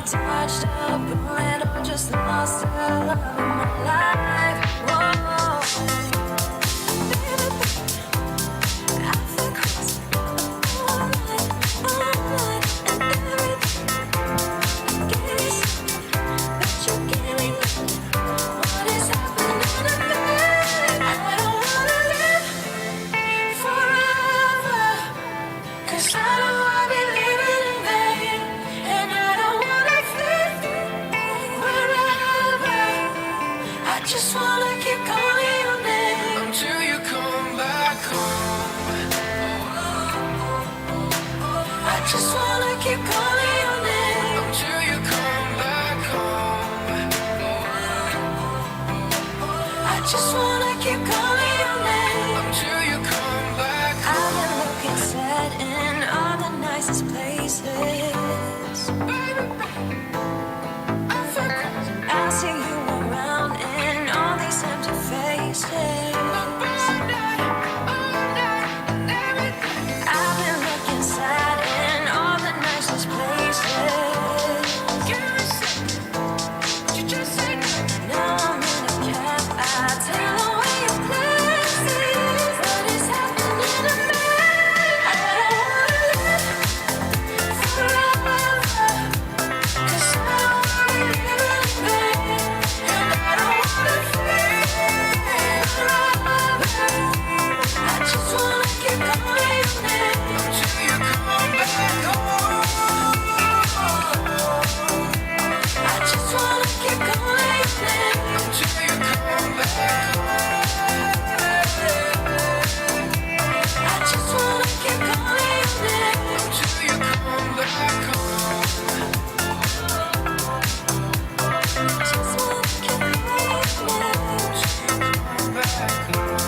touched up, and I just lost the love of my life. Whoa. Baby, I feel crazy all night, and everything. I gave you something, but you gave me nothing. What is happening to me? I don't wanna live forever, 'cause I know I'll be living in vain, and I don't wanna feel wherever. I just wanna keep calling your name Until you come back home. I just wanna keep calling your name Until you come back home. I just wanna keep calling your name Until you come back I've home. been looking sad in all the nicest places. I see you around in all these empty faces. I've been looking sad in all the nicest places. Now I'm in a cab, I tail away your places. What is happening to me? I don't wanna live forever, 'cause I don't wanna be living in vain, and I don't wanna feel forever. I just wanna keep calling your name Until you come back home. I just wanna keep calling your name Until you come back home. I just wanna keep calling your name Until you come back home. Just wanna keep calling your name Back home.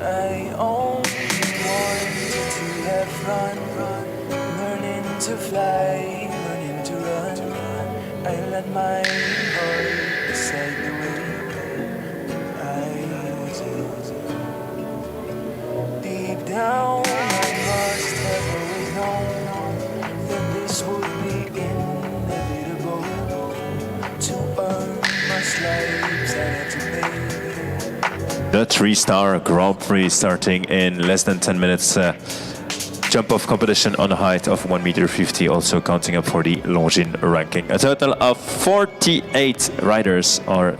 I only want to have fun, learning to fly, learning to run. I let my heart decide the way I take. Deep down, I must have always known that this would be inevitable. To earn my stripes, I had to pay. The three-star Grand Prix starting in less than 10 minutes. Jump off competition on a height of 1.50 m, also counting up for the Longines ranking. A total of 48 riders are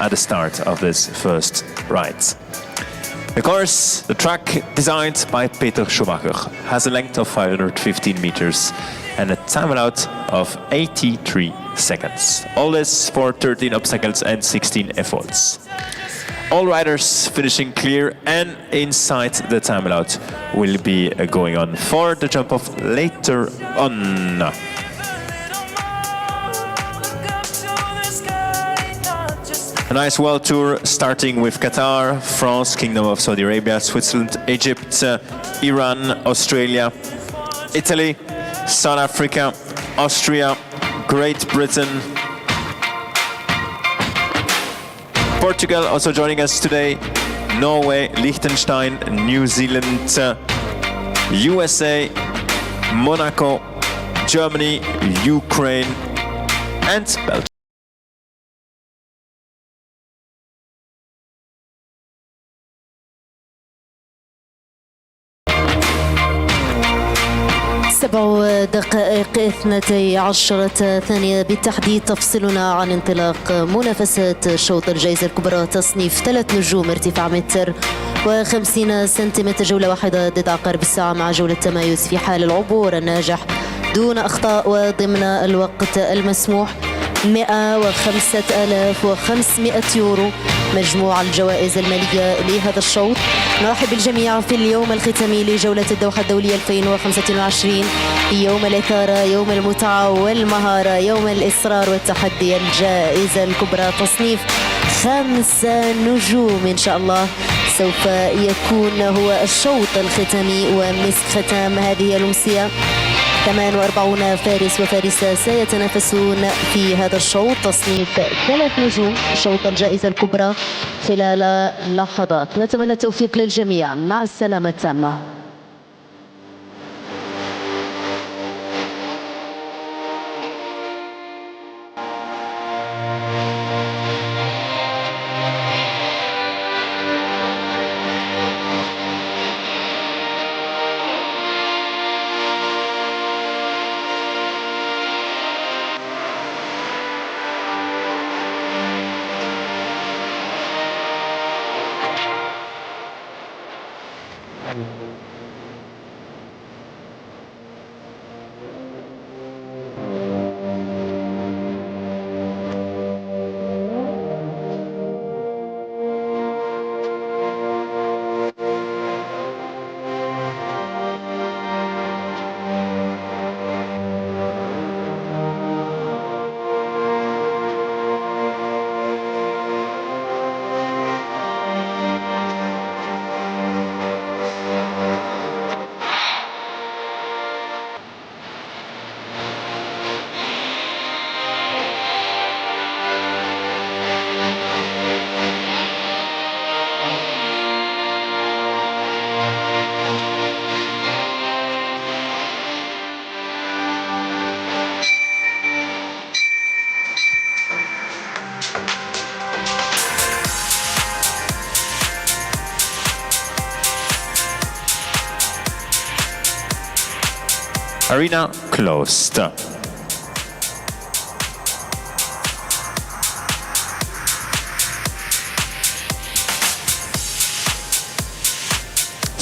at the start of this first ride. The course, the track designed by Peter Schumacher, has a length of 515 meters and a time allowed of 83 seconds. All this for 13 obstacles and 16 efforts. All riders finishing clear and inside the time allowed will be going on for the jump off later on. A nice world tour starting with Qatar, France, Kingdom of Saudi Arabia, Switzerland, Egypt, Iran, Australia, Italy, South Africa, Austria, Great Britain, Portugal also joining us today, Norway, Liechtenstein, New Zealand, USA, Monaco, Germany, Ukraine and Belgium. 7 دقائق 12 ثانية بالتحديد تفصلنا عن انطلاق منافسات شوط الجائزة الكبرى تصنيف 3 نجوم ارتفاع متر و50 سنتيمتر، جولة واحدة ضد عقارب الساعة مع جولة تمايز في حال العبور الناجح دون أخطاء وضمن الوقت المسموح. 105,500 يورو مجموع الجوائز المالية لهذا الشوط. نرحب بالجميع في اليوم الختامي لجولة الدوحة الدولية 2025، يوم الإثارة، يوم المتعة والمهارة، يوم الإصرار والتحدي. الجائزة الكبرى تصنيف 5 نجوم إن شاء الله سوف يكون هو الشوط الختامي ومسك ختام هذه الأمسية. 48 فارس وفارسة سيتنافسون في هذا الشوط تصنيف 3 نجوم شوط الجائزة الكبرى خلال لحظات. نتمنى التوفيق للجميع، مع السلامة التامة. Arena closed.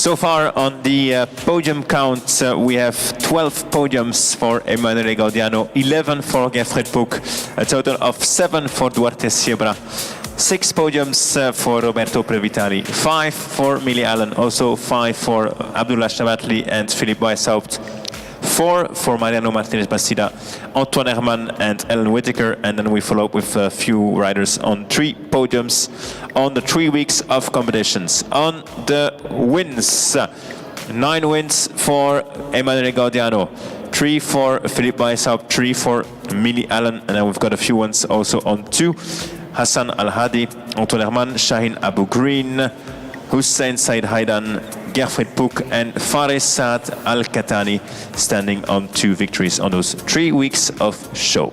So far on the podium count, we have 12 podiums for Emanuele Gaudiano, 11 for Gerfried Puck, a total of 7 for Duarte Siebra, 6 podiums for Roberto Previtali, 5 for Millie Allen, also 5 for Abdullah Shabatli and Philippe Weishaupt, 4 for Mariano Martinez Bastida, Antoine Herman and Ellen Whittaker, and then we follow up with a few riders on 3 podiums on the 3 weeks of competitions. On the wins, 9 wins for Emanuele Gaudiano, 3 for Philippe Weishaupt, 3 for Millie Allen, and then we've got a few ones also on 2. Hassan Al-Hadi, Antoine Herman, Shaheen Abu Green, Hussein Said Haidan, Gerfried Puck and Fares Saad Al-Katani standing on 2 victories on those 3 weeks of show.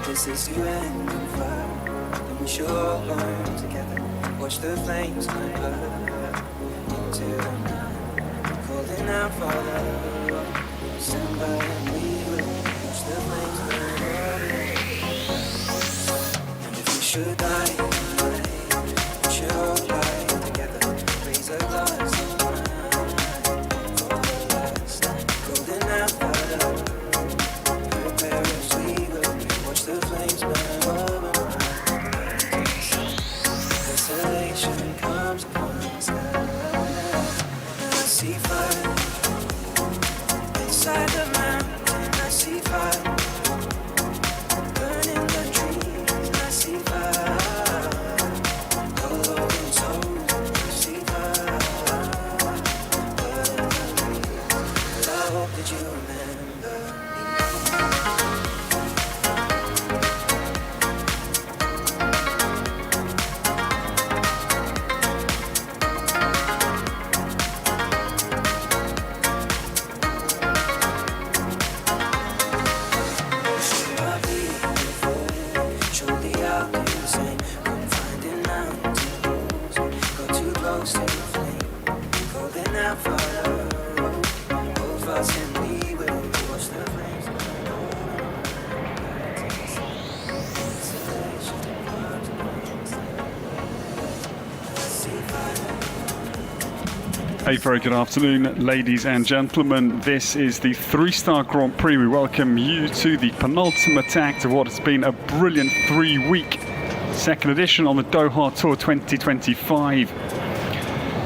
This is the end of fire, and we should all learn together. Watch the flames climb up into the night, calling out for love. Stand by and we will watch the flames burn up. And if we should die, we should all lie together. Raise a glass of wine. close to the flame, holding out for love. Both us and we will watch the flames. A very good afternoon, ladies and gentlemen. This is the three-star Grand Prix. We welcome you to the penultimate act of what has been a brilliant 3-week second edition on the Doha Tour 2025.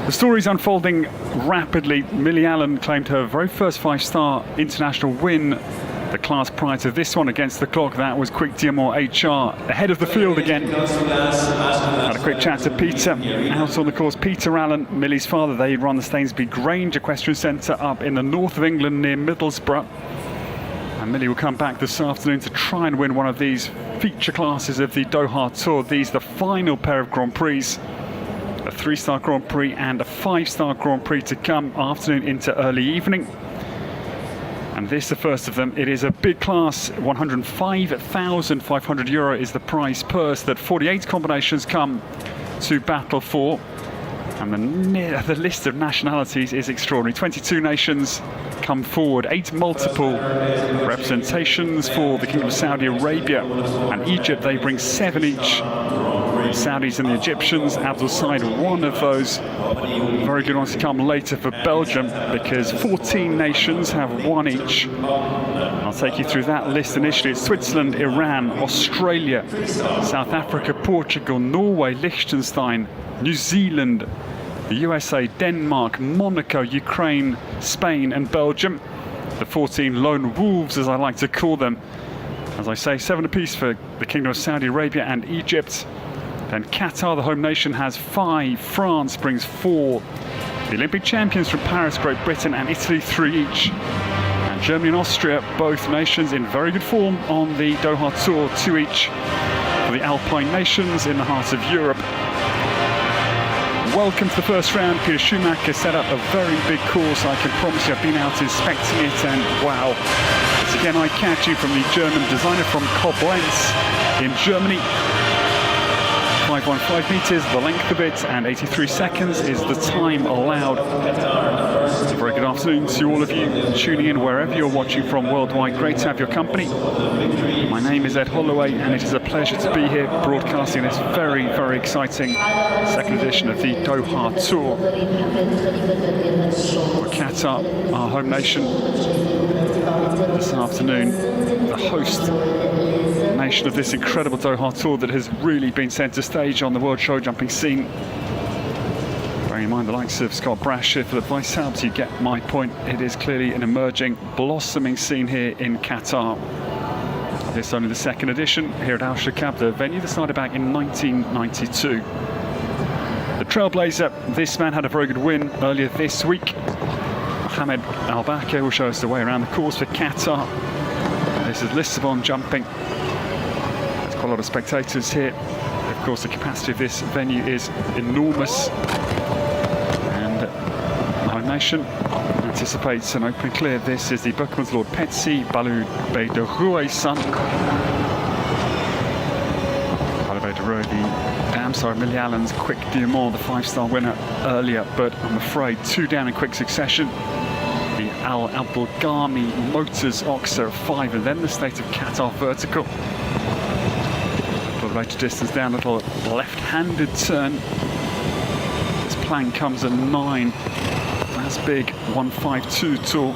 The story's unfolding rapidly. Millie Allen claimed her very first 5-star international win. The class prior to this one against the clock, that was Quick Diamond HR, ahead of the field again. Had a quick chat to Peter, out on the course. Peter Allen, Millie's father, they run the Stainsby Grange Equestrian Centre up in the north of England near Middlesbrough. And Millie will come back this afternoon to try and win one of these feature classes of the Doha Tour. These the final pair of Grand Prix. A 3-star Grand Prix and a 5-star Grand Prix to come afternoon into early evening. And this, the first of them, it is a big class. €105,500 is the prize purse that 48 combinations come to battle for. And the list of nationalities is extraordinary. 22 nations come forward, 8 multiple representations for the Kingdom of Saudi Arabia and Egypt. They bring 7 each. The Saudis and the Egyptians, Abdul Said, one of those very good ones to come later for Belgium, because 14 nations have 1 each. I'll take you through that list initially. It's Switzerland, Iran, Australia, South Africa, Portugal, Norway, Liechtenstein, New Zealand, the USA, Denmark, Monaco, Ukraine, Spain and Belgium. The 14 lone wolves, as I like to call them. As I say, 7 apiece for the Kingdom of Saudi Arabia and Egypt. Then Qatar, the home nation, has 5. France brings 4. The Olympic champions from Paris, Great Britain and Italy, 3 each. And Germany and Austria, both nations in very good form on the Doha Tour, 2 each. For the Alpine nations in the heart of Europe. Welcome to the first round. Peter Schumacher set up a very big course. I can promise you, I've been out inspecting it, and wow, it's again eye-catching from the German designer from Koblenz in Germany. 515 metres, the length of it, and 83 seconds is the time allowed. It's a very good afternoon to all of you tuning in wherever you're watching from worldwide. Great to have your company. My name is Ed Holloway, and it is a pleasure to be here broadcasting this very, very exciting second edition of the Doha Tour. For Qatar, our home nation, this afternoon, the host nation of this incredible Doha Tour that has really been centre stage on the world show jumping scene. Bearing in mind the likes of Scott Brash, if advice helps you get my point, it is clearly an emerging, blossoming scene here in Qatar. This is only the second edition here at Al Shaqab, the venue that started back in 1992. The trailblazer, this man had a very good win earlier this week. Mohamed Al-Bakr will show us the way around the course for Qatar. This is Lissabon jumping. There's quite a lot of spectators here. Of course, the capacity of this venue is enormous. And the home nation anticipates an open clear. This is the Buckman's Lord Petsy Balou Beideroue's son. Balou Beideroue, Millie Allen's Quick Diamond, the 5-star winner earlier, but I'm afraid 2 down in quick succession. The Al Abdul Ghani Motors Oxer 5, and then the State of Qatar Vertical. A little later distance down, a little left-handed turn. This plank comes at 9. That's big, 152 tall.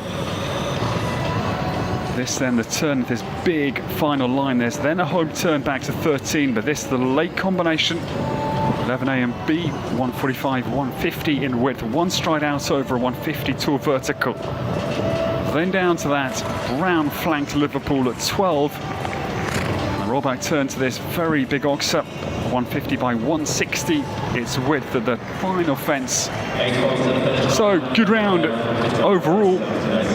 This then the turn, this big final line. There's then a home turn back to 13, but this the late combination. 11A and B, 145, 150 in width, 1 stride out over a 150 tall vertical. Then down to that brown flanked Liverpool at 12. And a rollback turn to this very big Oxer, 150 by 160. Its width at the final fence. So good round overall.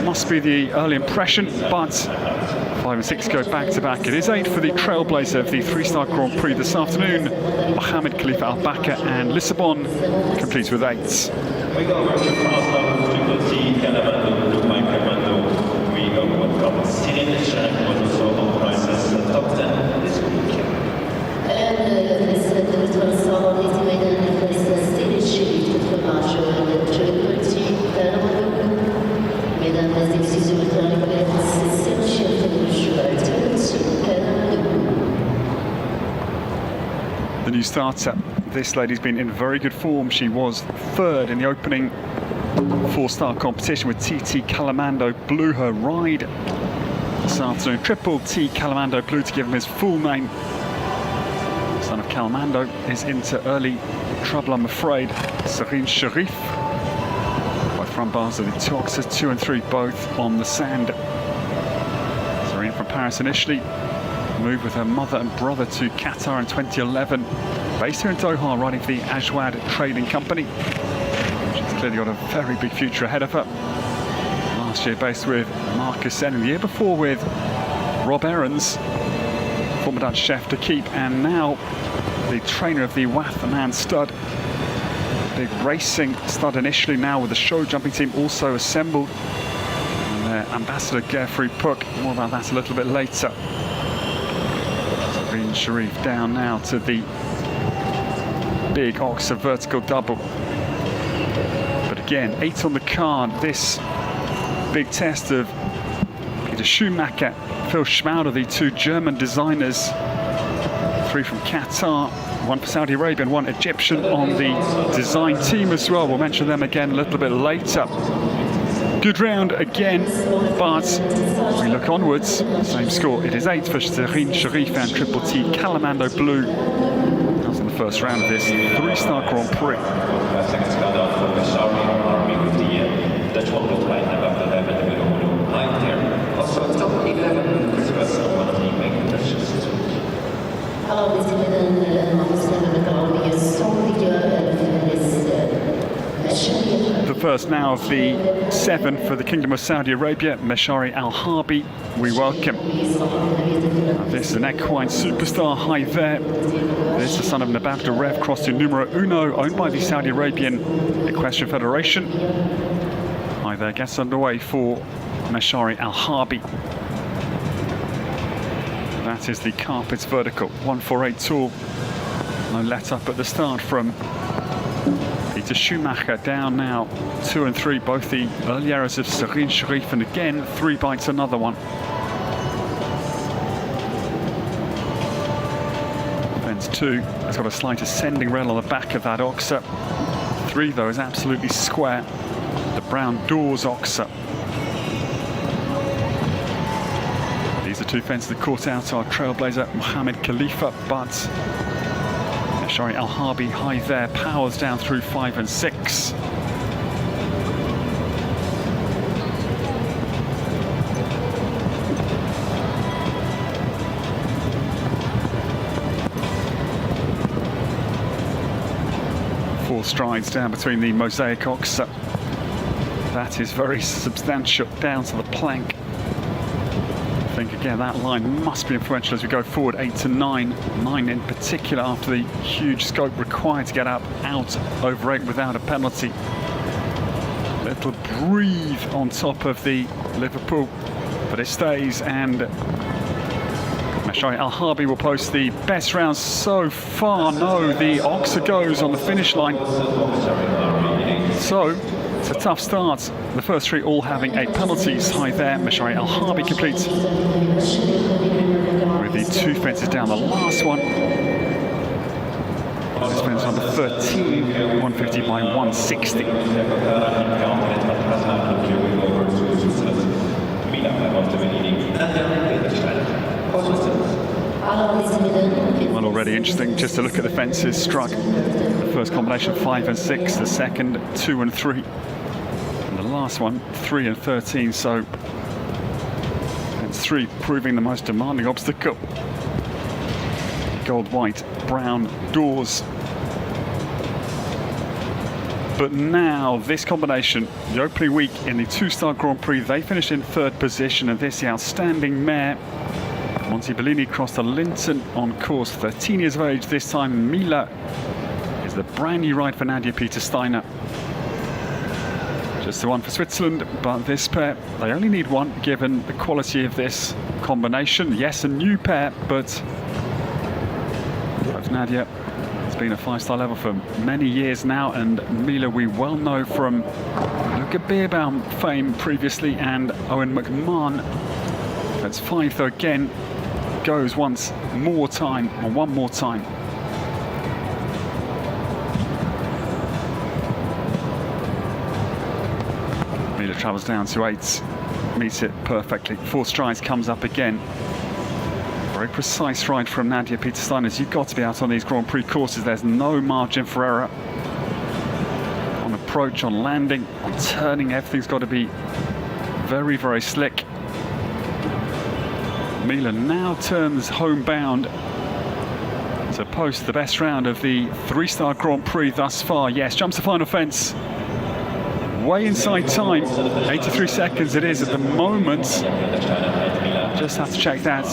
Must be the early impression, but 5 and 6 go back to back. It is 8 for the trailblazer of the 3-star Grand Prix this afternoon. Mohamed Khalifa Al-Bakr, and Lissabon completes with 8. الآن يتمثل الدكتور الصالح الاعتمادا على الكريستال ستيل الشريف starter. This lady's been in very good form. She was third in the opening four-star competition with TT Calamando Blue, her ride this afternoon. Triple T Calamando Blue, to give him his full name. Son of Calamando is into early trouble, I'm afraid. Serene Sharif. By front bars of the two oxers, 2 and 3, both on the sand. Serene from Paris initially. Moved with her mother and brother to Qatar in 2011. Based here in Doha, riding for the Ajwad Trading Company. She's clearly got a very big future ahead of her. Last year based with Marcus Sen, the year before with Rob Aarons, former Dutch chef to keep, and now the trainer of the Wathman stud. Big racing stud initially, now with the show jumping team also assembled. And their ambassador Geoffrey Puck, more about that a little bit later. Sabine Sharif down now to the big Oxer vertical double. But again, 8 on the card. This big test of Peter Schumacher, Phil Schmauder, the two German designers. 3 from Qatar, 1 for Saudi Arabia and 1 Egyptian on the design team as well. We'll mention them again a little bit later. Good round again, but we look onwards. Same score. It is 8 for Serene Sharif and Triple T Calamando Blue. That was in the first round of this 3-star Grand Prix. The first now of the 7 for the Kingdom of Saudi Arabia, Meshari Al-Harbi, we welcome. This is an equine superstar, high there. This is the son of Nabab Rev, crossed to numero uno, owned by the Saudi Arabian Equestrian Federation. High there gets underway for Meshari Al-Harbi. That is the Carpets vertical, 148 tall. No let up at the start from Peter Schumacher, down now 2 and 3, both the early errors of Serene Sharif, and again 3 bites another one. Fence 2 has got a slight ascending rail on the back of that oxer. 3 though is absolutely square, the brown doors oxer. These are 2 fences that caught out our trailblazer Mohammed Khalifa, but Meshari Al-Harbi high there, powers down through 5 and 6. Four strides down between the mosaic oxer. That is very substantial, down to the plank. I think again that line must be influential as we go forward, 8 to 9. 9 in particular after the huge scope required to get up out over 8 without a penalty. Little breathe on top of the Liverpool, but it stays, and Meshari Al-Harbi will post the best round so far. No, the oxer goes on the finish line. So it's a tough start. The first 3 all having 8 penalties. High there, Meshari Al-Harbi completes with the 2 fences down. The last one, this fence number 13, 150 by 160. Well, already interesting just to look at the fences struck. The first combination 5 and 6, the second 2 and 3. And the last one, 3 and 13, so fence 3 proving the most demanding obstacle. Gold, white, brown doors. But now this combination, the opening week in the 2-star Grand Prix, they finished in 3rd position, and this the outstanding mare Monty Bellini crossed the Linton on course, 13 years of age this time. Mila is the brand new ride for Nadia Peter Steiner. Just the one for Switzerland, but this pair, they only need 1 given the quality of this combination. Yes, a new pair, but both Nadia has been a 5-star level for many years now, and Mila we well know from Luca Beerbaum fame previously and Owen McMahon. That's 5 though, again goes once more time, or one more time. Mila travels down to 8, meets it perfectly. 4 strides, comes up again. Very precise ride from Nadia Peter-Steiners. You've got to be out on these Grand Prix courses. There's no margin for error. On approach, on landing, on turning, everything's got to be very, very slick. Mila now turns homebound to post the best round of the 3-star Grand Prix thus far. Yes, jumps the final fence. Way inside time. 83 seconds it is at the moment. Just have to check that,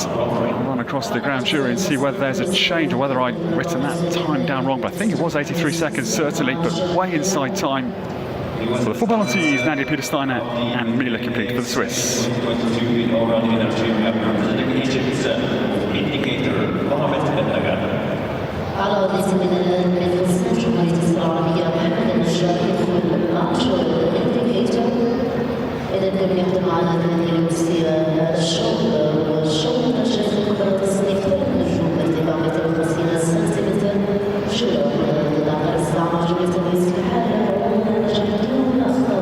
run across the grand jury and see whether there's a change or whether I'd written that time down wrong. But I think it was 83 seconds certainly, but way inside time. For the full penalties, Nadia Peter-Steiner and Mila complete for the Swiss. على ليس من الفرصة جمهورية العربية محمد النجار يدخل الماتش والانديكيتور إذا كان يقدم على هذه الوسيلة هذا الشوط والشوط نجاز خبرة تصنيف النجوم ارتفاع 250 سنتيمتر جولة لدى استعمال جولة التمييز في حالة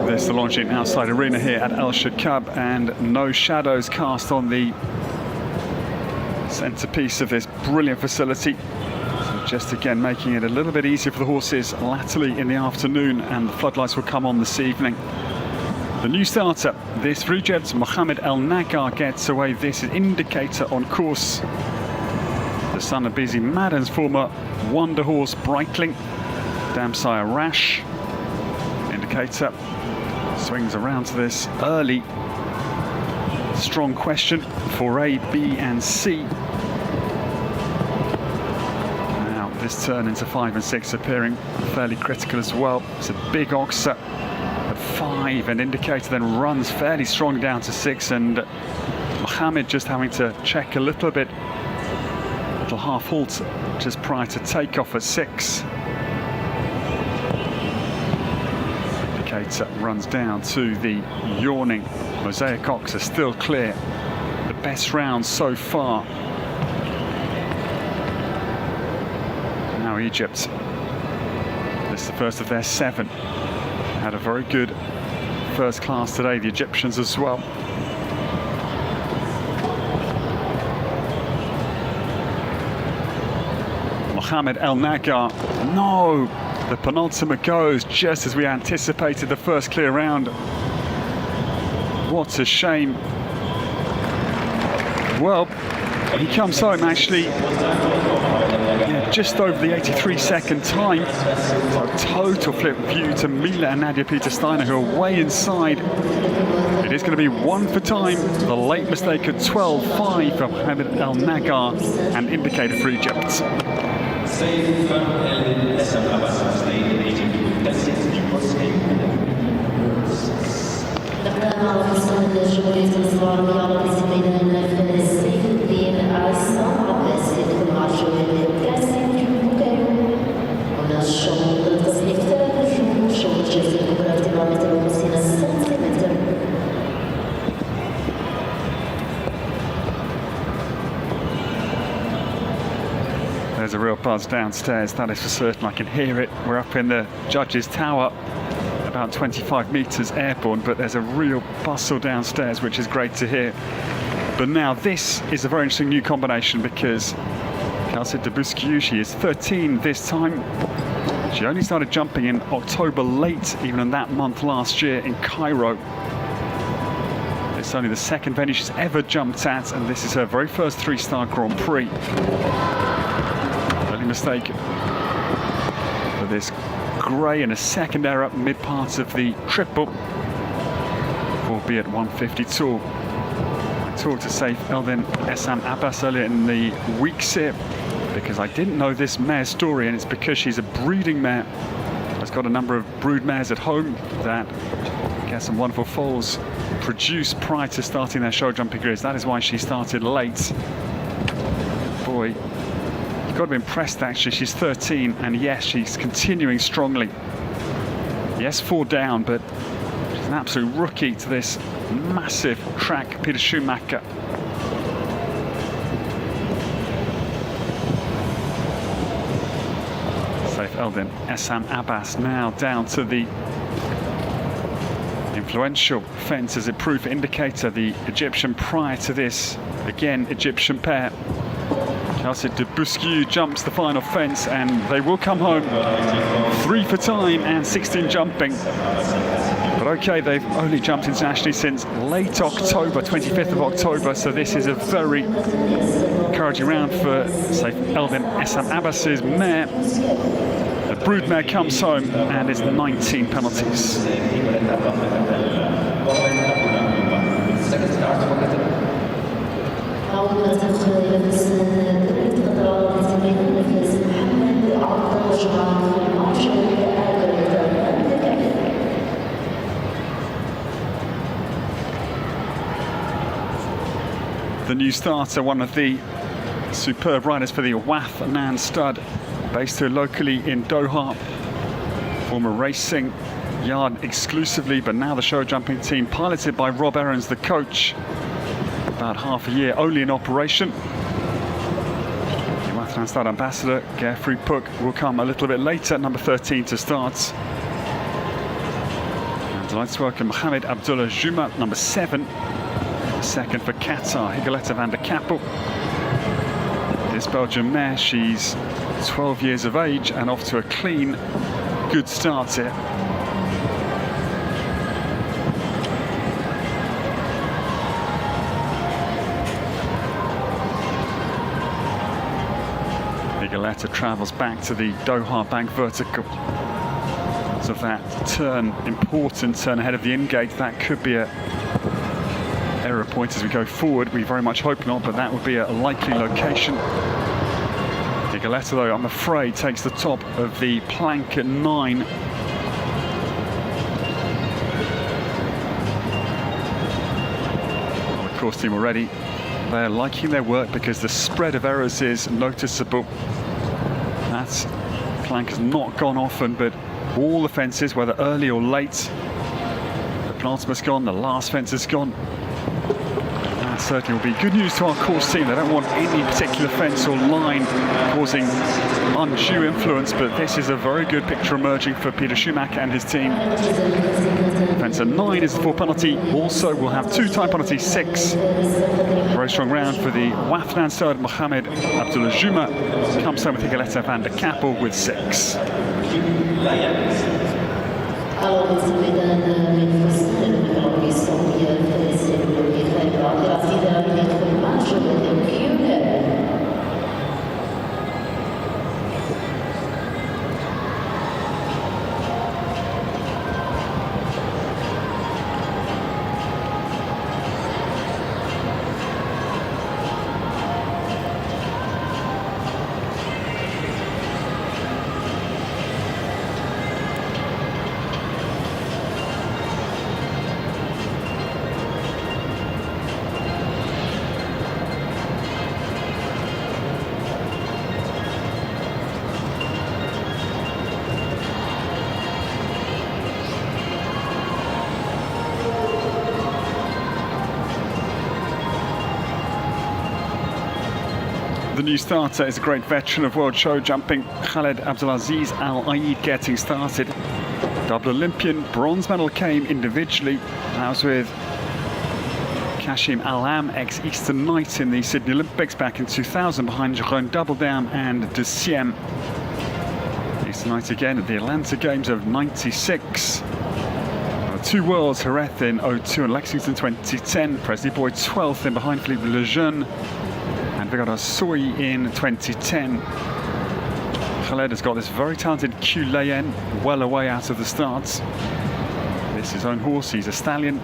There's the Longines outside arena here at El Shaqab, and no shadows cast on the centerpiece of this brilliant facility. So just again making it a little bit easier for the horses latterly in the afternoon, and the floodlights will come on this evening. The new starter, this for Egypt, Mohamed El Nagar gets away. This is indicator on course. The son of Busy Madden's former wonder horse Breitling, Damsire Rash. Indicator swings around to this early strong question for A, B and C. Now this turn into 5 and 6 appearing fairly critical as well. It's a big oxer at 5, and indicator then runs fairly strong down to 6, and Mohamed just having to check a little bit, little half halt just prior to takeoff at 6. Indicator runs down to the yawning Mosaic Ox are still clear. The best round so far. Now Egypt. This is the first of their 7. Had a very good first class today, the Egyptians as well. Mohamed El Nagar. No! The penultimate goes just as we anticipated the first clear round. What a shame. Well, he comes home actually just over the 83-second time. So total flip view to Mila and Nadia Peter-Steiner, who are way inside. It is going to be 1 for time. The late mistake at 12.5 for Mohamed El Nagar, and indicator for Egypt. There's a real buzz downstairs, that is for certain. I can hear it. We're up in the judges' tower, about 25 metres airborne, but there's a real bustle downstairs, which is great to hear. But now this is a very interesting new combination, because Kelsey Debuscu, she is 13 this time. She only started jumping in October late, even in that month last year in Cairo. It's only the second venue she's ever jumped at, and this is her very first 3-star Grand Prix. Early mistake for this grey, and a second error mid-part of the triple, albeit 152. I talked to Saif Eldin Essam Abbas earlier in the week here, because I didn't know this mare's story, and it's because she's a breeding mare. Has got a number of brood mares at home that get some wonderful foals produced prior to starting their show jumping careers. That is why she started late. Boy, you've got to be impressed actually. She's 13, and yes, she's continuing strongly. Yes, 4 down, but she's an absolute rookie to this massive track, Peter Schumacher. Saif Eldin Essam Abbas now down to the Influential fence as it proved for Indicator, the Egyptian prior to this, again Egyptian pair. Kelsey de Busquieu jumps the final fence and they will come home 3 for time and 16 jumping. But okay, they've only jumped internationally since late October, 25th of October, so this is a very encouraging round for Saif Eldin Essam Abbas's mare. The broodmare comes home and it's 19 penalties. The new starter, one of the superb riders for the Wathnan stud, based here locally in Doha, former racing yard exclusively, but now the show jumping team, piloted by Rob Aarons, the coach. About half a year only in operation. The Wathnan stud ambassador, Geoffrey Puck, will come a little bit later, number 13 to start. And delighted to welcome Mohamed Abdullah Juma, number 7. Second for Qatar, Higoletta van der Kappel. This Belgian mare, she's 12 years of age and off to a clean, good start here. Higoletta travels back to the Doha bank vertical. So that turn, important turn ahead of the in-gate, that could be a error point as we go forward. We very much hope not, but that would be a likely location. Higoletta, though, I'm afraid, takes the top of the plank at 9. Well, the course team already, they're liking their work because the spread of errors is noticeable. That plank has not gone often, but all the fences, whether early or late, the penultimate's gone, the last fence is gone. Certainly will be good news to our course team. They don't want any particular fence or line causing undue influence, but this is a very good picture emerging for Peter Schumacher and his team. Fence at 9 is the 4 penalty. Also, we'll have 2 time penalty 6. Very strong round for the Wathnan stud. Mohamed Abdullah Juma comes home with Higoletta van der Kappel with 6. The new starter is a great veteran of world show jumping, Khaled Abdelaziz Al Aid, getting started. Double Olympian, bronze medal came individually. That was with Kashim Al-Am, ex-Eastern Knight in the Sydney Olympics back in 2000, behind Jerome Doubledam and De Siem. Eastern Knight again at the Atlanta Games of '96. 2 worlds, Jerez in '02 and Lexington 2010. Presley Boyd 12th in behind Philippe Lejeune. And Vigor Soy in 2010. Khaled has got this very talented Q-Layen well away out of the starts. This is his own horse, he's a stallion.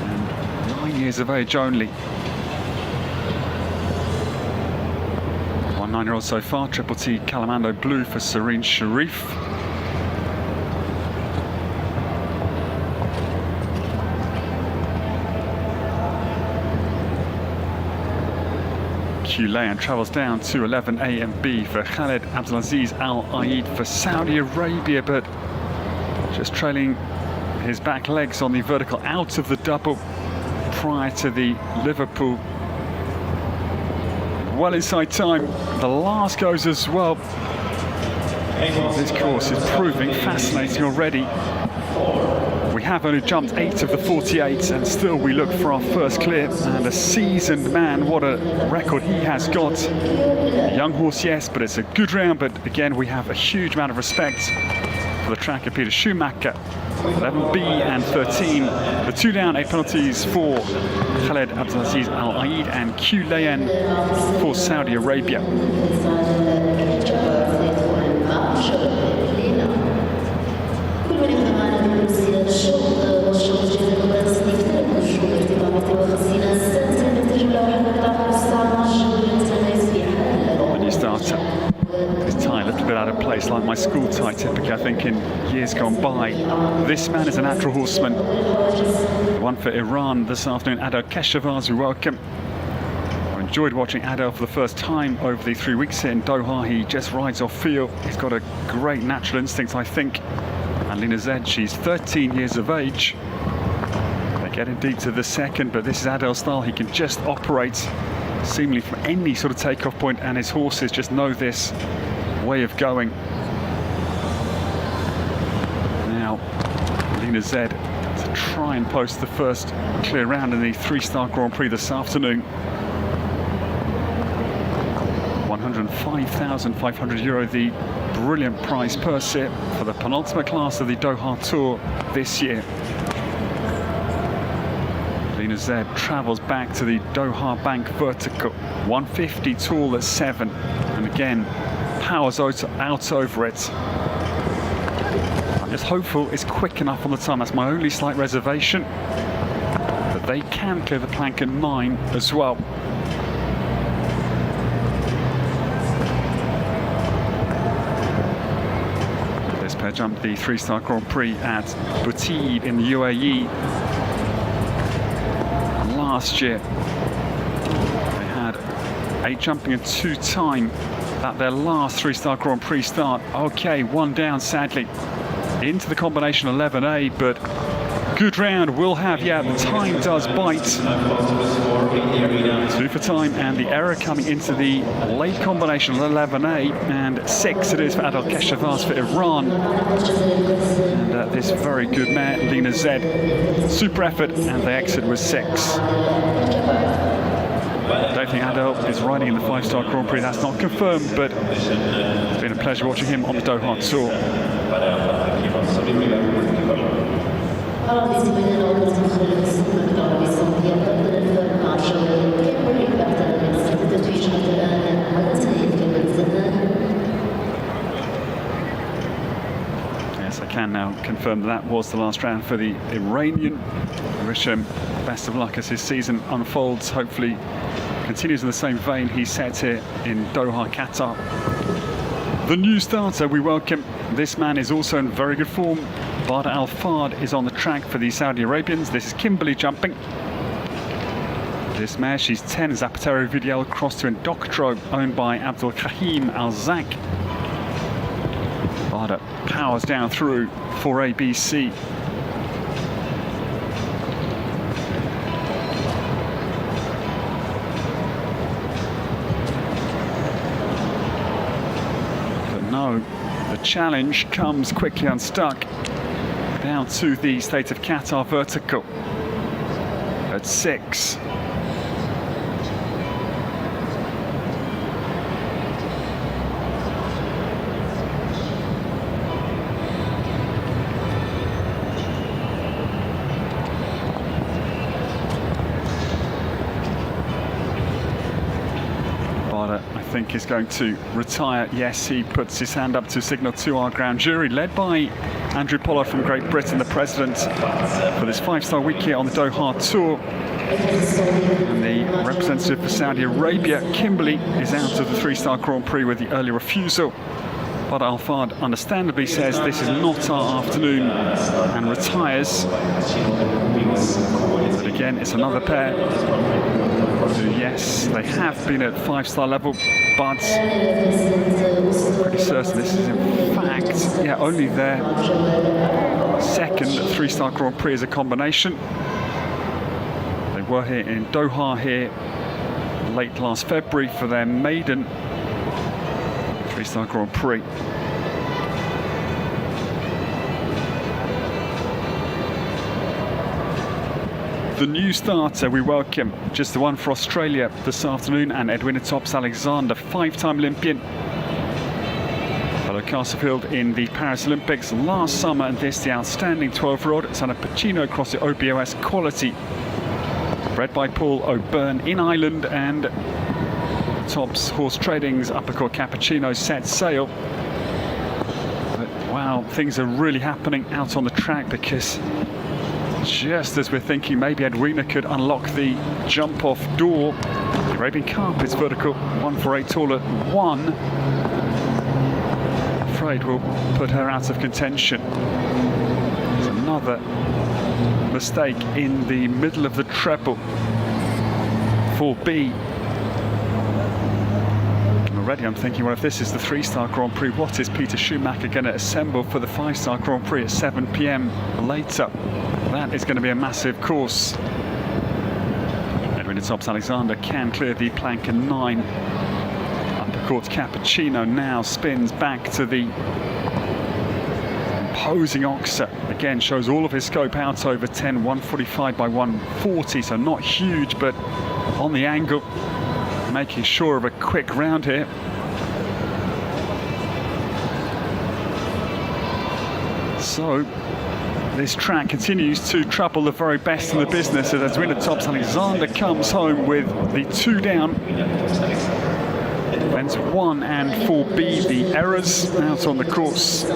And 9 years of age only. 1 9-year-old so far, Triple T Calamando Blue for Serene Sharif. Q-Layen travels down to 11A and B for Khaled Abdelaziz Al Aid for Saudi Arabia, but just trailing his back legs on the vertical out of the double prior to the Liverpool. Well inside time, the last goes as well. This course is proving fascinating already. We have only jumped 8 of the 48, and still we look for our first clear. And a seasoned man, what a record he has got. A young horse, yes, but it's a good round. But again, we have a huge amount of respect for the tracker, Peter Schumacher. 11B and 13. The 2 down, 8 penalties for Khaled Abdelaziz Al Aid and Q Layan for Saudi Arabia. The new starter is tie a little bit out of place, like my school tie typically, I think, in years gone by. This man is a natural horseman. The one for Iran this afternoon, Adel Keshavaz, we welcome. I enjoyed watching Adel for the first time over the 3 weeks here in Doha. He just rides off feel. He's got a great natural instinct, I think. And Lina Zed, she's 13 years of age. They're getting deep to the second, but this is Adel's style. He can just operate seemingly from any sort of takeoff point, and his horses just know this way of going. Now, Lina Zed to try and post the first clear round in the 3-star Grand Prix this afternoon. €105,500, the brilliant prize purse here for the penultimate class of the Doha Tour this year. Lina Zed travels back to the Doha Bank vertical, 150 tall at 7, and again powers out over it. I'm just hopeful it's quick enough on the time. That's my only slight reservation, but they can clear the plank at 9 as well. This pair jumped the 3-star Grand Prix at Butib in the UAE last year. They had 8 jumping and 2 time at their last 3-star Grand Prix start. Okay, 1 down sadly into the combination 11A, but good round will have, yeah, the time does bite. 2 for time, and the error coming into the late combination 11A, and 6 it is for Adel Keshavaz for Iran. And this very good mare, Lina Zed, super effort, and they exit with 6. I don't think Adel is riding in the 5-star Grand Prix, that's not confirmed, but it's been a pleasure watching him on the Doha Tour. Yes, I can now confirm that was the last round for the Iranian. I wish him best of luck as his season unfolds. Hopefully continues in the same vein he set here in Doha, Qatar. The new starter, we welcome. This man is also in very good form. Bada Al Fard is on the track for the Saudi Arabians. This is Kimberly jumping. This mare, she's 10, Zapatero Vidiel, crossed to Indoctro, owned by Abdul Kahim Al Zak. Bada powers down through for ABC. No, the challenge comes quickly unstuck down to the State of Qatar vertical at 6. I think is going to retire. Yes, he puts his hand up to signal to our grand jury, led by Andrew Pollard from Great Britain, the president for this 5-star week here on the Doha Tour. And the representative for Saudi Arabia, Kimberly, is out of the 3-star Grand Prix with the early refusal. But Al Fard understandably says this is not our afternoon and retires. But again, it's another pair who, yes, they have been at 5-star level, but pretty certain this is in fact, yeah, only their second 3-star Grand Prix as a combination. They were here in Doha here late last February for their maiden 3-star Grand Prix. the new starter we welcome, just the one for Australia this afternoon, and Edwina Tops-Alexander, 5-time Olympian. Fellow Castlefield in the Paris Olympics last summer, and this the outstanding 12-year-old Sana Pacino across the OBOS quality. Bred by Paul O'Byrne in Ireland, and Tops Horse Trading's Uppercut Cappuccino set sail. But wow, things are really happening out on the track, because just as we're thinking maybe Edwina could unlock the jump-off door, the Arabian Carpet's vertical 148 tall at 1, afraid will put her out of contention. There's another mistake in the middle of the treble for B. Already I'm thinking, well, if this is the 3-star Grand Prix, what is Peter Schumacher going to assemble for the 5-star Grand Prix at 7 p.m. later? That is going to be a massive course. Edwina Tops-Alexander can clear the plank at 9. Uppercut Cappuccino now spins back to the imposing Oxa. Again, shows all of his scope out over 10, 145 by 140, so not huge, but on the angle, making sure of a quick round here. So this track continues to trouble the very best in the business, as Edwina Tops-Alexander comes home with the 2 down. Events 1 and 4B, the errors out on the course.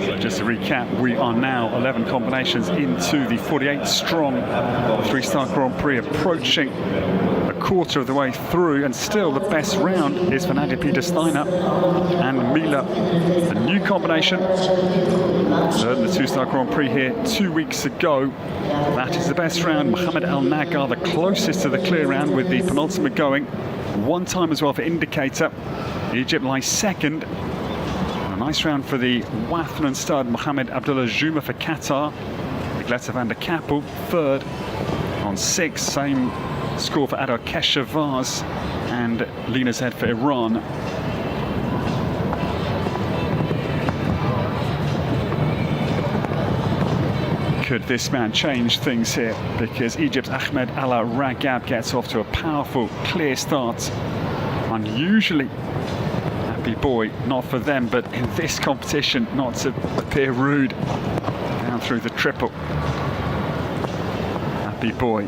So just to recap, we are now 11 combinations into the 48-strong 3-star Grand Prix, approaching a quarter of the way through, and still the best round is for Nadia Peter-Steiner and Mila. A new combination, third in the 2-star Grand Prix here 2 weeks ago. That is the best round. Mohamed El Nagar, the closest to the clear round, with the penultimate going. 1 time as well for Indicator. Egypt lies second. A nice round for the Wathlan stud Mohamed Abdullah Juma for Qatar. Vigletta van der Kappel third on 6. Same score for Adar Keshavaz and Lina Zed for Iran. Could this man change things here? Because Egypt's Ahmed Ala Ragab gets off to a powerful, clear start. Unusually happy boy, not for them, but in this competition, not to appear rude. Down through the triple. Happy boy.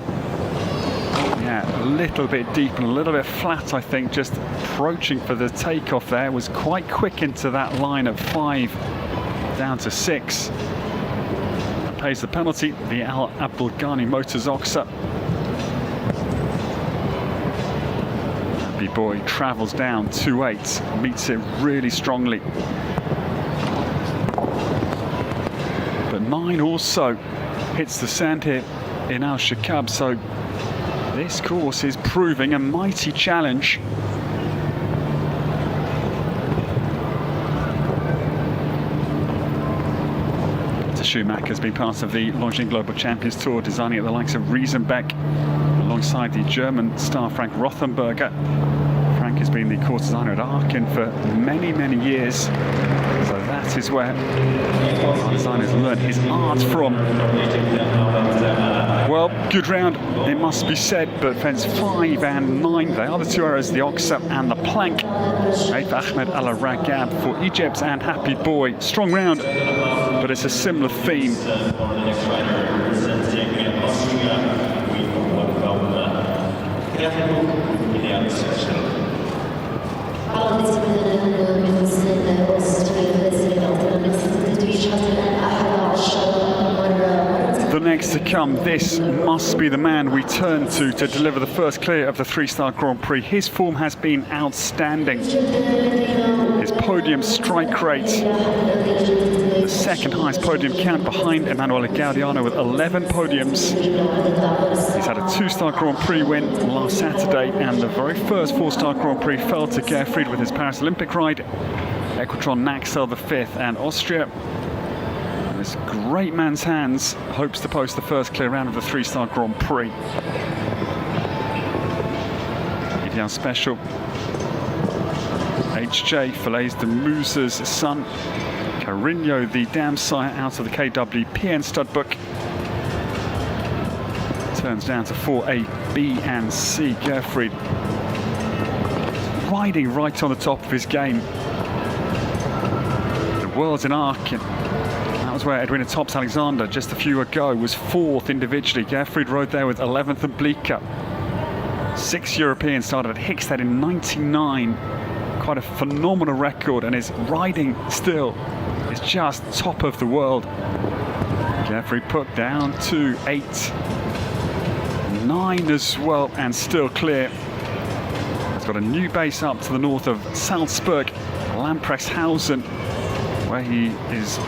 Yeah, a little bit deep and a little bit flat, I think, just approaching for the takeoff there. Was quite quick into that line of 5, down to 6. And pays the penalty, the Al Abdul Ghani Motors Oxa. Happy boy travels down 2.8, meets it really strongly. But 9 also hits the sand here in Al Shaqab, so this course is proving a mighty challenge. Schumacher has been part of the Longines Global Champions Tour, designing at the likes of Riesenbeck, alongside the German star Frank Rothenberger. Frank has been the course designer at Aachen for many, many years. So that is where our designers learned his art from. Well, good round, it must be said, but fence 5 and 9, they are the 2 errors, the Oxa and the plank. Right for Ahmed Al Ragab for Egypt, and happy boy. Strong round, but it's a similar theme. The next to come, this must be the man we turn to deliver the first clear of the 3-star Grand Prix. His form has been outstanding. His podium strike rate, the second highest podium count behind Emanuele Gaudiano with 11 podiums. He's had a 2-star Grand Prix win last Saturday, and the very first 4-star Grand Prix fell to Gerfried with his Paris Olympic ride. Equestrian Naxel the 5th, and Austria. And this great man's hands hopes to post the first clear round of the 3-star Grand Prix. Ideal Special, HJ, Falaise de Musa's son. Carino, the dam sire out of the KWPN stud book. Turns down to 4A, B and C. Gerfried riding right on the top of his game. The world's in arc. That was where Edwina Tops Alexander just a few ago was 4th individually. Gerfried rode there with 11th and Bleeker. 6 Europeans started at Hickstead in '99. Quite a phenomenal record, and his riding still is just top of the world. Gerfried put down to 8. 9 as well, and still clear. He's got a new base up to the north of Salzburg, Lamprechtshausen, where he is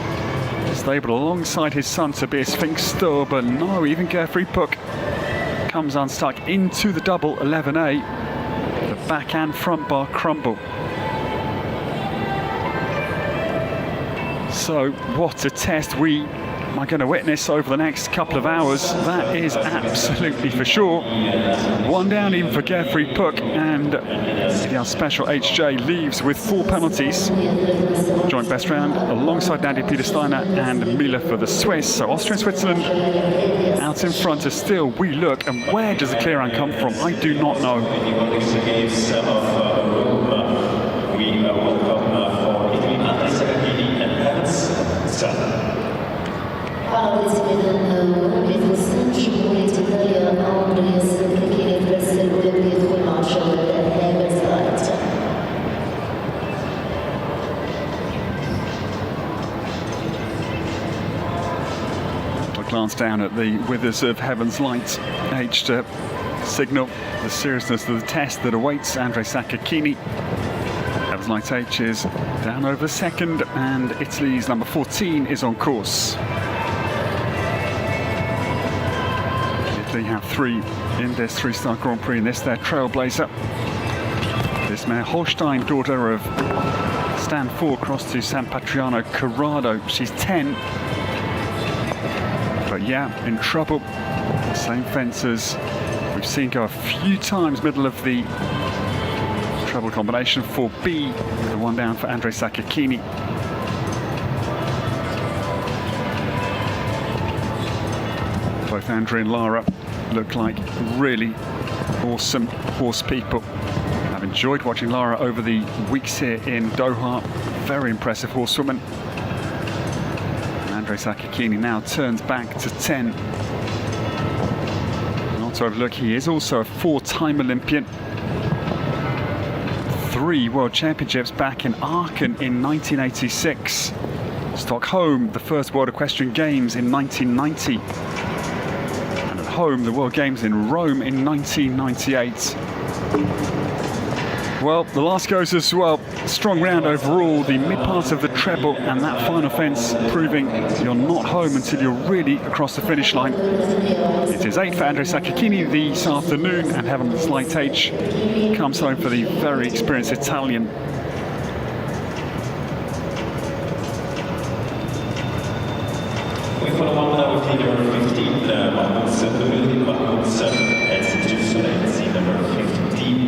stabled alongside his son Tobias Finkster, but no, even Gerfried Puck comes unstuck into the double 11A. The back and front bar crumble. So what a test we are going to witness over the next couple of hours, that is absolutely for sure. 1 down even for Gerfried Puck, and our special HJ leaves with 4 penalties. Joint best round alongside Nadia Peter Steiner and Mila for the Swiss. So Austria and Switzerland out in front as still we look. And where does the clear run come from? I do not know. Glance down at the withers of Heaven's Light H to signal the seriousness of the test that awaits Andrei Sacchini. Heaven's Light H is down over the second, and Italy's number 14 is on course. Italy have 3 in this 3-star Grand Prix, and this their trailblazer. This mare Holstein, daughter of Stand 4, crossed to San Patriano Corrado. She's 10. But yeah, in trouble. Same fences we've seen go a few times, middle of the treble combination. 4B, the 1 down for Andrei Sacchini. Both Andrei and Lara look like really awesome horse people. I've enjoyed watching Lara over the weeks here in Doha. Very impressive horsewoman. Andrei Sacchini now turns back to 10. Not to overlook, he is also a 4-time Olympian. 3 World Championships back in Aachen in 1986. Stockholm, the first World Equestrian Games in 1990. And at home, the World Games in Rome in 1998. Well, the last goes as well. Strong round overall, the mid part of the treble, and that final fence proving you're not home until you're really across the finish line. It is 8 for Andrei Sacchini this afternoon, and Heaven's Light H comes home for the very experienced Italian.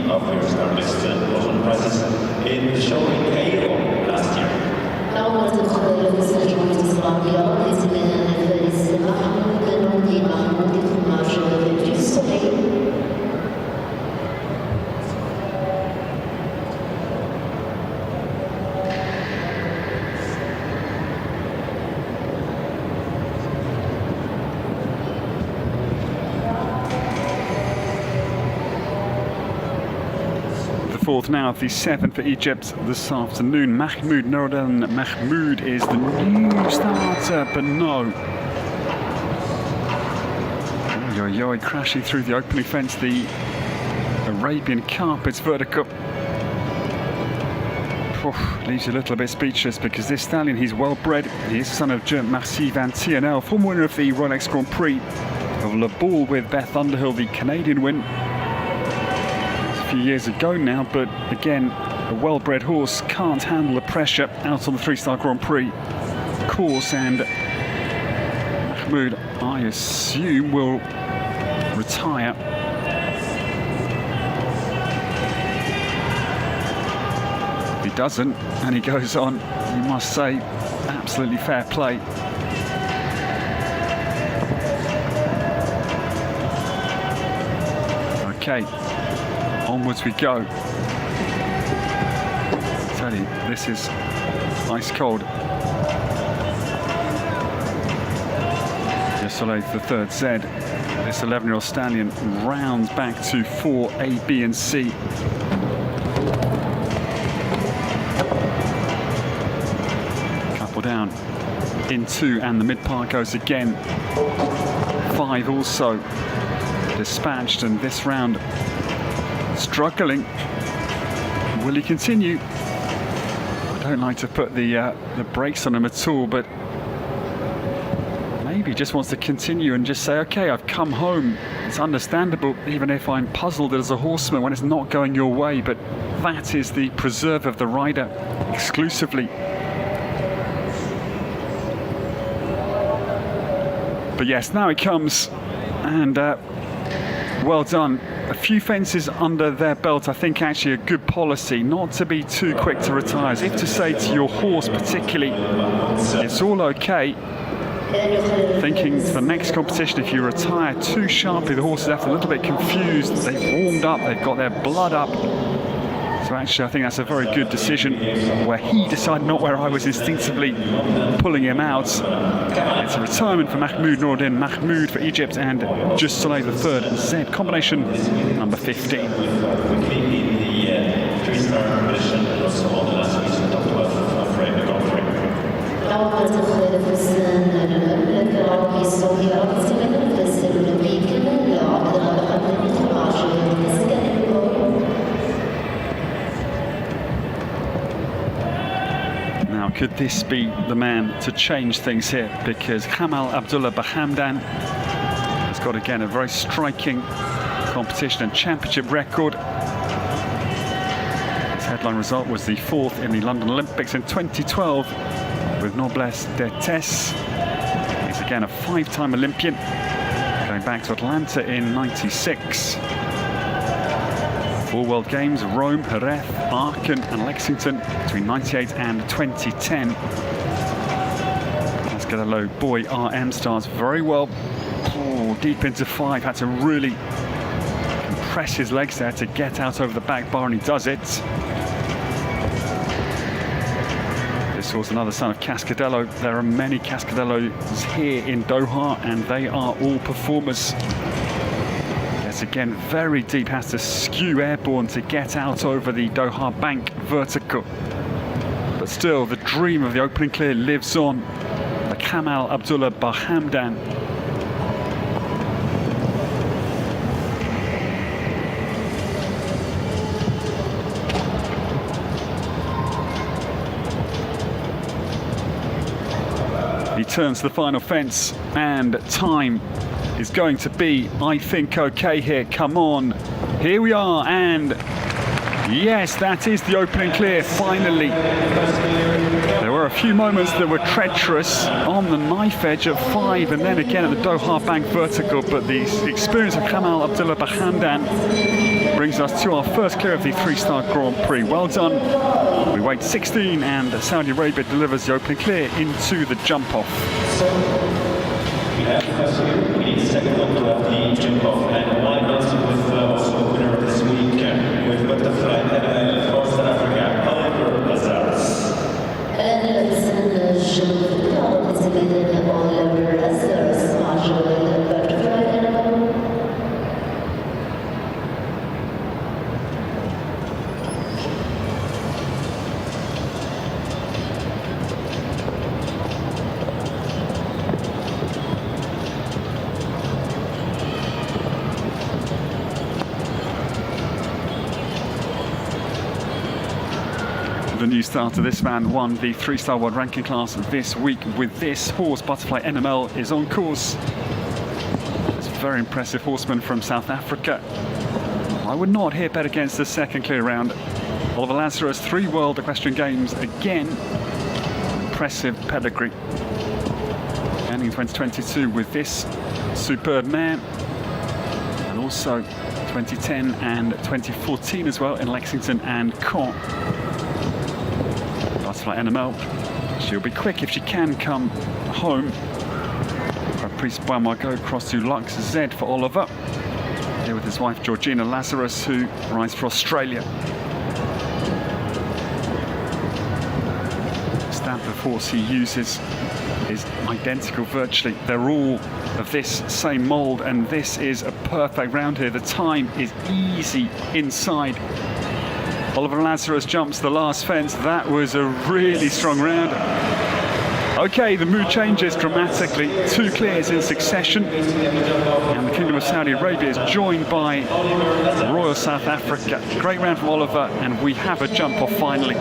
Of your star list was on prizes in the show in Cairo last year. Fourth now, the 7 for Egypt this afternoon. Mahmoud Nourdan Mahmoud is the new starter, but no. Yo, crashing through the opening fence, the Arabian Carpets vertical. Leaves you a little bit speechless, because this stallion, he's well bred. He is the son of Marcy Van Tienel, former winner of the Rolex Grand Prix of Le Ball with Beth Underhill, the Canadian win. Few years ago now, but again, a well-bred horse can't handle the pressure out on the 3-star Grand Prix course, and Mahmoud, I assume, will retire. The doesn't, and he goes on. You must say, absolutely fair play. Okay, onwards we go. I tell you, this is ice cold. Soleil the third Z. This 11-year-old stallion rounds back to 4 A, B and C. Couple down in 2 and the mid-part goes again. 5 also dispatched, and this round struggling. Will he continue? I don't like to put the brakes on him at all, but maybe he just wants to continue and just say, okay, I've come home. It's understandable, even if I'm puzzled as a horseman when it's not going your way, but that is the preserve of the rider exclusively. But yes, now it comes, and well done. A few fences under their belt, I think actually a good policy, not to be too quick to retire. As if to say to your horse particularly, it's all okay. Thinking for the next competition, if you retire too sharply, the horse is left a little bit confused. They've warmed up, they've got their blood up. So actually, I think that's a very good decision, where he decided, not where I was instinctively pulling him out. It's a retirement for Mahmoud Noordin, Mahmoud for Egypt, and Just Soleil the third Z, combination number 15. Now, could this be the man to change things here? Because Kamal Abdullah Bahamdan has got, again, a very striking competition and championship record. His headline result was the 4th in the London Olympics in 2012 with Noblesse d'Etesse. He's again a 5-time Olympian, going back to Atlanta in '96. 4 World Games, Rome, Jerez, Aachen and Lexington between '98 and 2010. Cascadello boy RM starts very well. Oh, deep into 5, had to really compress his legs there to get out over the back bar, and he does it. This was another son of Cascadello. There are many Cascadellos here in Doha, and they are all performers. Yes, again, very deep, has to skew airborne to get out over the Doha bank vertical. But still, the dream of the opening clear lives on. The Kamal Abdullah Bahamdan. He turns the final fence, and time is going to be, I think, okay here. Come on, here we are, and yes, that is the opening clear, finally. There were a few moments that were treacherous on the knife edge at 5 and then again at the Doha bank vertical, but the experience of Kamal Abdullah Bahamdan brings us to our first clear of the 3-star Grand Prix. Well done. We wait 16 and Saudi Arabia delivers the opening clear into the jump-off. We have here, we need second photo of the jump-off, and why not with also winner of this week with butterfly for South Africa, Oliver Lazarus. The new starter, this man won the 3-star world ranking class this week with this horse. Butterfly NML is on course. It's a very impressive horseman from South Africa. I would not here bet against the second clear round. Oliver Lazarus, 3 World Equestrian Games, again, impressive pedigree. Ending in 2022 with this superb mare, and also 2010 and 2014 as well in Lexington and Caen. butterfly NML. She'll be quick if she can come home. Grand Prix by Margot across to Lux Z for Oliver. Here with his wife Georgina Lazarus, who rides for Australia. The stamp of horse he uses is identical virtually. They're all of this same mould, and this is a perfect round here. The time is easy inside. Oliver Lazarus jumps the last fence. That was a really strong round. Okay, the mood changes dramatically. 2 clears in succession. And the Kingdom of Saudi Arabia is joined by Royal South Africa. Great round from Oliver, and we have a jump off finally.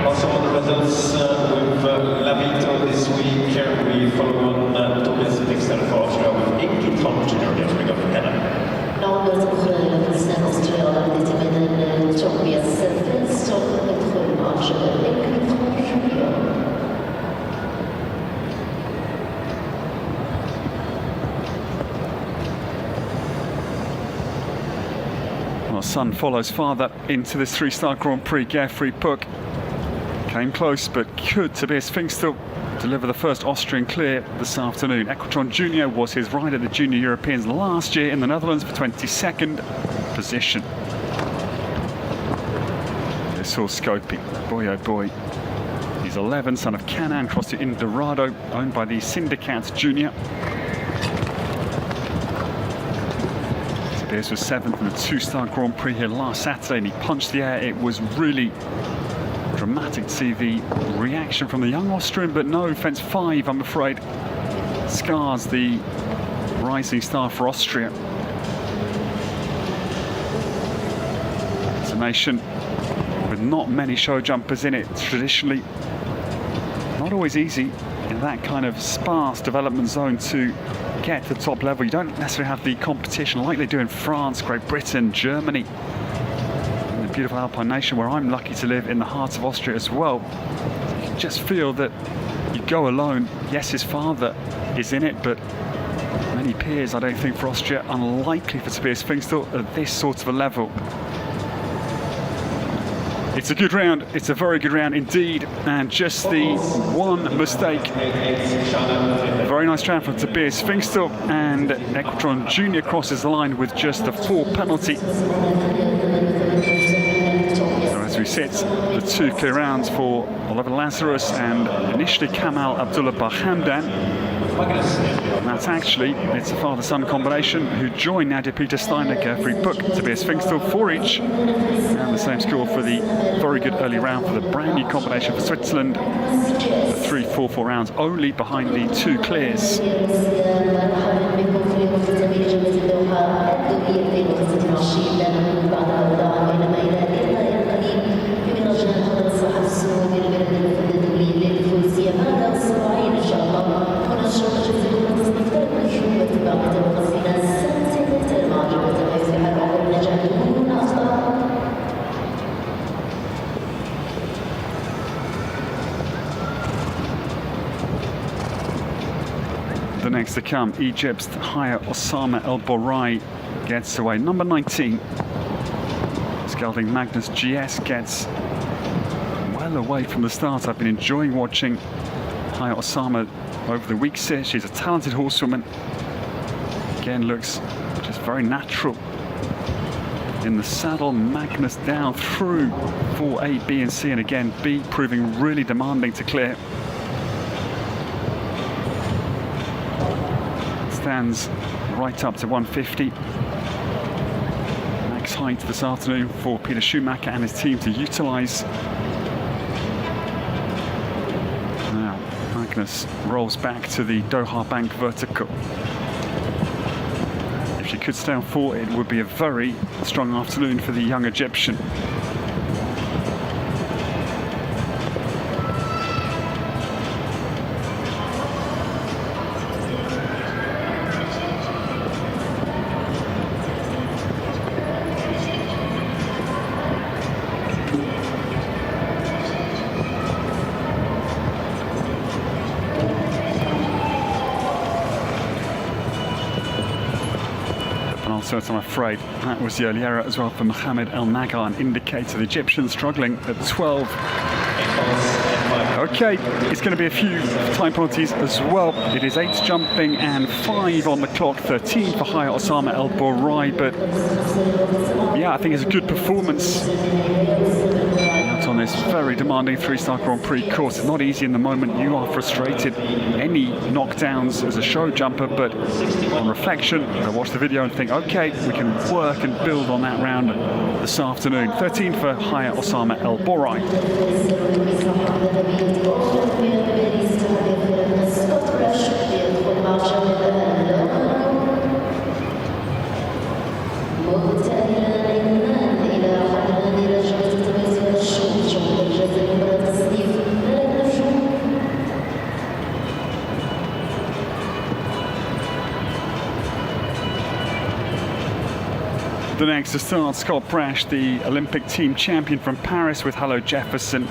Also on the results with Lavito this week, we follow on Tobias Dixon for Austria with Equestrian Junior getting up Canada. العودة الأخرى لفرسان أستراليا والتي من توبياس فينستون تدخل مع شباب إكويتريان. Well, son follows father into this 3-star Grand Prix. Geoffrey Puck came close, but could Tobias Finkster deliver the first Austrian clear this afternoon? Equestrian Junior was his ride at the Junior Europeans last year in the Netherlands for 22nd position. They saw Scopy. Boy, oh boy. He's 11, son of Canan, crossed to Indorado, owned by the Syndicat Junior. Tobias was 7th in the 2-star Grand Prix here last Saturday, and he punched the air. It was really dramatic to see the reaction from the young Austrian, but no, fence 5, I'm afraid, scars the rising star for Austria. It's a nation with not many show jumpers in it. Traditionally, not always easy in that kind of sparse development zone to get to the top level. You don't necessarily have the competition like they do in France, Great Britain, Germany, beautiful alpine nation where I'm lucky to live in the heart of Austria as well. You can just feel that you go alone. Yes, his father is in it, but many peers, I don't think, for Austria, unlikely for Tobias Finkster at this sort of a level. It's a good round. It's a very good round indeed, and just the one mistake. A very nice round from Tobias Finkster, and Equestrian Junior crosses the line with just a 4 penalty. So as we sit, the 2 clear rounds for Oliver Lazarus and initially Kamal Abdullah Bahamdan. And that's actually, it's a father-son combination who joined Nadia Peter Steiner, Geoffrey Puck, Tobias Finkster, 4 each. And the same score for the very good early round for the brand new combination for Switzerland. The 3-4-4 rounds only behind the 2 clears. The next to come, Egypt's Haya Osama El Borai gets away. Number 19, Scalding Magnus GS gets well away from the start. I've been enjoying watching Haya Osama over the weeks here. She's a talented horsewoman. Again, looks just very natural in the saddle. Magnus down through for A, B and C, and again B proving really demanding to clear. Stands right up to 150. Max height this afternoon for Peter Schumacher and his team to utilise. Now Magnus rolls back to the Doha Bank vertical. If she could stay on 4, it would be a very strong afternoon for the young Egyptian. concert, I'm afraid. That was the early error as well for Mohamed El Nagar, an indicator. The Egyptian struggling at 12. Okay, it's going to be a few time penalties as well. It is 8 jumping and 5 on the clock, 13 for Haya Osama El Borai. But yeah, I think it's a good performance out on this very demanding 3-star Grand Prix course. It's not easy in the moment. You are frustrated. Any knockdowns as a show jumper, but on reflection, I watch the video and think, okay, we can work and build on that round this afternoon. 13 for Haya Osama El Borai. The next to start, Scott Brash, the Olympic team champion from Paris, with Hello Jefferson.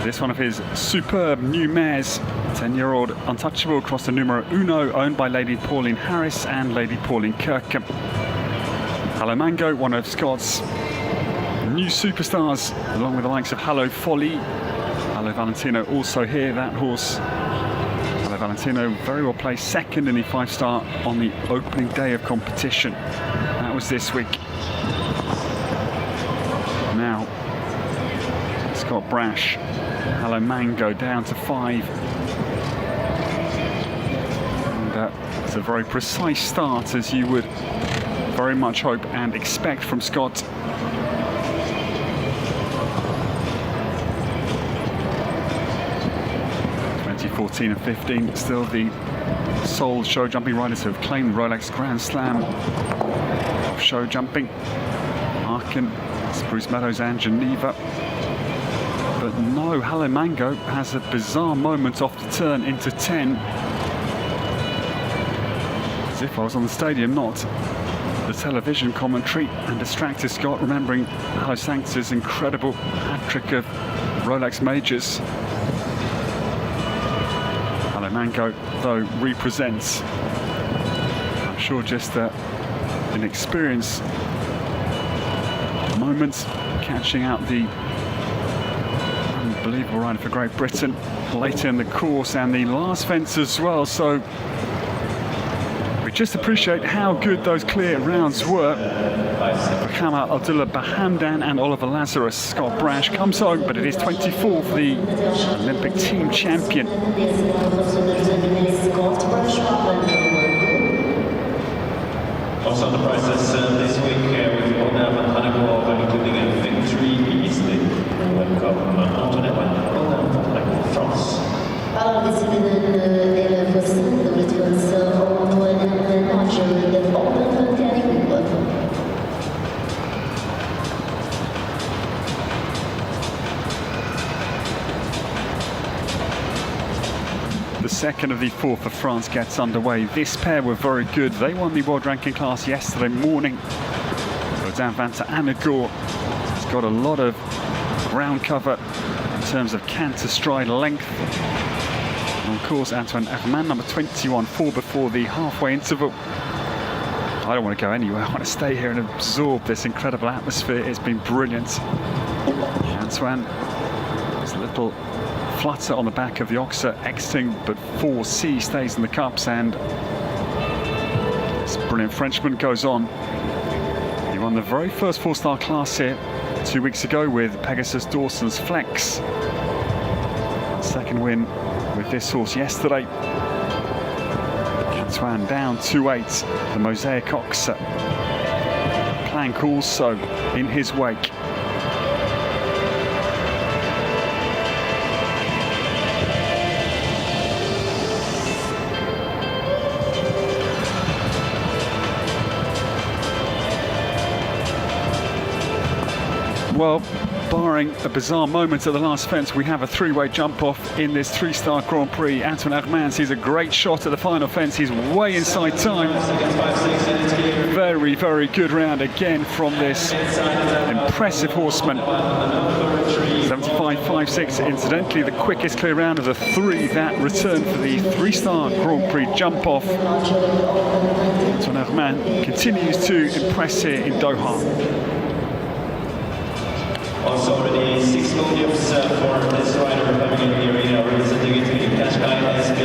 This one of his superb new mares, 10-year-old untouchable across the numero uno, owned by Lady Pauline Harris and Lady Pauline Kirkham. Hello Mango, one of Scott's new superstars, along with the likes of Hello Folly. Hello Valentino also here, that horse. Hello Valentino very well placed second in the 5-star on the opening day of competition. That was this week. Now, Scott Brash, Hello Mango down to 5. And it's a very precise start, as you would very much hope and expect from Scott. (2014 and 15), still the sole show jumping riders who have claimed the Rolex Grand Slam of show jumping. Aachen, Spruce Meadows and Geneva. But no, Hello Mango has a bizarre moment off the turn into 10. As if I was on the stadium, not the television commentary, and distracted Scott, remembering Hello Sanctus's incredible hat-trick of Rolex majors. Hello Mango, though, represents, I'm sure, just an experience moment, catching out the unbelievable rider for Great Britain later in the course, and the last fence as well. So we just appreciate how good those clear rounds were for Kamal Abdullah Bahamdan and Oliver Lazarus. Scott Brash comes home, but it is 24 for the Olympic team champion. Also on the prizes this week, we've won Monaco, including a victory piece. Welcome Antoinette Van France. The second of the 4 for France gets underway. This pair were very good. They won the world ranking class yesterday morning. Godin Vanta Anagor has got a lot of ground cover in terms of canter stride length. And of course, Antoine Herman, number 21, 4 before the halfway interval. I don't want to go anywhere. I want to stay here and absorb this incredible atmosphere. It's been brilliant. Antoine is a little flutter on the back of the Oxer, exiting, but 4C stays in the cups, and this brilliant Frenchman goes on. He won the very first 4-star class here 2 weeks ago with Pegasus Dawson's Flex. Second win with this horse yesterday. Antoine down 2-8, the Mosaic Oxer. Plank also in his wake. Well, barring a bizarre moment at the last fence, we have a 3-way jump off in this 3-star Grand Prix. Antoine Herman sees a great shot at the final fence. He's way inside time. Very, very good round again from this impressive horseman. 75.5 1:05.6. Incidentally, the quickest clear round of the three that returned for the three-star Grand Prix jump off. Antoine Herman continues to impress here in Doha. Also already 6 podiums for this rider having in the arena, representing Italy, Qashqai SB,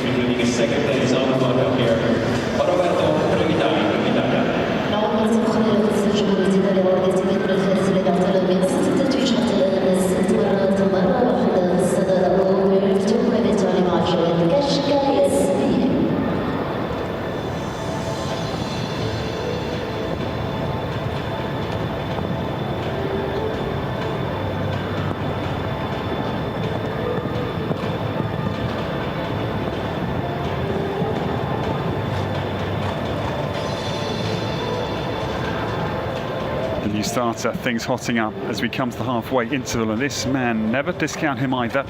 including a second place on the podium here. Roberto Longines. New starter, things hotting up as we come to the halfway interval, and this man, never discount him either.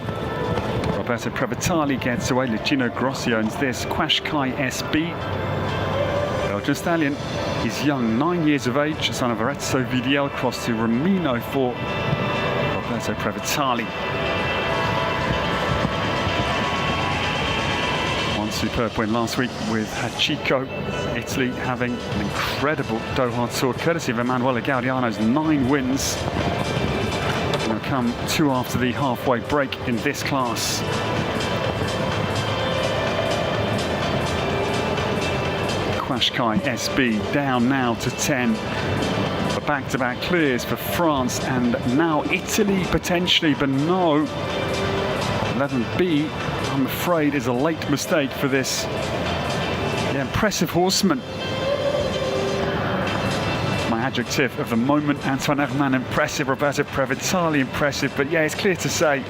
Roberto Previtali gets away, Lucino Grossi owns this, Qashqai SB. Belgian stallion, he's young, 9 years of age, son of Arezzo VDL, crossed to Romino for Roberto Previtali. One superb win last week with Hachiko. Italy having an incredible Doha tour, courtesy of Emanuele Gaudiano's 9 wins. And will come 2 after the halfway break in this class. Qashqai SB down now to 10. The back-to-back clears for France and now Italy potentially, but no. 11B, I'm afraid, is a late mistake for this impressive horseman. My adjective of the moment, Antoine Herman impressive, Roberto Previtali impressive, but yeah, it's clear to say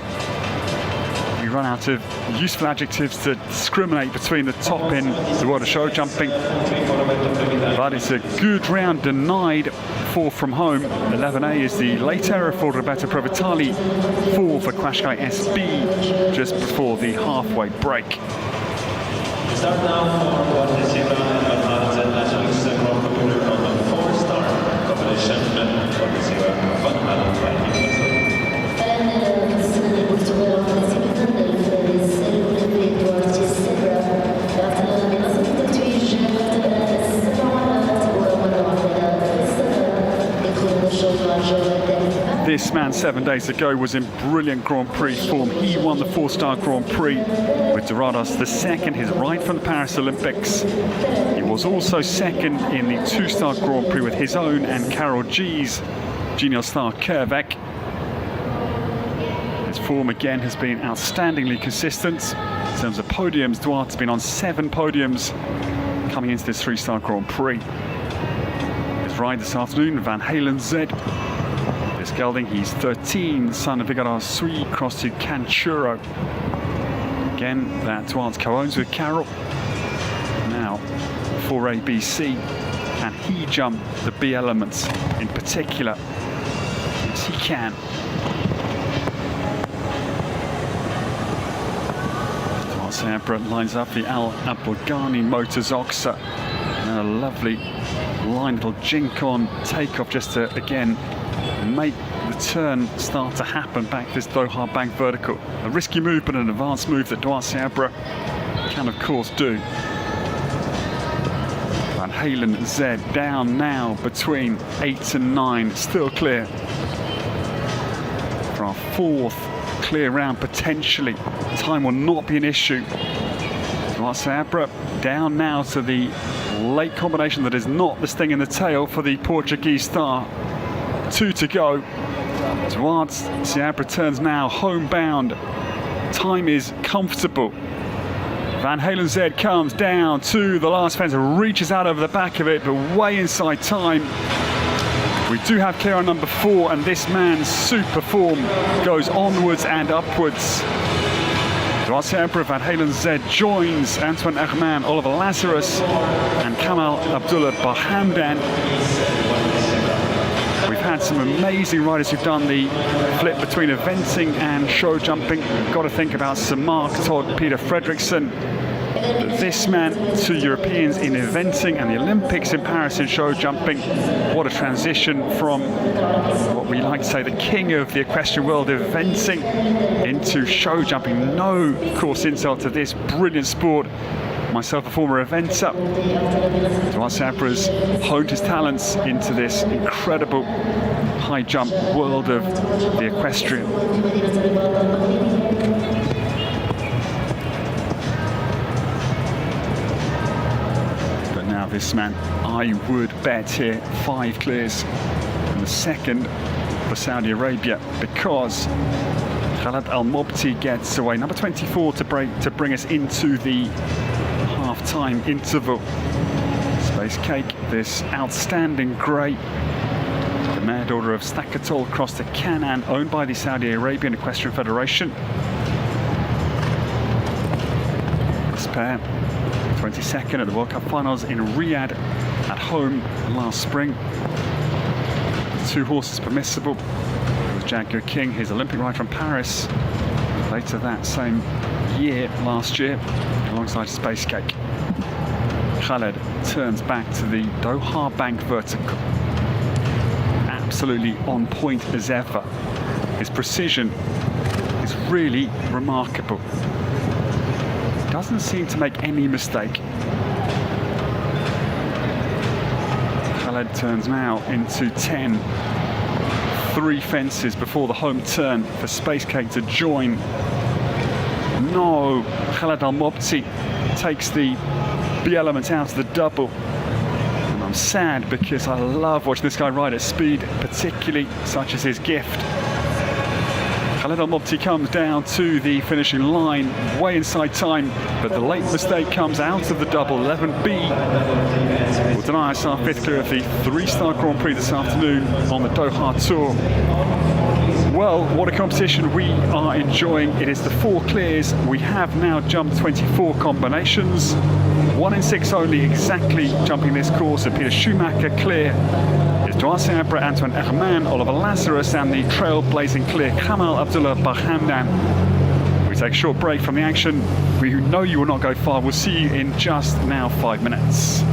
we run out of useful adjectives to discriminate between the top in the world of show jumping. But it's a good round denied, 4 from home. 11A is the late error for Roberto Previtali, 4 for Qashqai SB just before the halfway break. Start now for what the Sierra and Manhattan Nationals Grand Prix winner on the 4-star competition for the Sierra Van Halen. This man 7 days ago was in brilliant Grand Prix form. He won the 4-star Grand Prix with Dorados the second, his ride from the Paris Olympics. He was also second in the 2-star Grand Prix with his own and Karol G's Genial Star Kervek. His form again has been outstandingly consistent. In terms of podiums, Duarte's been on 7 podiums coming into this 3-star Grand Prix. His ride this afternoon, Van Halen Z. This gelding, he's 13, son of Vigara Sui, crossed to Canchuro. Again, that Duarte co-owns with Carol. Now, for ABC, can he jump the B elements in particular? Yes, he can. Duarte lines up the Al Abulghani Motors Oxa. And a lovely line, little jink on takeoff just to, again, make the turn start to happen back this Doha bank vertical. A risky move, but an advanced move that Duarte can, of course, do. Van Halen Z down now between 8 and 9, still clear for our 4th clear round potentially. Time will not be an issue. Duarte down now to the late combination that is not the sting in the tail for the Portuguese star. 2 to go. Duarte turns now homebound. Time is comfortable. Van Halen Z comes down to the last fence, reaches out over the back of it, but way inside time. We do have clear on number 4, and this man's super form goes onwards and upwards. Duarte Van Halen Z joins Antoine Herman, Oliver Lazarus, and Kamal Abdullah Bahamdan. We've had some amazing riders who've done the flip between eventing and show jumping. We've got to think about Sir Mark, Todd, Peter Fredrickson, But this man, 2 Europeans in eventing and the Olympics in Paris in show jumping. What a transition from what we like to say the king of the equestrian world, eventing, into show jumping. No, of course, insult to this brilliant sport. Myself, a former eventer, Doha Sabra's honed his talents into this incredible high jump world of the equestrian. But now this man, I would bet here 5 clears in the second for Saudi Arabia, because Khaled Al Mobti gets away. Number 24 to bring us into the half-time interval. Space Cake, this outstanding grey, the mare daughter of Stacatol across to Canaan, owned by the Saudi Arabian Equestrian Federation. This pair, 22nd at the World Cup Finals in Riyadh at home last spring. 2 horses permissible. It was Jaguar King, his Olympic ride from Paris, later that same year, last year, alongside Space Cake. Khaled turns back to the Doha bank vertical. Absolutely on point as ever. His precision is really remarkable. Doesn't seem to make any mistake. Khaled turns now into 10. 3 fences before the home turn for Space Cake to join. No, Khaled Al Mobti takes the B element out of the double. And I'm sad because I love watching this guy ride at speed, particularly such as his gift. Khaled Al Mobti comes down to the finishing line, way inside time, but the late mistake comes out of the double. 11B will deny us our 5th clear of the 3-star Grand Prix this afternoon on the Doha Tour. Well, what a competition we are enjoying. It is the 4 clears. We have now jumped 24 combinations. 1 in 6 only exactly jumping this course. And Peter Schumacher clear is Doha Sabra, Antoine Herman, Oliver Lazarus, and the trailblazing clear Kamal Abdullah Bahamdan. We take a short break from the action. We know you will not go far. We'll see you in just now 5 minutes.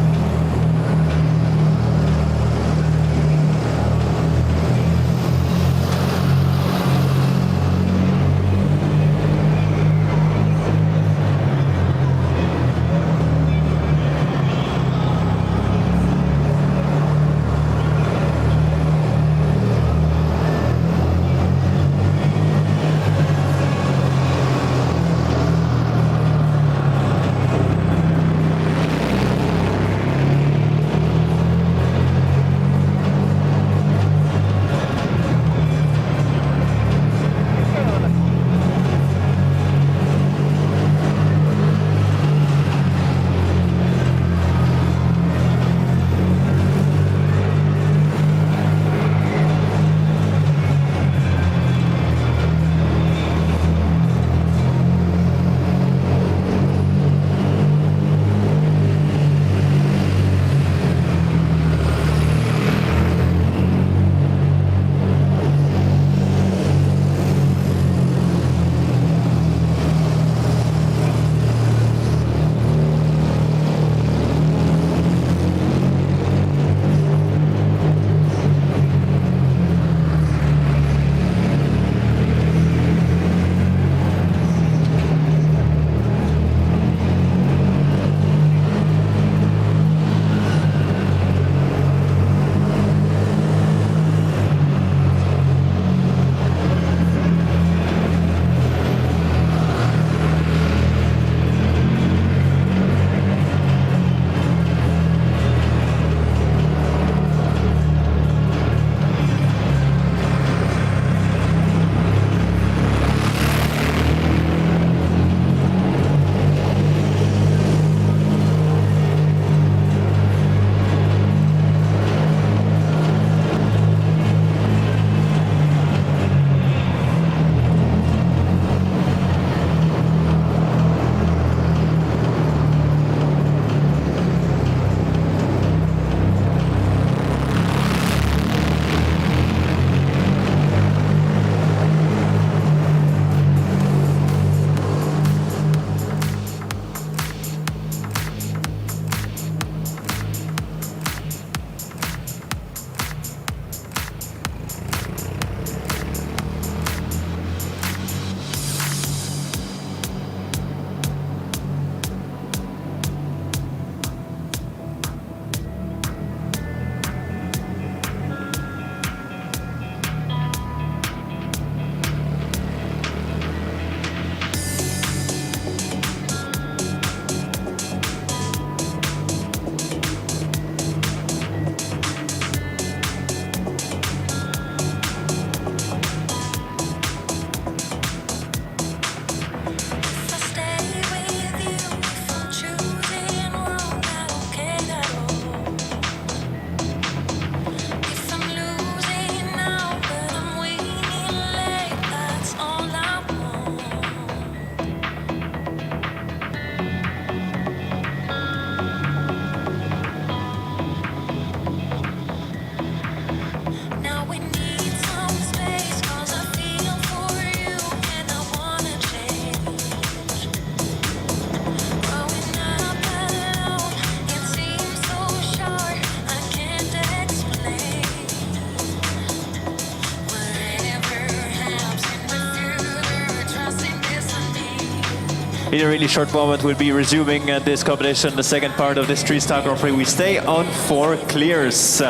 In a really short moment, we'll be resuming this competition, the second part of this 3-star Grand Prix. We stay on 4 clears.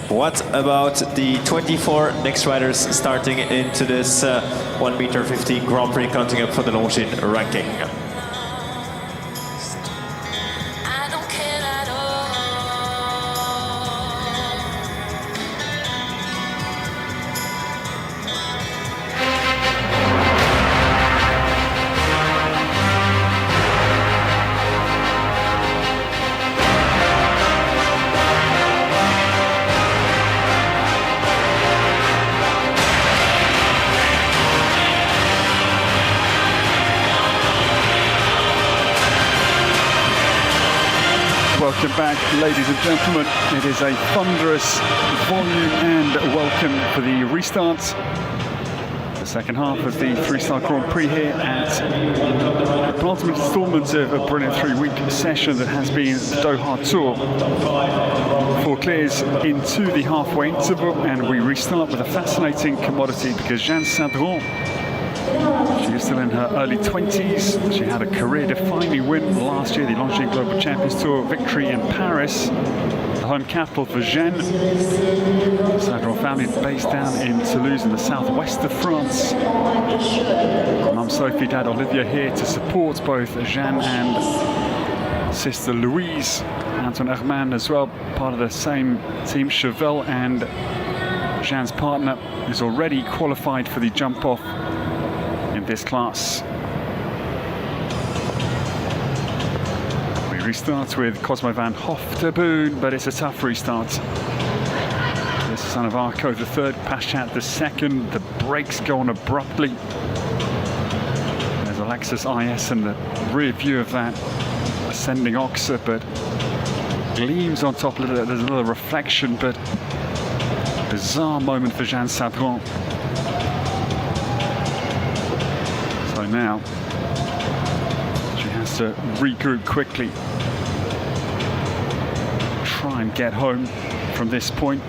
What about the 24 next riders starting into this 1m50 Grand Prix, counting up for the Longines ranking? I don't care at all. Welcome back, ladies and gentlemen. It is a thunderous volume and welcome for the restart. The second half of the 3-star Grand Prix here at the penultimate instalment of a brilliant 3-week session that has been the Doha Tour. 4 clears into the halfway interval, and we restart with a fascinating commodity because Jeanne Sadron, she is still in her early 20s. She had a career-defining win last year, the Longines Global Champions Tour victory in Paris, the home capital for Jeanne. The Sadron family based down in Toulouse in the southwest of France. Mum Sophie, Dad Olivier here to support both Jeanne and sister Louise. Antoine Herman as well, part of the same team. Chevelle and Jeanne's partner is already qualified for the jump-off in this class. We restart with Cosmo van Hoff de Boon, but it's a tough restart. This is son of Arco the third, Paschat the second. The brakes go on abruptly. There's a Lexus IS in the rear view of that ascending Oxer, but gleams on top. There's a little reflection, but bizarre moment for Jeanne Sadron. So now she has to regroup quickly, try and get home from this point.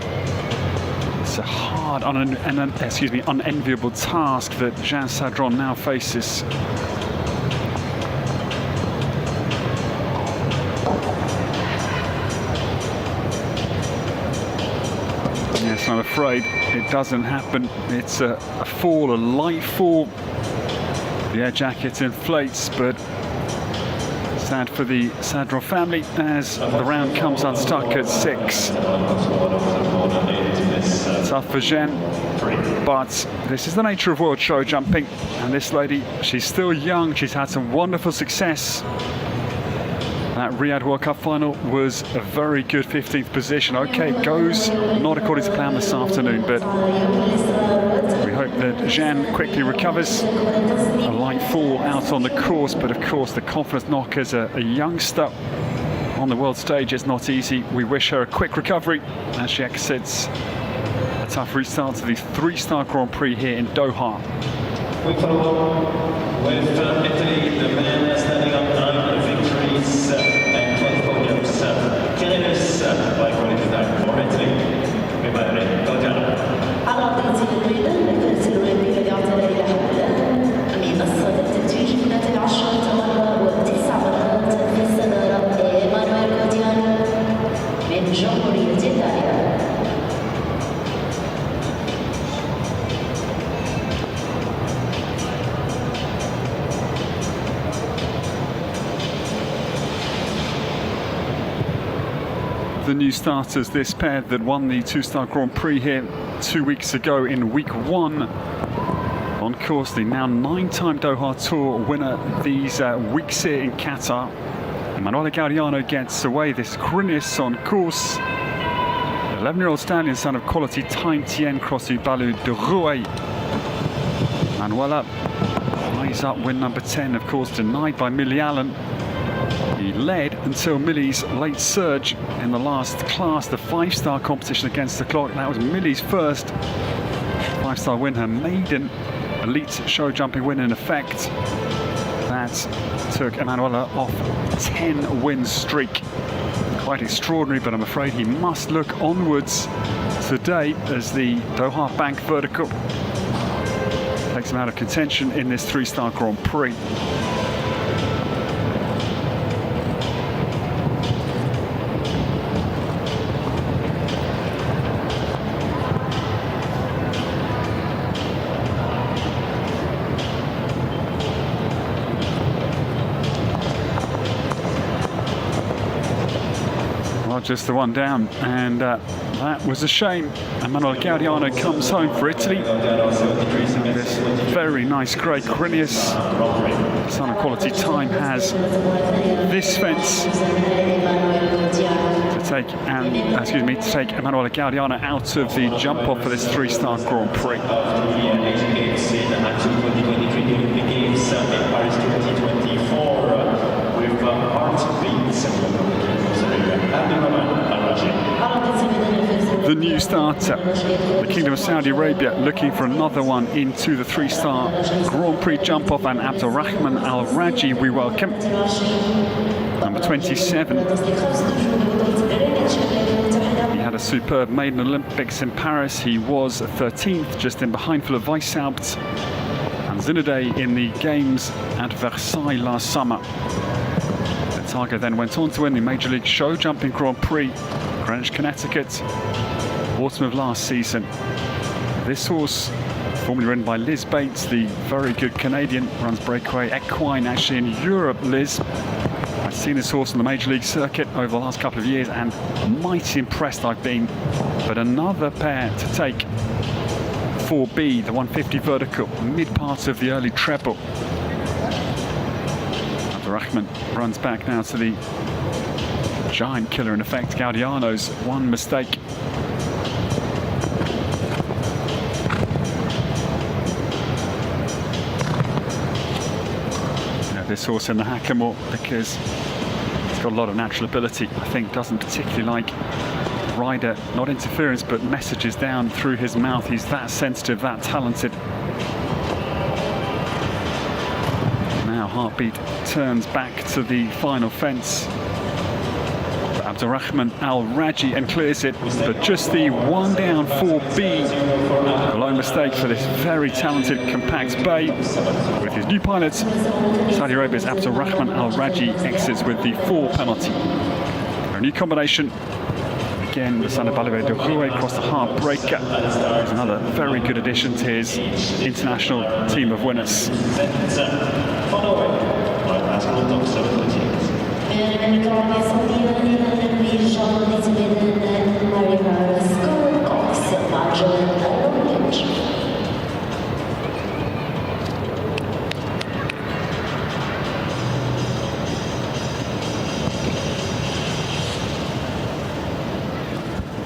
It's a hard, unenviable task that Jeanne Sadron now faces. Yes, I'm afraid it doesn't happen. It's a fall, a light fall. The air jacket inflates, but sad for the Sadron family as the round comes unstuck at 6. Tough for Jeanne, but this is the nature of world show jumping. And this lady, she's still young. She's had some wonderful success. That Riyadh World Cup final was a very good 15th position. Okay, it goes not according to plan this afternoon, but we hope that Jeanne quickly recovers. A light fall out on the course, but of course the confidence knock as a youngster on the world stage is not easy. We wish her a quick recovery as she exits a tough restart to the 3-star Grand Prix here in Doha. We follow with Italy, the man standing up 9 victories and 12 podiums. Canada's by quality time for Italy. Everybody, go down. The new starters, this pair that won the 2-star Grand Prix here 2 weeks ago in week 1. On course, the now 9-time Doha Tour winner these weeks here in Qatar. Emanuele Gaudiano gets away this Grynis on course. 11-year-old stallion, son of quality time Tien Crossu Balu de Rouet. Manuela eyes up win number 10, of course, denied by Millie Allen. He led until Millie's late surge in the last class, the 5-star competition against the clock. That was Millie's first 5-star win, her maiden elite show jumping win in effect. That took Emanuela off 10-win streak. Quite extraordinary, but I'm afraid he must look onwards today as the Doha Bank vertical takes him out of contention in this 3-star Grand Prix. are just the one down, and that was a shame. Emanuele Gaudiano comes home for Italy. And this very nice grey Corinius Son of Quality Time has this fence to take Emanuele Gaudiano out of the jump off for this 3-star Grand Prix. The new starter, the Kingdom of Saudi Arabia, looking for another one into the 3-star Grand Prix jump off, and Abdulrahman Al Raji we welcome. Number 27. He had a superb maiden Olympics in Paris. He was 13th, just in behind Philipp Weishaupt and Zinedine in the games at Versailles last summer. The Targa then went on to win the Major League Show Jumping Grand Prix, Greenwich, Connecticut, autumn of last season. This horse, formerly ridden by Liz Bates, the very good Canadian, runs breakaway equine actually in Europe. Liz, I've seen this horse on the Major League circuit over the last couple of years, and mighty impressed I've been. But another pair to take. 4B, the 150 vertical, mid part of the early treble. Abdulrahman runs back now to the giant killer in effect, Gaudiano's one mistake. This horse in the Hackamore, because it's got a lot of natural ability, I think doesn't particularly like rider, not interference, but messages down through his mouth. He's that sensitive, that talented. Now Heartbeat turns back to the final fence. Abdulrahman Al Raji and clears it, but just the one down 4B. A low mistake for this very talented compact bay. With his new pilot, Saudi Arabia's Abdulrahman Al Raji exits with the 4 penalty. A new combination. Again, the son of Balavé de Rouet across the Heartbreaker. He's another very good addition to his international team of winners.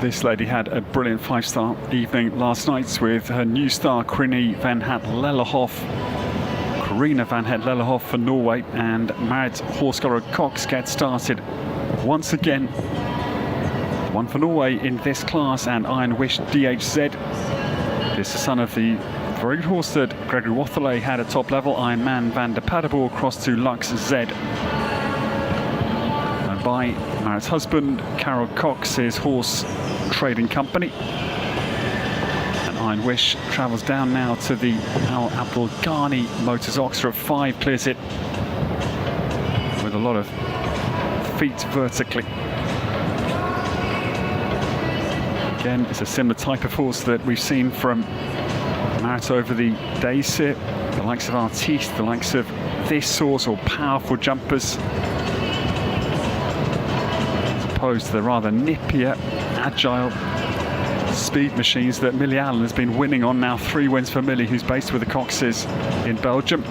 This lady had a brilliant 5-star evening last night with her new star Corina van Het Lellehoff for Norway, and Marit Horsgaard Cox gets started once again. One for Norway in this class, and Iron Wish DHZ. This is the son of the very good horse that Gregory Wathelet had at top level, Iron Man van der Paderborn, across to Lux Z. And by Marit's husband, Carol Cox's horse trading company. And Iron Wish travels down now to the Al Abdul Ghani Motors Oxford 5, clears it with a lot of feet vertically. Again, it's a similar type of horse that we've seen from Marit over the days here. The likes of Artiste, the likes of this horse, or powerful jumpers, as opposed to the rather nippier, agile speed machines that Millie Allen has been winning on now. 3 wins for Millie, who's based with the Coxes in Belgium.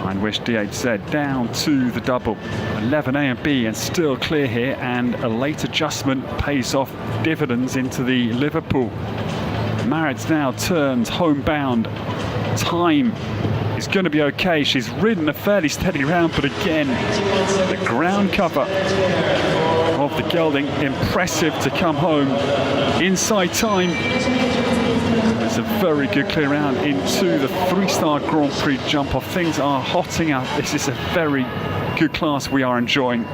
Iron Wish DHZ down to the double. 11 A and B and still clear here, and a late adjustment pays off dividends into the Liverpool. Marit's now turns homebound. Time is going to be okay. She's ridden a fairly steady round, but again, the ground cover of the gelding, impressive to come home inside time. It's a very good clear round into the 3-star Grand Prix jump off. Things are hotting up. This is a very good class we are enjoying.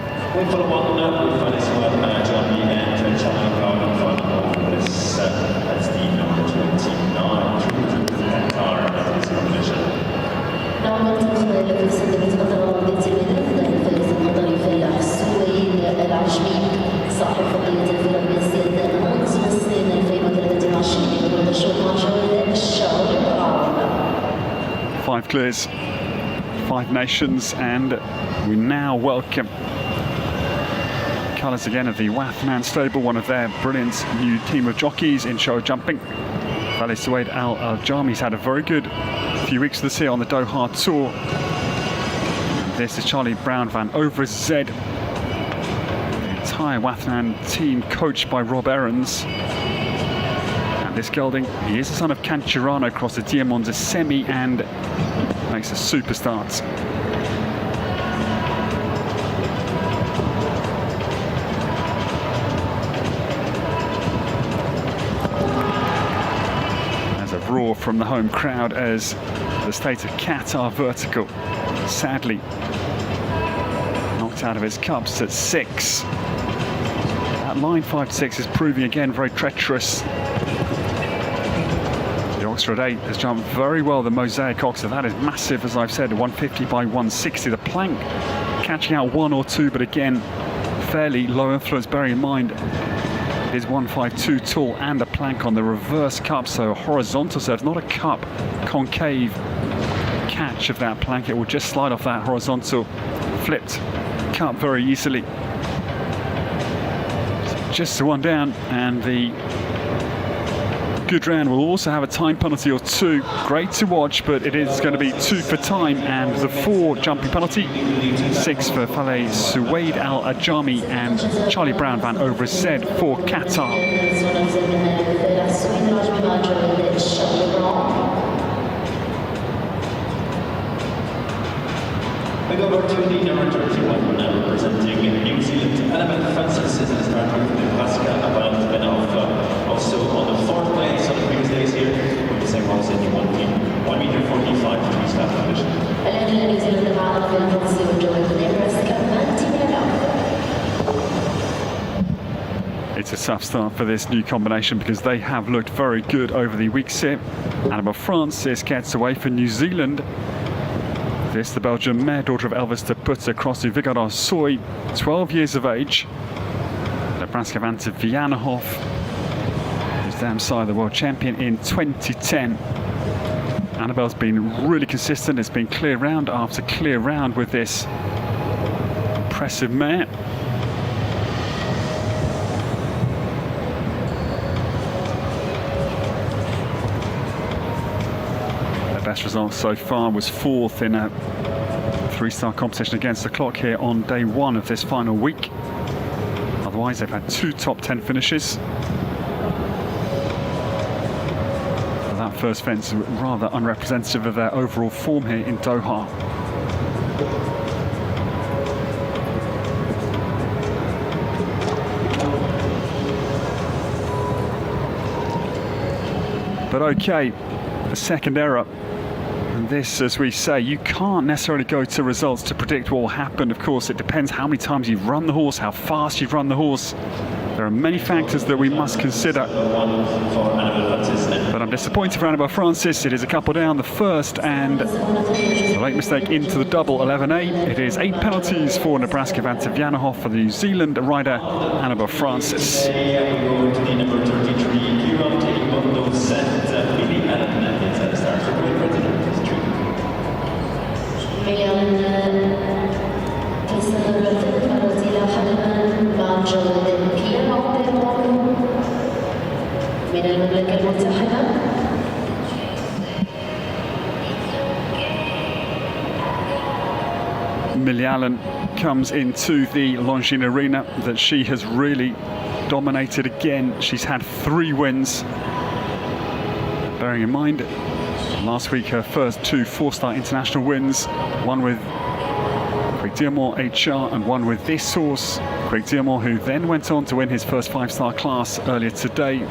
Five clears, 5 nations, and we now welcome colours again of the Wathman stable, one of their brilliant new team of jockeys in show jumping. Fale Suwaid Al Jami's had a very good few weeks this year on the Doha Tour. And this is Charlie Brown van Overzed, the entire Wathman team coached by Rob Aarons. And this gelding, he is the son of Canturano across the Diamonds semi and makes a super start. Roar from the home crowd as the state of Qatar vertical sadly knocked out of its cups at 6. That line 5-6 is proving again very treacherous. The Oxford 8 has jumped very well, the Mosaic Oxford. That is massive, as I've said, 150 by 160. The plank catching out 1 or 2, but again fairly low influence, bearing in mind it is 152 tall and a plank on the reverse cup, so horizontal serve, not a cup concave catch of that plank. It will just slide off that horizontal flipped cup very easily. So just the one down, and the good round will also have a time penalty or 2. Great to watch, but it is going to be 2 for time, and the 4 jumping penalty, 6 for Fale Suwaid Al Ajami and Charlie Brown van Overzed for Qatar. We go over to the number 31, representing New Zealand. Annabelle Francis is the starter with Nebraska, about Benalfa. Also on the 4th place on the previous days here, with the same horse in 1 meter 45 to the start position. It's a tough start for this new combination because they have looked very good over the weeks here. Annabelle Francis gets away for New Zealand. This, the Belgian mare, daughter of Elvis de Putte, across to Vigara Soy, 12 years of age. Nebraska Vanta Vianahoff, who's damn side the world champion in 2010. Annabelle's been really consistent. It's been clear round after clear round with this impressive mare. Best result so far was 4th in a 3-star competition against the clock here on day 1 of this final week. Otherwise, they've had 2 top 10 finishes. But that first fence is rather unrepresentative of their overall form here in Doha. But okay, a second error. And this, as we say, you can't necessarily go to results to predict what will happen. Of course, it depends how many times you've run the horse, how fast you've run the horse. There are many factors that we must consider. But I'm disappointed for Annabelle Francis. It is a couple down the first, and a late mistake into the double 11-8. It is 8 penalties for Nebraska Vanta Vianahoff for the New Zealand rider Annabelle Francis. من المملكة المتحدة. Millie Allen comes into the Longines arena that she has really dominated again. She's had 3 wins. Bearing in mind, last week her first 2 4-star international wins, one with Craig Diamond HR and one with this horse, Craig Diamond, who then went on to win his first 5-star class earlier today.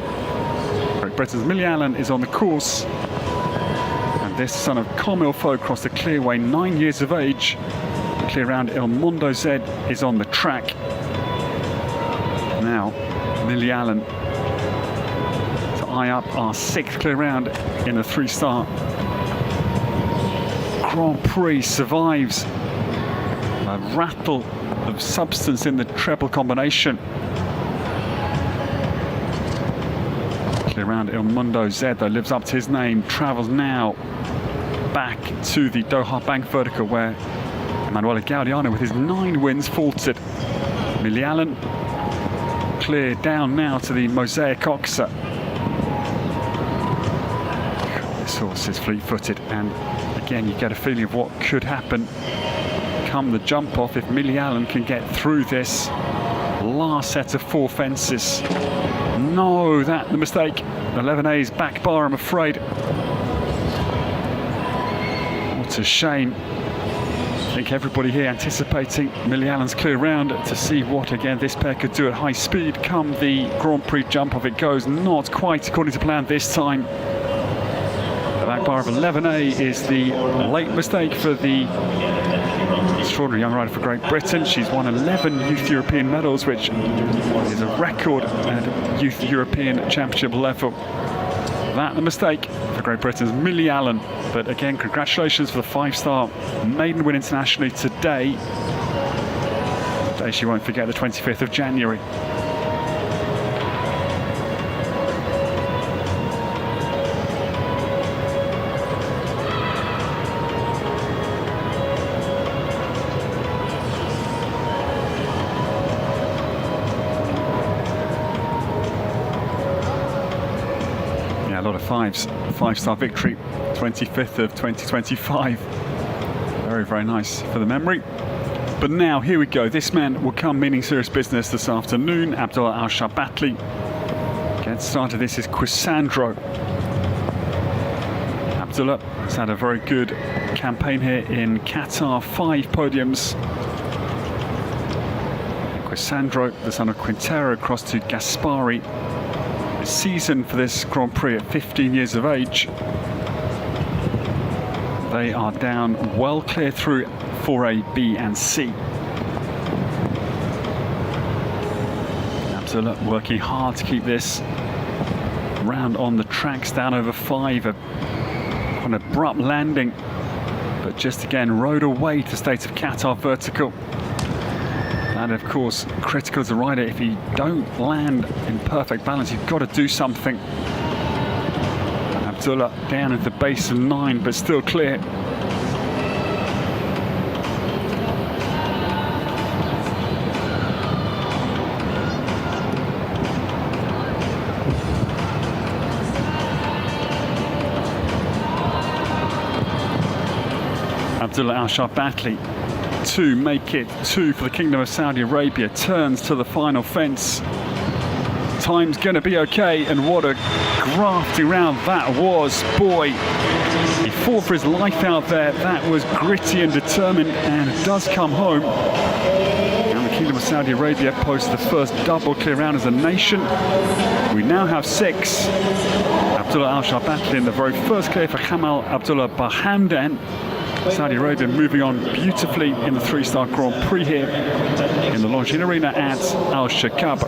Great Britain's Millie Allen is on the course, and this son of Comilfo across the clearway, 9 years of age. Clear round El Mundo Z is on the track. Now, Millie Allen to eye up our 6th clear round in the 3-star Grand Prix. Survives a rattle of substance in the treble combination. Clear round El Mundo Z, though, lives up to his name, travels now back to the Doha Bank vertical, where Emanuele Gaudiano, with his 9 wins, faltered. Millie Allen clear down now to the Mosaic Oxer. This horse is fleet-footed, and again you get a feeling of what could happen come the jump off if Millie Allen can get through this last set of 4 fences. No, that the mistake. 11A's back bar, I'm afraid. What a shame. I think everybody here anticipating Millie Allen's clear round to see what again this pair could do at high speed come the Grand Prix jump off. It goes not quite according to plan this time. The back bar of 11A is the late mistake for the extraordinary young rider for Great Britain. She's won 11 Youth European medals, which is a record at Youth European Championship level. That the mistake for Great Britain's Millie Allen. But again, congratulations for the 5-star maiden win internationally today. The day she won't forget, the 25th of January. A lot of 5s. 5-star victory, 25th of 2025. Very, very nice for the memory. But now, here we go. This man will come meaning serious business this afternoon. Abdullah Al-Shabatli. Get started. This is Quisandro. Abdullah has had a very good campaign here in Qatar. 5 podiums. Quisandro, the son of Quintero, across to Gaspari. Season for this Grand Prix at 15 years of age. They are down well clear through 4A, B and C. Abdullah working hard to keep this round on the tracks, down over 5, an abrupt landing, but just again rode away to the state of Qatar vertical. And of course, critical as a rider, if you don't land in perfect balance, you've got to do something. Abdullah down at the base of 9, but still clear. Abdullah Al-Shabatli to make it 2 for the Kingdom of Saudi Arabia, turns to the final fence. Time's going to be okay, and what a grafting round that was. Boy, he fought for his life out there. That was gritty and determined, and does come home. And the Kingdom of Saudi Arabia posts the first double clear round as a nation. We now have 6. Abdullah Al-Shabatli in the very first clear for Kamal Abdullah Bahamdan. Saudi Arabia moving on beautifully in the 3-star Grand Prix here in the Longines Arena at Al Shaqab.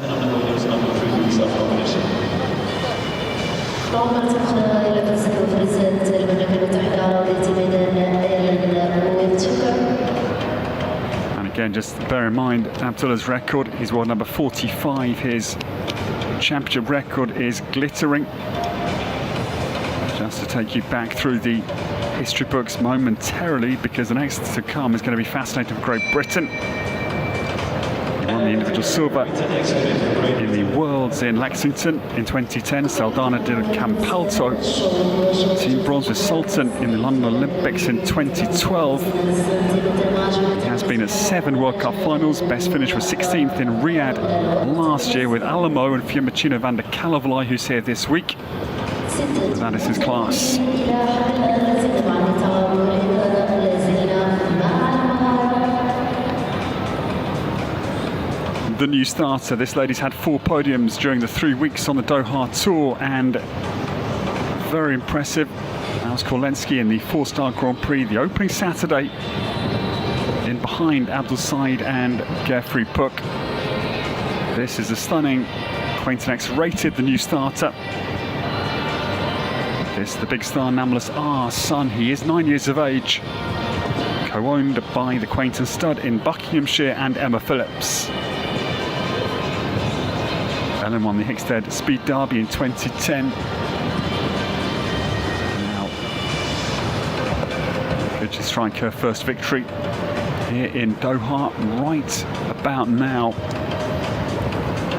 And again, just bear in mind Abdullah's record, he's world number 45. His championship record is glittering. Just to take you back through the history books momentarily, because the next to come is going to be fascinating for Great Britain. He won the individual silver in the Worlds in Lexington in 2010. Saldana did a Campalto. Team bronze with Sultan in the London Olympics in 2012. He has been at 7 World Cup finals. Best finish was 16th in Riyadh last year with Alamo and Fiumicino van der Calavlai, who's here this week. That is his class. The new starter. This lady's had 4 podiums during the 3 weeks on the Doha Tour, and very impressive. Alice Korlensky in the 4-star Grand Prix, the opening Saturday, in behind Abdul Said and Geoffrey Puck. This is a stunning Quainton X rated, the new starter. This, the big star, Namlis R's son. He is 9 years of age. Co-owned by the Quainton stud in Buckinghamshire and Emma Phillips. Ellen won the Hickstead Speed Derby in 2010. Now, could she strike her first victory here in Doha right about now.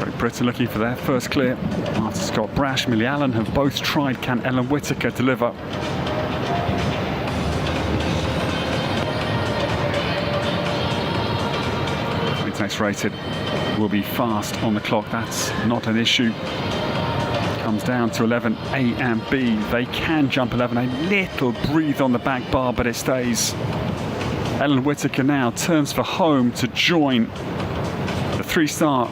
Great Britain looking for their first clear. Martin Scott Brash, Millie Allen have both tried. Can Ellen Whittaker deliver? Next rated will be fast on the clock. That's not an issue. Comes down to 11 A and B. They can jump 11 A. Little breathe on the back bar, but it stays. Ellen Whittaker now turns for home to join the 3-star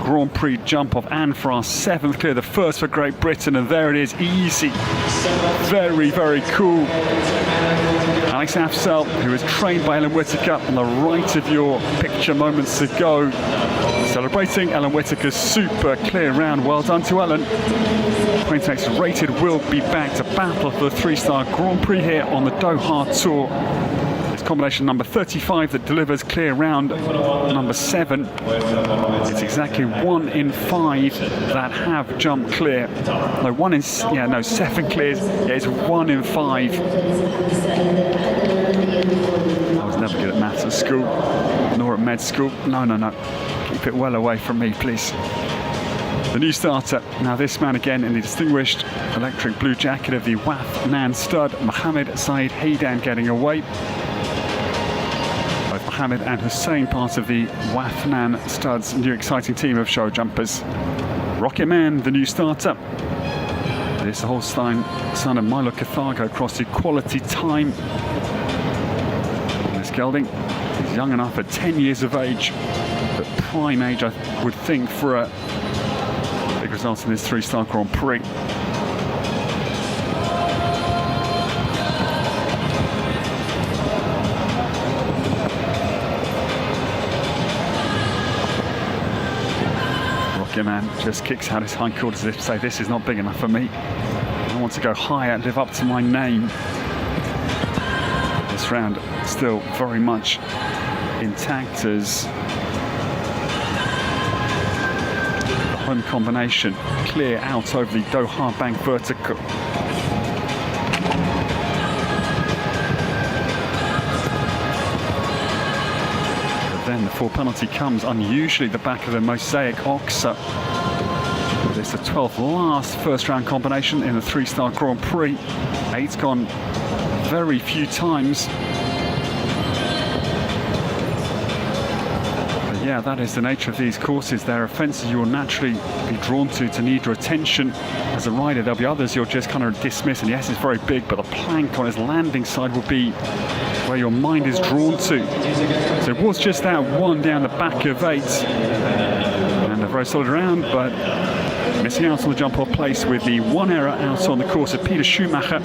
Grand Prix jump off and for our 7th clear, the first for Great Britain, and there it is, easy. Very, very cool. Alex Afsel, who was trained by Ellen Whittaker on the right of your picture moments ago, celebrating Ellen Whittaker's super clear round. Well done to Ellen. Quintex rated will be back to battle for the 3-star Grand Prix here on the Doha Tour. It's combination number 35 that delivers clear round number 7. It's exactly 1 in 5 that have jumped clear. No, 7 clears. Yeah, it's 1 in 5. I was never good at maths at school, nor at med school. No. Keep it well away from me, please. The new starter. Now this man again in the distinguished electric blue jacket of the Waf Nan stud, Mohammed Saeed Haydan, getting away. Both Mohammed and Hussein part of the Waf Nan stud's new exciting team of show jumpers. Rocket Man, the new starter. This Holstein son of Milo Carthago crossed equality time. This gelding is young enough at 10 years of age, but prime age I would think for a big result in this 3-star Grand Prix. Rocket Man just kicks out his hindquarters as if to say, this is not big enough for me. I want to go higher, live up to my name. This round still very much intact as the home combination clear out over the Doha Bank vertical. But then the 4 penalty comes unusually the back of the Mosaic Ox. It's the 12th last first round combination in the 3-star Grand Prix. 8's gone very few times. But yeah, that is the nature of these courses. There are fences you will naturally be drawn to need your attention as a rider. There'll be others you'll just kind of dismiss, and yes, it's very big, but the plank on its landing side will be where your mind is drawn to. So it was just that one down the back of 8, and a very solid round, but missing out on the jump-off place with the 1 error out on the course of Peter Schumacher.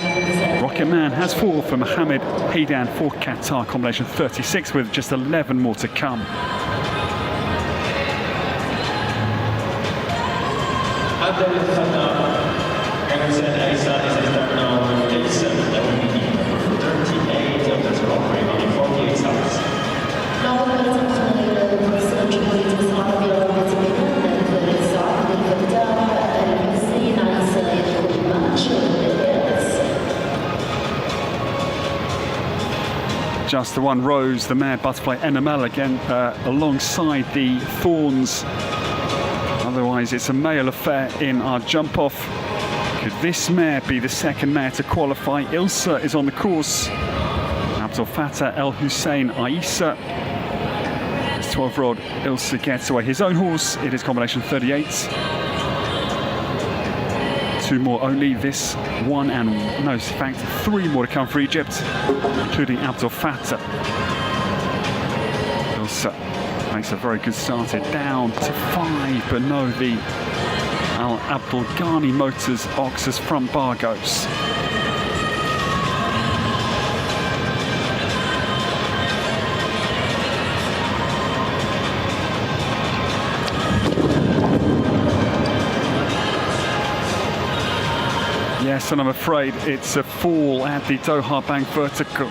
Rocket Man has 4 for Mohammed Haydan for Qatar, combination 36 with just 11 more to come. Just the one rose, the mare Butterfly NML again alongside the Thorns. Otherwise, it's a male affair in our jump-off. Could this mare be the second mare to qualify? Ilsa is on the course. Abdel Fattah El Hussein Aissa. This 12-year-old Ilsa gets away his own horse. It is combination 38. 2 more only. This one and no, in fact 3 more to come for Egypt, including Abdel Fattah. Ilsa makes a very good start. It down to 5, but no, the Al Abdul Ghani Motors Ox's front bar goes. Yes, and I'm afraid it's a fall at the Doha Bank vertical.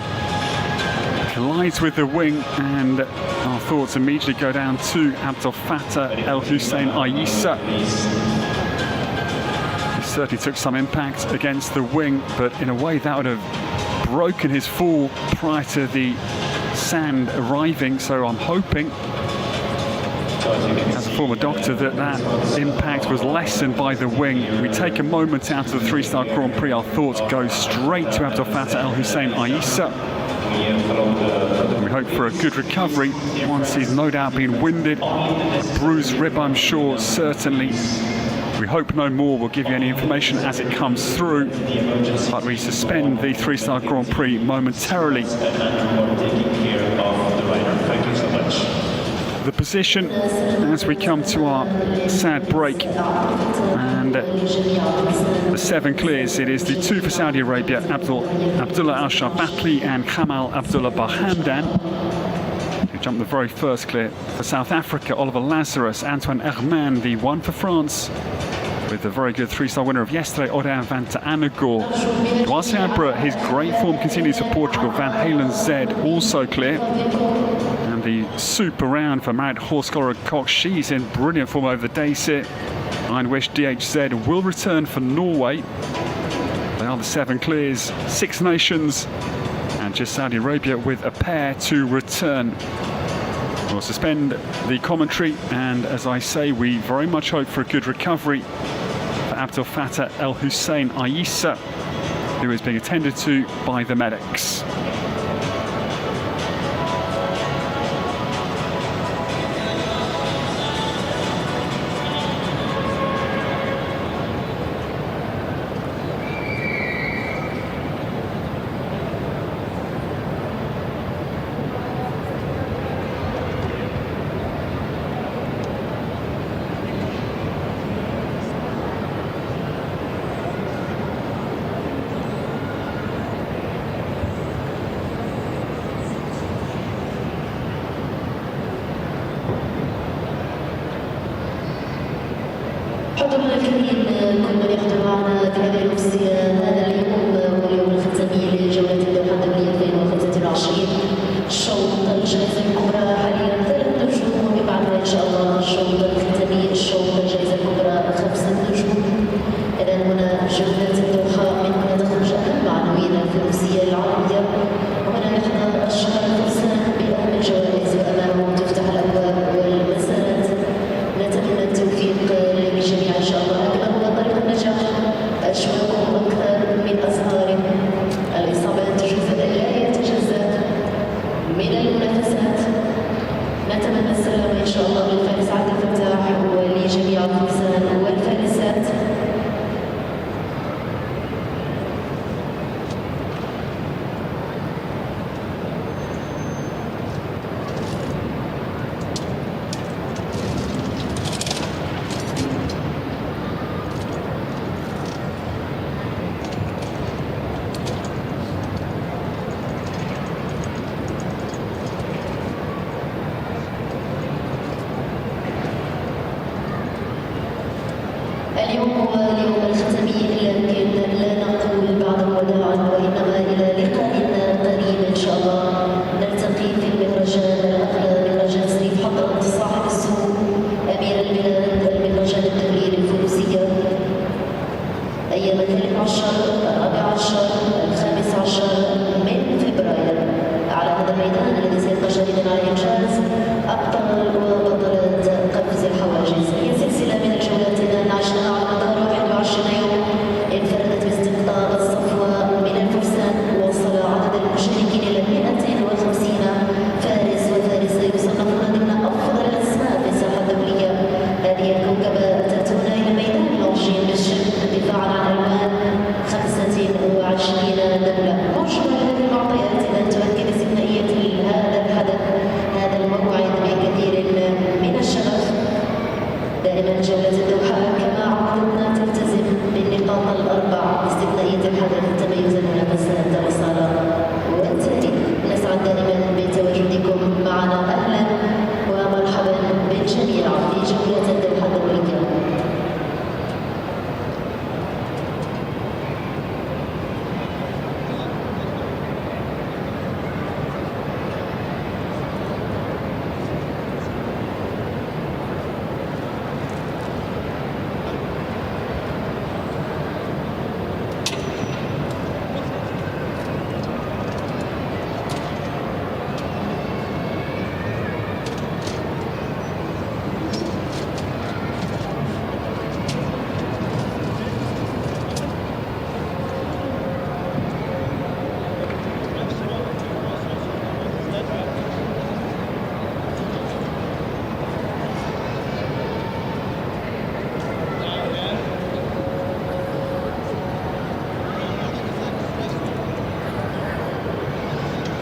Collides with the wing, and our thoughts immediately go down to Abdel Fattah El Hussein Aissa. He certainly took some impact against the wing, but in a way that would have broken his fall prior to the sand arriving, so I'm hoping, as a former doctor, that impact was lessened by the wing. We take a moment out of the three-star Grand Prix, our thoughts go straight to Abdel Fattah El Hussein Aissa. We hope for a good recovery once he's no doubt been winded, bruised rib, I'm sure, certainly. We hope no more. We'll give you any information as it comes through, but we suspend the three-star Grand Prix momentarily. The position as we come to our sad break, and the 7 clears. It is the 2 for Saudi Arabia, Abdullah Al-Shabatli and Kamal Abdullah Bahamdan, who jumped the very first clear. For South Africa, Oliver Lazarus, Antoine Herman, the 1 for France, with the very good 3-star winner of yesterday, Odin van te Anegor. Dwasi Abra, his great form continues for Portugal. Van Halen Z also clear. And the super round for Marit Horskåler Cox. She's in brilliant form over the days here. I wish DHZ will return for Norway. They are the 7 clears, 6 nations, and just Saudi Arabia with a pair to return. We'll suspend the commentary, and as I say, we very much hope for a good recovery for Abdel Fattah El Hussein Aissa, who is being attended to by the medics. حضورنا الكريم، كل من يحضر معنا في هذه الأمسية هذا اليوم واليوم الختامي لجولة الدوحة الدولية 2025. شوط الجائزة الكبرى حاليا 3 نجوم، ومن بعدها إن شاء الله الشوط الختامي الشوط الجائزة الكبرى 5 نجوم. إذا هنا جولة الدوحة، من هنا تخرج أهم عناوين الفروسية العربية، وهنا نحن الشهر الفرسان بأهم الجوائز وأمامهم تفتح الأبواب والمسارات. نتمنى التوفيق للجميع إن شاء الله. هكذا هو طريق النجاح، أشواكم أكثر من أزهارهم. الإصابات جزء لا يتجزأ من المنافسات. نتمنى السلامة إن شاء الله للفارس عبد الفتاح ولجميع الفرسان والفارسات. اليوم هو اليوم الختامي، لكن لا نقول بعد الوداع، وإنما إلى لقاء قريب إن شاء الله. نلتقي في المهرجان الأغلى، مهرجان سريف حضرة صاحب السمو أمير البلاد، المهرجان الدولي للفروسية، أيام 13 14 15 من فبراير، على هذا الميدان الذي سيبقى شاهدا على إنجاز أبطال وبطلات قفز الحواجز. هي سلسلة من الجولات التي عشناها على مدار 21 يوم، انفرد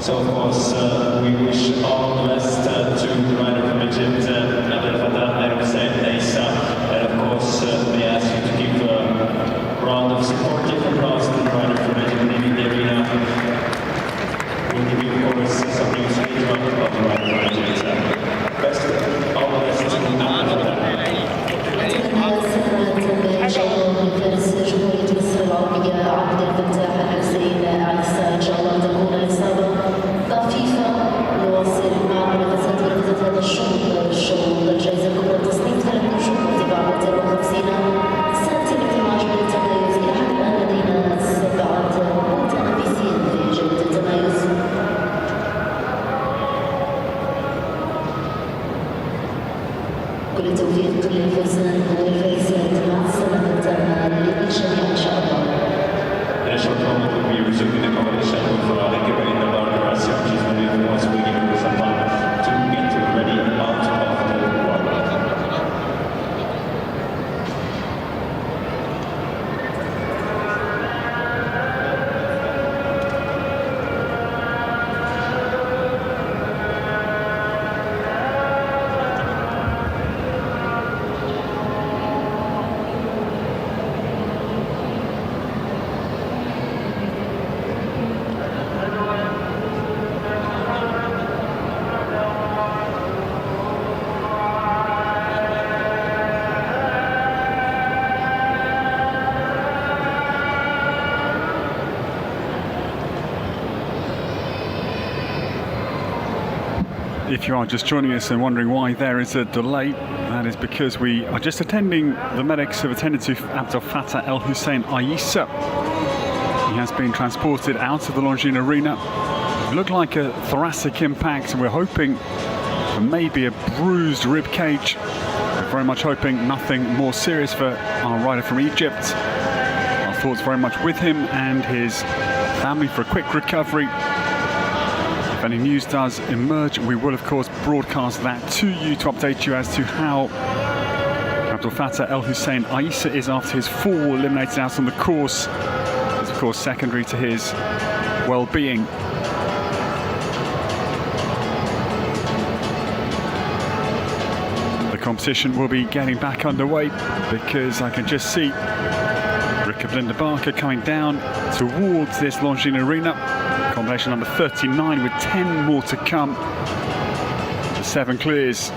So of course, we wish all the best to the rider from Egypt, Abdel Fattah El-Hussein Issa, and of course, may I ask you to give a round of supportive applause to the rider from Egypt leaving the arena. We'll give you, of course, something to speak about the rider from Egypt. Best, all the best to Abdel Fattah. إن شاء الله لفارس جمهورية مصر العربية عبد الفتاح الحسين عيسى إن شاء الله تكون الإصابة خفيفة. نواصل مع منافسات مركزات هذا الشوط الجائزة الكبرى تصنيف 3 نجوم ارتفاع 250 سنتيمتر مع جولة التمايز. لحد الآن لدينا 7 متنافسين في جولة التمايز. كل التوفيق للفوزان والفائزات مع السلامة التامة للجميع إن شاء الله. In a short moment, we'll be resuming the competition with Equestrian in the larger Russia, which is really the most we give you some time to get ready out of the water. If you are just joining us and wondering why there is a delay, that is because we are just attending, the medics have attended to Abdel Fattah El-Hussein Issa. He has been transported out of the Longines arena. It looked like a thoracic impact, and we're hoping for maybe a bruised rib cage. We're very much hoping nothing more serious for our rider from Egypt. Our thoughts very much with him and his family for a quick recovery. If any news does emerge, we will of course broadcast that to you to update you as to how Abdel Fattah El-Hussein Issa is after his fall, eliminated out on the course. It's of course secondary to his well-being. The competition will be getting back underway because I can just see Shaqab Barker coming down towards this Longines arena. Combination number 39 with 10 more to come. The 7 clears.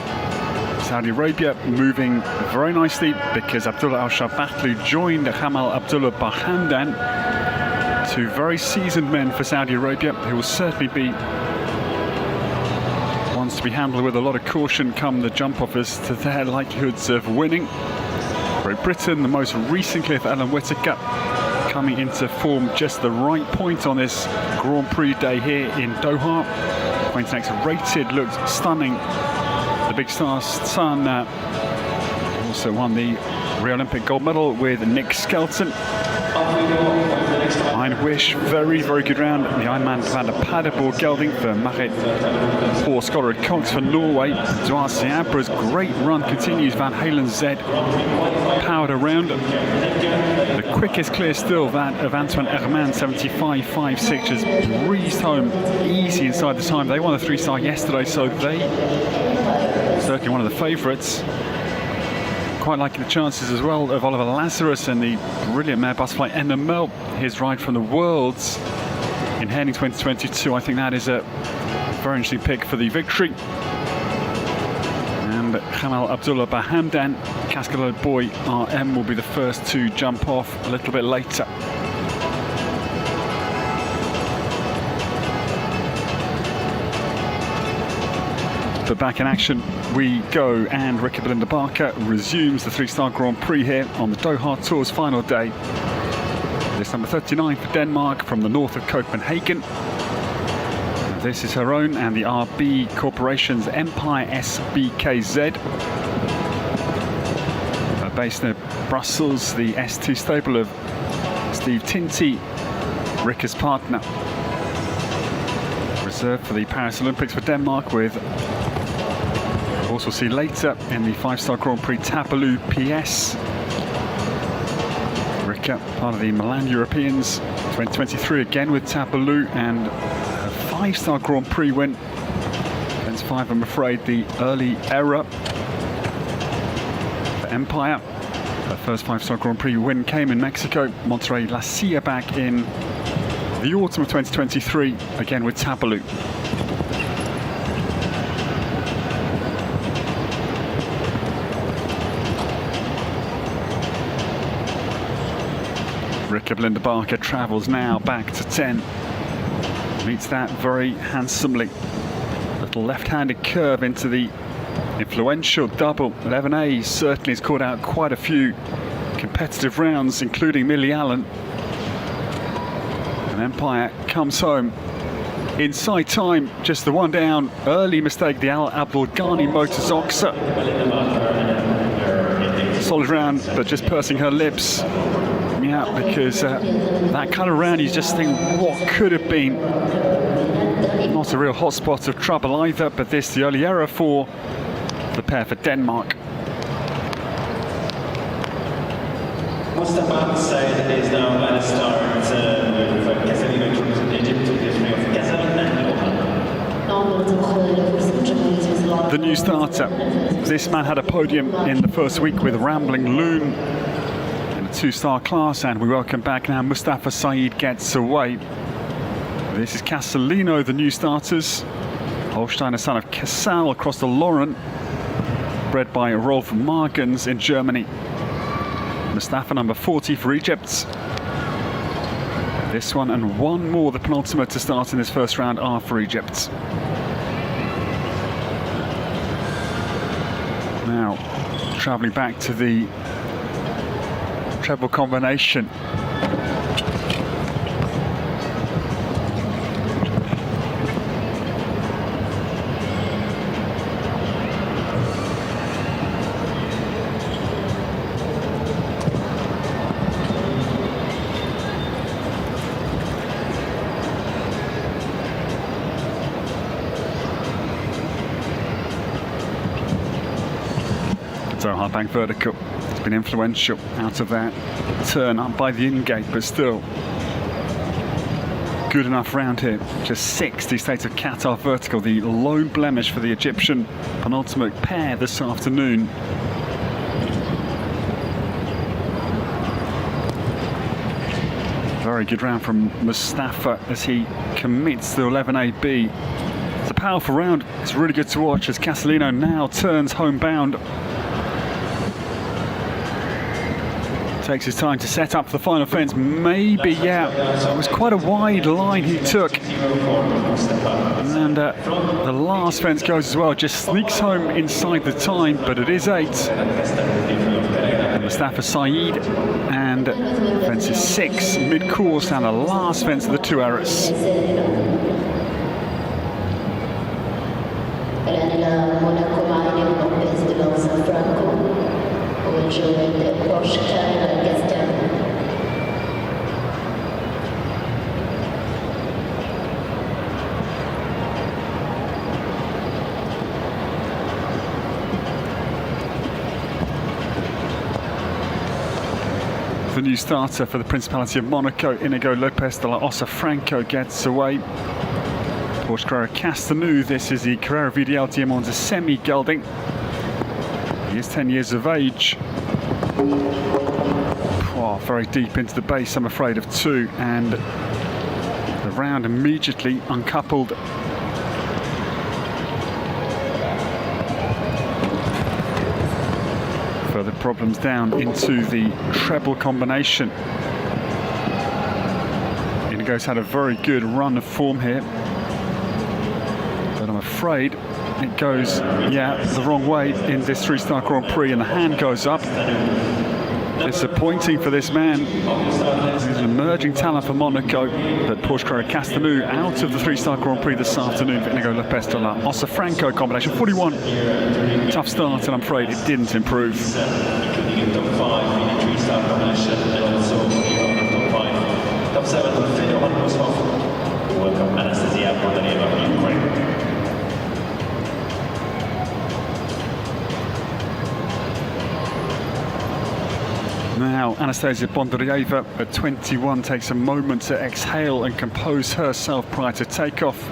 Saudi Arabia moving very nicely because Abdullah Al-Shabatli joined Kamal Abdullah Bahamdan. 2 very seasoned men for Saudi Arabia who will certainly be ones to be handled with a lot of caution come the jump offers to their likelihoods of winning. Great Britain, the most recent clear for Ellen Whittaker, coming into form just the right point on this Grand Prix day here in Doha. Quintex rated, looked stunning. The big star's son also won the Rio Olympic gold medal with Nick Skelton. Ein Wish, very, very good round. The Ironman van de Paderborn gelding for Marit Poor Scholar Cox for Norway. Dwar Siabra's great run continues. Van Halen Z powered around. The quickest clear still, that of Antoine Herman, 75.56, just breezed home easy inside the time. They won the 3-star yesterday, so they certainly one of the favourites. Quite liking the chances as well of Oliver Lazarus and the brilliant mare butterfly NML, his ride from the Worlds in Henning 2022. I think that is a very interesting pick for the victory. And Kamal Abdullah Bahamdan, Cascade Boy RM, will be the first to jump off a little bit later. But back in action we go, and Shaqab Barker resumes the 3-star Grand Prix here on the Doha Tour's final day. This number 39 for Denmark from the north of Copenhagen. This is her own and the RB Corporation's Empire SBKZ. Based in Brussels, the S2 stable of Steve Tinty, Ricker's partner. Reserved for the Paris Olympics for Denmark, with also see later in the 5-star Grand Prix Tabalu PS. Ricker, part of the Milan Europeans 2023 again with Tabalu, and her 5-star Grand Prix win. Against 5, I'm afraid, the early error for Empire. Their first 5-star Grand Prix win came in Mexico, Monterrey La Silla, back in the autumn of 2023, again with Tabalu. Rick Linda Barker travels now back to 10. Meets that very handsomely. Little left-handed curve into the influential double. 11A certainly has caught out quite a few competitive rounds, including Millie Allen. And Empire comes home inside time, just the one down. Early mistake, the Al Abdul Ghani Motors Oxa. Solid round, but just pursing her lips. Yeah, because that kind of round, you just think, what could have been? Not a real hotspot of trouble either, but this, the early error for the pair for Denmark. Mustafa Said is now at a start with Casalino to Egypt to the three of Casal and Doha. The new starter. This man had a podium in the first week with Rambling Loon. 2-star class, and we welcome back now Mustafa Said gets away. This is Casalino, the new starters. Holsteiner, son of Casal, across the Lauren, bred by Rolf Margens in Germany. Mustafa, number 40 for Egypt. This one and one more, the penultimate to start in this first round, are for Egypt. Now, travelling back to the treble combination. Doha bank vertical. Been influential out of that turn up by the in-gate, but still good enough round here. Just 60 State of Qatar vertical, the lone blemish for the Egyptian penultimate pair this afternoon. Very good round from Mustafa as he commits the 11AB. It's a powerful round. It's really good to watch as Casalino now turns homebound. Takes his time to set up for the final fence. Maybe, yeah, it was quite a wide line he took. And the last fence goes as well, just sneaks home inside the time, but it is 8. And Mustafa Said, and fence is 6 mid-course, and the last fence of the 2 errors. The new starter for the Principality of Monaco, Inigo Lopez de la Osa Franco, gets away. Porsche Carrera Castanou, this is the Carrera VDL Diamonds semi-gelding. He is 10 years of age. Oh, very deep into the base, I'm afraid, of 2, and the round immediately uncoupled. Further problems down into the treble combination. Inigo's had a very good run of form here, but I'm afraid it goes, the wrong way in this 3-star Grand Prix, and the hand goes up. Disappointing for this man. He's an emerging talent for Monaco, but Porsche Carrera Castanou out of the 3-star Grand Prix this afternoon for Inigo Lopez de la Osa Franco combination. 41. Tough start, and I'm afraid it didn't improve. Including top 5 in the 3-star combination, and also top 5. Top 7 with Fedor Mosov. Welcome Anastasia Bordaleva from Ukraine. Now Now, Anastasia Bondaryeva at 21 takes a moment to exhale and compose herself prior to takeoff.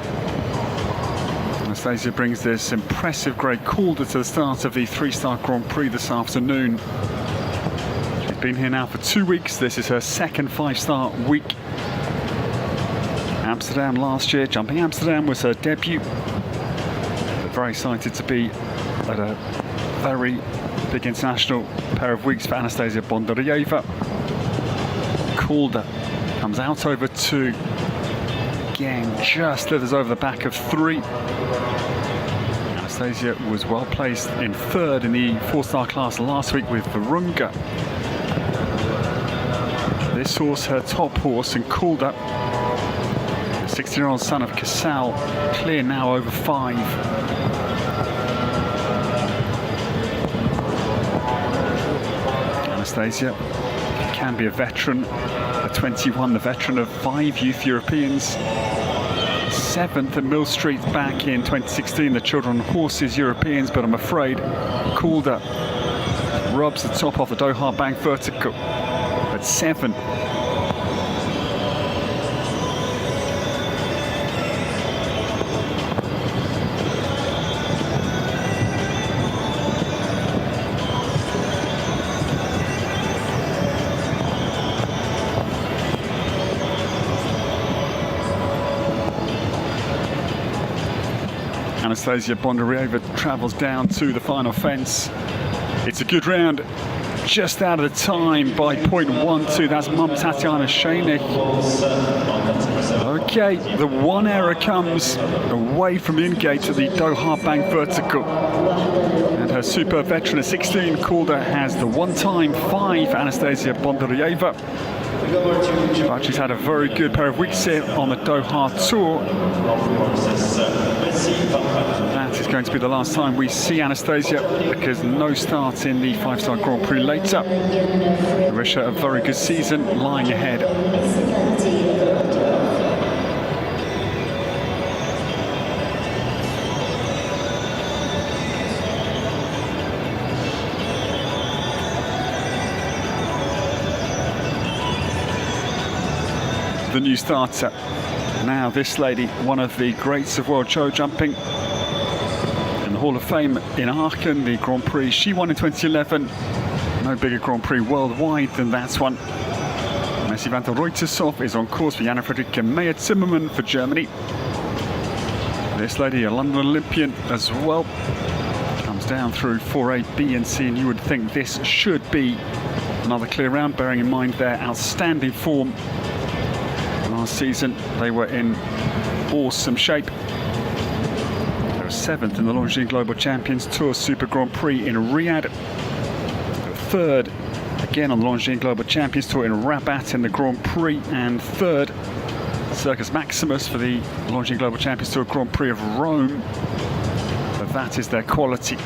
Anastasia brings this impressive grey Calder to the start of the three-star Grand Prix this afternoon. She's been here now for 2 weeks. This is her second five-star week. Amsterdam last year, Jumping Amsterdam was her debut. But very excited to be at a very big international pair of weeks for Anastasia Bondaryeva. Calder comes out over 2. Again, just slithers over the back of 3. Anastasia was well placed in 3rd in the 4-star class last week with Virunga. This horse, her top horse, and Calder, the 16-year-old son of Casal, clear now over 5. Anastasia can be a veteran, at 21, the veteran of 5 youth Europeans. 7th at Mill Street back in 2016, the Children on Horses Europeans, but I'm afraid Calder rubs the top off the Doha Bank Vertical at 7. Anastasia Bondaryeva travels down to the final fence. It's a good round, just out of the time by 0.12. That's Mum Tatiana Shainik. Okay, the one error comes away from the in-gate to the Doha Bank Vertical. And her super veteran at 16, Calder, has the one-time 5, Anastasia Bondaryeva. But she's had a very good pair of weeks here on the Doha Tour. That is going to be the last time we see Anastasia, because no start in the 5-star Grand Prix later. We wish her a very good season lying ahead. The new starter. Now this lady, one of the greats of world show jumping, in the Hall of Fame in Aachen, the Grand Prix she won in 2011. No bigger Grand Prix worldwide than that one. Messi van der Reutershoff is on course for Jana Friederike Meyer-Zimmermann for Germany. This lady, a London Olympian as well, comes down through 4A, B and C, and you would think this should be another clear round, bearing in mind their outstanding form. Last season they were in awesome shape. They were 7th in the Longines Global Champions Tour Super Grand Prix in Riyadh. They were 3rd again on the Longines Global Champions Tour in Rabat in the Grand Prix, and 3rd Circus Maximus for the Longines Global Champions Tour Grand Prix of Rome. But that is their quality.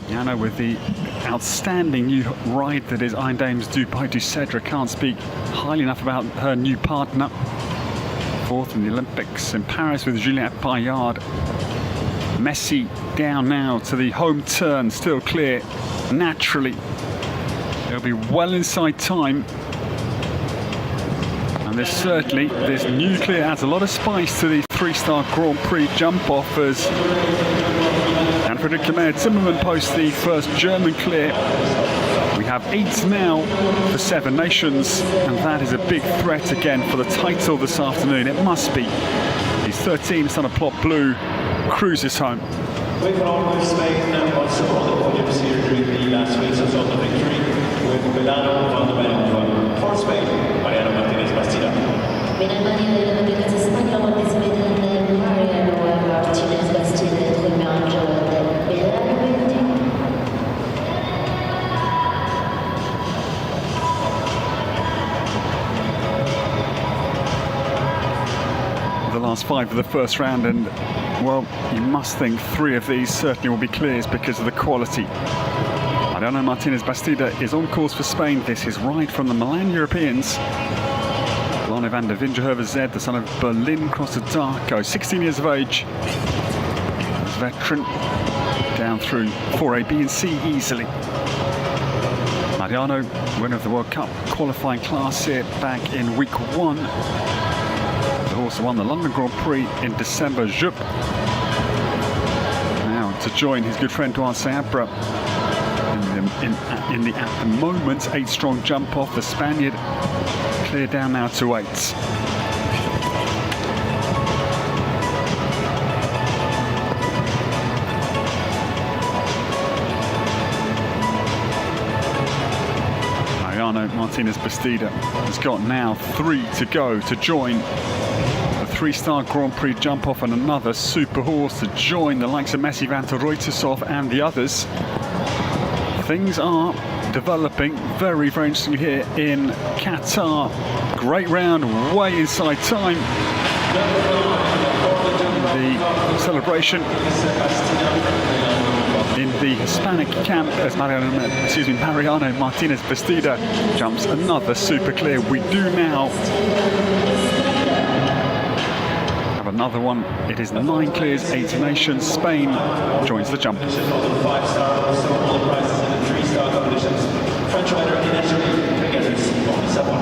Jana with the outstanding new ride that is Iron Dames Dubai du Cedra. Can't speak highly enough about her new partner. 4th in the Olympics in Paris with Juliette Bayard. Messi down now to the home turn, still clear naturally. It'll be well inside time. And this new clear adds a lot of spice to the 3-star Grand Prix jump off as Jana Friederike Meyer-Zimmermann posts the first German clear. We have 8 now for 7 nations, and that is a big threat again for the title this afternoon. It must be. He's 13, son of Plot Blue, cruises home. With Spain also on the podiums here during the last races of the victory, with Milano Fundamental for Spain, Mariano Martinez-Bastida. The last 5 of the first round, and well, you must think 3 of these certainly will be clears because of the quality. Mariano Martinez-Bastida is on course for Spain. This is right from the Milan Europeans. Lane van der Vingerhoven Z, the son of Berlin Cross de Darko, 16 years of age. Veteran, down through 4A, B and C easily. Mariano, winner of the World Cup qualifying class here back in week 1. The horse who won the London Grand Prix in December, Jup. Now to join his good friend Duan Seabra in the at the moment 8-strong jump off. The Spaniard clear down now to 8. Martinez Bastida has got now 3 to go to join the 3-star Grand Prix jump off, and another super horse to join the likes of Messi, Vanta, Reutersov and the others. Things are developing very, very interesting here in Qatar. Great round, way inside time. The celebration in the Hispanic camp as Mariano Martinez Bastida jumps another super clear. We do now have another one. It is 9 clears, 8 nations. Spain joins the jump. 5-star, also all the prizes in the 3-star competitions. French winner initially, Pegasus, only someone.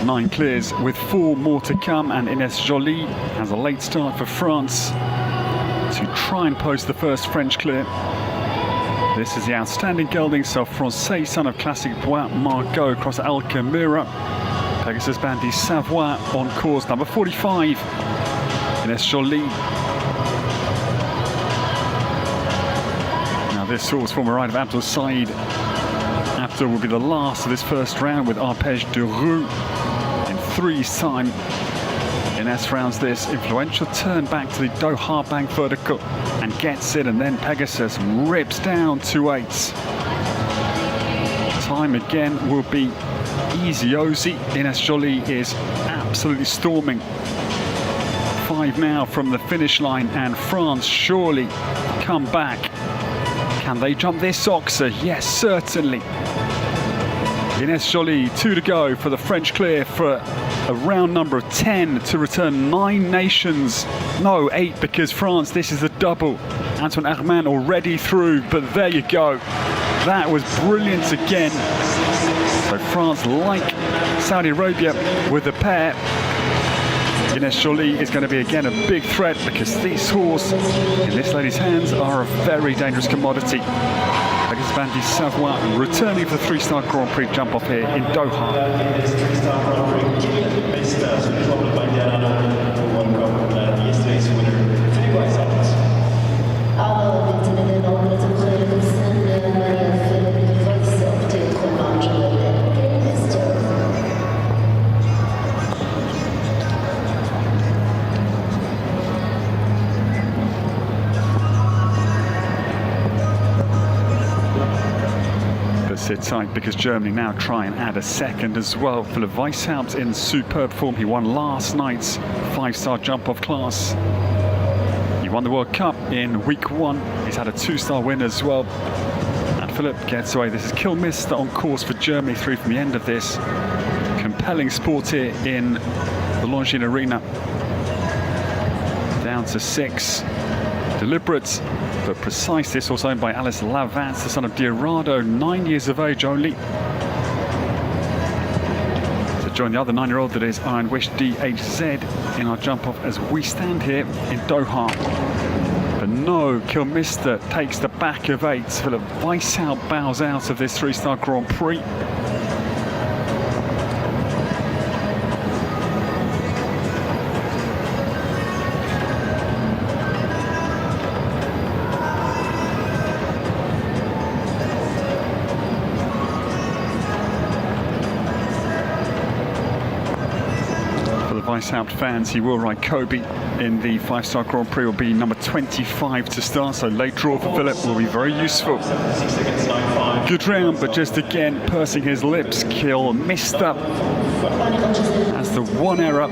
Nine clears with 4 more to come, and Ines Joly has a late start for France to try and post the first French clear. This is the outstanding gelding, so Francais, son of classic Bois Margot, across Al Camira. Pegasus Bandy Savoie on course number 45. Ines Joly. Now this horse, former ride of Abdul Said. Abdul will be the last of this first round with Arpège de Roux. 3's time. Ines rounds this influential turn back to the Doha bank vertical and gets it, and then Pegasus rips down to 8. Time again will be easy-ozy. Ines Joly is absolutely storming. 5 now from the finish line, and France surely come back. Can they jump this Oxer? Yes, certainly. Ines Joly, 2 to go for the French clear for a round number of 10 to return 9 nations. No, 8 because France, this is the double. Antoine Armand already through, but there you go. That was brilliant again. So France, like Saudi Arabia with the pair, Ines Joly is going to be again a big threat, because this horse in this lady's hands are a very dangerous commodity. Pegasus Bandy Savoie returning for the 3-star Grand Prix jump off here in Doha. This 3-star Grand Prix, based followed by who won yesterday's winner, 3 wise outs. Sit tight, because Germany now try and add a second as well. Philipp Weishaupt in superb form. He won last night's 5-star jump off class. He won the World Cup in week 1. He's had a 2-star win as well. And Philipp gets away. This is Kilmister on course for Germany through from the end of this. Compelling sport here in the Longines Arena. Down to 6. Deliberate but precise. This horse owned by Alice Lavance, the son of Diarado, 9 years of age only. To join the other 9-year-old that is Iron Wish DHZ in our jump off as we stand here in Doha. But no, Kilmister takes the back of 8. Philipp Weishaupt bows out of this 3-star Grand Prix. Weishaupt fans, he will ride Kobe in the 5-star Grand Prix. Will be number 25 to start, so late draw for Philipp will be very useful. Good round, but just again pursing his lips. Kilmister As the one error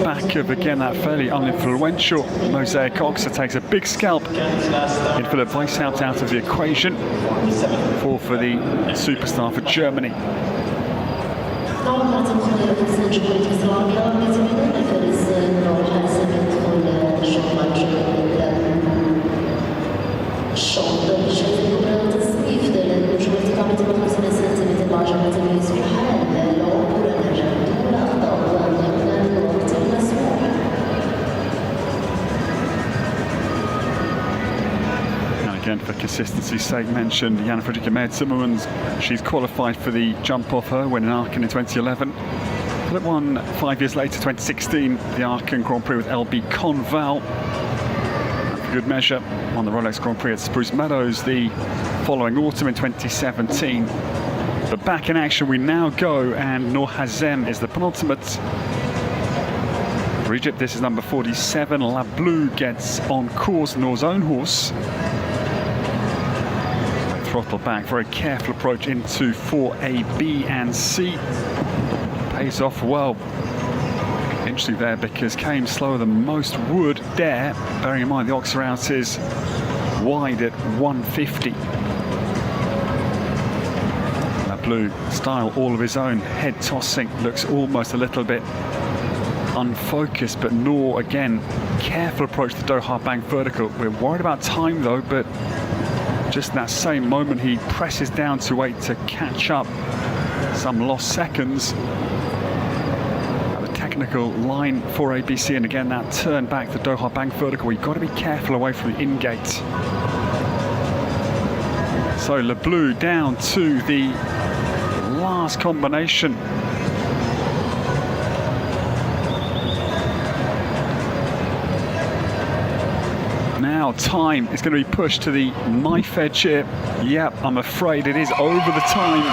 back of, again, that fairly uninfluential Mosaic Ox, that takes a big scalp in Philipp Weishaupt out of the equation for the superstar for Germany. Again, for consistency's sake, mentioned Jana Fredrika Maid-Zimmermann's. She's qualified for the jump off her, winning Aachen in 2011. Philipp won 5 years later, 2016, the Aachen Grand Prix with LB Conval. For good measure, won the Rolex Grand Prix at Spruce Meadows the following autumn in 2017. But back in action we now go, and Noor Hazem is the penultimate. For Egypt, this is number 47. La Bleu gets on course, Noor's own horse. Throttle back, very careful approach into 4A, B and C. Pays off well. Interesting there, because came slower than most would dare, bearing in mind the Oxer out is wide at 150. La Bleu, style all of his own, head tossing, looks almost a little bit unfocused, but Noor, again, careful approach to Doha bank vertical. We're worried about time though, but just in that same moment he presses down to 8 to catch up some lost seconds. The technical line for ABC, and again that turn back the Doha bank vertical, you've got to be careful away from the in-gate. So Le Bleu down to the last combination. Now time is going to be pushed to the knife edge here. Yep, I'm afraid it is over the time.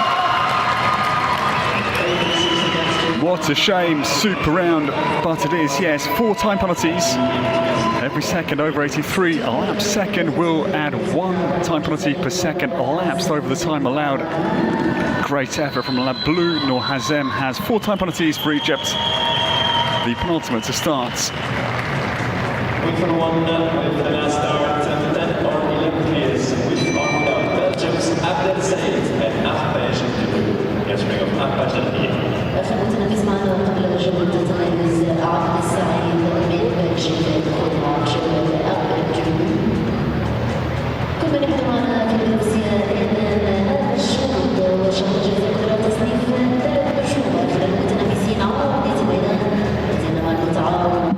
What a shame, super round, but it is, yes, 4 time penalties. Every second over 83 elapsed second will add 1 time penalty per second elapsed over the time allowed. Great effort from La Bleu. Noor Hazem has 4 time penalties for Egypt. The penultimate to start. Wait for one with the last start, 10 or 11 players. We've found out Belgium's Abdel Said and Ahbaj Al-Dibou. Yes, bring up Ahbaj Al-Dibou. المتنافس معنا قبل الجولة التميز عبد السعيد من بلجيكا خطوات أحباج الدبو. كما نحن معنا كما روسيا إن هذا الشوط وشهر جزء كرة تصنيف 3 مجموعات للمتنافسين على أرضية الميدان بينما المتعاون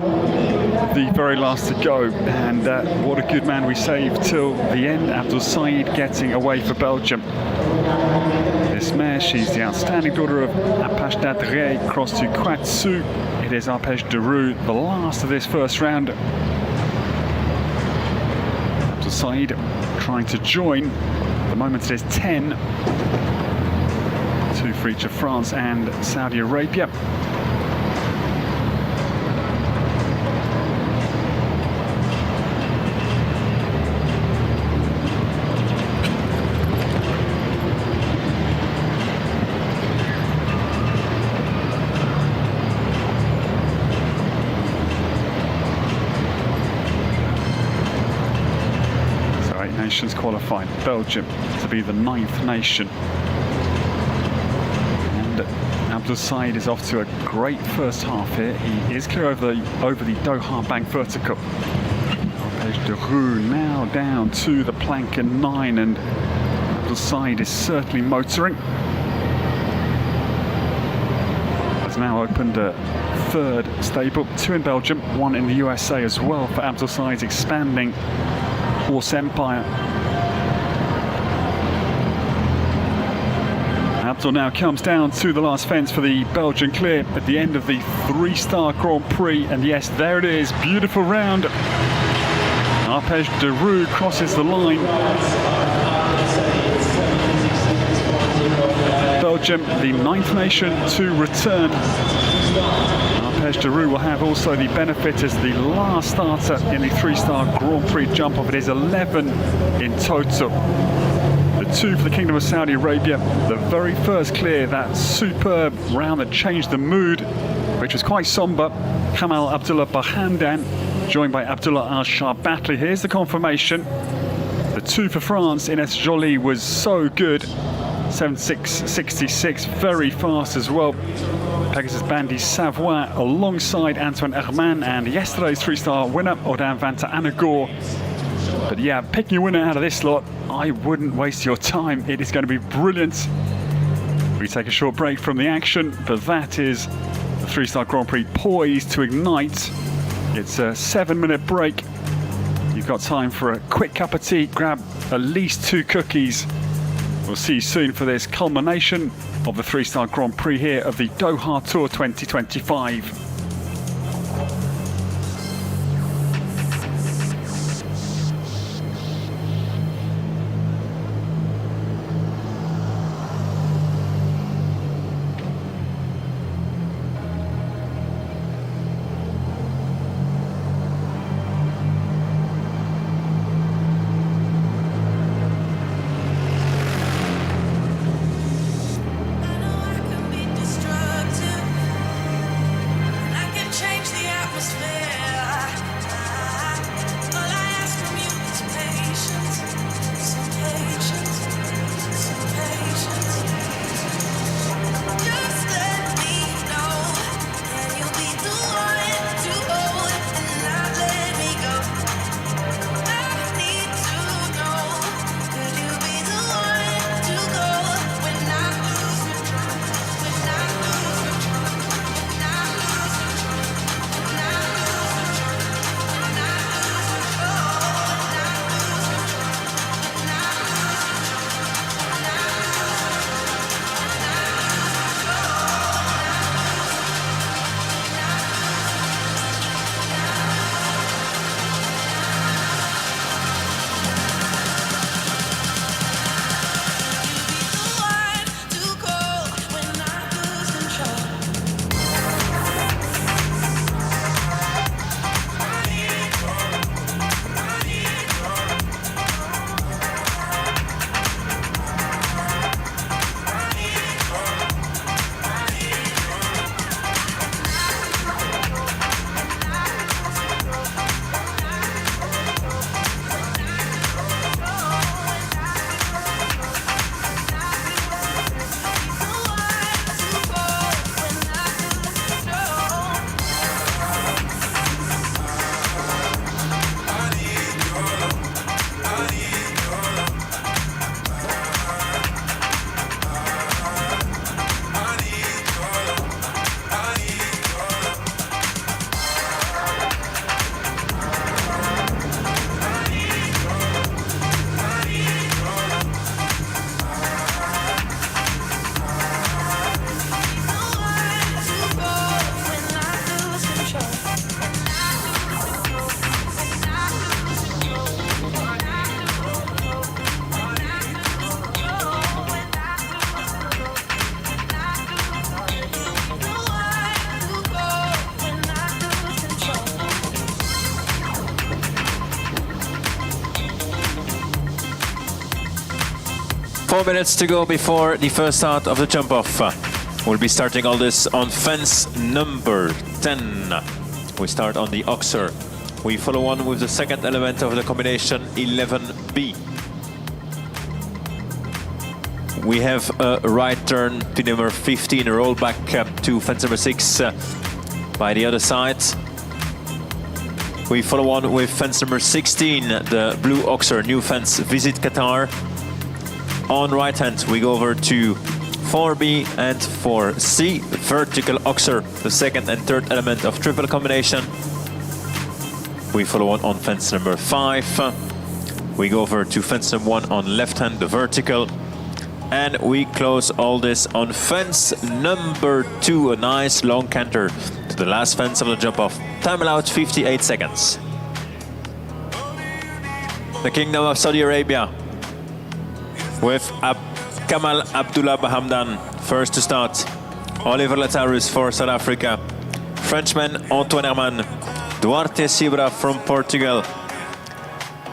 The very last to go, and what a good man we saved till the end. Abdel Said getting away for Belgium. This mare, she's the outstanding daughter of Apache Dadre, crossed to Quatsu. It is Arpège de Roux, the last of this first round. Abdel Said trying to join. At the moment it is 10. 2 for each of France and Saudi Arabia. Nations qualified. Belgium to be the 9th nation. And Abdel Said is off to a great first half here. He is clear over the Doha bank vertical. Arpège de Roux now down to the plank and 9, and Abdel Said is certainly motoring. Has now opened a 3rd stable, 2 in Belgium, 1 in the USA as well for Abdel Said's expanding horse empire. Abdel now comes down to the last fence for the Belgian clear at the end of the 3-star Grand Prix, and yes, there it is, beautiful round. Arpège de Roux crosses the line. Belgium, the 9th nation to return. Arpège de Roux will have also the benefit as the last starter in the 3-star Grand Prix jump off. It is 11 in total. The 2 for the Kingdom of Saudi Arabia. The very first clear, that superb round that changed the mood, which was quite somber. Kamal Abdullah Bahandan, joined by Abdullah Al-Sharbatli. Here's the confirmation. The 2 for France, Ines Joly, was so good. 7.6.66, very fast as well. Pegasus Bandy Savoy alongside Antoine Herman, and yesterday's 3-star winner, Odin Vanta Anagor. But yeah, picking a winner out of this lot, I wouldn't waste your time. It is going to be brilliant. We take a short break from the action, but that is the 3-star Grand Prix poised to ignite. It's a 7-minute break. You've got time for a quick cup of tea, grab at least 2 cookies. We'll see you soon for this culmination of the 3-star Grand Prix here of the Doha Tour 2025. Four minutes to go before the first start of the jump off. We'll be starting all this on fence number 10. We start on the Oxer. We follow on with the second element of the combination 11B. We have a right turn to number 15, a roll back to fence number 6 by the other side. We follow on with fence number 16, the blue Oxer, new fence, Visit Qatar. On right hand, we go over to 4B and 4C, vertical Oxer, the second and third element of triple combination. We follow on fence number 5. We go over to fence number 1 on left hand, the vertical. And we close all this on fence number 2, a nice long canter to the last fence of the jump off. Time allowed 58 seconds. The Kingdom of Saudi Arabia with Kamal Abdullah Bahamdan first to start. Oliver Latarus for South Africa. Frenchman Antoine Herman. Duarte Sibra from Portugal.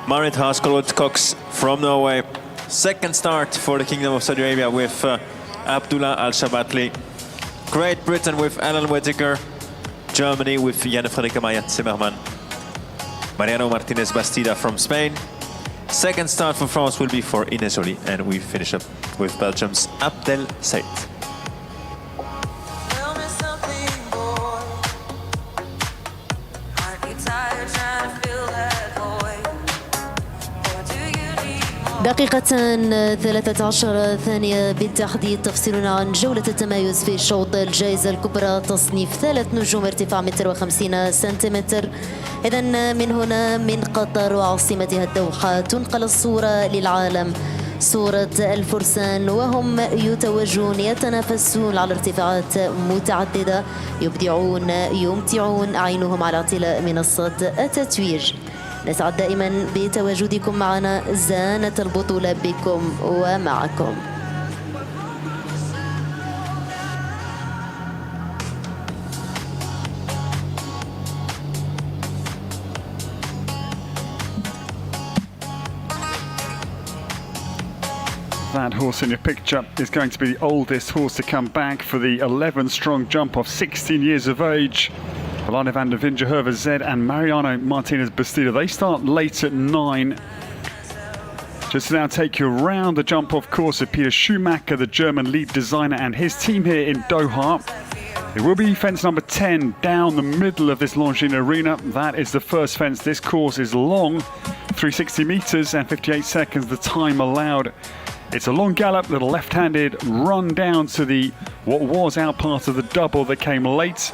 Marit Haskelwood Cox from Norway. Second start for the Kingdom of Saudi Arabia with Abdullah Al-Shabatli. Great Britain with Alan Whittaker. Germany with Jan Frederik Mayat Zimmermann. Mariano Martinez Bastida from Spain. Second start for France will be for Ines Joly, and we finish up with Belgium's Abdel Said. Tell me something, boy. Aren't you tired trying to fill that void? Or do you need more? دقيقة 13 ثانية بالتحديد تفصلنا عن جولة التمايز في شوط الجائزة الكبرى تصنيف 3 نجوم ارتفاع 1.50 متر. إذن من هنا من قطر وعاصمتها الدوحة تنقل الصورة للعالم، صورة الفرسان وهم يتوجون يتنافسون على ارتفاعات متعددة، يبدعون يمتعون أعينهم على اعتلاء منصة التتويج. نسعد دائما بتواجدكم معنا، زانت البطولة بكم ومعكم. That horse in your picture is going to be the oldest horse to come back for the 11-strong jump of 16 years of age. Alana van der Vinge, Hervé Zed and Mariano Martinez Bastida. They start late at 9. Just to now take you around the jump off course of Peter Schumacher, the German lead designer, and his team here in Doha. It will be fence number 10 down the middle of this Longines arena. That is the first fence. This course is long, 360 meters and 58 seconds, the time allowed. It's a long gallop, little left-handed run down to the what was out part of the double that came late.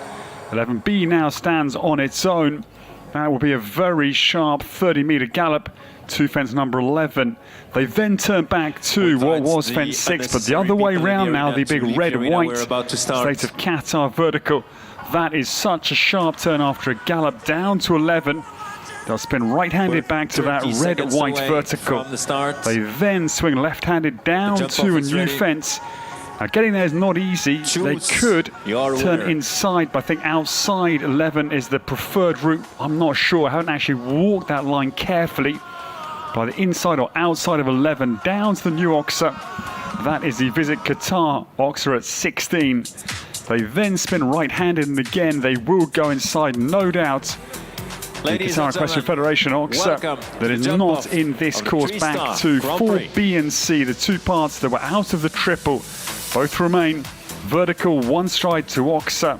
11B now stands on its own. That will be a very sharp 30-meter gallop to fence number 11. They then turn back to what was fence 6, but the other way round now, the big red-white state of Qatar vertical. That is such a sharp turn after a gallop down to 11. They'll spin right-handed back to that red-white vertical. They then swing left-handed down to a new fence. Now getting there is not easy. They could turn inside, but I think outside 11 is the preferred route. I'm not sure. I haven't actually walked that line carefully. By the inside or outside of 11, down to the new Oxa. That is the Visit Qatar Oxa at 16. They then spin right-handed, and again they will go inside, no doubt. The Qatar Equestrian Federation Oxa that is not in this course, back to 4B and C, the two parts that were out of the triple. Both remain vertical, one stride to Oxa.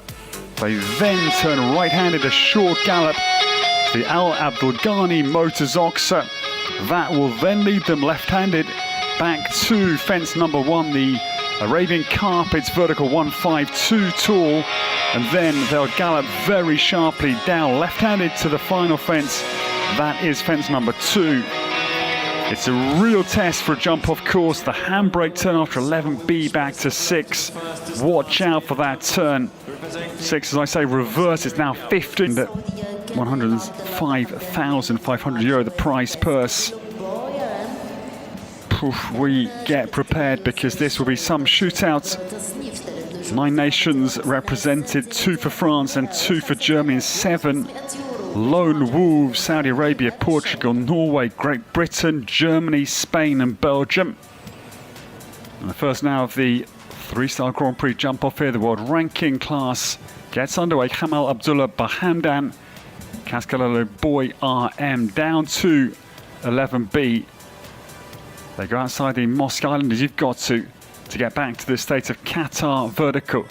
They then turn right-handed, a short gallop to the Al Abdul Ghani Motors Oxa. That will then lead them left-handed back to fence number 1, the Arabian Carpets vertical 152 tall, and then they'll gallop very sharply down left-handed to the final fence. That is fence number 2. It's a real test for a jump off course. The handbrake turn after 11B back to 6. Watch out for that turn. 6, as I say, reverse. It's now 15 at 105,500 euro, the prize purse. We get prepared because this will be some shootouts. 9 nations represented, 2 for France and 2 for Germany, and 7 lone wolves: Saudi Arabia, Portugal, Norway, Great Britain, Germany, Spain and Belgium. And the first now of the 3-star Grand Prix jump off here, the world ranking class gets underway. Kamal Abdullah Bahamdan, Kaskalalo Boy RM down to 11B. They go outside the Mosque Islanders. You've got to get back to the state of Qatar vertical.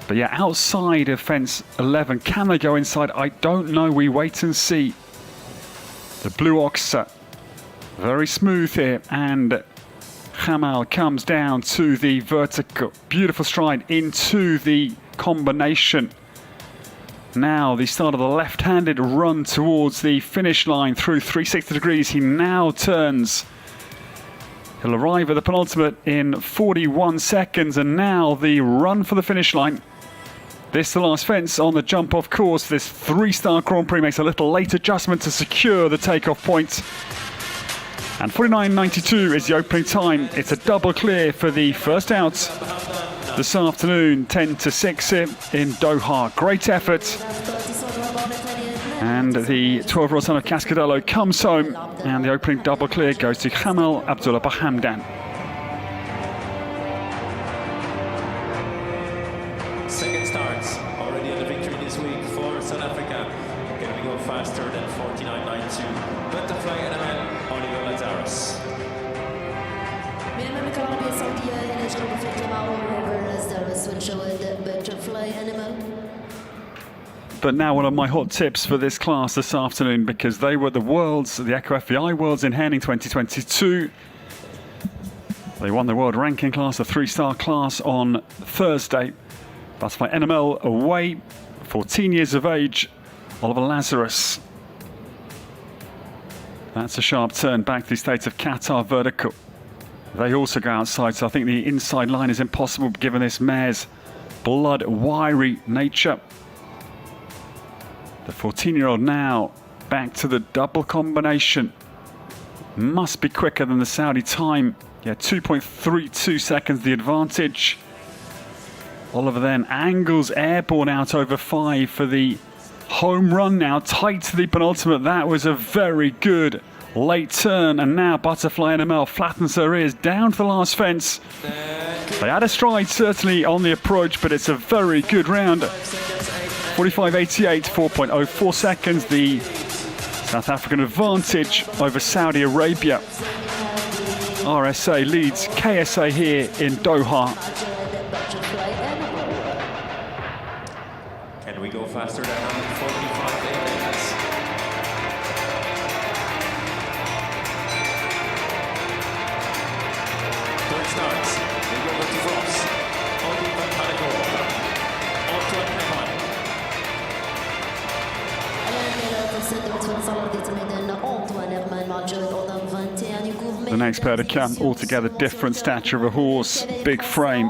But yeah, outside of fence 11, can they go inside? I don't know. We wait and see. The blue Oxa, very smooth here, and Kamal comes down to the vertical. Beautiful stride into the combination. Now the start of the left-handed run towards the finish line through 360 degrees. He now turns. He'll arrive at the penultimate in 41 seconds, and now the run for the finish line. This is the last fence on the jump off course. This 3-star Grand Prix makes a little late adjustment to secure the takeoff point. And 49.92 is the opening time. It's a double clear for the first out this afternoon, 10 to 6 in Doha. Great effort. And the 12-year-old son of Cascadello comes home, and the opening double clear goes to Khamal Abdullah Bahamdan. Second starts already on the victory this week for South Africa. Can we go faster than 49.92? Butterfly NML, Oliver Lazarus. من المملكة العربية السعودية إلى جنوب أفريقيا مع أوليفر لازاروس والجواد باترفلاي أنيمال. But now one of my hot tips for this class this afternoon, because they were the Equestrian Worlds in Henning 2022. They won the world ranking class, the 3-star class, on Thursday. Butterfly NML away, 14 years of age, Oliver Lazarus. That's a sharp turn back to the state of Qatar vertical. They also go outside, so I think the inside line is impossible given this mare's blood wiry nature. The 14-year-old now back to the double combination. Must be quicker than the Saudi time. Yeah, 2.32 seconds the advantage. Oliver then angles airborne out over 5 for the home run now. Tight to the penultimate. That was a very good late turn. And now Butterfly NML flattens her ears down to the last fence. They had a stride certainly on the approach, but it's a very good round. 45.88, 4.04 seconds, the South African advantage over Saudi Arabia. RSA leads KSA here in Doha. Can we go faster than 45.88? Third starts. They go over to Frost. Odin van Hanegoor. Antoine Herman. The next pair to come, altogether different stature of a horse, big frame,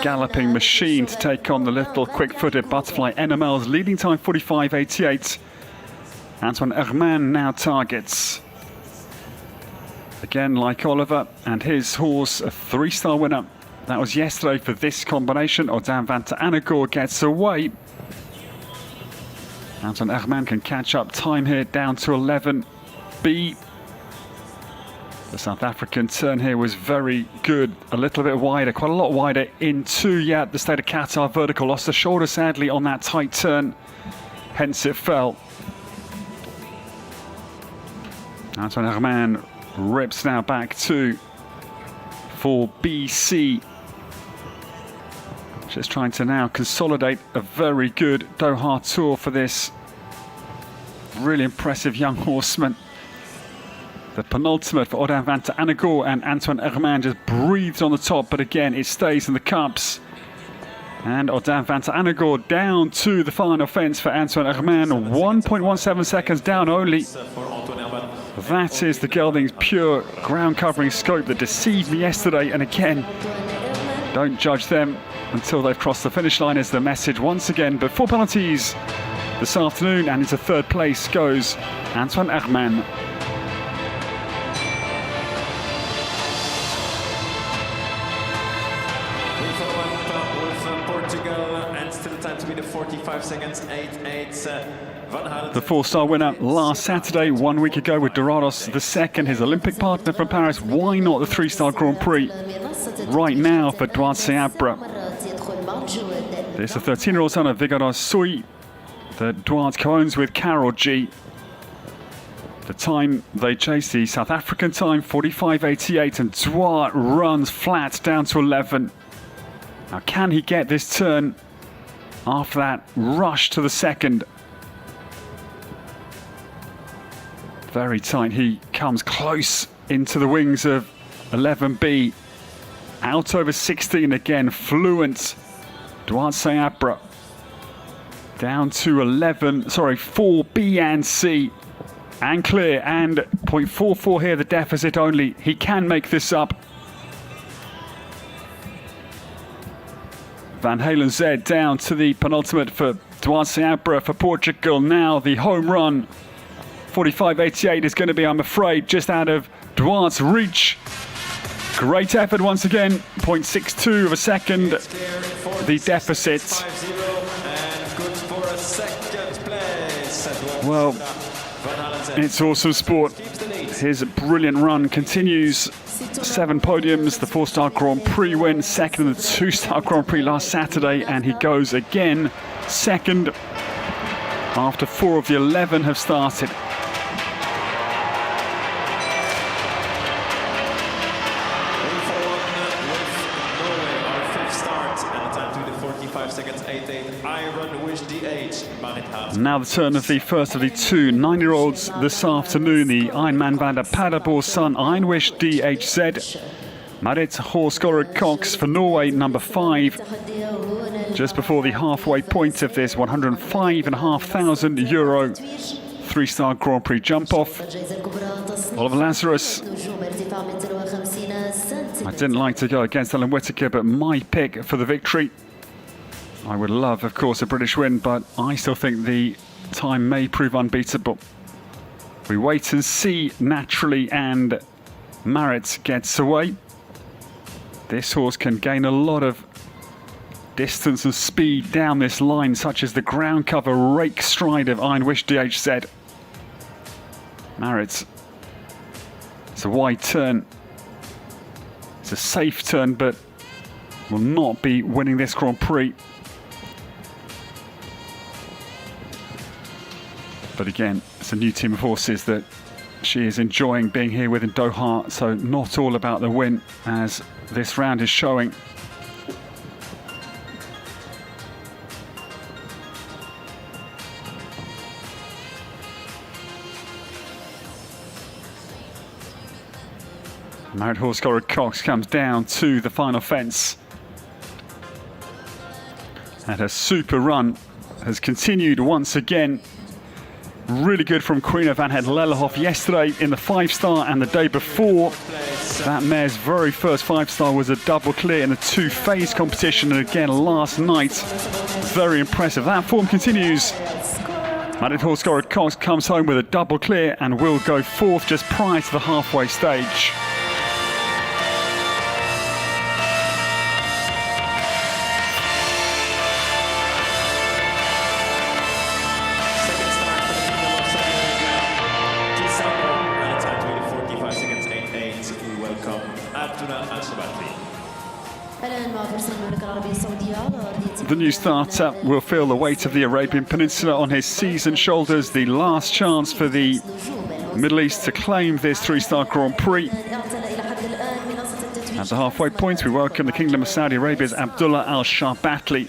galloping machine to take on the little quick-footed Butterfly NML's leading time 45.88. Antoine Herman now targets. Again, like Oliver and his horse, a 3-star winner. That was yesterday for this combination. Odin van der Anegor gets away. Antoine Herman can catch up time here down to 11B. The South African turn here was very good, a little bit wider, quite a lot wider into, the state of Qatar vertical. Lost the shoulder sadly on that tight turn, hence it fell. Antoine Herman rips now back to 4BC. Just trying to now consolidate a very good Doha tour for this really impressive young horseman. The penultimate for Odin van der Anegor, and Antoine Herman just breathes on the top, but again it stays in the cups. And Odin van der Anegor down to the final fence for Antoine Herman, 1.17 seconds down only. That is the gelding's pure ground covering scope that deceived me yesterday, and again, don't judge them until they've crossed the finish line is the message once again. But 4 penalties this afternoon, and into third place goes Antoine Herman. The 45 seconds, 8.8. The 4-star winner last Saturday, 1 week ago, with Dorados II, his Olympic partner from Paris. Why not the 3-star Grand Prix right now for Douad Seabra? There's a 13-year-old son of Vigaros Sui that Douad co-owns with Carol G. The time they chase, the South African time, 45.88, and Douad runs flat down to 11. Now, can he get this turn after that rush to the second? Very tight. He comes close into the wings of 11B. Out over 16 again, fluent. Douad Seabra down to 4B and C. And clear, and 0.44 here, the deficit only. He can make this up. Van Halen Z down to the penultimate for Douad Seabra for Portugal. Now the home run, 45.88, is going to be, I'm afraid, just out of Douad's reach. Great effort once again, 0.62 of a second, the deficit. And good for a second place. Well, it's awesome sport. His brilliant run continues. 7 podiums, the 4-star Grand Prix win, second in the 2-star Grand Prix last Saturday, and he goes again second after 4 of the 11 have started. Now the turn of the first of the 2 9-year-olds this afternoon, the Ironman van der Paderborn son, Einwish DHZ. Marit Horsgård Cox for Norway, number 5. Just before the halfway point of this €105,500 3-star Grand Prix jump-off. Oliver Lazarus. I didn't like to go against Ellen Whittaker, but my pick for the victory. I would love, of course, a British win, but I still think the time may prove unbeatable. We wait and see, naturally, and Marit gets away. This horse can gain a lot of distance and speed down this line, such as the ground cover rake stride of Einwish DHZ. Marit, it's a wide turn. It's a safe turn, but will not be winning this Grand Prix. But again, it's a new team of horses that she is enjoying being here with in Doha, so not all about the win, as this round is showing. Marit Horsgård Cox comes down to the final fence. And her super run has continued once again. Really good from Queen of Van Het Lellehoff yesterday in the 5-star, and the day before. That mare's very first 5-star was a double clear in the 2-phase competition, and again last night. Very impressive. That form continues. Marit Horsgård Cox comes home with a double clear and will go 4th just prior to the halfway stage. The new starter will feel the weight of the Arabian Peninsula on his seasoned shoulders. The last chance for the Middle East to claim this 3-star Grand Prix. At the halfway point, we welcome the Kingdom of Saudi Arabia's Abdullah Al Sharbatli.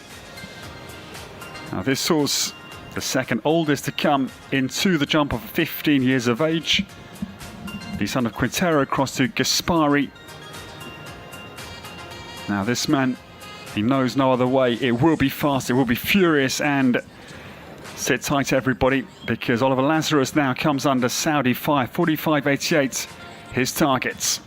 Now this horse, the second oldest to come into the jump of 15 years of age. The son of Quintero crossed to Gaspari. Now this man, he knows no other way. It will be fast, it will be furious, and sit tight everybody, because Oliver Lazarus now comes under Saudi 5, 45.88, his targets.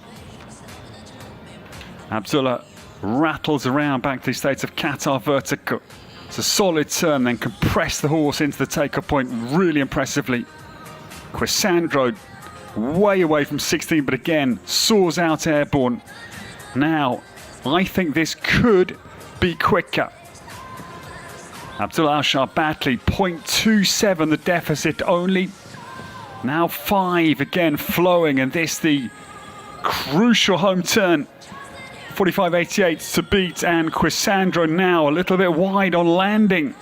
Abdullah rattles around back to the states of Qatar vertical. It's a solid turn, then compress the horse into the take-up point really impressively. Quisandro way away from 16, but again soars out airborne. Now I think this could be quicker. Abdullah Al Sharbatli, 0.27 the deficit only. Now 5 again flowing, and this the crucial home turn. 45.88 to beat, and Quisandro now a little bit wide on landing.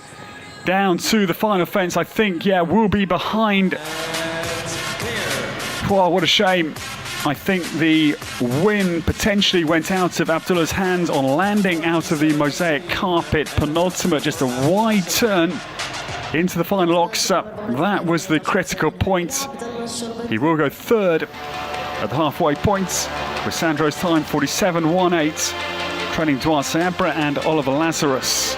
Down to the final fence, I think, yeah, will be behind. Wow, what a shame. I think the win potentially went out of Abdullah's hands on landing out of the mosaic carpet. Penultimate, just a wide turn into the final ox-up. That was the critical point. He will go 3rd at the halfway point. Quisandro's time, 47.18. Training Dwar Seabra and Oliver Lazarus.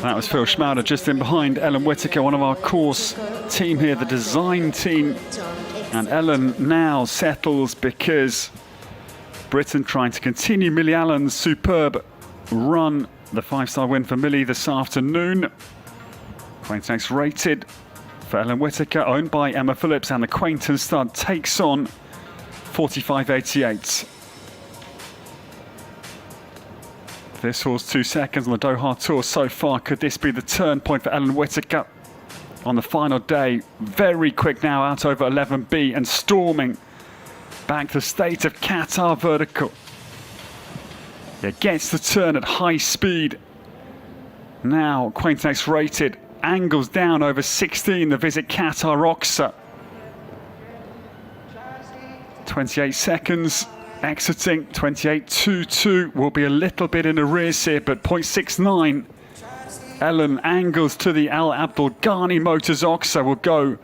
That was Phil Schmauder just in behind Ellen Whittaker, one of our course team here, the design team. And Ellen now settles because Britain trying to continue Millie Allen's superb run. The 5-star win for Millie this afternoon. Quaintex rated for Ellen Whittaker, owned by Emma Phillips, and the Quainton stud takes on 45.88. This horse 2 seconds on the Doha Tour so far. Could this be the turn point for Ellen Whittaker on the final day? Very quick now, out over 11B and storming back the state of Qatar vertical. It gets the turn at high speed. Now Quaintex rated, angles down over 16, the Visit Qatar Oxa. 28 seconds, exiting, 28.22, will be a little bit in arrears here, but 0.69. Ellen angles to the Al Abdul Ghani Motors Oxa, will go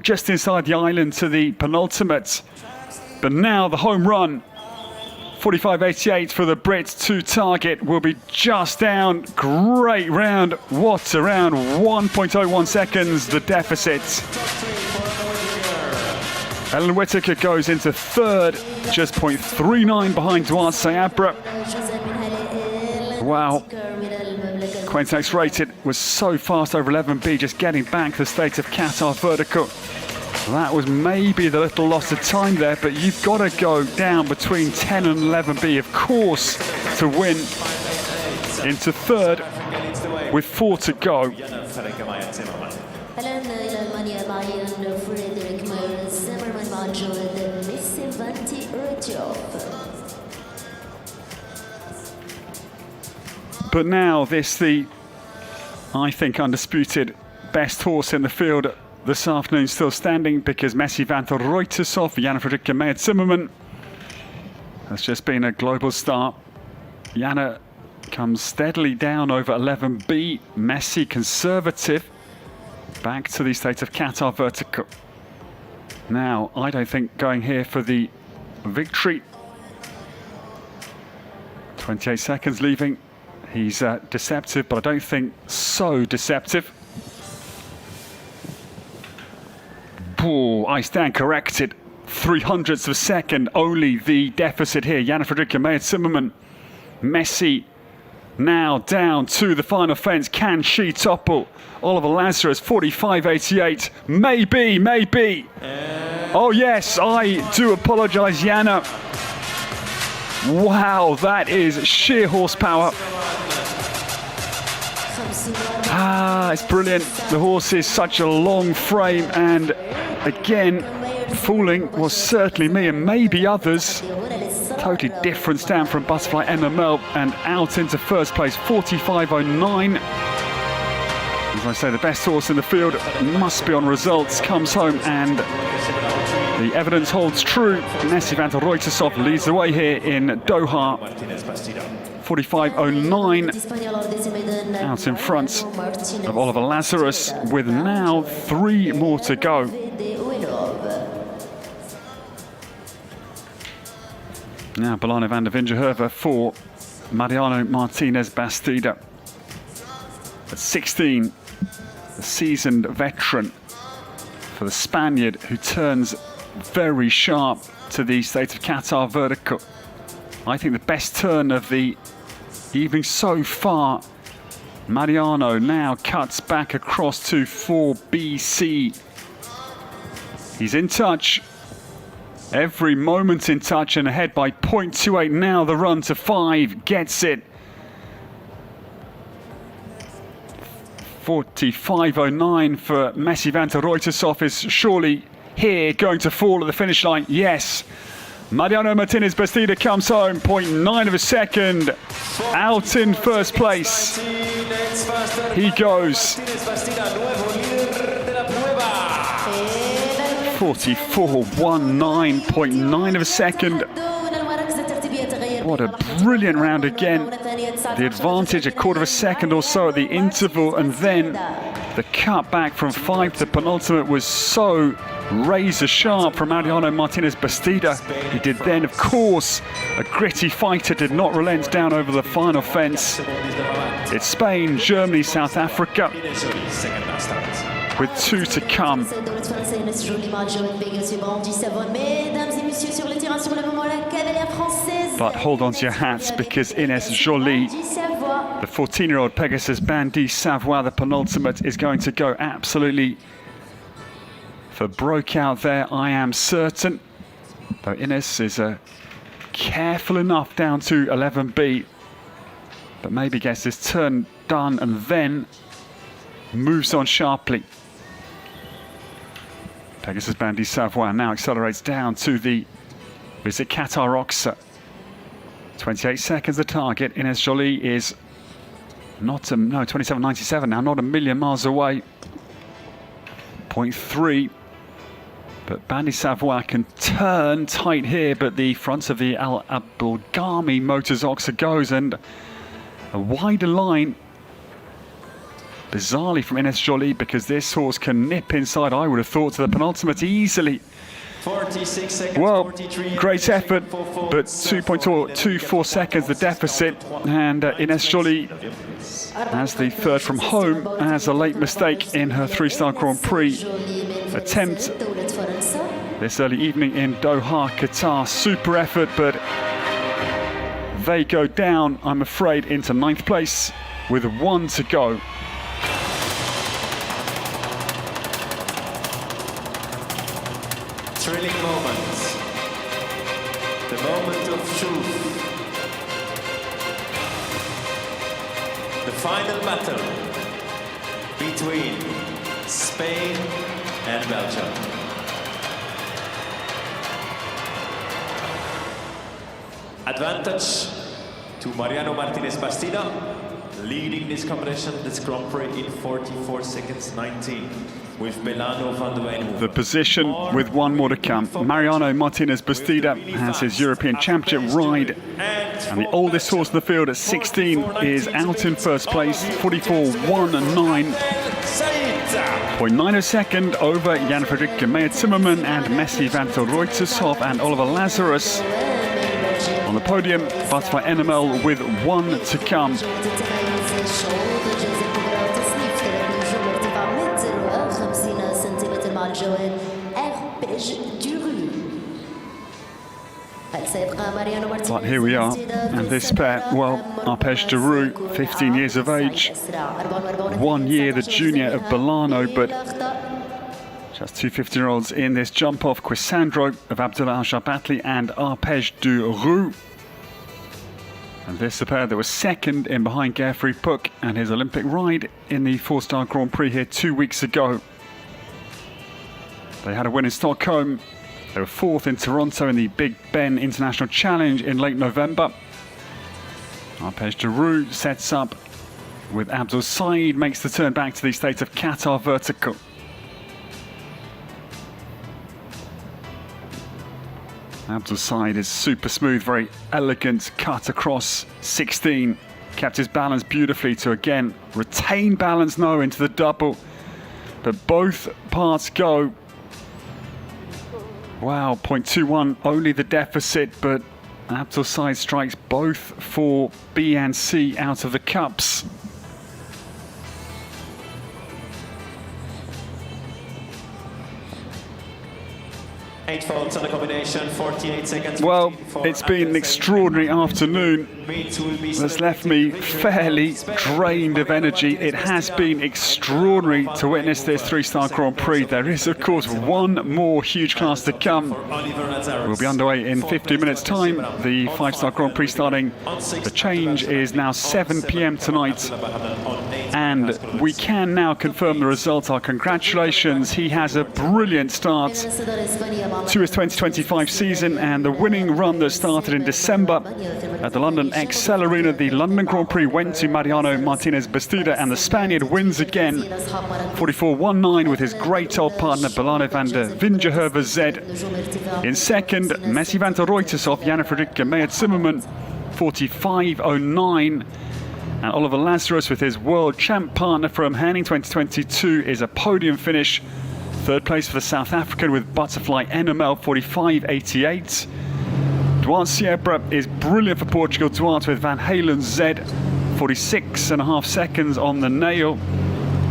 just inside the island to the penultimate. But now the home run, 45.88 for the Brits to target, will be just down. Great round. What, around 1.01 seconds, the deficit. Ellen Whittaker goes into third, just 0.39 behind Duarte Sayabra. Wow. Quaintex rated was so fast over 11B, just getting back the state of Qatar vertical. That was maybe the little loss of time there, but you've got to go down between 10 and 11B, of course, to win. Into third with 4 to go. But now I think, undisputed best horse in the field this afternoon, still standing, because Messi van der Reutershoff, Jana Fredrika Meyer-Zimmermann, has just been a global start. Jana comes steadily down over 11B. Messi conservative, back to the state of Qatar vertical. Now, I don't think going here for the victory. 28 seconds leaving. He's deceptive, but I don't think so deceptive. Oh, I stand corrected. 0.03 of a second, only the deficit here. Jana Fredrika Meyer-Zimmermann. Messi now down to the final fence. Can she topple Oliver Lazarus? 45.88. Maybe. Oh yes, I do apologise, Jana. Wow, that is sheer horsepower. It's brilliant. The horse is such a long frame, and again, fooling was certainly me and maybe others. Totally different stand from Butterfly MML, and out into first place, 45.09. As I say, the best horse in the field must be on results, comes home, and the evidence holds true. Messi van der Reutershoff leads the way here in Doha. 45.09 out in front of Oliver Lazarus, with now 3 more to go. Now Bolano van der Vingerhoeven for Mariano Martinez Bastida. At 16, a seasoned veteran for the Spaniard, who turns very sharp to the state of Qatar vertical. I think the best turn of the evening so far. Mariano now cuts back across to 4BC. He's in touch. Every moment in touch, and ahead by 0.28 now. The run to 5 gets it. 45.09 for Messi van der Reutershoff is surely here going to fall at the finish line. Yes. Mariano Martinez Bastida comes home, 0.9 of a second, out in first place. He goes. 44.19.9 of a second. What a brilliant round again. The advantage, a quarter of a second or so at the interval, and then the cut back from 5 to penultimate was so razor sharp from Mariano Martinez Bastida. He did then, of course, a gritty fighter, did not relent down over the final fence. It's Spain, Germany, South Africa, with 2 to come. But hold on to your hats, because Ines Jolie The 14-year-old Pegasus Bandy Savoie, the penultimate, is going to go absolutely for broke out there, I am certain. Though Ines is careful enough down to 11B, but maybe gets this turn done and then moves on sharply. Pegasus Bandy Savoie now accelerates down to the Visit Qatar Oxa. 28 seconds the target. Ines Joly is not 27.97 now, not a million miles away. 0.3. But Bandy Savoie can turn tight here, but the front of the Al Abdelghami Motors Oxa goes, and a wider line, bizarrely, from Ines Joly, because this horse can nip inside, I would have thought, to the penultimate easily. 46 seconds, Well, 43, great effort, but 2.24 seconds the deficit, and Ines Joly, as the third from home, has a late mistake in her three-star Grand Prix attempt this early evening in Doha, Qatar. Super effort, but they go down, I'm afraid, into 9th place with 1 to go. thrilling moment. The moment of truth. The final battle between Spain and Belgium. Advantage to Mariano Martinez Bastida, leading this competition, this Grand Prix, in 44 seconds 19, with Belano van de Wijnhoven. The position with 1 more to come. Mariano Martinez Bastida has hhis European Championship ride, and the oldest horse in the field at 16 is out in first place, 44.19. 0.9 second over Jan Frederik Meyer Zimmerman and Messi van der Ruytershof and Oliver Lazarus. On the podium, Butterfly NML with 1 to come. But here we are, and this pair, well, Arpège de Roux, 15 years of age, 1 year the junior of Belano, but just 2 15-year-olds in this jump-off, Quisandro of Abdullah Al-Shabatli and Arpège de Roux. And this the pair that was second in behind Geoffrey Puck and his Olympic ride in the 4-star Grand Prix here 2 weeks ago. They had a win in Stockholm. They were 4th in Toronto in the Big Ben International Challenge in late November. Arpège de Roux sets up with Abdul Said, makes the turn back to the state of Qatar vertical. Abdul Said is super smooth, very elegant cut across 16. Kept his balance beautifully to again retain balance now into the double. But both parts go. Wow, 0.21, only the deficit, but Abdul Said strikes both for B and C out of the cups. Eight faults on the combination, 48 seconds. Well, it's been an extraordinary afternoon that's left me fairly drained of energy. It has been extraordinary to witness this 3-star Grand Prix. There is, of course, 1 more huge class to come. We'll be underway in 50 minutes' time. The 5-star Grand Prix starting. The change is now 7 p.m. tonight. And we can now confirm the result. Our congratulations. He has a brilliant start to his 2025 season, and the winning run that started in December at the London Excel Arena, the London Grand Prix, went to Mariano Martinez Bastida, and the Spaniard wins again, 44.19, with his great old partner Belano van der Vingehoeve Z. In second, Messi van der Ruytershof, Jan Frederik Meyer Zimmerman, 45.09. And Oliver Lazarus, with his world champ partner from Herning 2022, is a podium finish. 3rd place for the South African with Butterfly NML, 45.88. Duarte Sierra is brilliant for Portugal. Duarte with Van Halen Z, 46.5 seconds on the nail.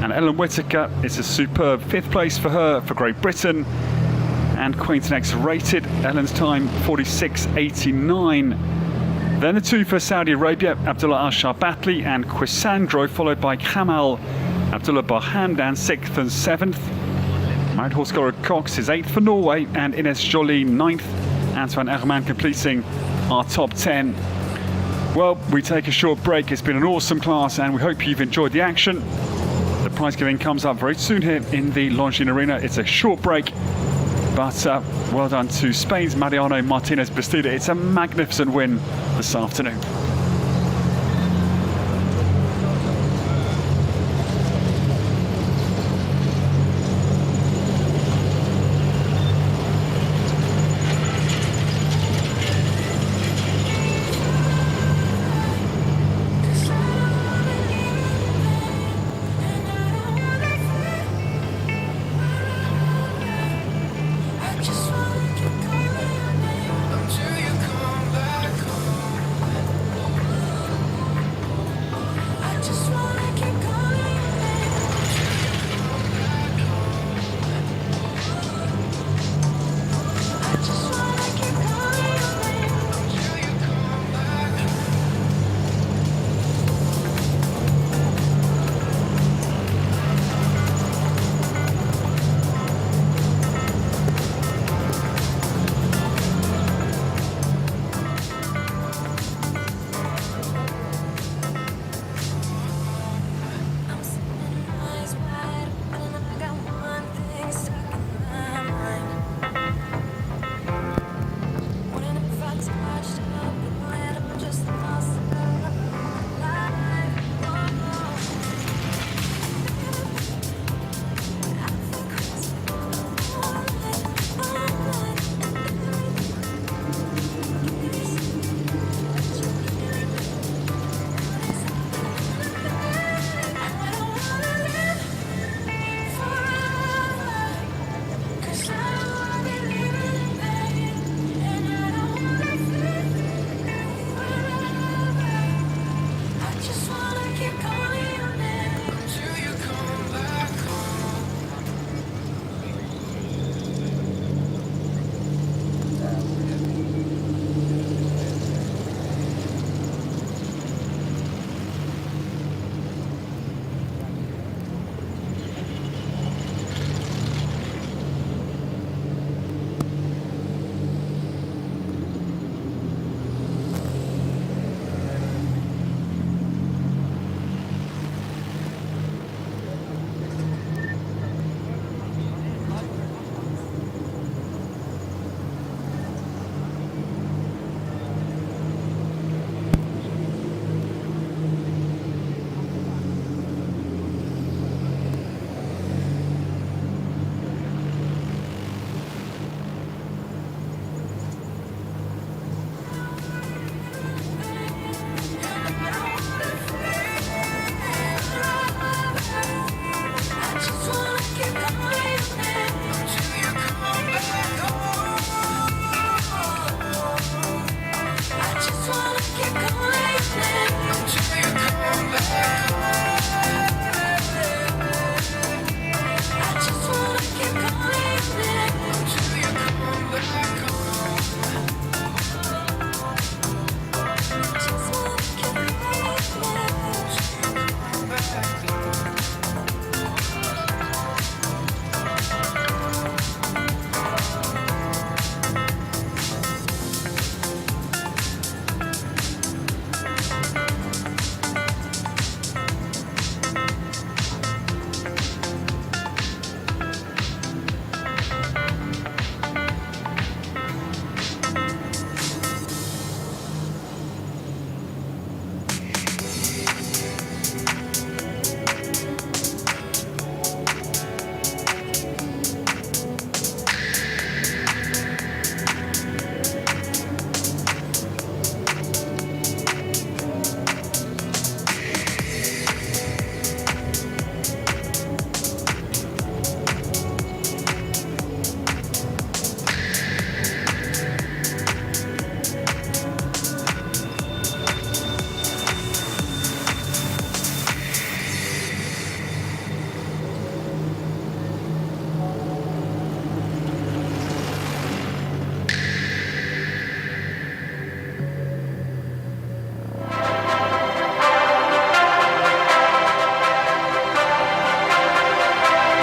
And Ellen Whittaker is a superb 5th place for her for Great Britain. And Quainton X rated. Ellen's time 46.89 Then the two for Saudi Arabia, Abdullah Al-Sharbatli and Quisandro, followed by Kamal Abdullah Barhamdan, 6th and 7th. Married horse Gora Cox is 8th for Norway, and Ines Jolie 9th. Antoine Herman completing our top 10. Well, we take a short break. It's been an awesome class, and we hope you've enjoyed the action. The prize giving comes up very soon here in the Longines Arena. It's a short break, but well done to Spain's Mariano Martinez Bastida. It's a magnificent win this afternoon. I just wanna keep calling your name. Until you come back home.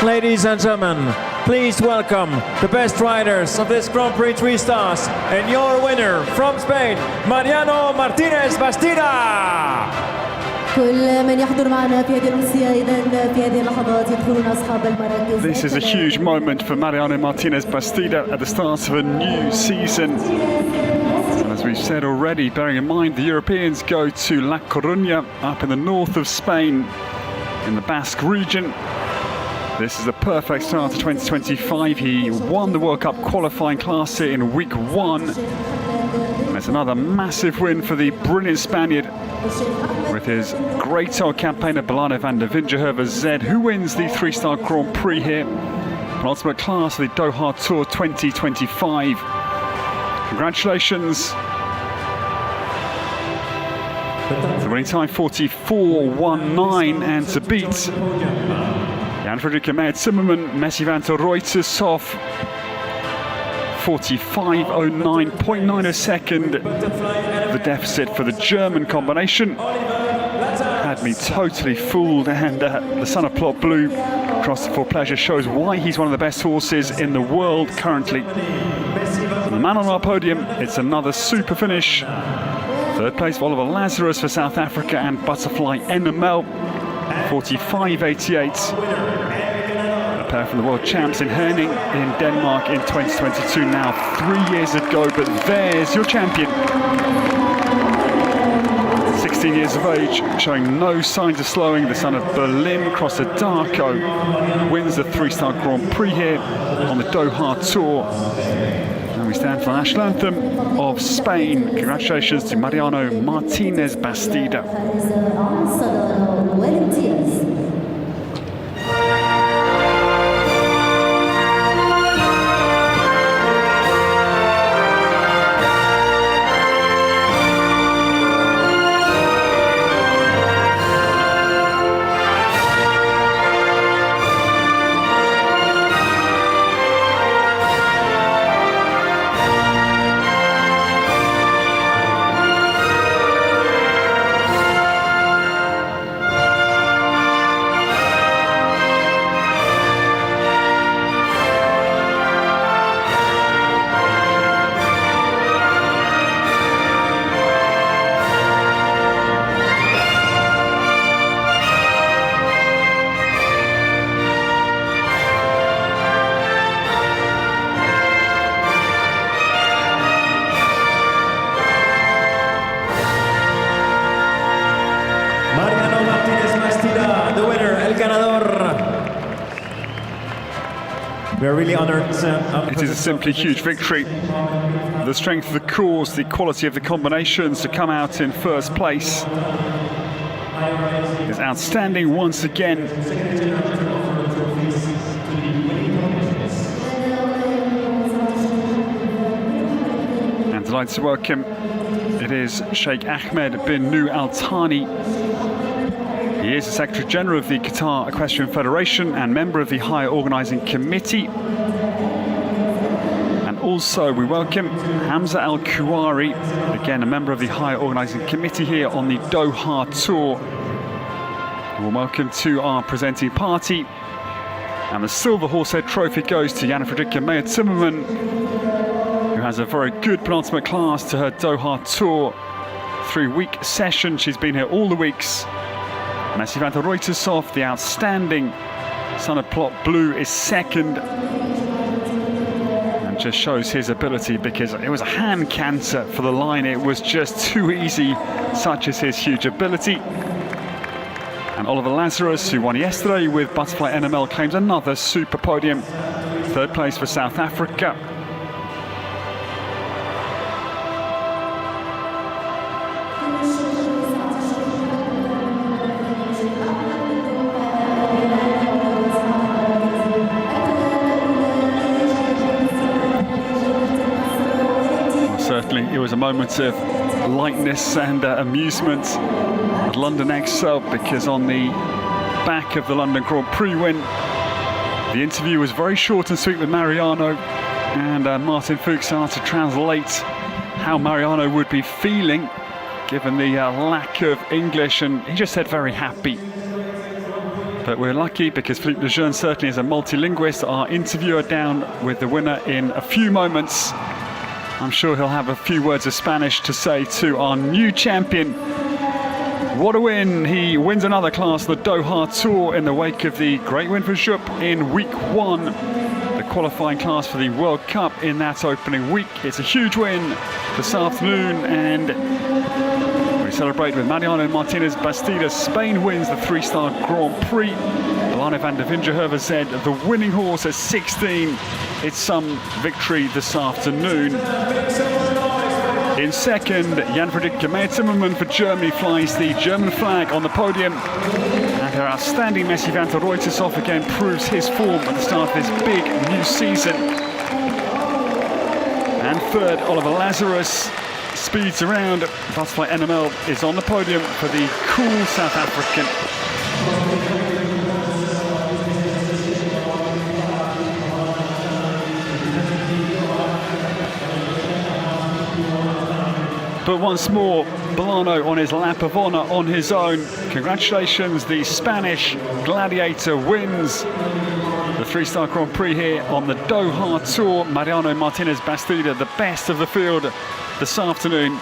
Ladies and gentlemen, please welcome the best riders of this Grand Prix 3 Stars and your winner from Spain, Mariano Martinez Bastida. كل من يحضر معنا في هذه الأمسية إذن في هذه اللحظات يدخلون أصحاب المراكز. This is a huge moment for Mariano Martinez Bastida at the start of a new season. And as we've said already, bearing in mind the Europeans go to La Coruña up in the north of Spain in the Basque region. This is a perfect start to 2025. He won the World Cup qualifying class here in week 1. It's another massive win for the brilliant Spaniard with his great old campaigner Belano van der Vingerhoeven Z, who wins the 3-star Grand Prix here. Penultimate class of the Doha Tour 2025. Congratulations. The winning time 44.19, and to beat Jan Fredrik Meyer-Zimmermann, Messi van der Reutershoff 45.09, 0.9 a second. The deficit for the German combination had me totally fooled, and the Son of Plot Blue Cross for Pleasure shows why he's one of the best horses in the world currently. The man on our podium, it's another super finish. Third place for Oliver Lazarus for South Africa and Butterfly NML 45.88. A pair from the world champs in Herning in Denmark in 2022, now 3 years ago, but there's your champion. 16 years of age, showing no signs of slowing. The son of Berlin, Crossa Darko, wins the 3-star Grand Prix here on the Doha Tour. And we stand for the national anthem of Spain. Congratulations to Mariano Martinez Bastida. We are really honored. It is a simply huge victory. The strength of the cause, the quality of the combinations to come out in first place is outstanding once again. And delighted to welcome, it is Sheikh Ahmed bin Nu Al Thani. He is the Secretary General of the Qatar Equestrian Federation and member of the Higher Organising Committee. And also we welcome Hamza Al Kuwari, again a member of the Higher Organising Committee here on the Doha Tour. Well, welcome to our presenting party. And the Silver Horsehead Trophy goes to Jan Fredrik Meyer-Zimmermann, who has a very good penultimate class to her Doha Tour 3-week session. She's been here all the weeks. Messi van der Reutershoff, the outstanding Son of Plot Blue, is second. And just shows his ability, because it was a hand canter for the line. It was just too easy, such is his huge ability. And Oliver Lazarus, who won yesterday with Butterfly NML, claims another super podium. Third place for South Africa. It was a moment of lightness and amusement at London Excel, because on the back of the London Grand Prix win, the interview was very short and sweet with Mariano, and Martin Fuchs started to translate how Mariano would be feeling given the lack of English, and he just said very happy. But we're lucky because Philippe Lejeune certainly is a multilinguist. Our interviewer down with the winner in a few moments. I'm sure he'll have a few words of Spanish to say to our new champion. What a win! He wins another class, the Doha Tour, in the wake of the great win for Jupp in week 1. The qualifying class for the World Cup in that opening week. It's a huge win this afternoon, and we celebrate with Mariano Martinez Bastida. Spain wins the 3-star Grand Prix. Milano van der Vingerhoeven said the winning horse at 16. It's some victory this afternoon. In second, Jan-Fredrik Gemeer-Timmerman for Germany flies the German flag on the podium. And our outstanding Messi van der Ruytershoff again proves his form at the start of this big new season. And third, Oliver Lazarus speeds around. Butterfly NML is on the podium for the cool South African. But once more, Bolano on his lap of honour on his own. Congratulations, the Spanish gladiator wins the 3-star Grand Prix here on the Doha Tour. Mariano Martinez Bastida, the best of the field this afternoon.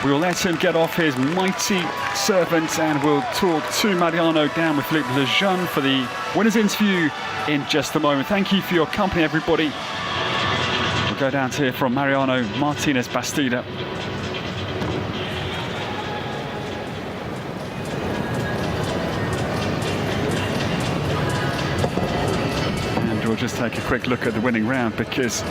We'll let him get off his mighty servant and we'll talk to Mariano down with Philippe Lejeune for the winner's interview in just a moment. Thank you for your company, everybody. Go down to hear from Mariano Martinez Bastida. And we'll just take a quick look at the winning round because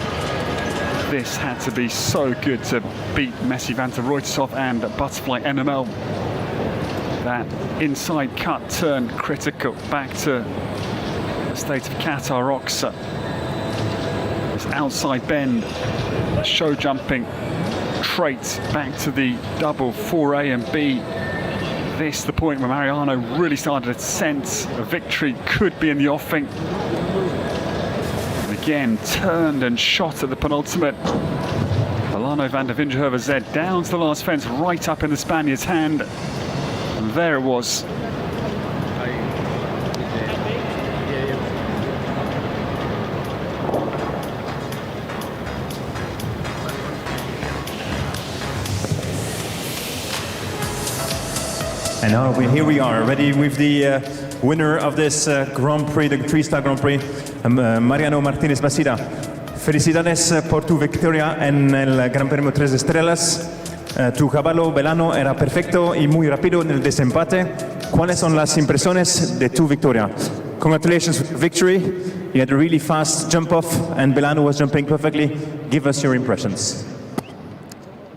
this had to be so good to beat Messi van der Ruytershoff and Butterfly NML. That inside cut turned critical back to the state of Qatar rocks. Outside bend, show jumping trait back to the double 4A and B. This the point where Mariano really started to sense a victory could be in the offing. And again, turned and shot at the penultimate. Milano van der Vingerhoeven Z down to the last fence, right up in the Spaniard's hand. And there it was. And now here we are, ready with the winner of this Grand Prix, the 3-star Grand Prix, Mariano Martinez Bastida. Felicidades por tu victoria en el Gran Premio 3 Estrellas. Tu caballo Belano era perfecto y muy rápido en el desempate. ¿Cuáles son las impresiones de tu victoria? Congratulations with the victory. You had a really fast jump off and Belano was jumping perfectly. Give us your impressions.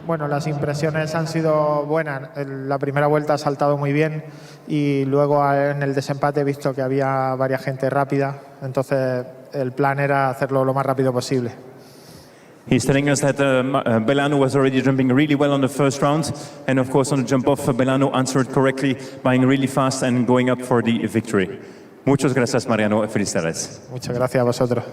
Bueno, las impresiones han sido buenas. La primera vuelta ha saltado muy bien y luego en el desempate he visto que había varias gente rápida. Entonces el plan era hacerlo lo más rápido posible. He's telling us that Belano was already jumping really well on the first round. And of course on the jump off, Belano answered correctly, being really fast and going up for the victory. Muchas gracias, Mariano. Felicidades. Muchas gracias a vosotros.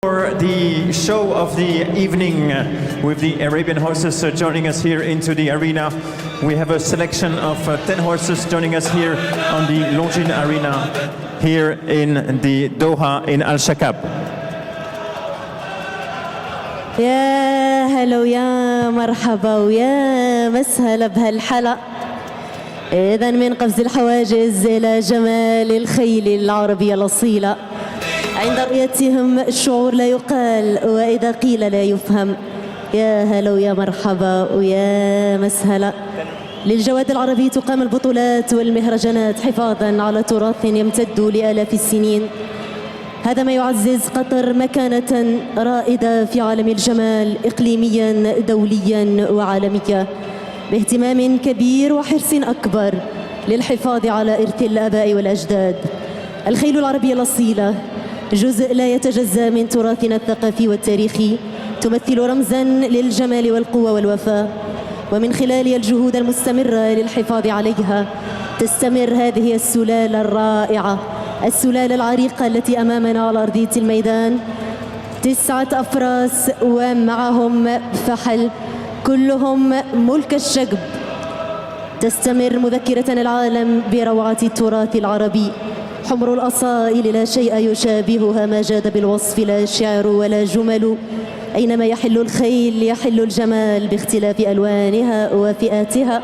For the show of the evening with the Arabian horses joining us here into the arena, we have a selection of 10 horses joining us here on the Longines arena here in the Doha in Shaqab. يا هلا ويا مرحبا ويا مسهلا بهالحلا. إذا من قفز الحواجز إلى جمال الخيل العربية الأصيلة، عند رؤيتهم الشعور لا يقال وإذا قيل لا يفهم. يا هلا ويا مرحبا ويا مسهلا. للجواد العربي تقام البطولات والمهرجانات حفاظا على تراث يمتد لآلاف السنين. هذا ما يعزز قطر مكانة رائدة في عالم الجمال إقليميا دوليا وعالميا، باهتمام كبير وحرص أكبر للحفاظ على إرث الآباء والأجداد. الخيل العربية الأصيلة جزء لا يتجزأ من تراثنا الثقافي والتاريخي، تمثل رمزا للجمال والقوة والوفاء، ومن خلال الجهود المستمرة للحفاظ عليها تستمر هذه السلالة الرائعة، السلالة العريقة التي أمامنا على أرضية الميدان. 9 أفراس ومعهم فحل كلهم ملك الشقب. تستمر مذكرة العالم بروعة التراث العربي. حمر الأصائل لا شيء يشابهها، ما جاد بالوصف لا شعر ولا جمل. أينما يحل الخيل يحل الجمال باختلاف ألوانها وفئاتها.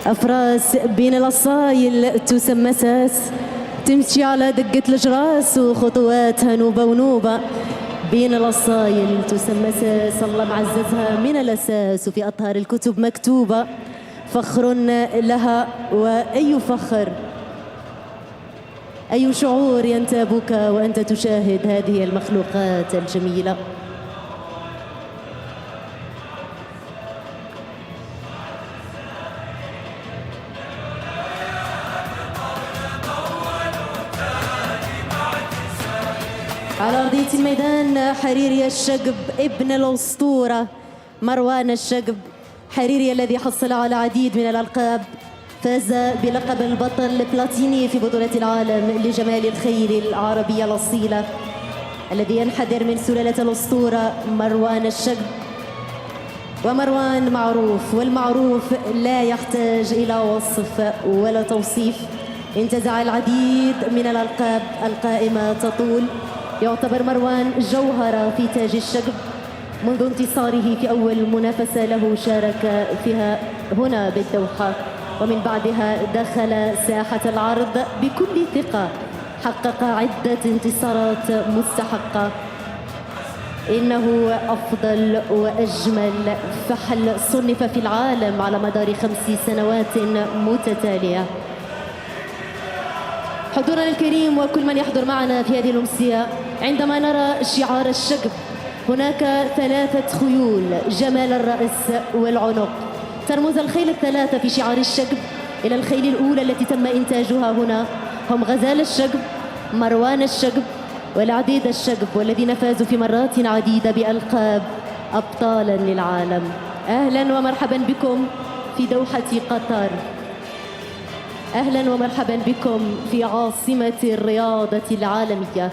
أفراس بين الأصايل تسمى ساس، تمشي على دقة الجراس وخطواتها نوبة ونوبة. بين الأصايل تسمى ساس، الله معززها من الأساس وفي أطهار الكتب مكتوبة. فخر لها، وأي فخر، أي شعور ينتابك وأنت تشاهد هذه المخلوقات الجميلة. على أرضية الميدان حريري الشقب ابن الأسطورة مروان الشقب. حريري الذي حصل على العديد من الألقاب، فاز بلقب البطل البلاتيني في بطولة العالم لجمال الخيل العربية الأصيلة، الذي ينحدر من سلالة الأسطورة مروان الشقب. ومروان معروف، والمعروف لا يحتاج إلى وصف ولا توصيف. انتزع العديد من الألقاب القائمة تطول. يعتبر مروان جوهرة في تاج الشقب منذ انتصاره في أول منافسة له شارك فيها هنا بالدوحة، ومن بعدها دخل ساحة العرض بكل ثقة، حقق عدة انتصارات مستحقة. إنه أفضل وأجمل فحل صنف في العالم على مدار 5 سنوات متتالية. حضورنا الكريم وكل من يحضر معنا في هذه الأمسية، عندما نرى شعار الشقب هناك 3 خيول جمال الرأس والعنق. ترمز الخيل ال3 في شعار الشقب إلى الخيل الأولى التي تم إنتاجها هنا، هم غزال الشقب، مروان الشقب، والعديد الشقب، والذين فازوا في مرات عديدة بألقاب أبطالا للعالم. أهلا ومرحبا بكم في دوحة قطر. أهلا ومرحبا بكم في عاصمة الرياضة العالمية.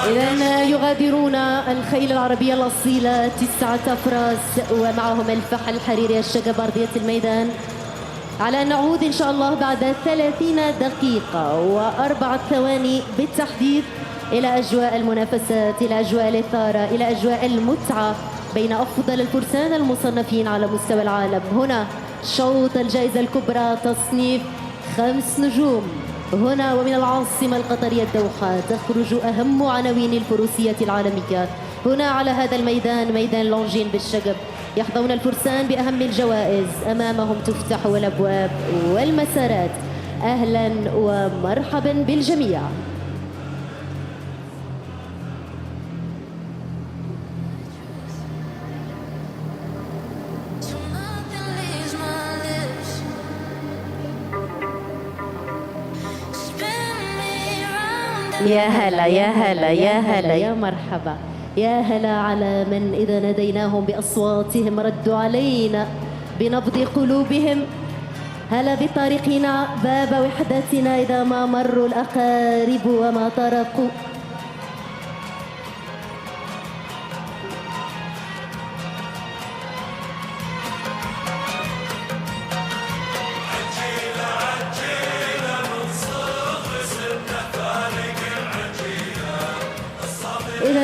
إذن يغادرون الخيل العربية الأصيلة 9 أفراس ومعهم الفحل الحريري الشقب أرضية الميدان، على أن نعود إن شاء الله بعد 30 دقيقة و4 ثواني بالتحديد إلى أجواء المنافسات، إلى أجواء الإثارة، إلى أجواء المتعة بين أفضل الفرسان المصنفين على مستوى العالم. هنا شوط الجائزة الكبرى تصنيف 5 نجوم. هنا ومن العاصمة القطرية الدوحة تخرج أهم عناوين الفروسية العالمية. هنا على هذا الميدان، ميدان لونجين بالشقب، يحظون الفرسان بأهم الجوائز، أمامهم تفتح الأبواب والمسارات. أهلا ومرحبا بالجميع. يا هلا يا هلا يا هلا يا مرحبا. يا هلا على من إذا ناديناهم بأصواتهم ردوا علينا بنبض قلوبهم. هلا بطارقنا باب وحدتنا إذا ما مروا الأقارب وما طرقوا. إذا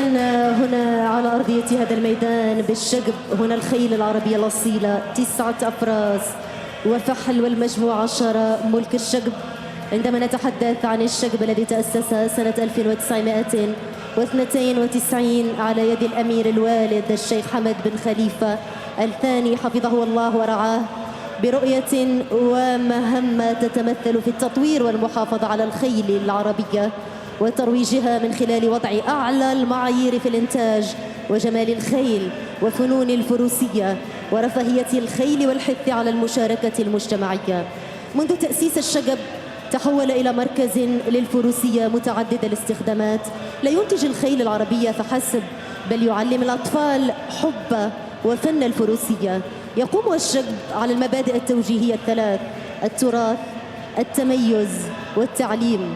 هنا على أرضية هذا الميدان بالشقب هنا الخيل العربية الأصيلة 9 أفراس وفحل والمجموعة 10 ملك الشقب. عندما نتحدث عن الشقب الذي تأسس سنة 1992 على يد الأمير الوالد الشيخ حمد بن خليفة الثاني حفظه الله ورعاه، برؤية ومهمة تتمثل في التطوير والمحافظة على الخيل العربية وترويجها من خلال وضع أعلى المعايير في الإنتاج وجمال الخيل وفنون الفروسية ورفاهية الخيل والحث على المشاركة المجتمعية. منذ تأسيس الشقب تحول إلى مركز للفروسية متعدد الاستخدامات، لا ينتج الخيل العربية فحسب بل يعلم الأطفال حب وفن الفروسية. يقوم الشقب على المبادئ التوجيهية الثلاث: التراث، التميز، والتعليم.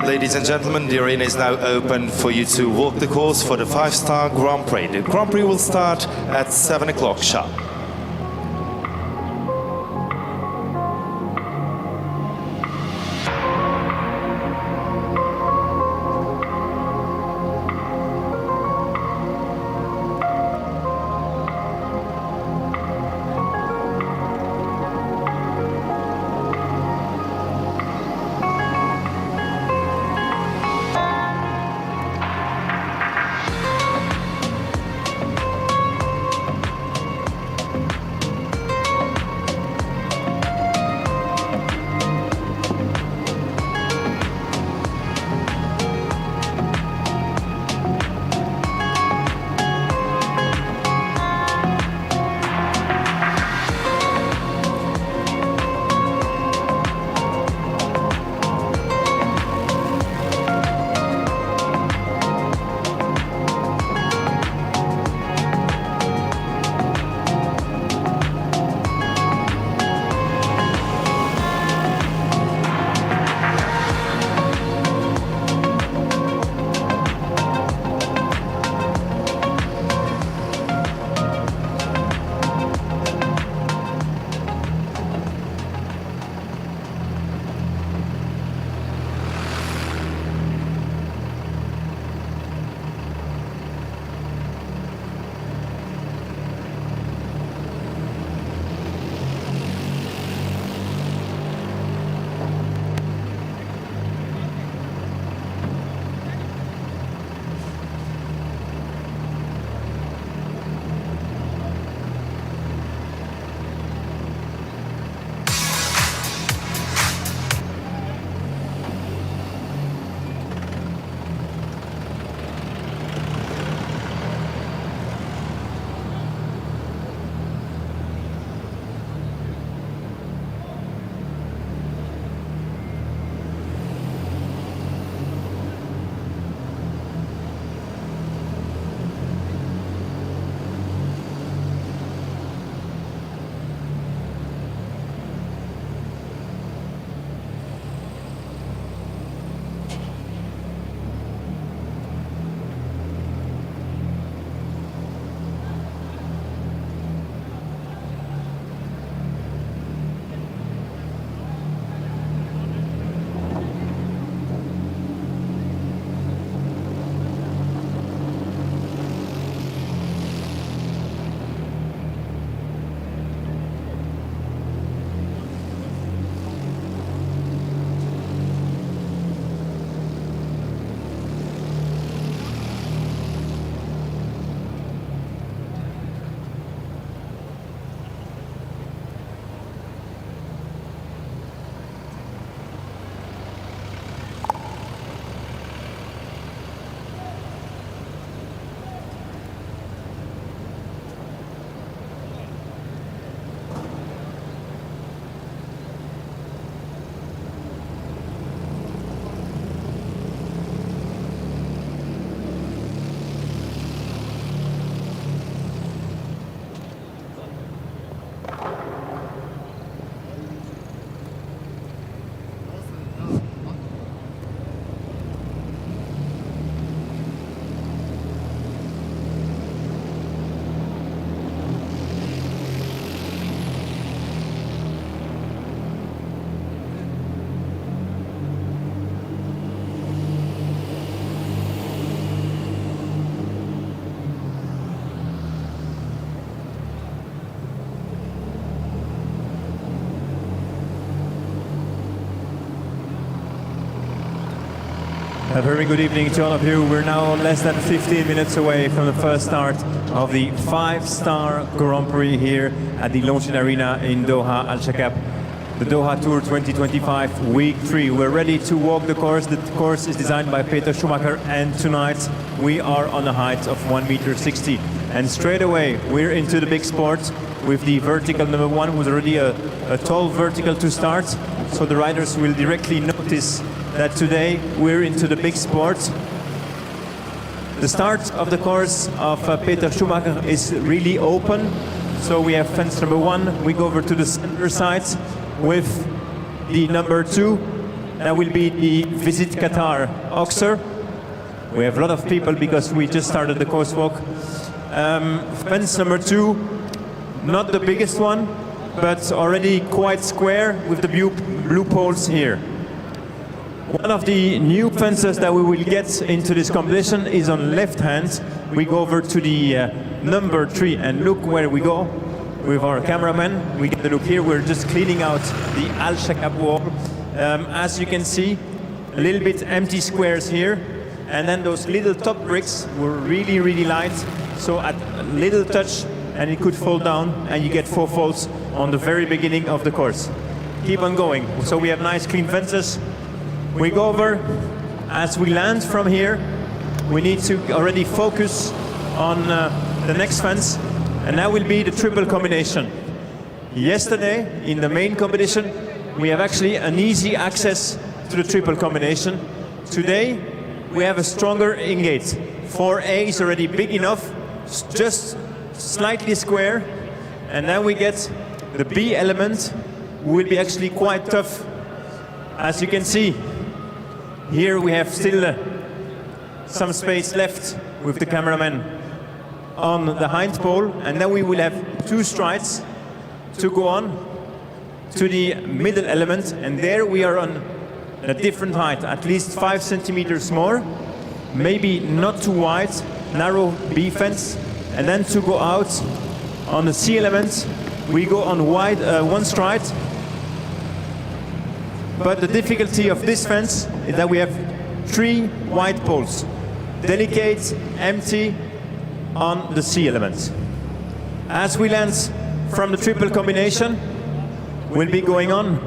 Ladies and gentlemen, the arena is now open for you to walk the course for the 5-star Grand Prix. The Grand Prix will start at 7 o'clock sharp. A very good evening to all of you. We're now less than 15 minutes away from the first start of the 5-star Grand Prix here at the Longines Arena in Doha, Al Shaqab. The Doha Tour 2025, week 3. We're ready to walk the course. The course is designed by Peter Schumacher, and tonight we are on a height of 1.60 meters. And straight away, we're into the big sport with the vertical number 1, who's already a tall vertical to start. So the riders will directly notice that today we're into the big sport. The start of the course of Peter Schumacher is really open. So we have fence number 1. We go over to the center side with the number 2. that will be the Visit Qatar Oxer. We have a lot of people because we just started the course walk. Fence number 2, not the biggest one, but already quite square with the blue poles here. One of the new fences that we will get into this competition is on left hand. We go over to the number 3 and look where we go with our cameraman. We get a look here. We're just cleaning out the Al Shaqab wall. As you can see, a little bit empty squares here. And then those little top bricks were really, really light. So at a little touch and it could fall down and you get 4 falls on the very beginning of the course. Keep on going. So we have nice clean fences. We go over. As we land from here, we need to already focus on the next fence, and that will be the triple combination. Yesterday, in the main competition, we have actually an easy access to the triple combination. Today, we have a stronger in-gate. 4A is already big enough, just slightly square, and then we get the B element, will be actually quite tough. As you can see, here we have still some space left with the cameraman on the hind pole, and then we will have 2 strides to go on to the middle element, and there we are on a different height, at least 5 centimeters more, maybe not too wide, narrow B fence, and then to go out on the C element, we go on wide 1 stride. But the difficulty of this fence is that we have 3 wide poles, delicate, empty on the C element. As we land from the triple combination, we'll be going on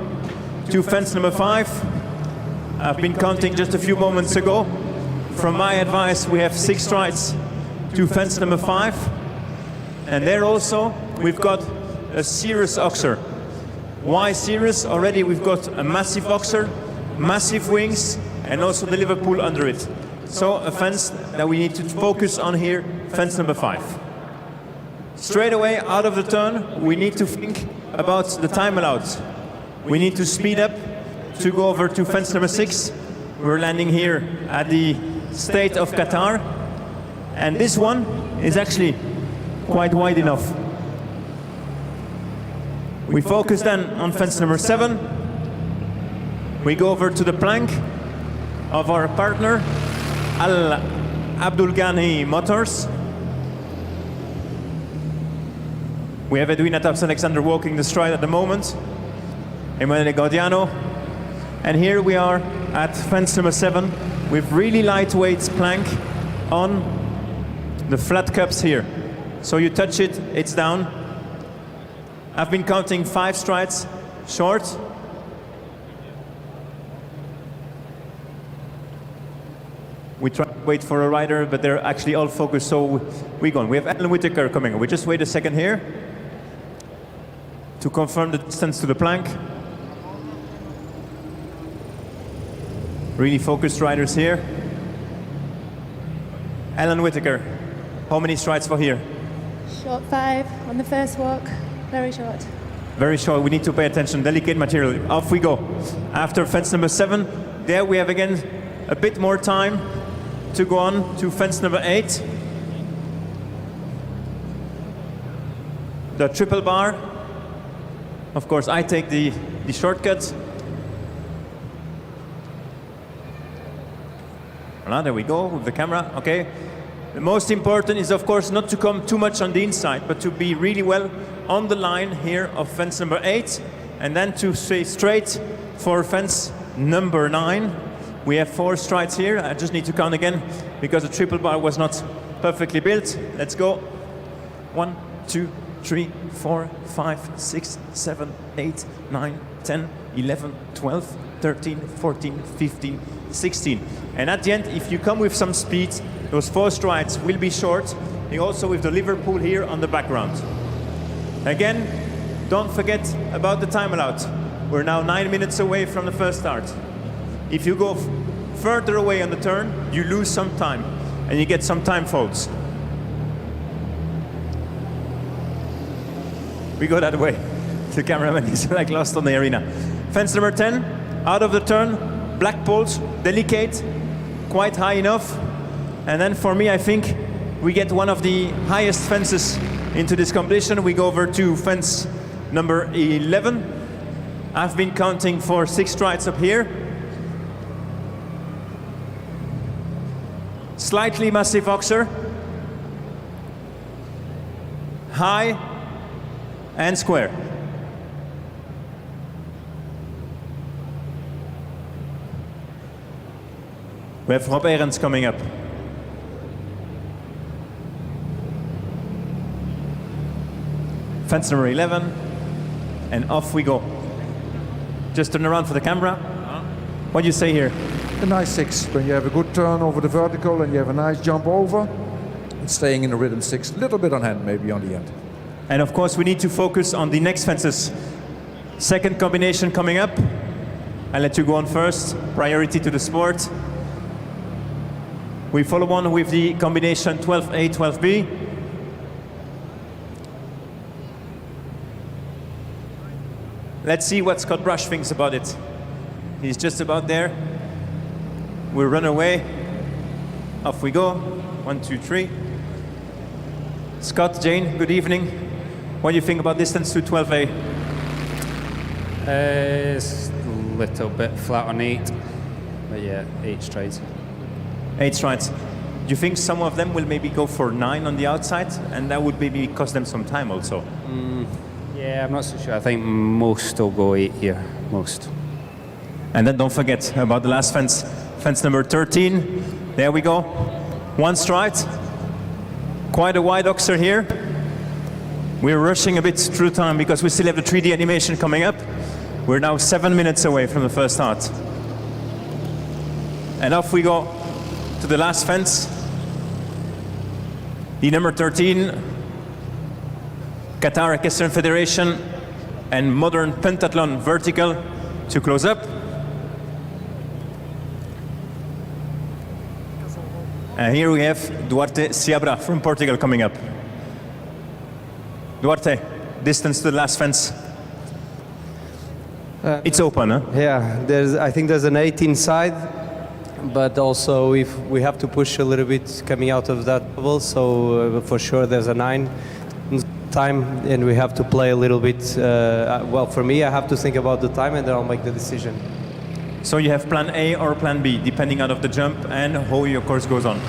to fence number 5. I've been counting just a few moments ago. From my advice, we have 6 strides to fence number 5. And there also, we've got a serious oxer. Why serious? Already we've got a massive oxer, massive wings, and also the Liverpool under it. So a fence that we need to focus on here, fence number 5. Straight away out of the turn, we need to think about the time allowed. We need to speed up to go over to fence number 6. We're landing here at the state of Qatar. And this one is actually quite wide enough. We focus then on fence number 7. We go over to the plank of our partner, Al Abdul Ghani Motors. We have Edwina Taps-Alexander walking the stride at the moment, Emanuele Gaudiano. And here we are at fence number 7 with really lightweight plank on the flat cups here. So you touch it, it's down. I've been counting 5 strides short. We try to wait for a rider, but they're actually all focused, so we go on. We have Alan Whittaker coming. We just wait a second here to confirm the distance to the plank. Really focused riders here. Alan Whittaker, how many strides for here? Short 5 on the first walk, very short. Very short, we need to pay attention, delicate material. Off we go. After fence number 7, there we have again a bit more time to go on to fence number 8. The triple bar. Of course, I take the shortcut. Voilà, there we go with the camera, okay. The most important is, of course, not to come too much on the inside, but to be really well on the line here of fence number 8, and then to stay straight for fence number 9. We have 4 strides here. I just need to count again because the triple bar was not perfectly built. Let's go. 1, 2, 3, 4, 5, 6, 7, 8, 9, 10, 11, 12, 13, 14, 15, 16. And at the end, if you come with some speed, those 4 strides will be short. And also with the Liverpool here on the background. Again, don't forget about the time allowed. We're now 9 minutes away from the first start. If you go further away on the turn, you lose some time and you get some time faults. We go that way. The cameraman is like lost on the arena. Fence number 10, out of the turn, black poles, delicate, quite high enough. And then for me, I think we get one of the highest fences into this competition. We go over to fence number 11. I've been counting for 6 strides up here. Slightly massive oxer. High and square. We have Rob Ahrens coming up. Fence number 11, and off we go. Just turn around for the camera. What do you say here? A nice 6, when you have a good turn over the vertical and you have a nice jump over, and staying in the rhythm 6, a little bit on hand maybe on the end. And of course we need to focus on the next fences. Second combination coming up. I'll let you go on first, priority to the sport. We follow on with the combination 12A, 12B. Let's see what Scott Brush thinks about it. He's just about there. We run away. Off we go. 1, 2, 3. Scott, Jane, good evening. What do you think about distance to 12A? It's a little bit flat on 8, but yeah, 8 strides. 8 strides. Do you think some of them will maybe go for 9 on the outside, and that would maybe cost them some time also? Yeah, I'm not so sure. I think most will go 8 here, most. And then don't forget about the last fence, fence number 13. There we go. 1 stride. Quite a wide oxer here. We're rushing a bit through time because we still have the 3D animation coming up. We're now 7 minutes away from the first start. And off we go to the last fence. The number 13, Qatar Equestrian Federation and Modern Pentathlon Vertical to close up. And here we have Duarte Seabra from Portugal coming up. Duarte, distance to the last fence. It's open, huh? Yeah, I think there's an 8 inside, but also if we have to push a little bit coming out of that bubble, so for sure there's a 9 time, and we have to play a little bit. Well, for me, I have to think about the time, and then I'll make the decision. So you have plan A or plan B, depending out of the jump and how your course goes on.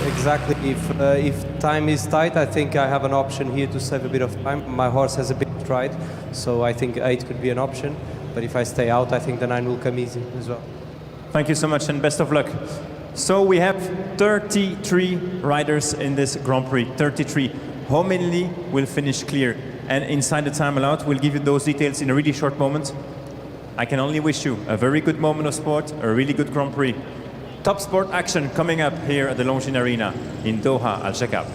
Exactly. If time is tight, I think I have an option here to save a bit of time. My horse has a big stride, so I think 8 could be an option. But if I stay out, I think the 9 will come easy as well. Thank you so much and best of luck. So we have 33 riders in this Grand Prix, 33. How many will finish clear? And inside the time allowed, we'll give you those details in a really short moment. I can only wish you a very good moment of sport, a really good Grand Prix. Top sport action coming up here at the Longines Arena in Doha, Al Shaqab.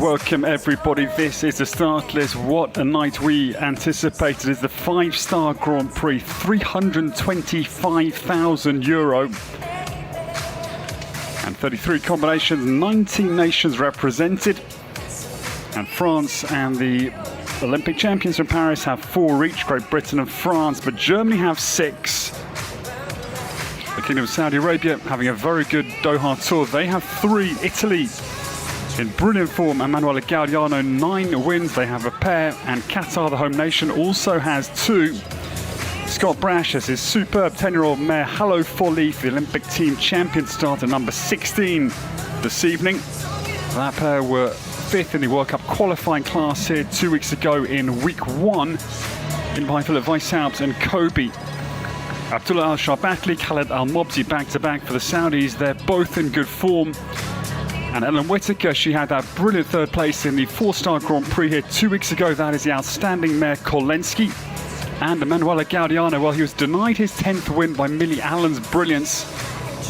Welcome everybody, this is the start list. What a night we anticipated. Is the 5-star Grand Prix, €325,000 and 33 combinations, 19 nations represented. And France and the Olympic champions from Paris have 4 each, Great Britain and France, but Germany have 6. The Kingdom of Saudi Arabia having a very good Doha tour. They have 3. Italy in brilliant form. Emanuele Gaudiano, 9 wins. They have a pair. And Qatar, the home nation, also has 2. Scott Brash has his superb 10-year-old mare, Hello Folly, for the Olympic team champion, starter number 16 this evening. That pair were 5th in the World Cup qualifying class here 2 weeks ago in week 1 in by Philip Weishaupt and Kobe. Abdullah Al-Sharbatli, Khaled Al-Mobzi back-to-back for the Saudis. They're both in good form. And Ellen Whittaker, she had that brilliant 3rd place in the 4-star Grand Prix here 2 weeks ago. That is the outstanding mare Kolensky. And Emanuele Gaudiano, well, he was denied his 10th win by Millie Allen's brilliance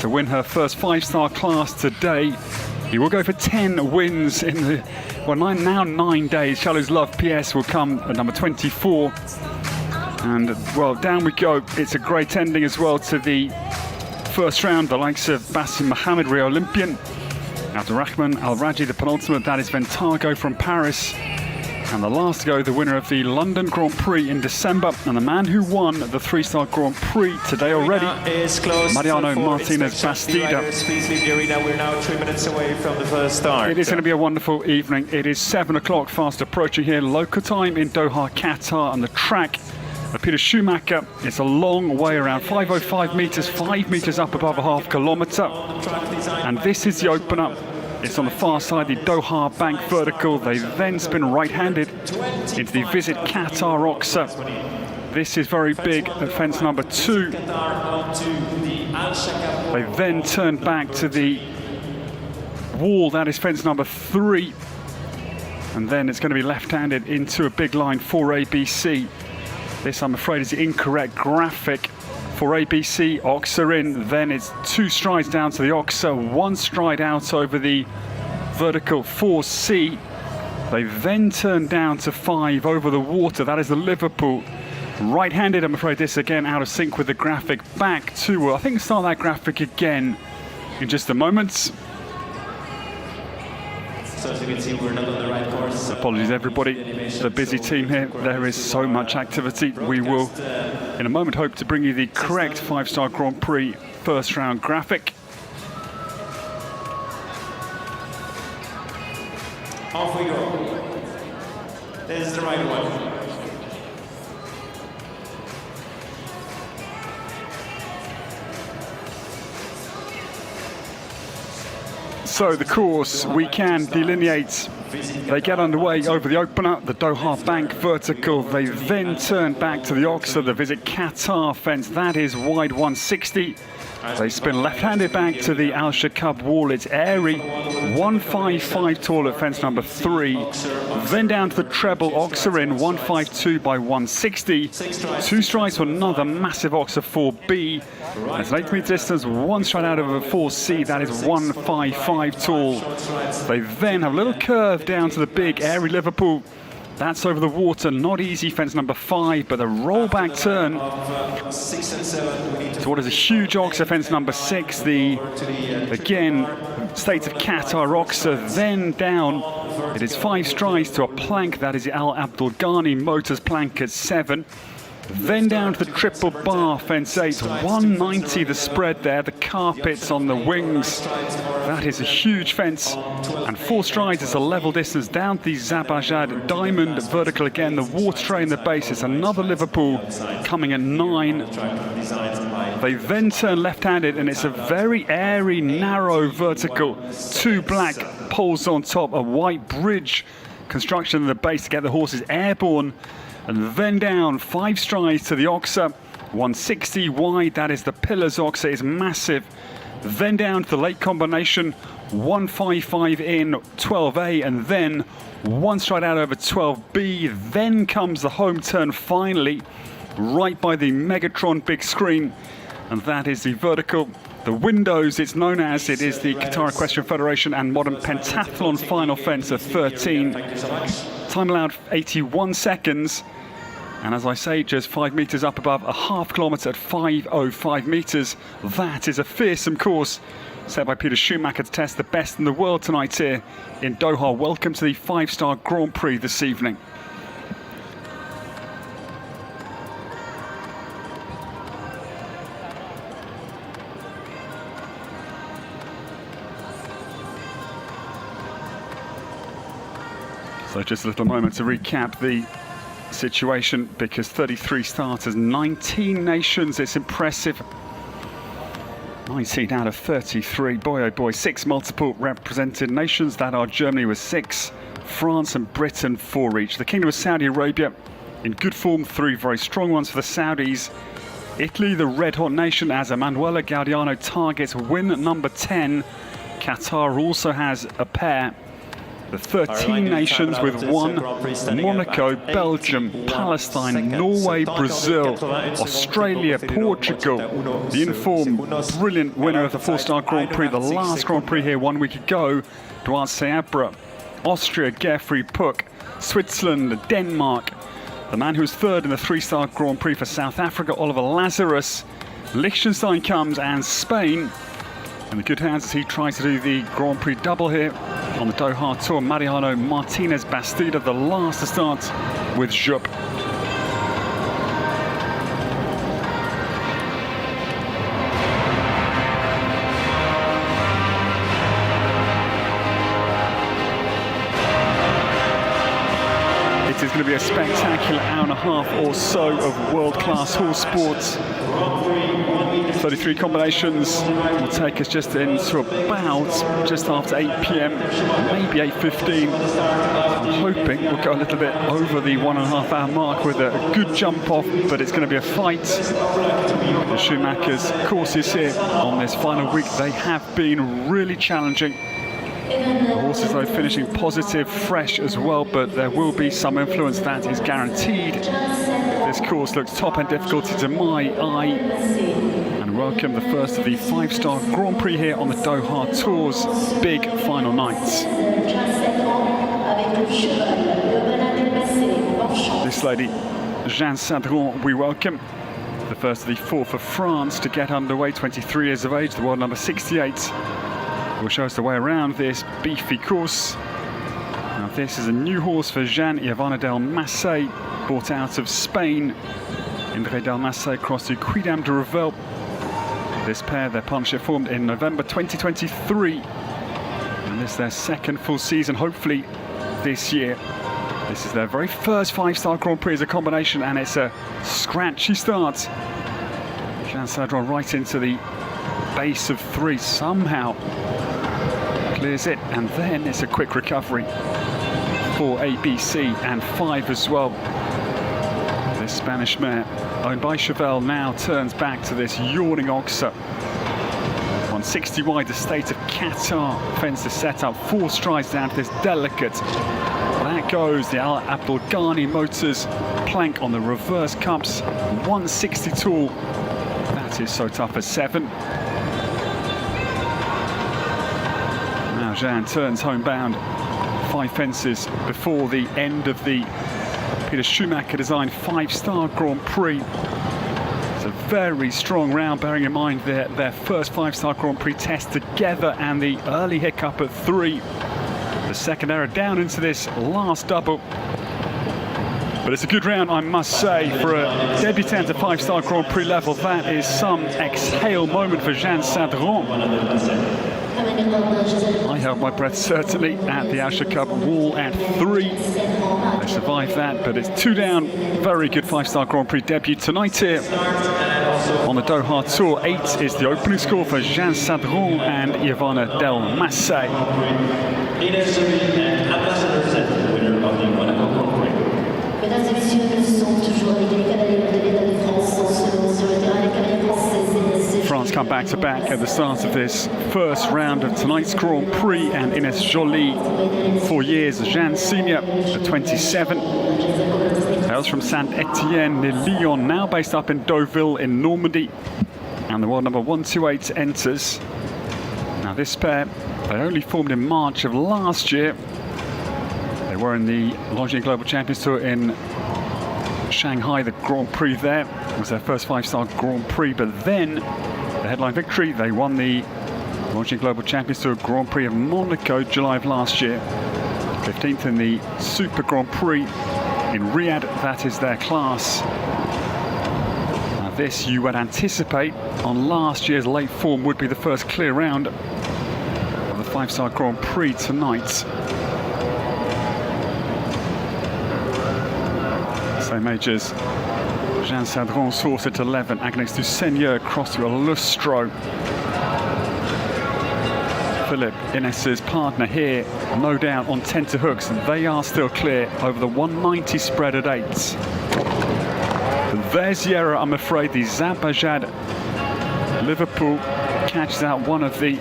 to win her first 5-star class today. He will go for 10 wins in the, well, now 9 days. Shallow's Love PS will come at number 24. And, well, down we go. It's a great ending as well to the first round. The likes of Basim Mohammed, Rio Olympian. Abdurrahman Al-Raji, the penultimate. That is Ventago from Paris. And the last to go, the winner of the London Grand Prix in December. And the man who won the 3-star Grand Prix today already, Mariano Martinez Bastida. Please leave the arena. We're now 3 minutes away from the first start. It is going to be a wonderful evening. It is 7 o'clock, fast approaching here, local time in Doha, Qatar, and the track of Peter Schumacher. It's a long way around, 505 metres, 5 metres up above a half kilometre. And this is the opener. It's on the far side, the Doha Bank vertical. They then spin right-handed into the Visit Qatar Oxa. This is very big at fence number 2. They then turn back to the wall, that is fence number 3. And then it's going to be left-handed into a big line for ABC. This, I'm afraid, is the incorrect graphic for ABC. Oxa in, then it's 2 strides down to the Oxa, 1 stride out over the vertical 4C. They then turn down to 5 over the water. That is the Liverpool. Right-handed, I'm afraid this again out of sync with the graphic. Back to, I think, start that graphic again in just a moment. So as you can see, we're not on the right course. Apologies, everybody. The busy team here. There is so much activity. We will, in a moment, hope to bring you the correct 5-star Grand Prix first round graphic. Off we go. This is the right one. So the course we can delineate. They get underway over the opener, the Doha Bank vertical. They then turn back to the Oxa, the Visit Qatar fence. That is wide 160. They spin left-handed back to the Shaqab wall. It's airy, 155 tall at fence number 3. Then down to the treble Oxa in, 152 by 160. 2 strides for another massive Oxa 4B. That's an 8-metre distance, 1 stride out of a 4C. That is 155 tall. They then have a little curve down to the big airy Liverpool. That's over the water, not easy, fence number 5, but the rollback turn to what is a huge Oxa, fence number 6. The, again, State of Qatar Oxa, then down. It is 5 strides to a plank, that is the Al Abdul Ghani Motors plank at 7. Then down to the triple bar, fence 8, 190 the spread there, the carpets on the wings. That is a huge fence. And 4 strides is a level distance down to the Zabajad Diamond vertical again, the water tray in the base. It's another Liverpool coming at 9. They then turn left-handed and it's a very airy, narrow vertical. 2 black poles on top, a white bridge construction in the base to get the horses airborne. And then down 5 strides to the Oxa, 160 wide, that is the Pillars Oxa, is massive. Then down to the late combination, 155 in 12A, and then 1 stride out over 12B. Then comes the home turn finally, right by the Megatron big screen, and that is the vertical. The windows, it's known as, it is the Qatar Equestrian Federation and Modern Pentathlon final fence of 13. Time allowed 81 seconds. And as I say, just 5 metres up above a half kilometre at 505 metres. That is a fearsome course set by Peter Schumacher to test the best in the world tonight here in Doha. Welcome to the 5-star Grand Prix this evening. So just a little moment to recap the situation, because 33 starters, 19 nations, it's impressive. 19 out of 33, boy oh boy, 6 multiple represented nations, that are Germany with 6, France and Britain 4 each. The Kingdom of Saudi Arabia in good form, 3 very strong ones for the Saudis. Italy, the red hot nation, as Emanuela Gaudiano targets win number 10. Qatar also has a pair. The 13 nations with 1, Monaco, Belgium, Palestine, Norway, Brazil, Australia, Portugal, the informed, brilliant winner of the 4-star Grand Prix, the last Grand Prix here 1 week ago, Duarte Seabra, Austria, Geoffrey Puck, Switzerland, Denmark, the man who was 3rd in the 3-star Grand Prix for South Africa, Oliver Lazarus, Liechtenstein comes, and Spain in the good hands as he tries to do the Grand Prix double here on the Doha Tour. Mariano Martinez Bastida, the last to start with Jupp. It is going to be a spectacular hour and a half or so of world-class horse sports. 33 combinations will take us just into about just after 8 p.m, maybe 8:15. I'm hoping we'll go a little bit over the 1.5 hour mark with a good jump off, but it's going to be a fight. The Schumacher's courses here on this final week, they have been really challenging. The horses though finishing positive, fresh as well, but there will be some influence, that is guaranteed. This course looks top-end difficulty to my eye. And welcome the first of the 5-star Grand Prix here on the Doha Tour's big final nights. This lady, Jeanne Sadron, we welcome. The first of the 4 for France to get underway, 23 years of age, the world number 68. Will show us the way around this beefy course. Now this is a new horse for Jeanne Ivana del Massé, brought out of Spain. Indre del Massé across to Quidam de Revel. This pair, their partnership formed in November 2023. And this is their second full season, hopefully this year. This is their very first 5-star Grand Prix as a combination, and it's a scratchy start. Jeanne Sadron right into the base of 3, somehow clears it, and then it's a quick recovery for ABC and 5 as well. This Spanish mare, owned by Chevelle, now turns back to this yawning oxer. 160 wide, the state of Qatar fence is set up, 4 strides down to this delicate. That goes the Al Abdul Ghani Motors plank on the reverse cups, 160 tall. That is so tough as 7. Now Jeanne turns homebound, 5 fences before the end of the Peter Schumacher designed 5-star Grand Prix. It's a very strong round, bearing in mind their first 5-star Grand Prix test together and the early hiccup at 3. The second error down into this last double. But it's a good round, I must say, for a debutant at 5-star Grand Prix level. That is some exhale moment for Jeanne Sadron. I held my breath certainly at the Shaqab wall at 3. They survived that, but it's 2 down. Very good 5-star Grand Prix debut tonight here on the Doha Tour. 8 is the opening score for Jeanne Sadron and Ivana del Massé. Mesdames et messieurs, nous sommes toujours avec les cavaliers de l'État de France sur le terrain. Les cavaliers français. France come back to back at the start of this first round of tonight's Grand Prix, and Ines Joly, 4 years, Jeanne Senior at 27. Hails from Saint-Etienne near Lyon, now based up in Deauville in Normandy. And the world number 128 enters. Now this pair, they only formed in March of last year. They were in the Longines Global Champions Tour in Shanghai. The Grand Prix there was their first 5-star Grand Prix, but then the headline victory, they won the Longines Global Champions Tour Grand Prix of Monaco, July of last year. 15th in the Super Grand Prix in Riyadh, that is their class. Now this, you would anticipate, on last year's late form, would be the first clear round of the 5-star Grand Prix tonight. Same majors. Jean Sadron sourced at 11, Agnes du Seigneur crossed to a lustro. Philip, Ines' partner here, no doubt on 10 to hooks. They are still clear over the 190 spread at 8. There's the error, I'm afraid. The Zabajad Liverpool catches out one of the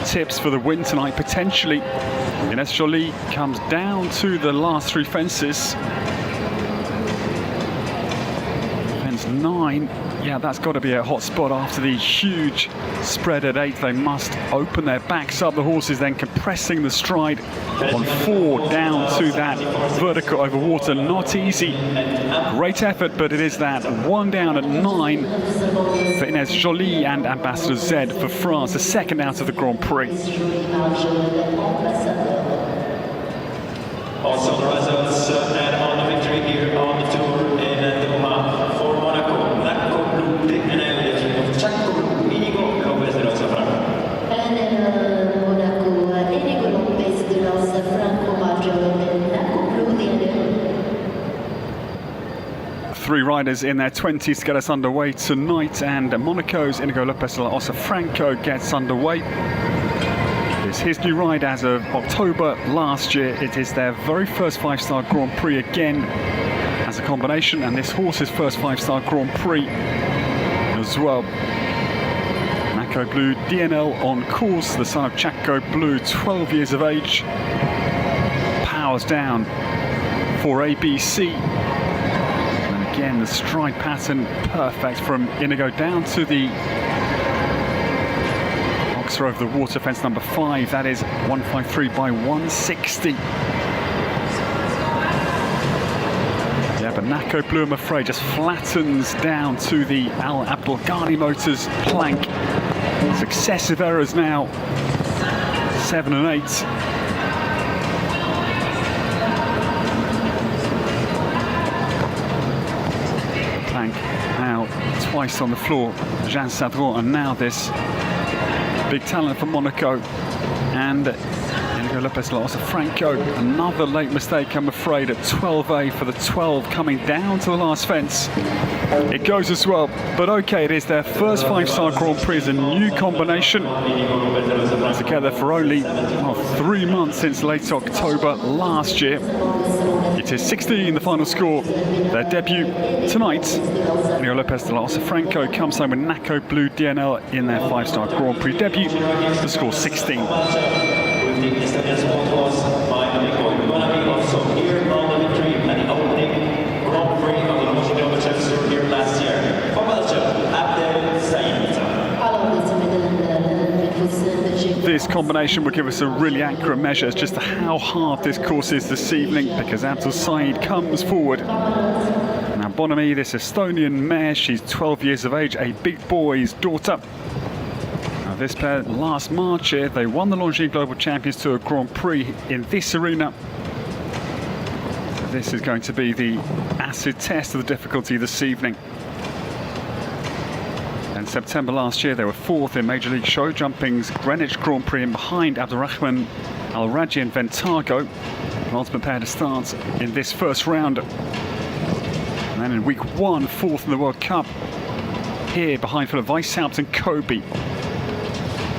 tips for the win tonight, potentially. Ines Jolie comes down to the last 3 fences. Fence 9. Yeah, that's got to be a hot spot after the huge spread at 8. They must open their backs up. The horses then compressing the stride on 4 down to that vertical over water. Not easy. Great effort, but it is that. 1 down at 9 for Ines Jolie and Ambassador Z for France, the second out of the Grand Prix. Also the results and on the victory here on the tour in Doha for Monaco. Three riders in their 20s to get us underway tonight, and Monaco's Inigo Lopez de la Osa Franco gets underway. It's his new ride as of October last year. It is their very first 5-star Grand Prix again as a combination, and this horse's first 5-star Grand Prix as well. Naco Blue DNL on course, the son of Chaco Blue, 12 years of age. Powers down for ABC. And again, the stride pattern perfect from Inigo down to the boxer over the water, fence number 5. That is 153 by 160. Yeah, but Naco Blue, I'm afraid, just flattens down to the Al Abdul Ghani Motors plank. Successive errors now, 7 and 8. Plank now twice on the floor, Jean Sadron, and now this big talent from Monaco and Inigo Lopez de la Osa Franco. Another late mistake, I'm afraid, at 12A for the 12 coming down to the last fence. It goes as well, but okay, it is their first 5-star Grand Prix as a new combination. Together for only 3 months since late October last year. It is 16, the final score. Their debut tonight. Inigo Lopez de la Osa Franco comes home with Naco Blue DNL in their 5-star Grand Prix debut. The score 16. This combination will give us a really accurate measure as just to how hard this course is this evening, because Abdul Said comes forward. Now Bonami, this Estonian mare, she's 12 years of age, a big boy's daughter. Now this pair last March here, they won the Longines Global Champions Tour Grand Prix in this arena. This is going to be the acid test of the difficulty this evening. In September last year, they were 4th in Major League Show Jumping's Greenwich Grand Prix, and behind Abdurrahman Al-Raji and Ventago. An ultimate pair to start in this first round. And then in week 1, 4th in the World Cup. Here behind Philip Weishaupt and Kobe.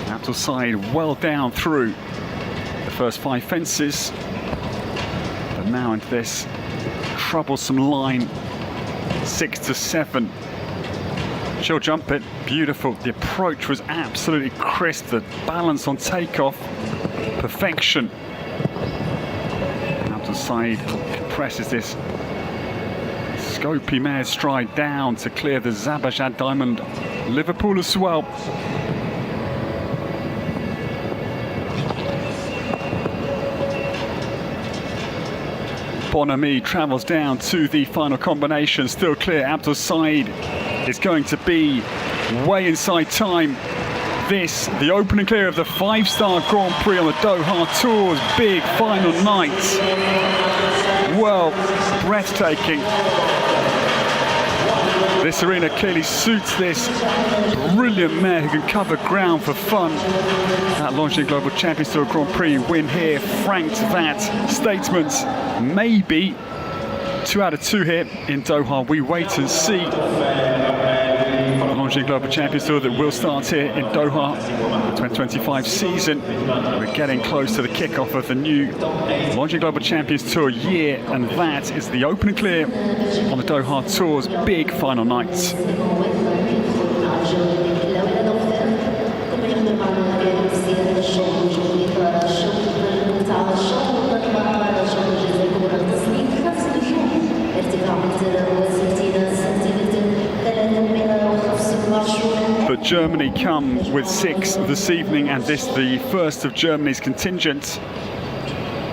Abdul Said well down through the first 5 fences. But now into this troublesome line, 6 to 7. She'll jump it, beautiful. The approach was absolutely crisp. The balance on takeoff, perfection. Abdul Said compresses this scopy mare's stride down to clear the Zabajad Diamond. Liverpool as well. Bonami travels down to the final combination, still clear. Abdul Said is going to be way inside time this, the opening clear of the 5-star Grand Prix on the Doha Tour's big final night. Well, breathtaking. This arena clearly suits this brilliant mare who can cover ground for fun. That Longines Global Champions Tour Grand Prix win here franked that statement. Maybe 2 out of 2 here in Doha. We wait and see. The Longines Global Champions Tour that will start here in Doha, the 2025 season. We're getting close to the kickoff of the new Longines Global Champions Tour year, and that is the open and clear on the Doha Tour's big final night. But Germany come with 6 this evening, and this the first of Germany's contingent.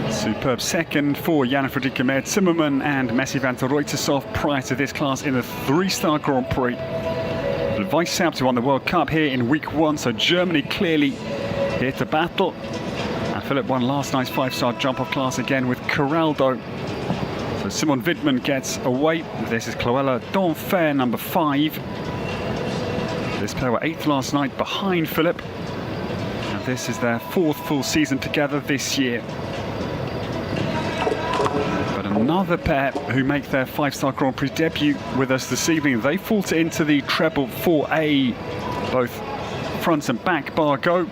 Superb second for Jana Friederike Meyer-Zimmermann and Messi van der Reutershoff prior to this class in the 3-star Grand Prix. Weishaupt won the World Cup here in week 1, so Germany clearly here to battle. And Philip won last night's 5-star jump-off class again with Corraldo. So Simon Widman gets away. This is Cloella Donfer, number 5. This pair were 8th last night behind Philip. And this is their 4th full season together this year. But another pair who make their 5-star Grand Prix debut with us this evening. They falter into the treble 4A. Both front and back bar go.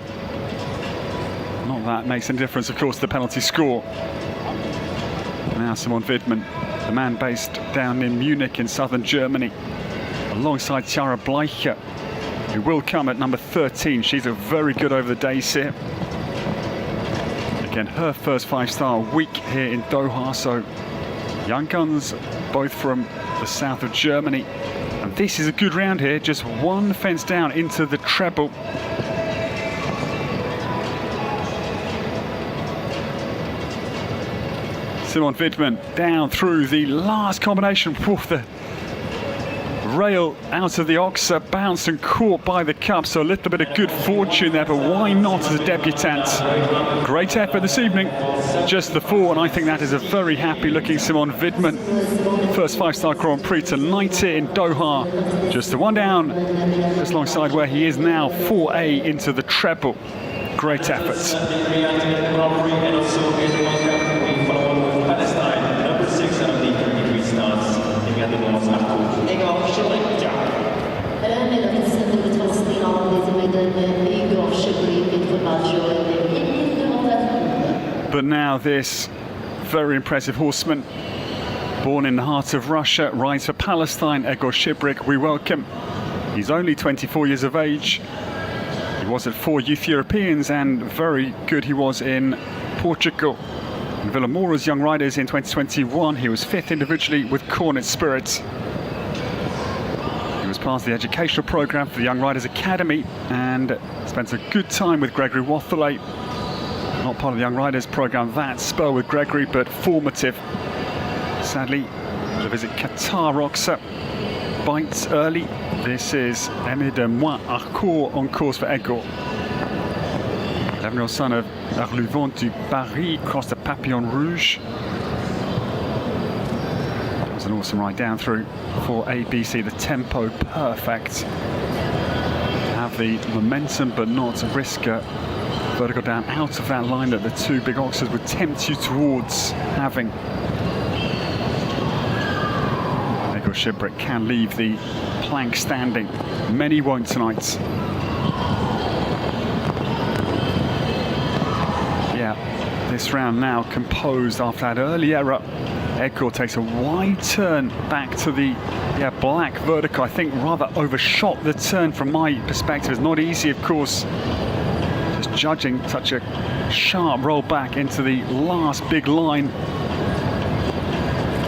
Not that makes any difference, of course, the penalty score. Now Simon Widman, the man based down in Munich in southern Germany, alongside Chiara Bleicher, who will come at number 13. She's a very good over the days here. Again, her first 5-star week here in Doha, so young guns, both from the south of Germany. And this is a good round here, just 1 fence down into the treble. Simon Widman down through the last combination. Woof, the rail out of the oxer, bounced and caught by the cup, so a little bit of good fortune there, but why not as a debutant? Great effort this evening, just the 4, and I think that is a very happy looking Simon Widman. First 5-star Grand Prix tonight here in Doha, just the 1 down, just alongside where he is now, 4A into the treble. Great efforts. But now this very impressive horseman, born in the heart of Russia, rides for Palestine, Egor Shibrik, we welcome. He's only 24 years of age. He was at 4 Youth Europeans, and very good he was in Portugal. In Villamora's Young Riders in 2021, he was 5th individually with Cornet Spirit. He was part of the educational programme for the Young Riders Academy and spent a good time with Gregory Watherley. Not part of the Young Riders programme, that spur with Gregory, but formative. Sadly, to visit Qatar Oxer bites early. This is Aimé de Moi Harcourt on course for Egor. 11-year-old son of Arluvant du Paris crossed the Papillon Rouge. It was an awesome ride down through for ABC, the tempo perfect. Have the momentum but not risk a vertical down out of that line that the 2 big oxers would tempt you towards having. Egor Shibrik can leave the plank standing. Many won't tonight. Yeah, this round now composed after that early error. Egor takes a wide turn back to the black vertical. I think rather overshot the turn from my perspective. It's not easy, of course, just judging such a sharp roll back into the last big line.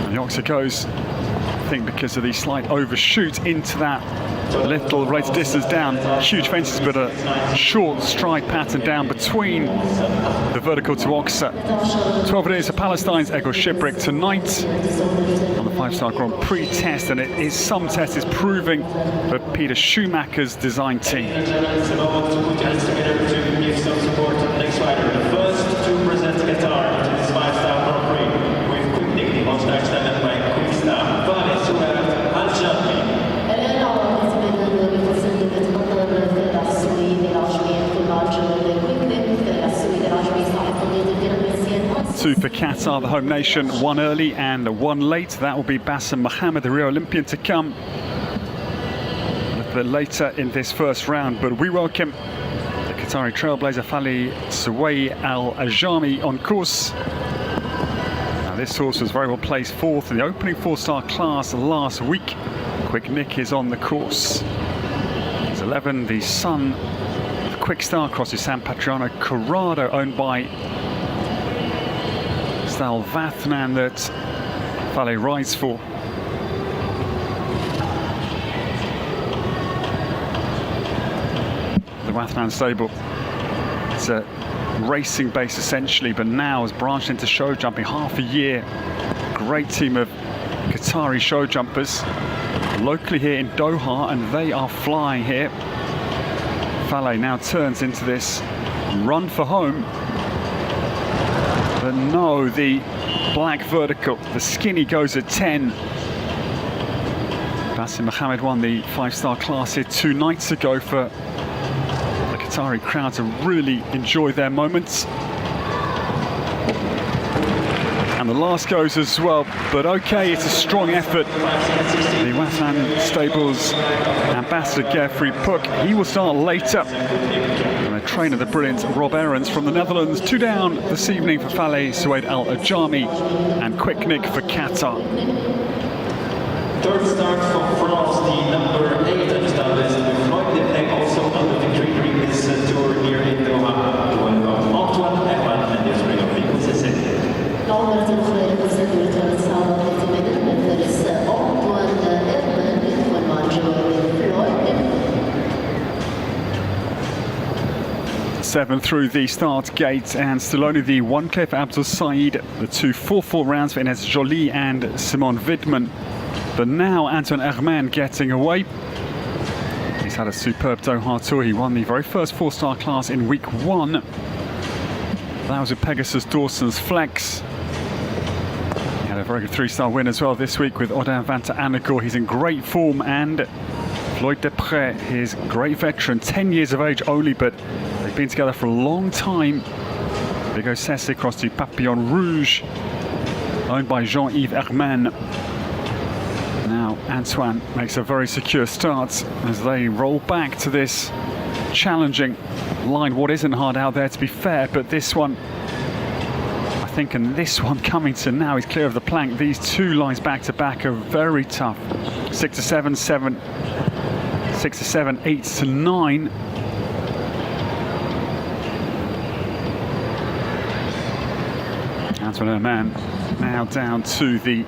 And the oxer goes, I think because of the slight overshoot into that Little race distance down, huge fences, but a short stride pattern down between the vertical to Oxa. 12 it is for Palestine's Ego Shipwreck tonight on the 5-star Grand Prix test, and it is some test is proving for Peter Schumacher's design team. It's a moment to put your hands together to give some support to the next rider. The first to present Qatar into this 5-star Grand Prix with quick nick, the most extended by Quick Star. Vale, Surat, Al-Jami. Two for Qatar, the home nation, one early and one late. That will be Bassem Mohammed, the Rio Olympian, to come a little bit later in this first round. But we welcome the Qatari trailblazer Fali Souay Al-Ajami on course. Now, this horse was very well placed fourth in the opening 4-star class last week. Quick Nick is on the course. He's 11, the son of Quick Star, crosses San Patriano Corrado, owned by Stal Vathnan, that Fale rides for. The Vathnan stable, it's a racing base essentially, but now has branched into show jumping half a year. Great team of Qatari show jumpers locally here in Doha, and they are flying here. Fale now turns into this run for home. But no, the black vertical, the skinny goes at 10. Bassem Mohammed won the 5-star class here 2 nights ago for the Qatari crowd to really enjoy their moments. And the last goes as well, but okay, it's a strong effort. The Wathnan Stables ambassador Geoffrey Puck, he will start later. And a trainer, the brilliant Rob Aarons from the Netherlands. 2 down this evening for Fale Souay Al-Ajami and Quick Nick for Qatar. Third start for France, the number 8 on the start list, with Floyd Depay also on the victory during this tour here in Doha. To welcome Antoine Herman and the spring of Vico Cessetti. Seven through the start gate, and still only the one clear for Abdul Said, the 2 4-4 rounds for Ines Jolie and Simon Widman. But now Antoine Herman getting away. He's had a superb Doha tour. He won the very first 4-star class in week 1. That was with Pegasus Dawson's Flex. He had a very good 3-star win as well this week with Odin Vanta Anagor. He's in great form, and Floyd Desprez, his great veteran, 10 years of age only, but they've been together for a long time. Vigo Sesse across to Papillon Rouge, owned by Jean-Yves Herman. Now Antoine makes a very secure start as they roll back to this challenging line. What isn't hard out there, to be fair, but this one, I think, and this one coming to now, he's clear of the plank. These 2 lines back to back are very tough. 6 to 7, 7, 6 to 7, 8 to 9. Antoine Herman now down to the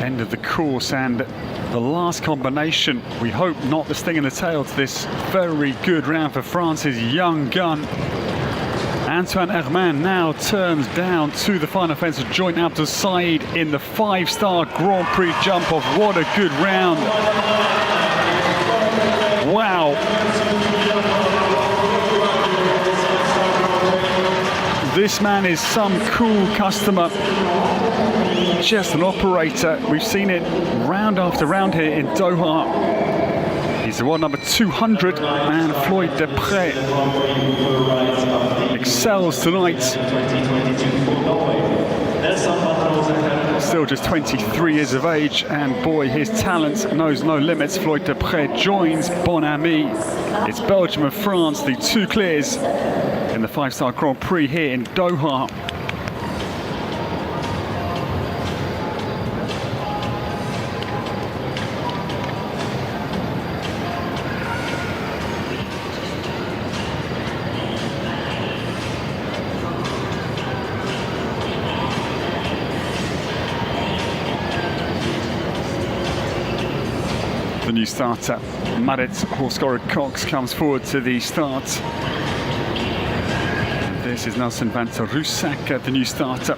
end of the course, and the last combination, we hope not the sting in the tail to this very good round for France's young gun. Antoine Herman now turns down to the final fence to join Abdul Said in the 5-star Grand Prix jump off. What a good round. Wow. This man is some cool customer. Just an operator. We've seen it round after round here in Doha. He's the one number 200, and Floyd Desprez excels tonight. Still just 23 years of age, and boy, his talent knows no limits. Floyd Desprez joins Bon Ami. It's Belgium and France, the 2 clears in the 5-star Grand Prix here in Doha. the new starter. Marit Horsgård-Cox comes forward to the start. And this is Nelson van der Rusak, the new starter.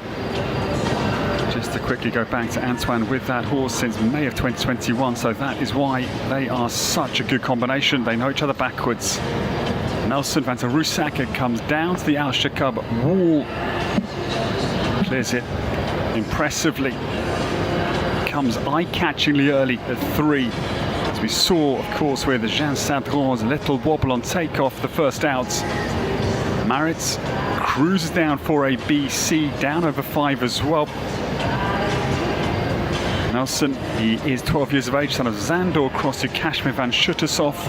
Just to quickly go back to Antoine with that horse since May of 2021, so that is why they are such a good combination. They know each other backwards. Nelson van der Rusak comes down to the Al Shaqab wall, clears it impressively, comes eye-catchingly early at 3, as we saw, of course, with Jean Sadron's little wobble on takeoff the first out. Marit cruises down for a BC, down over 5 as well. Nelson, he is 12 years of age, son of Zandor, cross to Kashmir van Schuttershoff.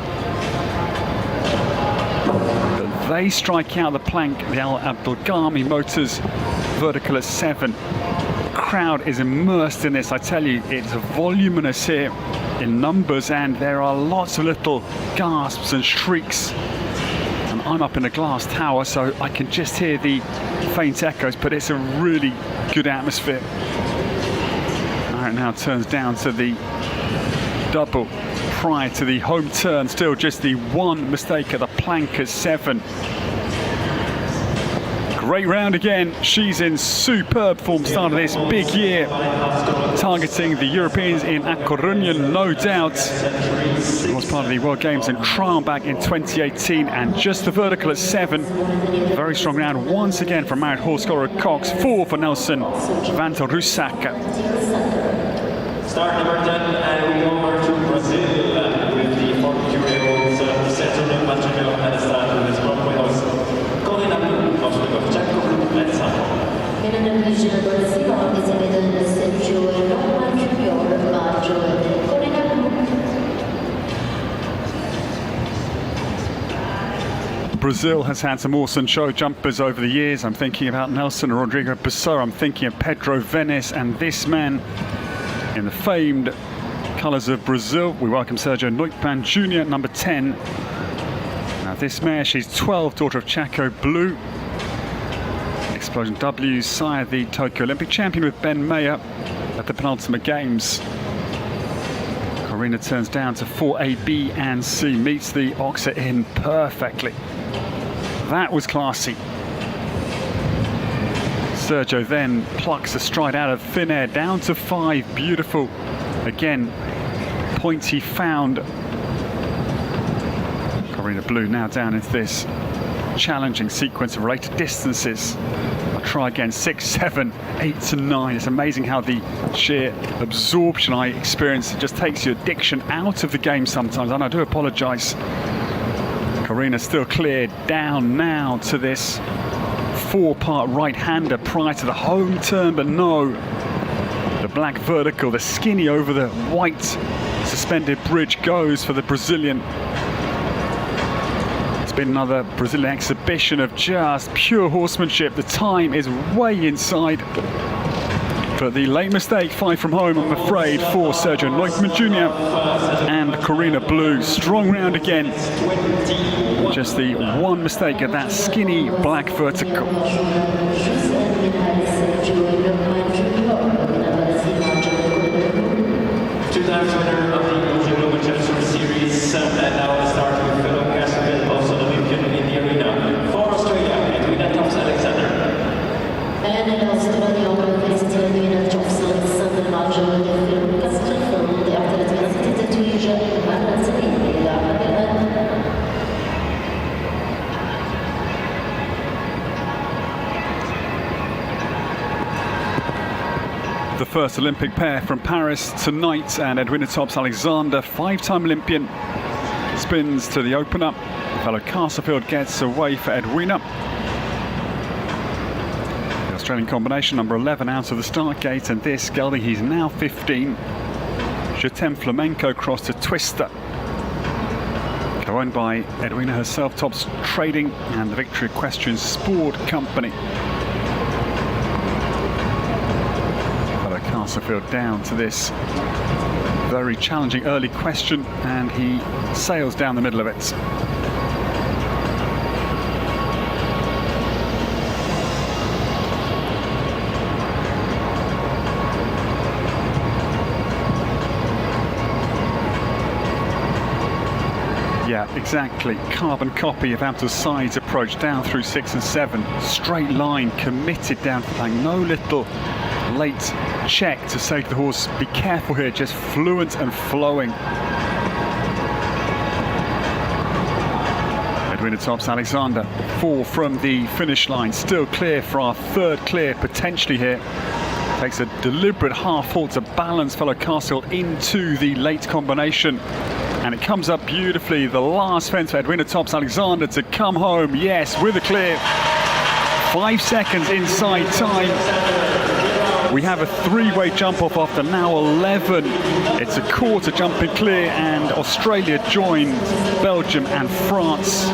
But they strike out the plank, the Al Abdelghami Motors vertical at 7. The crowd is immersed in this. I tell you, it's voluminous here in numbers, and there are lots of little gasps and shrieks. And I'm up in a glass tower, so I can just hear the faint echoes, but it's a really good atmosphere. It now turns down to the double prior to the home turn. Still just the one mistake at the plank at 7. Great round again. She's in superb form start of this big year. Targeting the Europeans in A Coruña, no doubt. It was part of the World Games in trial back in 2018, and just the vertical at 7. Very strong round once again from Marit Horsgård-Cox. 4 for Nelson van der Rusak. Start number 10, and we go over to Brazil with the 42-year-old Cesar Matrimonio at the start of this Grand Prix host. Colin Abdul, of Shaqab, let's Brazil has had some awesome show jumpers over the years. I'm thinking about Nelson Rodrigo Pessoa, I'm thinking of Pedro Venice, and this man in the famed colours of Brazil. We welcome Sergio Neupmann Jr., number 10. Now this mare, she's 12, daughter of Chaco Blue. Explosion W, sire the Tokyo Olympic champion with Ben Mayer at the penultimate games. Corina turns down to 4A, B and C, meets the oxer in perfectly. That was classy. Sergio then plucks a stride out of thin air, down to 5, beautiful. Again, point he found. Corina Blue now down into this challenging sequence of related distances. I'll try again, 6, 7, 8 to 9. It's amazing how the sheer absorption I experience just takes your addiction out of the game sometimes, and I do apologise. Corina still cleared, down now to this 4-part right-hander prior to the home turn, but no. The black vertical, the skinny over the white suspended bridge goes for the Brazilian. It's been another Brazilian exhibition of just pure horsemanship. The time is way inside. But the late mistake, 5 from home, I'm afraid, for Sergio Neupmann Jr. and Corina Blue. Strong round again. Just the one mistake at that skinny black vertical. 2-times winner of the Global Championship Series, and now the start with fellow Gaston, also the Olympian in the arena. For Australia, Edwina Thompson-Alexander. The first Olympic pair from Paris tonight, and Edwina Thompson-Alexander, 5-time Olympian, spins to the opener. Fellow Castlefield gets away for Edwina. The Australian combination, number 11, out of the start gate, and this gelding, he's now 15. Jetem Flamenco cross to Twister. Co-owned by Edwina herself, Tops Trading and the Victory Equestrian Sport Company. Castlefield down to this very challenging early question, and he sails down the middle of it. Yeah, exactly. Carbon copy of Abdul Said's approach down through 6 and 7. Straight line, committed down to the flank. No little late check to say to the horse, be careful here, just fluent and flowing. Edwina tops Alexander, 4 from the finish line, still clear for our third clear potentially here. Takes a deliberate half halt to balance fellow Castle into the late combination. And it comes up beautifully. The last fence for Edwina tops Alexander to come home. Yes, with a clear. 5 seconds inside time. We have a 3-way jump off after now 11. It's a quarter jumping clear, and Australia joined Belgium and France.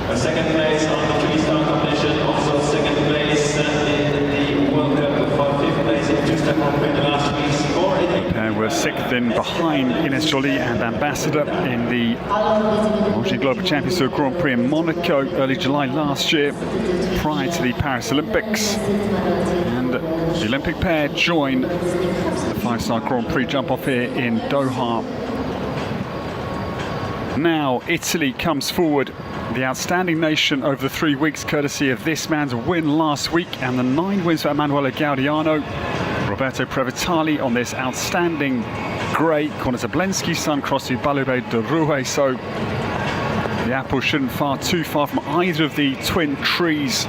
A second place on the 3-star competition, also second place in the World Cup for 5th place in 2-star competition the last week's score. And we're 6th in behind Ines Jolie and Ambassador in the Longines Global Champions Tour Grand Prix in Monaco early July last year, prior to the Paris Olympics. And the Olympic pair join the 5-star Grand Prix jump off here in Doha. Now Italy comes forward, the outstanding nation over the 3 weeks, courtesy of this man's win last week and the 9 wins for Emanuele Gaudiano. Roberto Previtali on this outstanding grey, Corner Zablensky, Sun Cross to Balube de Rouet. So the apple shouldn't far too far from either of the twin trees.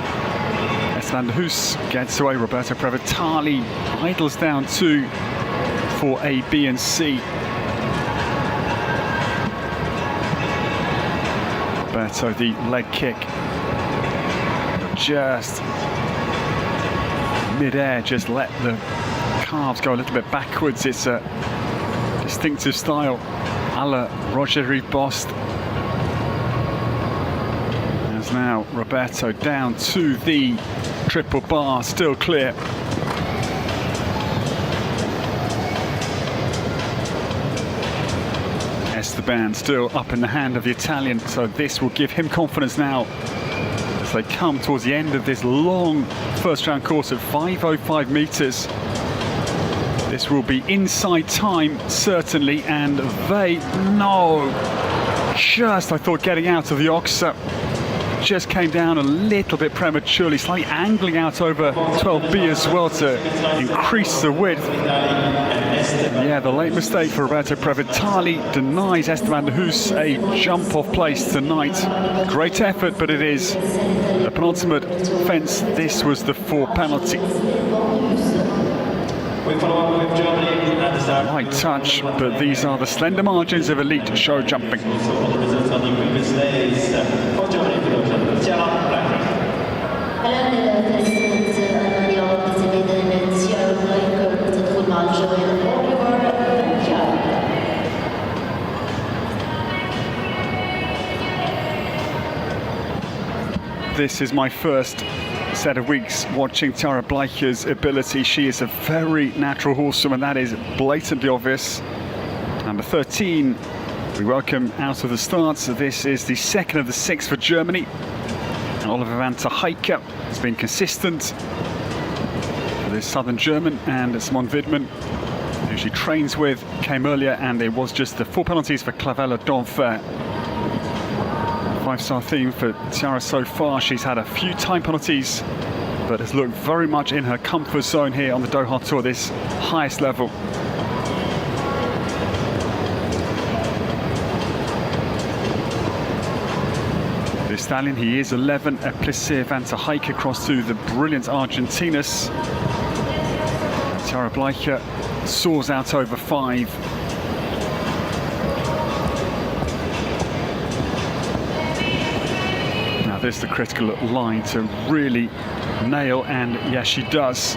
Esteban de Hoos gets away. Roberto Previtali idles down 2 for A, B and C. Roberto, the leg kick, just mid-air, just let the calves go a little bit backwards. It's a distinctive style, a la Roger Ribost. As now Roberto down to the triple bar, still clear. Esteban still up in the hand of the Italian, so this will give him confidence now as they come towards the end of this long first round course at 505 meters. This will be inside time, certainly, and they, just, I thought, getting out of the Oxa, just came down a little bit prematurely, slightly angling out over 12B as well to increase the width. Yeah, the late mistake for Roberto Previtali denies Esteban de Hoos a jump-off place tonight. Great effort, but it is the penultimate fence. This was the 4 penalty. We follow up with Germany at the start. Light touch, but these are the slender margins of elite show jumping. So all the results on the previous days for Germany. This is my first set of weeks watching Tara Bleicher's ability. She is a very natural horsewoman, that is blatantly obvious. Number 13, we welcome out of the starts. This is the second of the 6 for Germany. And Oliver van ter Heike has been consistent for this Southern German, and Simon Widman, who she trains with, came earlier, and it was just the 4 penalties for Clavella d'Enfer. 5-star theme for Tiara so far. She's had a few time penalties, but has looked very much in her comfort zone here on the Doha Tour, this highest level. This stallion, he is 11, a Plessis van ter Heike across to the brilliant Argentinus. Tara Bleicher soars out over 5. There's the critical line to really nail, and yes, she does.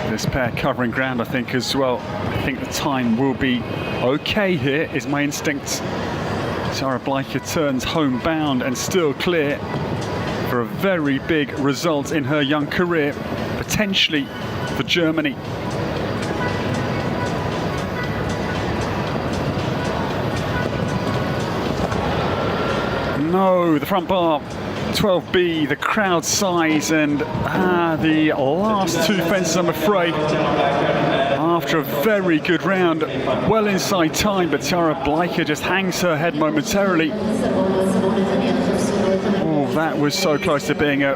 This pair covering ground, I think, as well. I think the time will be okay here, is my instinct. Tara Bleicher turns homebound and still clear for a very big result in her young career, potentially for Germany. No, the front bar 12B, the crowd size, and the last two fences, I'm afraid, after a very good round, well inside time, but Tiara Bleicher just hangs her head momentarily. Oh, that was so close to being a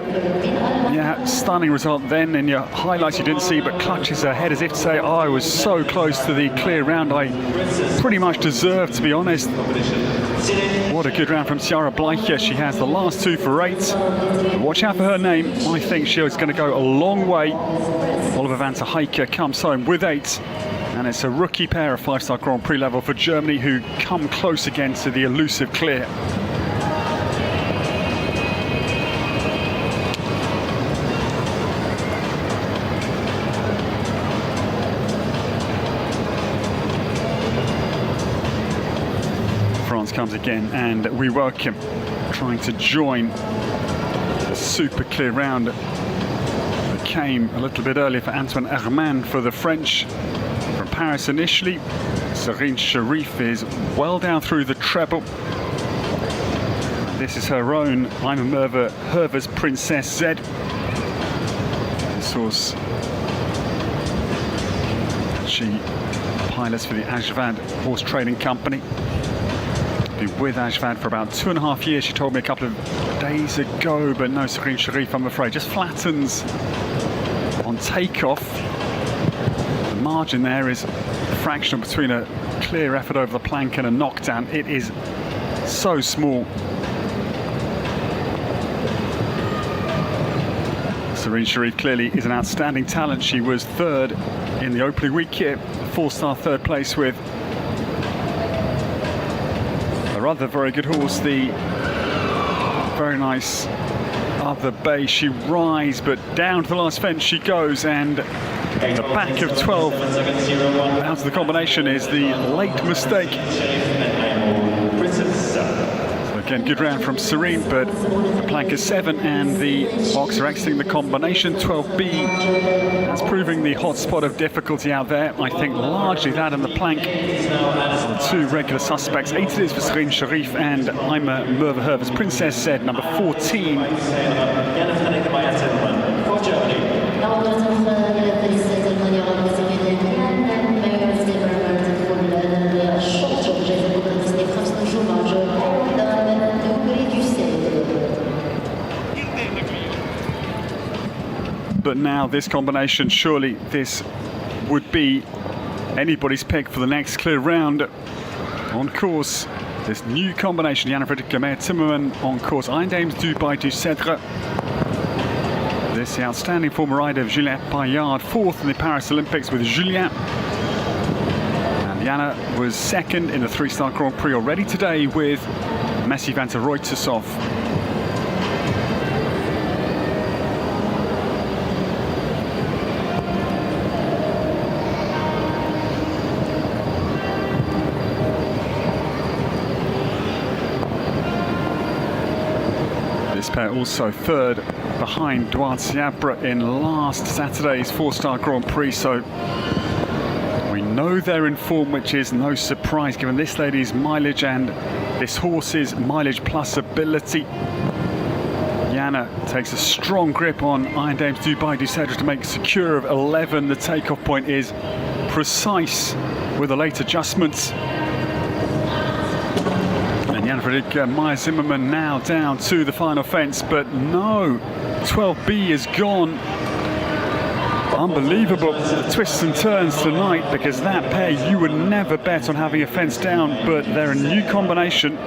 stunning result then. In your highlights you didn't see, but clutches her head as if to say, oh, I was so close to the clear round. I pretty much deserved, to be honest. What a good round from Tiara Bleicher. She has the last two for 8. Watch out for her name. I think she is going to go a long way. Oliver van der Heijke comes home with 8. And it's a rookie pair of 5-star Grand Prix level for Germany who come close again to the elusive clear. France comes again, and we welcome trying to join the super clear round that came a little bit earlier for Antoine Herman for the French. From Paris initially, Serine Sharif is well down through the treble. This is her own Ima Merve Herves Princess Z. This was she pilots for the Ashvad Horse Trading Company. Been with Ashvad for about 2.5 years, she told me a couple of days ago, but no, Serine Sharif, I'm afraid, just flattens on takeoff. The margin there is fractional between a clear effort over the plank and a knockdown. It is so small. Serine Sharif clearly is an outstanding talent. She was 3rd in the opening week here, 4-star 3rd place with a rather very good horse, the very nice Other Bay. She rises, but down to the last fence she goes, and the back of 12 out of the combination is the late mistake. So again, good round from Serene, but the plank is 7 and the Ox are exiting the combination. 12B, that's proving the hot spot of difficulty out there. I think largely that and the plank are the 2 regular suspects. 8 it is for Serene Sharif and Ima Merve Herves Princess Z, number 14. But now this combination, surely this would be anybody's pick for the next clear round. On course, this new combination, Jan-Frederik Timmerman on course, Eindames Dubai du Cèdre. This the outstanding former rider of Julien Paillard, 4th in the Paris Olympics with Julien. And Jana was 2nd in the 3-star Grand Prix already today with Messi van der Ruytershof. This pair also 3rd behind Douard Siabra in last Saturday's 4-star Grand Prix, so we know they're in form, which is no surprise given this lady's mileage and this horse's mileage plus ability. Jana takes a strong grip on Eindames Dubai du Cèdre to make secure of 11. The takeoff point is precise with the late adjustments. Jan-Frederik Meyer-Zimmermann now down to the final fence, but no, 12B is gone. Unbelievable, the twists and turns tonight, because that pair you would never bet on having a fence down, but they're a new combination.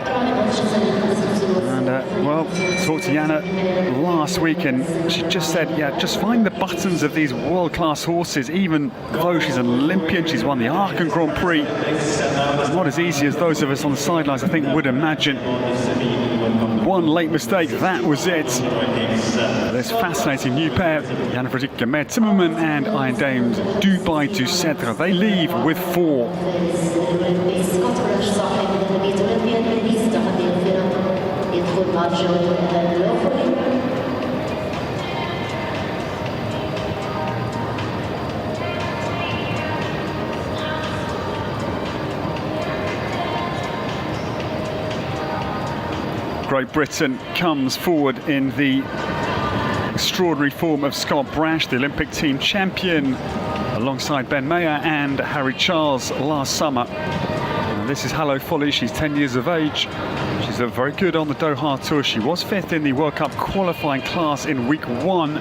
And well, talked to Jana last week and she just said, yeah, just find the buttons of these world-class horses. Even though she's an Olympian, she's won the Aachen Grand Prix. It's not as easy as those of us on the sidelines, I think, would imagine. One late mistake, that was it. This fascinating new pair, Jan-Frederik Timmerman and Eindames Dubai du Cèdre. They leave with 4. Great Britain comes forward in the extraordinary form of Scott Brash, the Olympic team champion, alongside Ben Mayer and Harry Charles last summer. And this is Hello Folly. She's 10 years of age. She's very good on the Doha Tour. She was 5th in the World Cup qualifying class in week 1.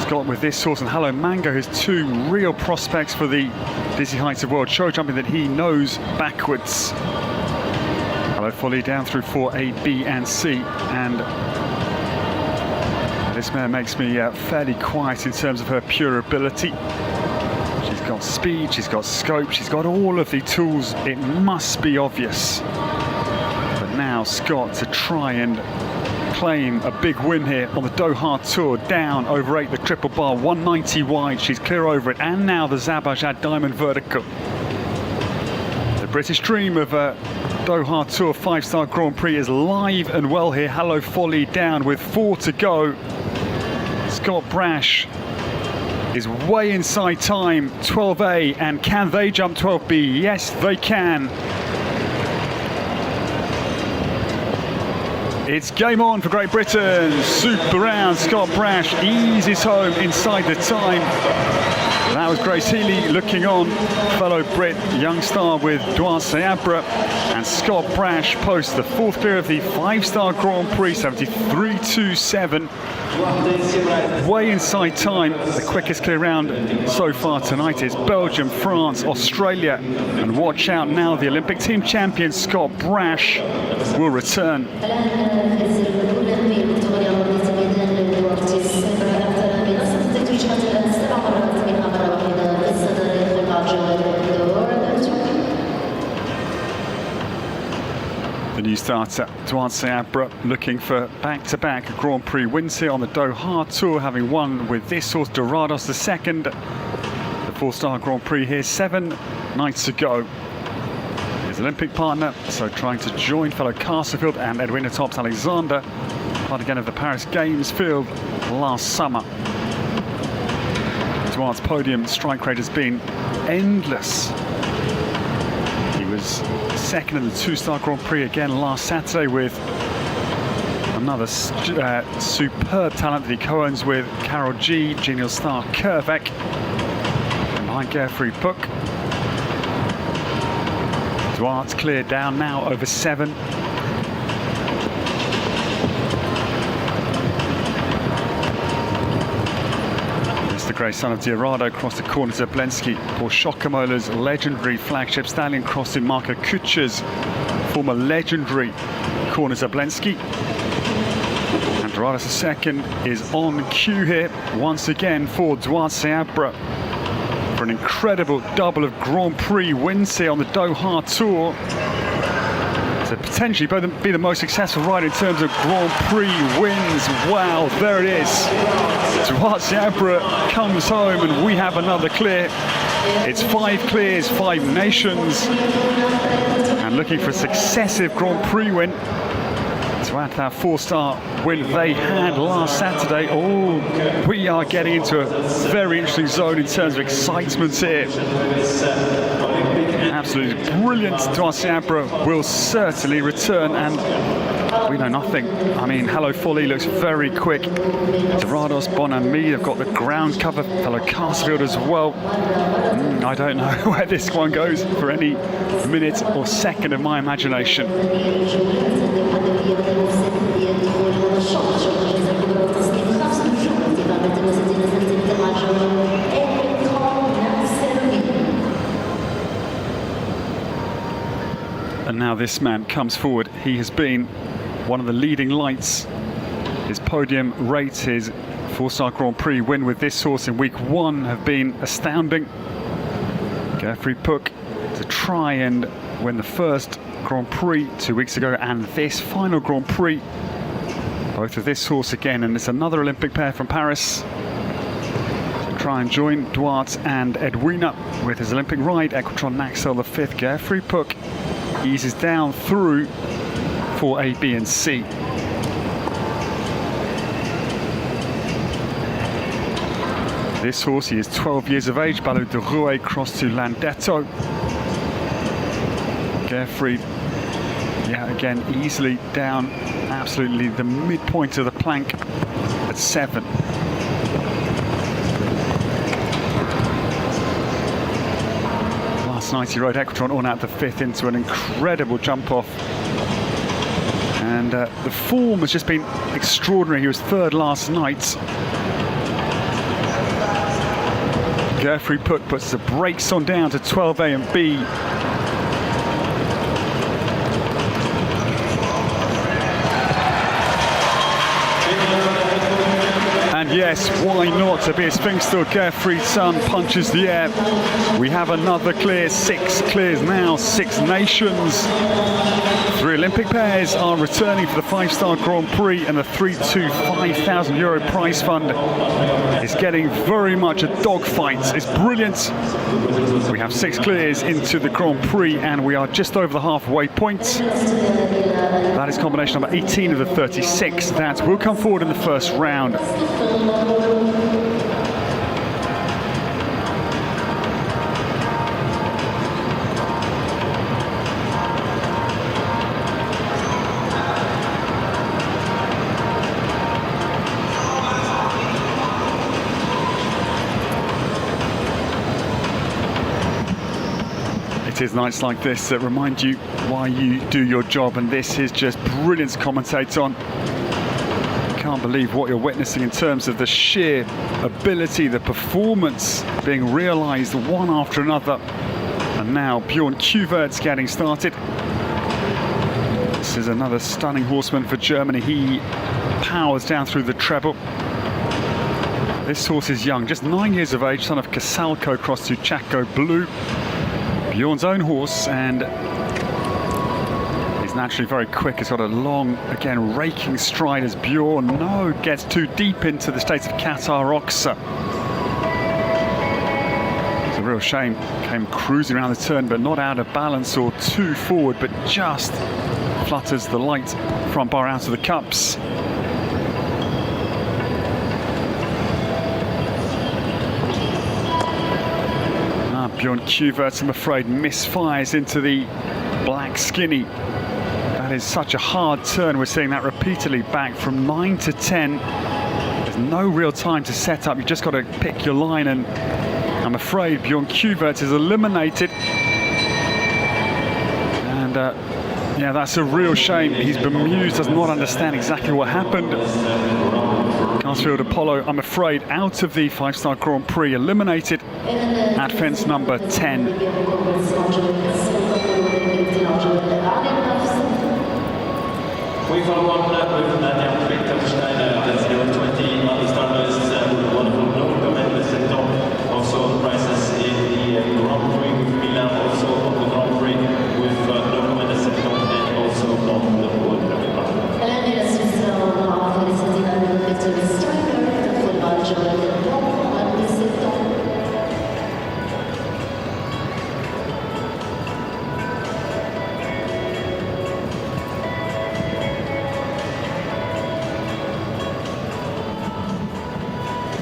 Scott with this horse, and Hello Mango has 2 real prospects for the Dizzy Heights of World Show Jumping that he knows backwards. Hello Folly down through 4A, B and C, and this mare makes me fairly quiet in terms of her pure ability. She's got speed, she's got scope, she's got all of the tools. It must be obvious. But now Scott to try and claim a big win here on the Doha Tour, down over 8 the triple bar, 190 wide, she's clear over it, and now the Zabajad Diamond Vertical. The British dream of Doha Tour 5-star Grand Prix is live and well here. Hello Folly down with 4 to go. Scott Brash is way inside time, 12A, and can they jump 12B? Yes, they can. It's game on for Great Britain. Super round, Scott Brash eases home inside the time. That was Grace Healy looking on. Fellow Brit, young star with Duarte Seabra. And Scott Brash posts the 4th clear of the 5-star Grand Prix, 73.27. Way inside time. The quickest clear round so far tonight is Belgium, France, Australia. And watch out now, the Olympic team champion Scott Brash will return. The new starter, Duarte Seabra, looking for back-to-back Grand Prix wins here on the Doha Tour, having won with this horse, Dorados II. The 4-star Grand Prix here, 7 nights ago. His Olympic partner, so trying to join fellow Castlefield and Edwina Tops Alexander, part again of the Paris Games field last summer. Duarte's podium strike rate has been endless. He was 2nd in the 2-star Grand Prix again last Saturday with another superb talent that he co-owns with Carol G, genial star Kervek. And behind Geoffrey Book. Duarte's clear down now over 7. The grey son of Diarado across the corner to Zablensky. Paul Shokamola's legendary flagship stallion crossing Marco Kutscher's former legendary corner Zablensky. And Dorados II is on cue here once again for Duarte Seabra for an incredible double of Grand Prix wins here on the Doha Tour. To potentially be the most successful rider in terms of Grand Prix wins. Wow, there it is. Duarte Seabra comes home and we have another clear. It's 5 clears, 5 nations. And looking for a successive Grand Prix win to add that 4-star win they had last Saturday. Oh, we are getting into a very interesting zone in terms of excitement here. Absolutely brilliant. Duarte Seabra will certainly return, and we know nothing. I mean, Hello Folly looks very quick. Dorados, Bon Ami, they've got the ground cover. Fellow Castlefield as well. I don't know where this one goes for any minute or second of my imagination. And now this man comes forward. He has been one of the leading lights. His podium rates, his 4-star Grand Prix win with this horse in week 1 have been astounding. Geoffrey Book to try and win the first Grand Prix 2 weeks ago and this final Grand Prix. Both of this horse again, and it's another Olympic pair from Paris. To try and join Duarte and Edwina with his Olympic ride, Equestrian Maxwell the 5th. Geoffrey Book eases down through for A, B and C. This horse, he is 12 years of age, Ballot de Rouet crossed to Landetto. Geoffrey Yeah, again, easily down absolutely the midpoint of the plank at 7. Last night he rode Equestrian on out the 5th into an incredible jump off. And the form has just been extraordinary. He was 3rd last night. Gerfrey puts the brakes on down to 12A and B. And yes, why not? Tobias Finkstall, Gerfried's son, punches the air. We have another clear, 6 clears now, 6 nations. 3 Olympic pairs are returning for the 5-star Grand Prix, and the 3-2 €5,000 prize fund is getting very much a dogfight. It's brilliant. We have 6 clears into the Grand Prix, and we are just over the halfway point. That is combination number 18 of the 36 that will come forward in the first round. It is nights like this that remind you why you do your job, and this is just brilliant to commentate on. Can't believe what you're witnessing in terms of the sheer ability, the performance being realised one after another. And now Bjorn Kuvert's getting started. This is another stunning horseman for Germany. He powers down through the treble. This horse is young, just 9 years of age, son of Kasalko crossed to Chaco Blue. Bjorn's own horse, and he's naturally very quick. He's got a long, again, raking stride as Bjorn gets too deep into the state of Qatar rocks. It's a real shame. Came cruising around the turn, but not out of balance or too forward, but just flutters the light front bar out of the cups. Bjorn Kuvert, I'm afraid, misfires into the black skinny. That is such a hard turn. We're seeing that repeatedly back from 9 to 10. There's no real time to set up. You've just got to pick your line, and I'm afraid Bjorn Kuvert is eliminated. And yeah, that's a real shame. He's bemused, does not understand exactly what happened. Carsfield Apollo, I'm afraid, out of the 5-star Grand Prix, eliminated at fence number 10. We follow on with Nadia Petersteiner, that's your 20 on the start list, with wonderful no comment, also prices in the Grand Prix with Milan, also on the Grand Prix with no comment, and also on the board.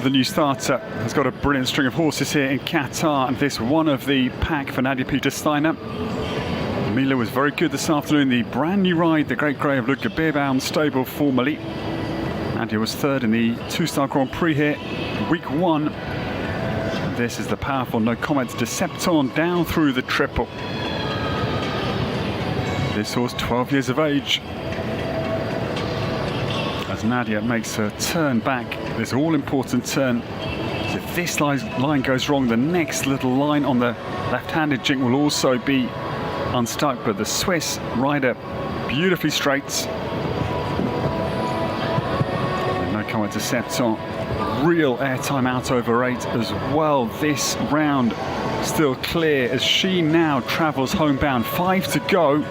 The new starter has got a brilliant string of horses here in Qatar, and this one of the pack for Nadia Petersteiner. Mila was very good this afternoon. The brand new ride, the Great Grey of Luca Beerbaum stable formerly. Nadia was 3rd in the 2-star Grand Prix here, week 1. This is the powerful no comment Decepton down through the triple. This horse 12 years of age. As Nadia makes her turn back, this all-important turn. So if this line goes wrong, the next little line on the left-handed jink will also be unstuck, but the Swiss rider beautifully straight. And no comment to Septon. Real airtime out over 8 as well. This round still clear as she now travels homebound. 5 to go.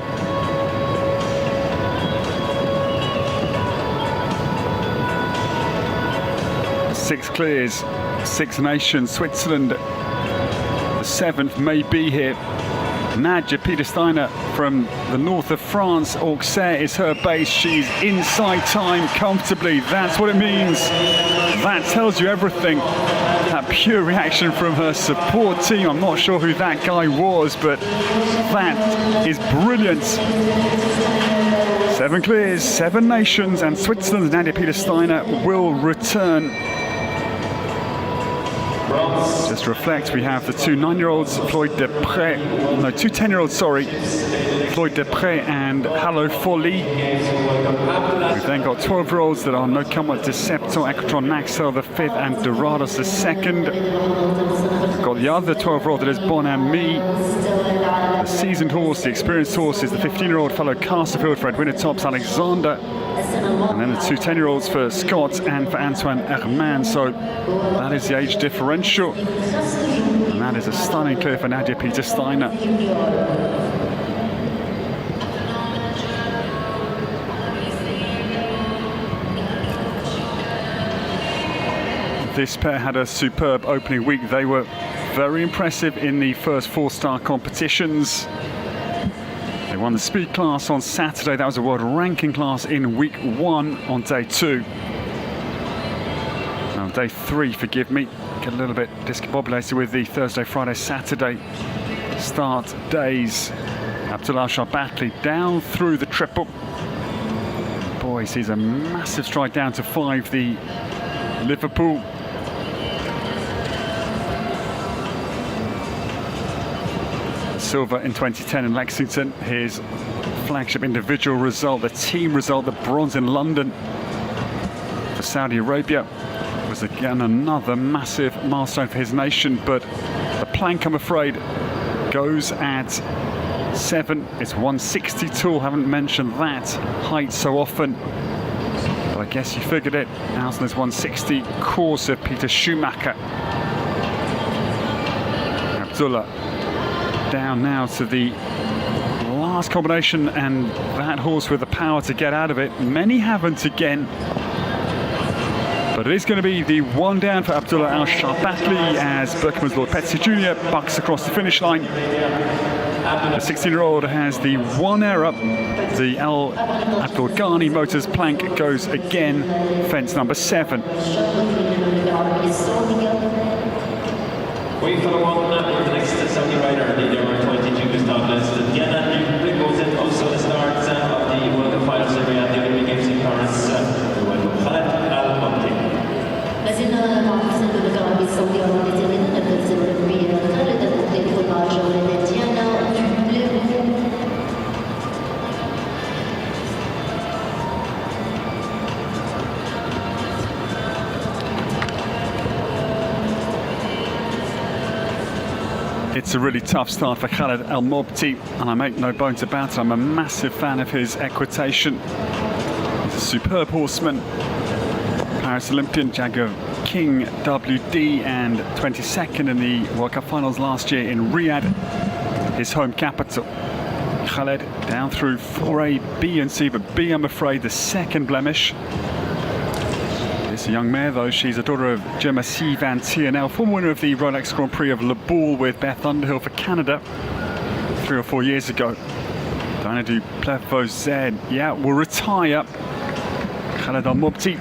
6 clears, 6 nations. Switzerland, the 7th may be here. Nadia Petersteiner from the north of France. Auxerre is her base. She's inside time comfortably. That's what it means. That tells you everything. that pure reaction from her support team. I'm not sure who that guy was, but that is brilliant. 7 clears, 7 nations, and Switzerland's Nadia Peter-Steiner will return. Just to reflect, we have the 2 9-year-olds, Floyd Depré, no, 2 10-year-olds, sorry, Floyd Depré and Hallo Folly. We've then got 12-year-olds that are Nocama Deceptor, Equestrian Maxwell the 5th, and Dorados the 2nd. We've got the other 12-year-old that is Bon Ami. The seasoned horse, the experienced horse, is the 15-year-old fellow Casterfield for Edwina Tops Alexander. And then the 2 10-year-olds for Scott and for Antoine Herman. So that is the age differential. And that is a stunning clear for Nadia Peter-Steiner. This pair had a superb opening week. They were very impressive in the first 4-star competitions. They won the speed class on Saturday. That was a world ranking class in week 1 on day 2. Now, day 3, forgive me, get a little bit discombobulated with the Thursday, Friday, Saturday start days. Abdullah Shaqab down through the triple. Boy, he sees a massive stride down to 5, the Liverpool. Silver in 2010 in Lexington, his flagship individual result, the team result, the bronze in London for Saudi Arabia was again another massive milestone for his nation, but the plank, I'm afraid, goes at 7. It's 160 tall, haven't mentioned that height so often, but I guess you figured it out on this 160 course of Peter Schumacher. Abdullah down now to the last combination, and that horse with the power to get out of it. Many haven't again, but it is going to be the 1 down for Abdullah Al-Sharbatli as Berkman's Lord Petsy Jr. bucks across the finish line. The 16-year-old has the 1 error. The Al Abdul Ghani Motors plank goes again, fence number 7. We follow on with the next Saudi rider, the number 22 start list. Diana goes in also the start of the World Cup Finals area at the Olympic Games in Paris. Welcome Khaled Al-Mabti. لازلنا مع حسن بالكرة بالصوت والتمرين الجلسة الأولمبية خالد المبتدئ يدخل مع جولة ديانا. It's a really tough start for Khaled Al-Mabti, and I make no bones about it. I'm a massive fan of his equitation. He's a superb horseman. Paris Olympian, Jaguar King WD, and 22nd in the World Cup Finals last year in Riyadh, his home capital. Khaled down through 4A, B and C, but B, I'm afraid, the second blemish. It's a young mare, though. She's a daughter of Gemma C. Van Tiernel, former winner of the Rolex Grand Prix of Le Bourg with Beth Underhill for Canada 3 or 4 years ago. Diana du Plevaux Z, yeah, will retire. Khaled Al-Mabti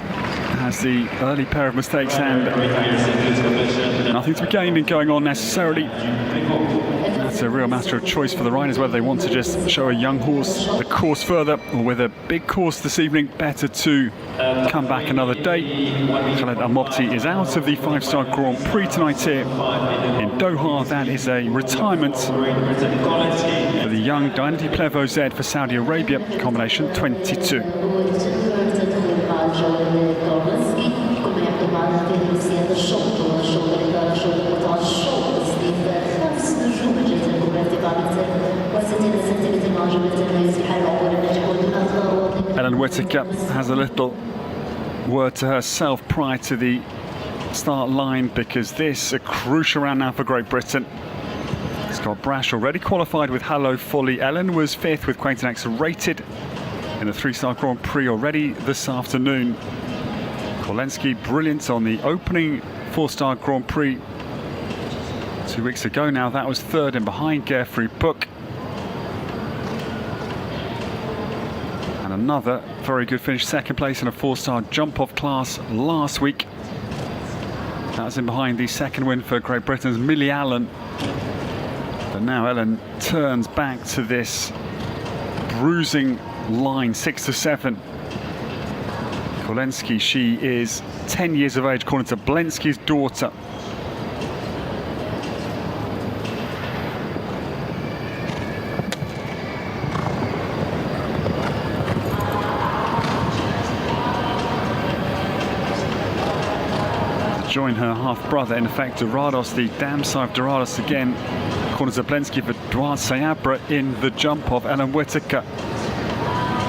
has the early pair of mistakes and nothing to be gained in going on necessarily. That's a real matter of choice for the riders, whether they want to just show a young horse the course further, or with a big course this evening, better to come back another day. Khaled Al-Mabti is out of the 5-star Grand Prix tonight here in Doha. That is a retirement for the young Diana du Plevaux Z for Saudi Arabia, combination 22. Ellen Whittaker has a little word to herself prior to the start line, because this is a crucial round now for Great Britain. Scott Brash already qualified with Hallo Folly. Ellen was 5th with Quainton X rated in the 3-star Grand Prix already this afternoon. Kolensky brilliant on the opening 4-star Grand Prix 2 weeks ago now. That was 3rd and behind Geoffrey Book. And another very good finish, 2nd place in a 4-star jump-off class last week. That's in behind the second win for Great Britain's Millie Allen. But now Ellen turns back to this bruising line, 6-7. Kolensky, she is 10 years of age, according to Blensky's daughter. Join her half-brother, in effect, Dorados, the dam side of Dorados again, according to Blensky, for Duarte Sayabra in the jump of Ellen Whittaker.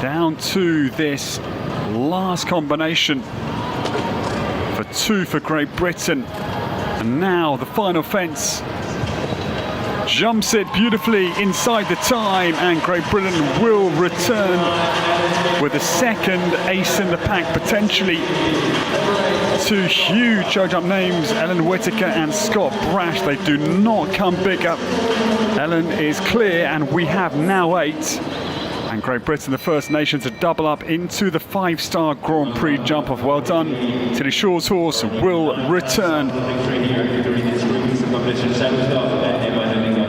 Down to this last combination for 2 for Great Britain. And now the final fence. Jumps it beautifully inside the time, and Great Britain will return with a second ace in the pack, potentially. 2 huge show jump names, Ellen Whittaker and Scott Brash. They do not come bigger. Ellen is clear, and we have now 8. And Great Britain, the first nation to double up into the 5-star Grand Prix jump off. Well done. Tilly Shaw's horse will return.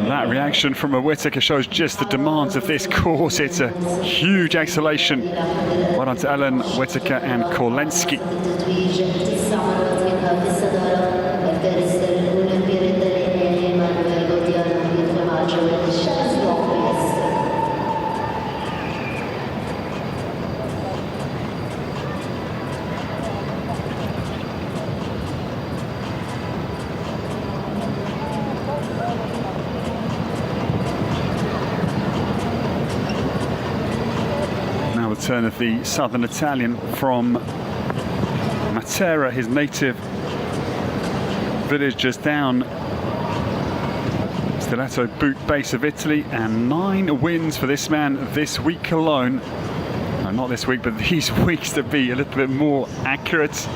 That reaction from a Whittaker shows just the demands of this course. It's a huge exhalation. Well done to Ellen, Whittaker and Kolensky. Turn of the southern Italian from Matera, his native village just down Stiletto boot base of Italy, and 9 wins for this man this week alone. No, not this week, but these weeks, to be a little bit more accurate.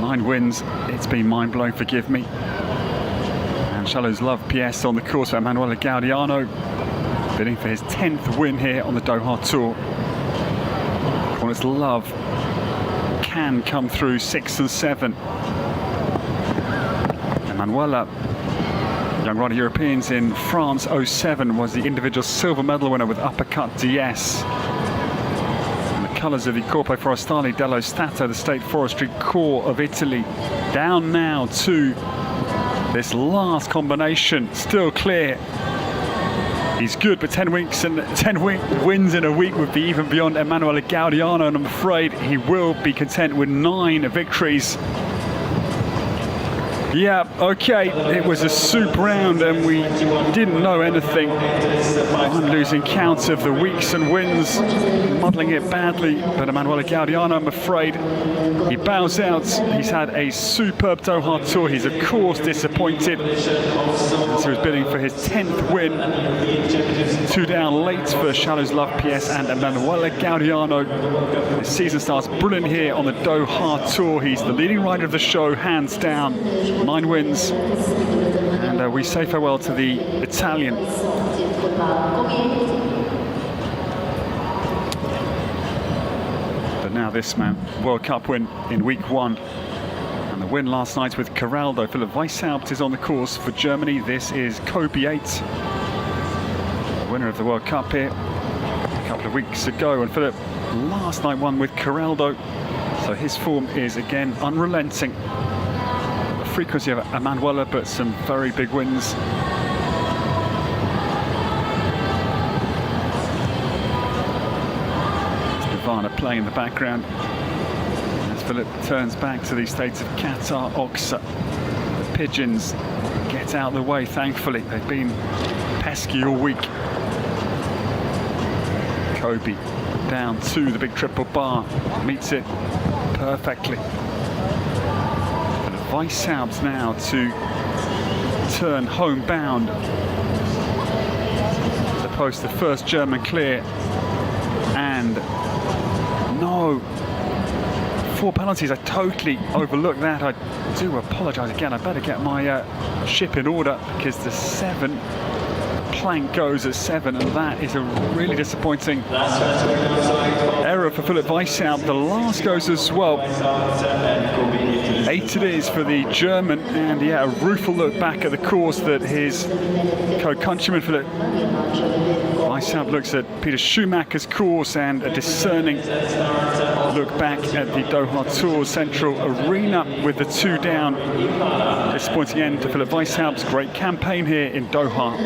9 wins, it's been mind-blowing, forgive me. And Shallow's Love PS on the course for Emanuele Gaudiano, bidding for his 10th win here on the Doha Tour. Its Love can come through 6 and 7. Emanuela, young rider Europeans in France 07, was the individual silver medal winner with Uppercut DS. And the colours of the Corpo Forestale dello Stato, the State Forestry Corps of Italy. Down now to this last combination, still clear. He's good, but 10 wins in a week would be even beyond Emanuele Gaudiano, and I'm afraid he will be content with 9 victories. Yeah, okay, it was a soup round and we didn't know anything. I'm losing count of the weeks and wins, muddling it badly, but Emanuele Gaudiano, I'm afraid, he bows out. He's had a superb Doha Tour. He's of course disappointed, as he was bidding for his 10th win. 2 down late for Shallow's Love PS and Emanuele Gaudiano. The season starts brilliant here on the Doha Tour. He's the leading rider of the show, hands down. 9 wins, and we say farewell to the Italian. But now this man, World Cup win in week 1, and the win last night with Corraldo. Philipp Weishaupt is on the course for Germany. This is Kobe 8, the winner of the World Cup here a couple of weeks ago, and Philipp last night won with Corraldo, so his form is again unrelenting. Frequency of Emanuela, but some very big wins. Nirvana playing in the background as Philipp turns back to the states of Qatar, Oxa. The pigeons get out of the way, thankfully. They've been pesky all week. Kobe down to the big triple bar, meets it perfectly. Weishaupt now to turn homebound. To post the first German clear. And no, 4 penalties. I totally overlooked that. I do apologise again. I better get my ship in order, because the 7 plank goes at 7, and that is a really disappointing error for Philip Weishaupt. The last goes as well. 8 it is for the German, and yeah, a rueful look back at the course that his co-countryman Philip Weishaupt looks at Peter Schumacher's course, and a discerning look back at the Doha Tour Central Arena with the 2 down. Disappointing end to Philip Weishaupt's great campaign here in Doha.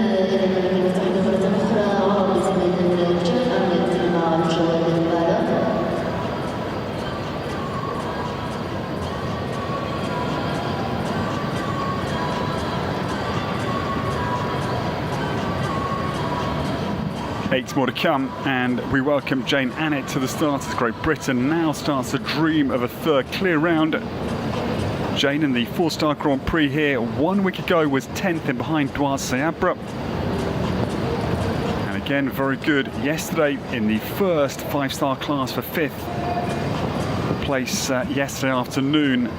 Eight more to come, and we welcome Jane Annett to the start as Great Britain now starts to dream of a third clear round. Jane in the 4-star Grand Prix here 1 week ago was 10th in behind Dwight Seabra. And again, very good yesterday in the first 5-star class for 5th place yesterday afternoon.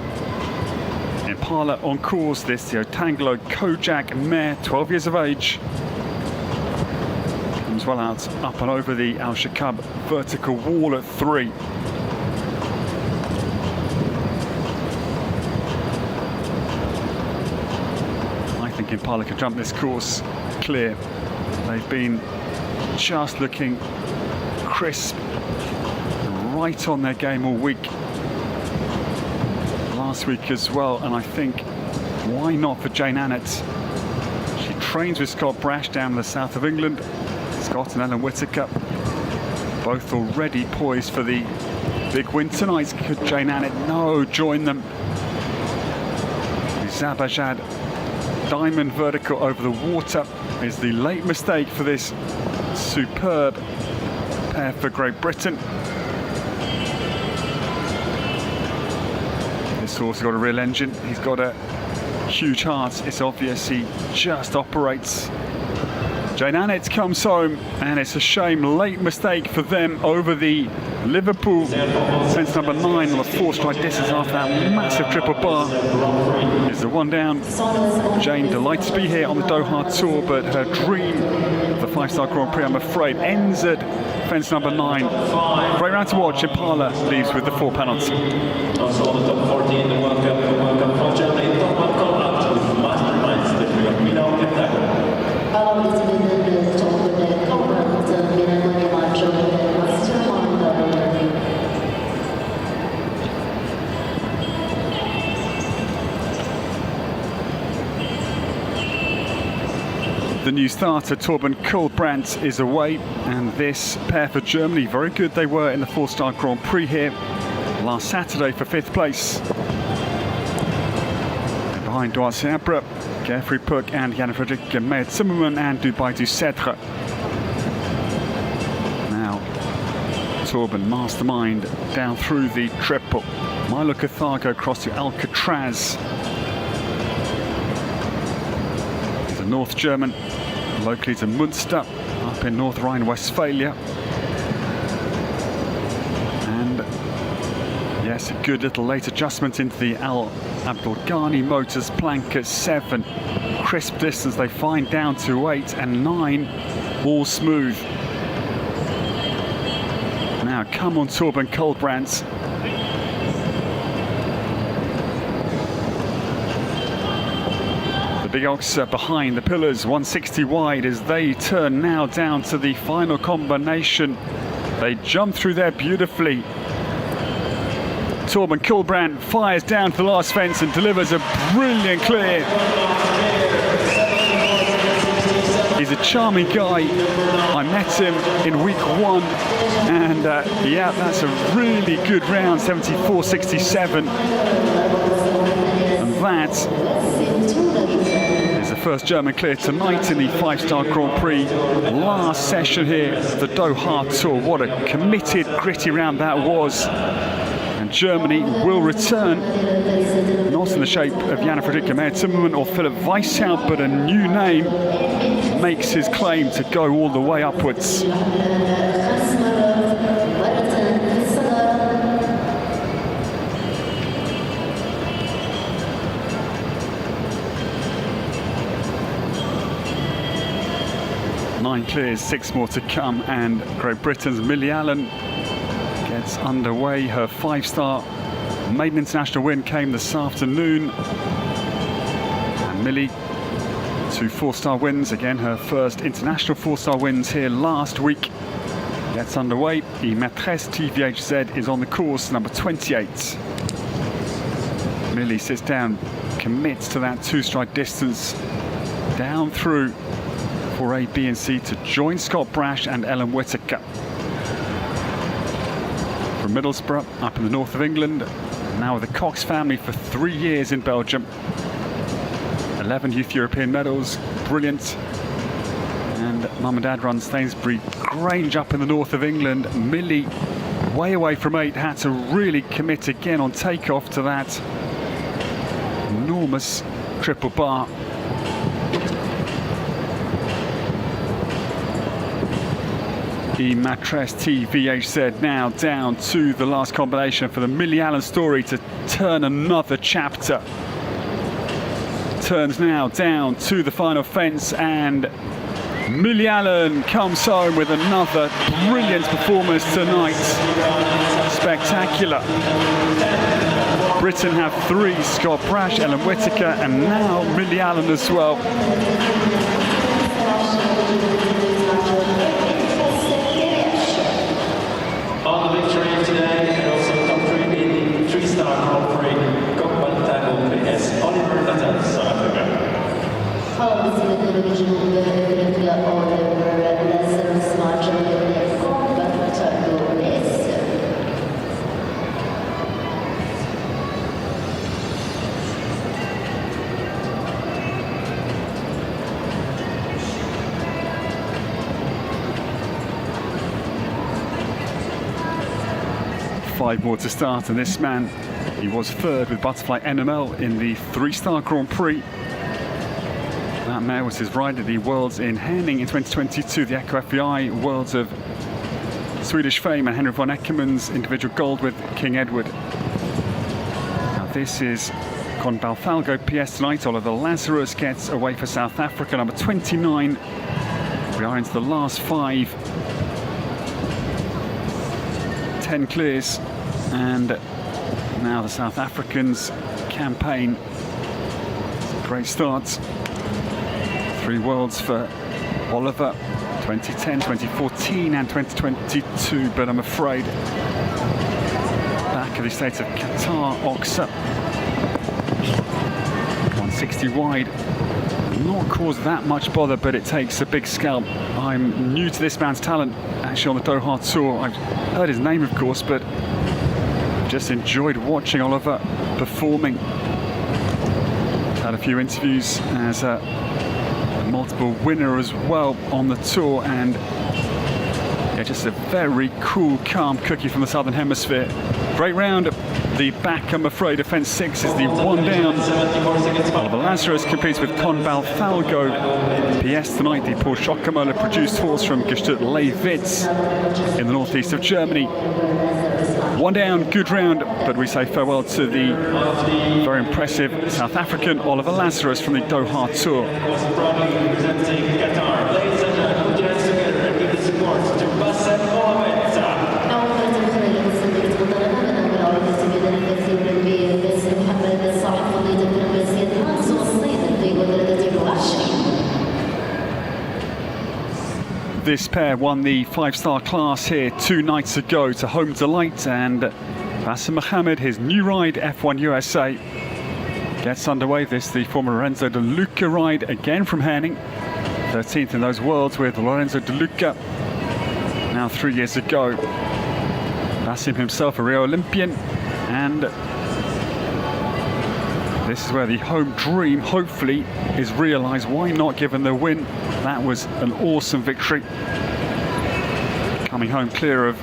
Impala on course, this the Otanglo Kojak mare, 12 years of age. Comes well out up and over the Al Shaqab vertical wall at 3. I think Impala can jump this course clear. They've been just looking crisp, right on their game all week. Last week as well, and I think why not for Jane Annett? She trains with Scott Brash down in the south of England. Scott and Ellen Whittaker both already poised for the big win tonight. Could Jane Annett join them? The Zabajad diamond vertical over the water is the late mistake for this superb pair for Great Britain. This horse has got a real engine. He's got a huge heart. It's obvious he just operates. Jane Annett comes home, and it's a shame. Late mistake for them over the Liverpool fence number 9 on a 4-stride distance after that massive triple bar. Is the 1 down. Jane delighted to be here on the Doha Tour, but her dream of the 5-star Grand Prix, I'm afraid, ends at fence number 9. Great round to watch. Impala leaves with the 4 penalty. Also on the top 14, welcome from Germany, Thomas Konrad with Masterminds, the Milano Qatar. The new starter, Torben Kohlbrandt, is away, and this pair for Germany, very good they were in the 4-star Grand Prix here last Saturday for 5th place. And behind Dwight Seabra, Geoffrey Puck and Jan Fredrik Meyer Zimmermann and Dubai du Cedre. Now, Torben, mastermind, down through the triple. Milo Carthago across to Alcatraz. The North German, locally to Munster, up in North Rhine-Westphalia. And yes, a good little late adjustment into the Al Abdul Ghani Motors plank at 7. Crisp distance they find down to 8 and 9, all smooth. Now come on, Torben Kohlbrandt. The big ox behind the pillars, 160 wide, as they turn now down to the final combination. They jump through there beautifully. Torben Kohlbrandt fires down to the last fence and delivers a brilliant clear. He's a charming guy. I met him in week 1, and yeah, that's a really good round, 74.67. And that is the first German clear tonight in the 5-star Grand Prix. Last session here, the Doha Tour. What a committed, gritty round that was. And Germany will return, not in the shape of Jan Fredrik Meyer Zimmermann or Philip Weishaupt, but a new name makes his claim to go all the way upwards. Nine clears, 6 more to come, and Great Britain's Millie Allen gets underway. Her 5-star maiden international win came this afternoon. And Millie, 2 4-star wins. Again, her first international 4-star wins here last week. Gets underway. The Maîtresse TVHZ is on the course, number 28. Millie sits down, commits to that 2-stride distance down through for A, B and C to join Scott Brash and Ellen Whittaker. From Middlesbrough, up in the north of England, now with the Cox family for 3 years in Belgium. 11 youth European medals, brilliant. And mum and dad run Stainsbury Grange up in the north of England. Millie, way away from 8, had to really commit again on takeoff to that enormous triple bar. The Maîtresse TVHZ now down to the last combination for the Millie Allen story to turn another chapter. Turns now down to the final fence, and Millie Allen comes home with another brilliant performance tonight. Spectacular. Britain have 3, Scott Brash, Ellen Whittaker, and now Millie Allen as well. On the victory today, and also top 3 in the 3-star Grand Prix, Qatar as Oliver Natal, South Africa. Five more to start, and this man, he was 3rd with Butterfly NML in the 3-star Grand Prix. That mare was his ride at the Worlds in Henning in 2022, the Echo FEI Worlds of Swedish fame, and Henry von Eckermann's individual gold with King Edward. Now this is Con Balfalgo PS tonight. Oliver Lazarus gets away for South Africa, number 29. We are into the last 5. 10 clears, and now the South Africans' campaign. Great start. 3 worlds for Oliver, 2010, 2014 and 2022, but I'm afraid back of the state of Qatar, Oxa. 160 wide. Not caused that much bother, but it takes a big scalp. I'm new to this man's talent, actually on the Doha tour. I've heard his name, of course, but just enjoyed watching Oliver performing. Had a few interviews as a multiple winner as well on the tour, and yeah, just a very cool, calm cookie from the Southern Hemisphere. Great round. The back, I'm afraid, of fence 6 is the 1 down. Oliver Lazarus competes with Con Balfalgo PS tonight, the Paul Schockermöller produced horse from Gestalt Lewitz in the northeast of Germany. 1 down, good round, but we say farewell to the very impressive South African Oliver Lazarus from the Doha Tour. Representing Qatar, ladies and gentlemen, put your hands together and give the support to Bassem Mohamed. This pair won the 5-star class here 2 nights ago to Home Delight, and Bassem Mohamed, his new ride, F1 USA, gets underway. This the former Lorenzo De Luca ride, again from Henning. 13th in those worlds with Lorenzo De Luca. Now 3 years ago, Bassem himself a Rio Olympian, and this is where the home dream hopefully is realised. Why not, given the win? That was an awesome victory. Coming home clear of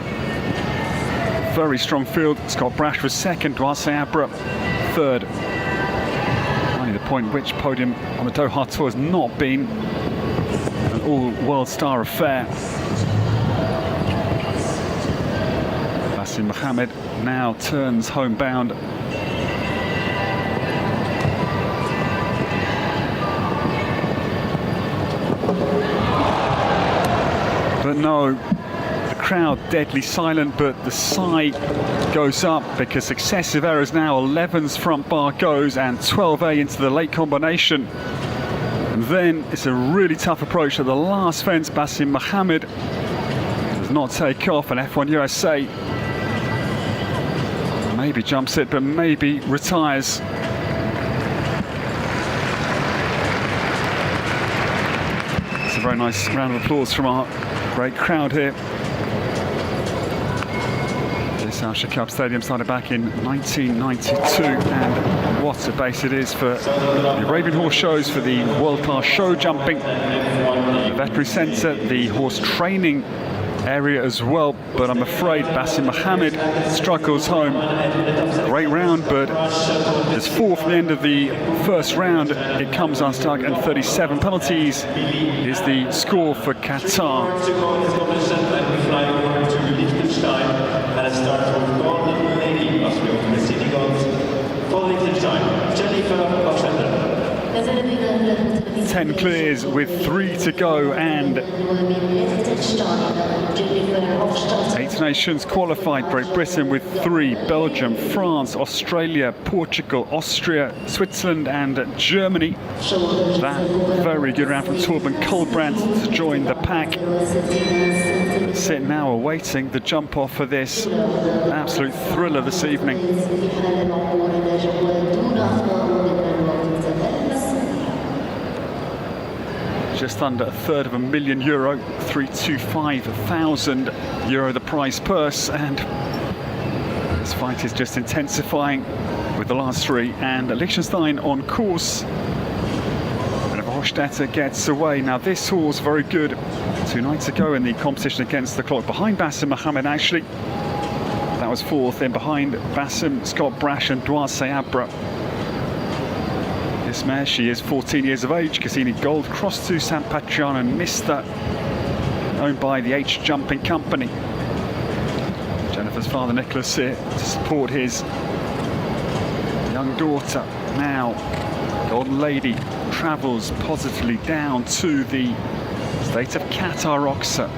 very strong field. Scott Brash was 2nd, Dwase Abra 3rd. Only the point which podium on the Doha Tour has not been an all-world star affair. Bassem Mohamed now turns homebound. But no, the crowd deadly silent, but the sigh goes up because successive errors now. 11's front bar goes and 12A into the late combination. And then it's a really tough approach at the last fence. Basim Mohammed does not take off, and F1 USA maybe jumps it, but maybe retires. It's a very nice round of applause from our great crowd here. This Shaqab Stadium started back in 1992, and what a base it is for the Arabian horse shows, for the world-class show jumping, the veterinary centre, the horse training area as well. But I'm afraid Basim Mohammed struggles home. Great round, but there's 4 from the end of the first round. It comes unstuck, and 37 penalties is the score for Qatar. And it starts with Golden Lady of the City Gods for Liechtenstein, Jennifer Hochstetter. 10 clears with 3 to go, and 8 nations qualified. Great Britain with 3, Belgium, France, Australia, Portugal, Austria, Switzerland and Germany. That very good round from Torben Kolbrand to join the pack. Sit now awaiting the jump off for this absolute thriller this evening. Just under €1/3 million, €325,000 the prize purse, and this fight is just intensifying with the last 3, and Liechtenstein on course. And if Hochstetter gets away, now this horse very good 2 nights ago in the competition against the clock, behind Basim Mohammed actually. That was 4th, in behind Basim, Scott Brash and Duarte Abra. This mare, she is 14 years of age, Cassini Gold, crossed to San Patriano and Mista, owned by the H Jumping Company. Jennifer's father Nicholas here to support his young daughter. Now, Golden Lady travels positively down to the state of Qatar Oxa.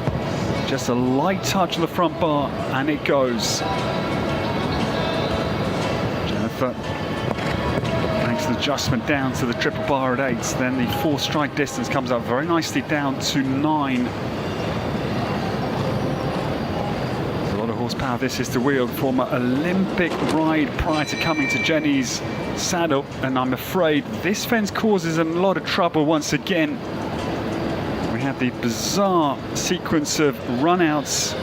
Just a light touch on the front bar, and it goes. Jennifer makes an adjustment down to the triple bar at 8. Then the 4 strike distance comes up very nicely down to 9. There's a lot of horsepower this is to wield. Former Olympic ride prior to coming to Jenny's saddle, and I'm afraid this fence causes a lot of trouble once again. We had the bizarre sequence of runouts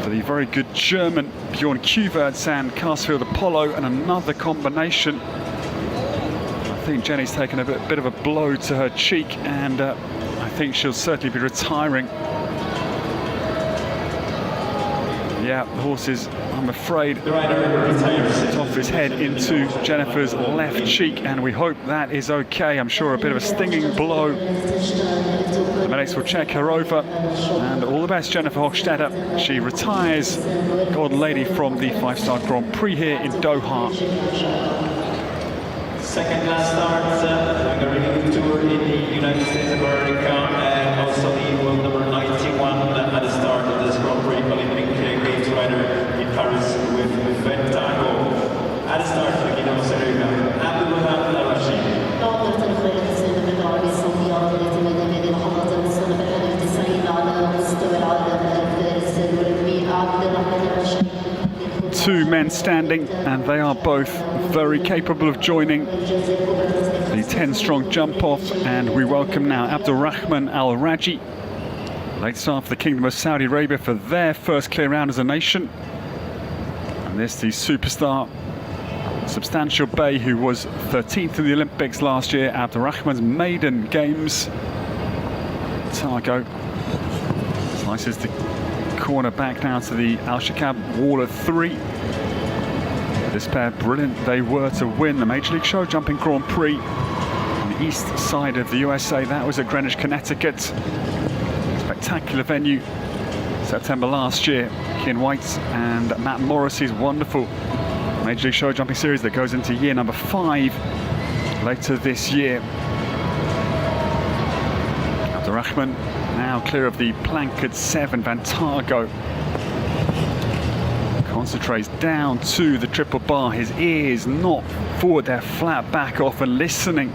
for the very good German Bjorn Kuvertz and Castlefield Apollo, and another combination. I think Jenny's taken a bit of a blow to her cheek, and I think she'll certainly be retiring. Yeah, the horse is, I'm afraid, off his head into Jennifer's left cheek, and we hope that is okay. I'm sure a bit of a stinging blow. The medics will check her over, and all the best, Jennifer Hochstetter. She retires Golden Lady from the 5-star Grand Prix here in Doha. Second last start, Hungarian Tour in the United States of America, and also the world number 91 at the start of this Grand Prix Olympic Games rider in Paris with Ventago. At the start, the Guinness Series, Abdullah Al-Rashid. 2 men standing, and they are both very capable of joining the 10-strong jump-off. And we welcome now Abdulrahman Al-Raji, late star for the Kingdom of Saudi Arabia, for their first clear round as a nation. And this, the superstar, Substantial Bay, who was 13th in the Olympics last year, Abdulrahman's maiden games. Targo slices the corner back now to the Al Shaqab wall at 3. This pair, brilliant they were to win the Major League Show Jumping Grand Prix on the east side of the USA. That was at Greenwich, Connecticut. Spectacular venue, September last year. Ken White and Matt Morrissey's wonderful Major League Show Jumping series that goes into year number 5 later this year. Abdulrahman now clear of the plank at 7. Vantago concentrates down to the triple bar. His ears not forward, they're flat back, often listening.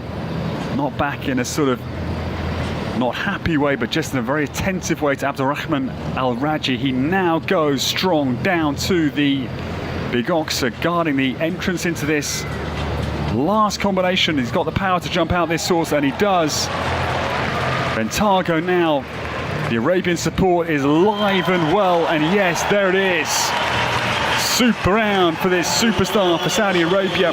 Not back in a sort of not happy way, but just in a very attentive way to Abdulrahman Al-Raji. He now goes strong down to the big oxer, guarding the entrance into this last combination. He's got the power to jump out this horse, and he does. Vantago now, the Arabian support is live and well, and yes, there it is. Super round for this superstar for Saudi Arabia.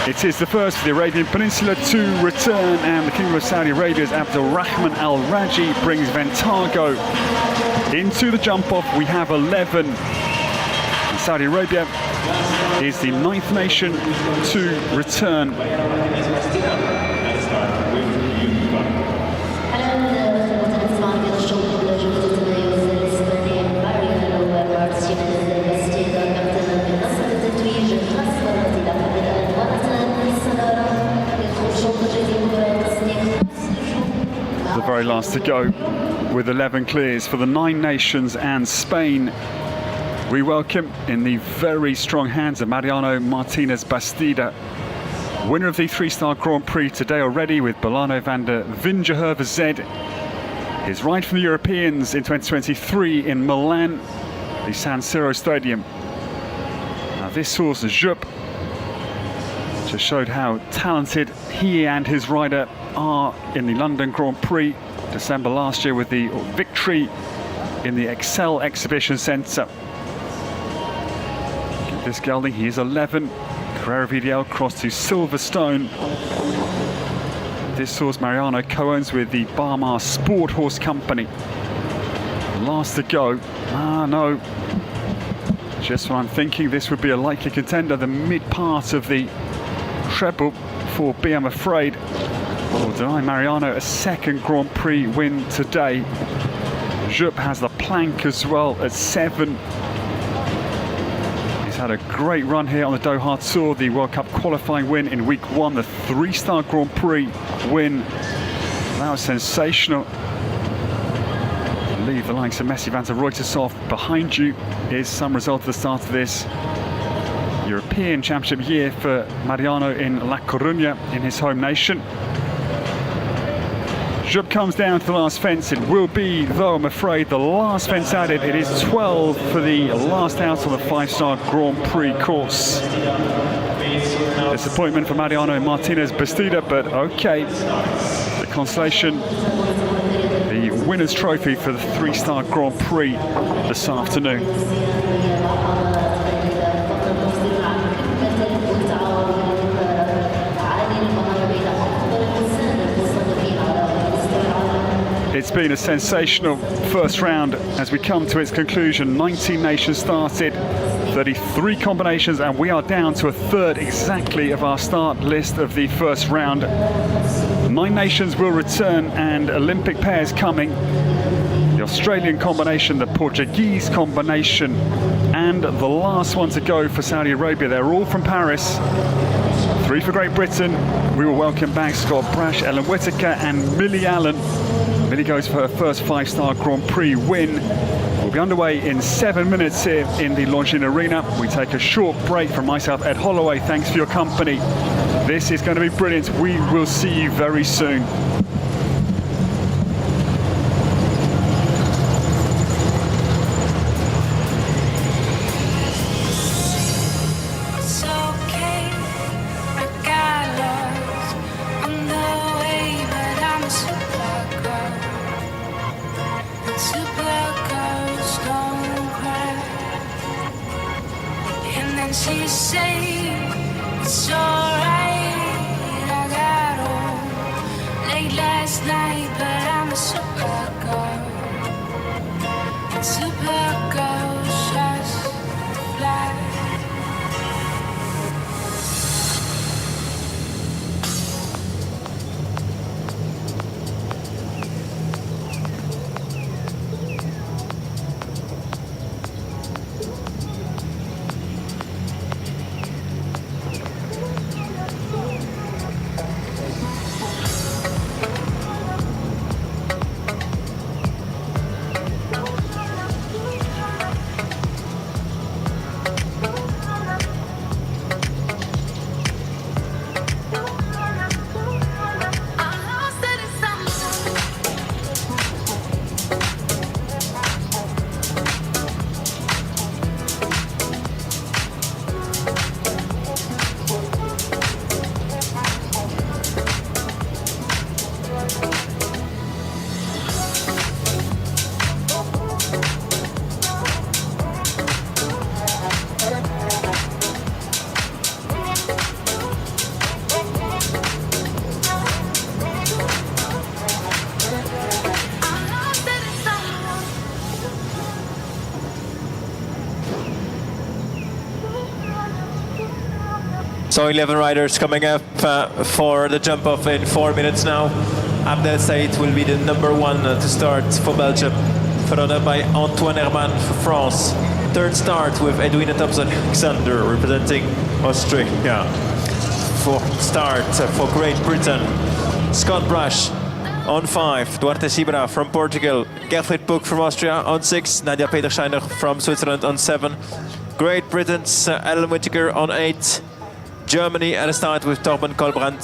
It is the first for the Arabian Peninsula to return, and the Kingdom of Saudi Arabia's Abdulrahman Al-Raji brings Vantago into the jump-off. We have 11. And Saudi Arabia is the 9th nation to return. The very last to go with 11 clears for the 9 nations and Spain. We welcome in the very strong hands of Mariano Martinez Bastida, winner of the 3-star Grand Prix today already with Bolano van der Vingehoeven Z. His ride from the Europeans in 2023 in Milan, the San Siro Stadium. Now this horse, Jup, just showed how talented he and his rider are in the London Grand Prix December last year with the victory in the Excel Exhibition Centre. This gelding, he is 11. Carrera VDL crossed to Silverstone. This horse Mariano co-owns with the Barmar Sport Horse Company. Last to go. No. Just what I'm thinking, this would be a likely contender, the mid part of the treble for B, I'm afraid. Will deny Mariano a second Grand Prix win today. Jup has the plank as well at 7. He's had a great run here on the Doha Tour, the World Cup qualifying win in week 1, the 3-star Grand Prix win. That was sensational. Leave the likes of Messi, Van der Reutershoff behind you is some result of the start of this European Championship year for Mariano in La Coruña in his home nation. Jup comes down to the last fence. It will be, though, I'm afraid, the last fence added. It is 12 for the last out on the 5-star Grand Prix course. Disappointment for Mariano Martinez Bastida, but okay. The consolation, the winner's trophy for the 3-star Grand Prix this afternoon. It's been a sensational first round as we come to its conclusion. 19 nations started, 33 combinations, and we are down to a third exactly of our start list of the first round. 9 nations will return and Olympic pairs coming. The Australian combination, the Portuguese combination, and the last one to go for Saudi Arabia. They're all from Paris. 3 for Great Britain. We will welcome back Scott Brash, Ellen Whitaker, and Millie Allen. Millie goes for her first 5-star Grand Prix win. We'll be underway in 7 minutes here in the Longines Arena. We take a short break from myself, Ed Holloway. Thanks for your company. This is going to be brilliant. We will see you very soon. So 11 riders coming up for the jump off in 4 minutes now. Abdel Said will be the number 1 to start for Belgium, followed up by Antoine Herman for France. Third start with Edwina Thompson-Alexander representing Austria. Fourth start for Great Britain, Scott Brash on 5, Duarte Sibra from Portugal, Gerfried Puck from Austria on 6, Nadia Peterscheiner from Switzerland on 7, Great Britain's Ellen Whittaker on 8, Germany at the start with Torben Kolbrand.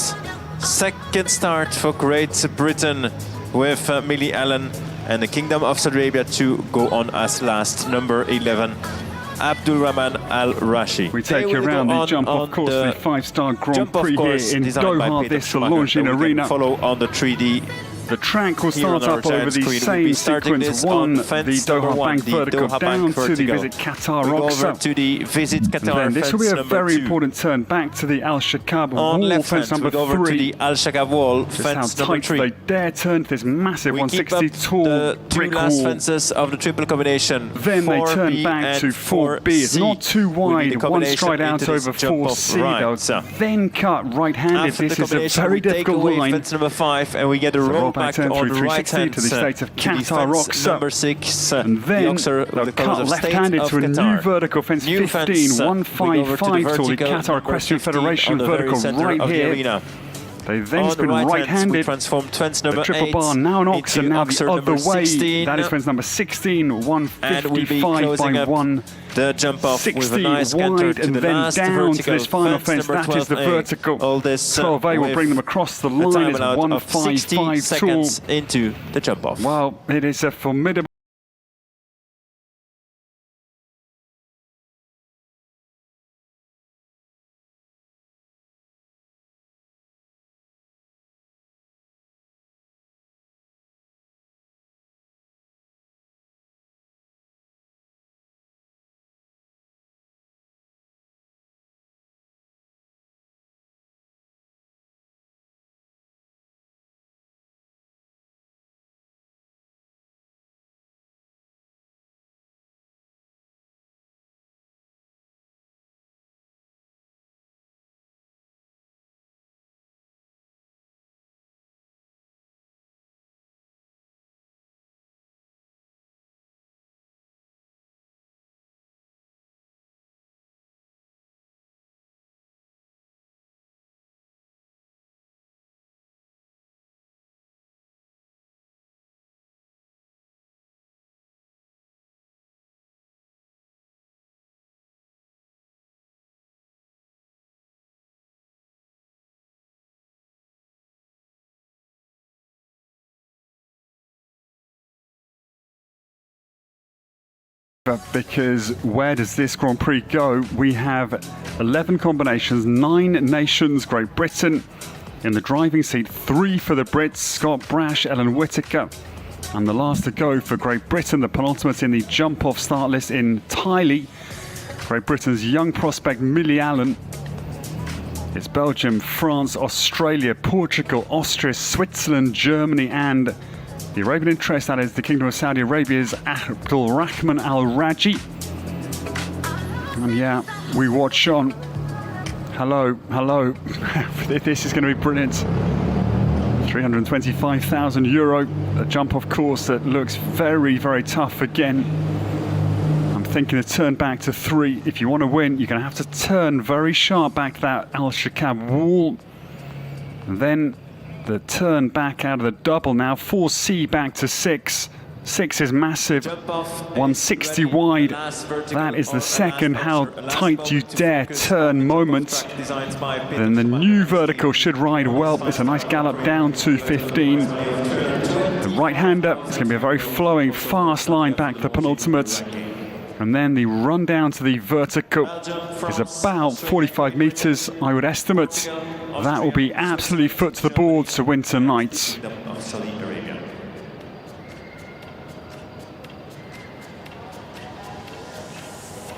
Second start for Great Britain with Millie Allen, and the Kingdom of Saudi Arabia to go on as last, number 11, Abdul Rahman Al Rashi. We take you around the jump off course, the 5-star Grand Prix here in Doha, this Longines arena. Follow on the 3D. The track will start up over the same sequence. 1, the Doha Bank vertical, down to the Visit Qatar rocks. To the Visit Qatar. Then this will be a very important turn back to the Al Shaqab wall, fence number 3. Over to the Al Shaqab wall, fence number 3. They dare turn to this massive 160 tall brick wall. Last fences of the triple combination. Then they turn back to 4B. It's not too wide, one stride out over 4C. They'll then cut right-handed. This is a very difficult line. Fence number 5, and we get a roll back on the right hand to the state of Qatar rocks number 6, and then they'll cut left-handed to a new vertical fence 15, 155 tall, the Qatar Equestrian Federation vertical right here. They then spin right-handed, transformed fence number the triple 8 bar now an Oxer, now the other way. 16. That is fence number 16, 155 by 1. The jump off 60 with a nice wide to and the then last down to vertical. this final fence. That is the vertical. All this 12A will bring them across the line. It's 155 tall into the jump off. Well, it is a formidable. Because where does this Grand Prix go? We have 11 combinations, 9 nations, Great Britain in the driving seat, 3 for the Brits, Scott Brash, Ellen Whittaker, and the last to go for Great Britain, the penultimate in the jump-off start list entirely, Great Britain's young prospect Millie Allen. It's Belgium, France, Australia, Portugal, Austria, Switzerland, Germany, and the Arabian interest, that is the Kingdom of Saudi Arabia's Abdul Rahman Al Raji. And yeah, we watch on. Hello. This is going to be brilliant. €325,000, a jump off course that looks very, very tough again. I'm thinking a turn back to 3. If you want to win, you're going to have to turn very sharp back that Al Shaqab wall. And then the turn back out of the double now, 4C back to 6. 6 is massive, 160 wide. That is the second how tight you dare turn moment. Then the new vertical should ride well. It's a nice gallop down to 15. The right-hander, it's going to be a very flowing, fast line back the penultimate. And then the run down to the vertical is about 45 meters, I would estimate. That will be absolutely foot to the boards to win tonight.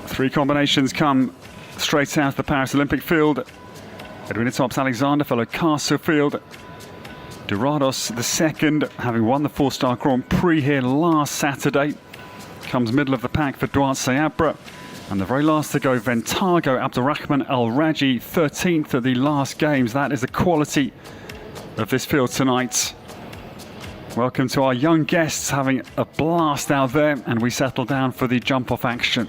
3 combinations come straight out of the Paris Olympic field. Edwina Thompson-Alexander, fellow Castlefield. Dorados the second, having won the 4-star Grand Prix here last Saturday. Comes middle of the pack for Duarte Seabra. And the very last to go, Ventago Abdurrahman Al-Raji, 13th at the last games. That is the quality of this field tonight. Welcome to our young guests, having a blast out there, and we settle down for the jump-off action.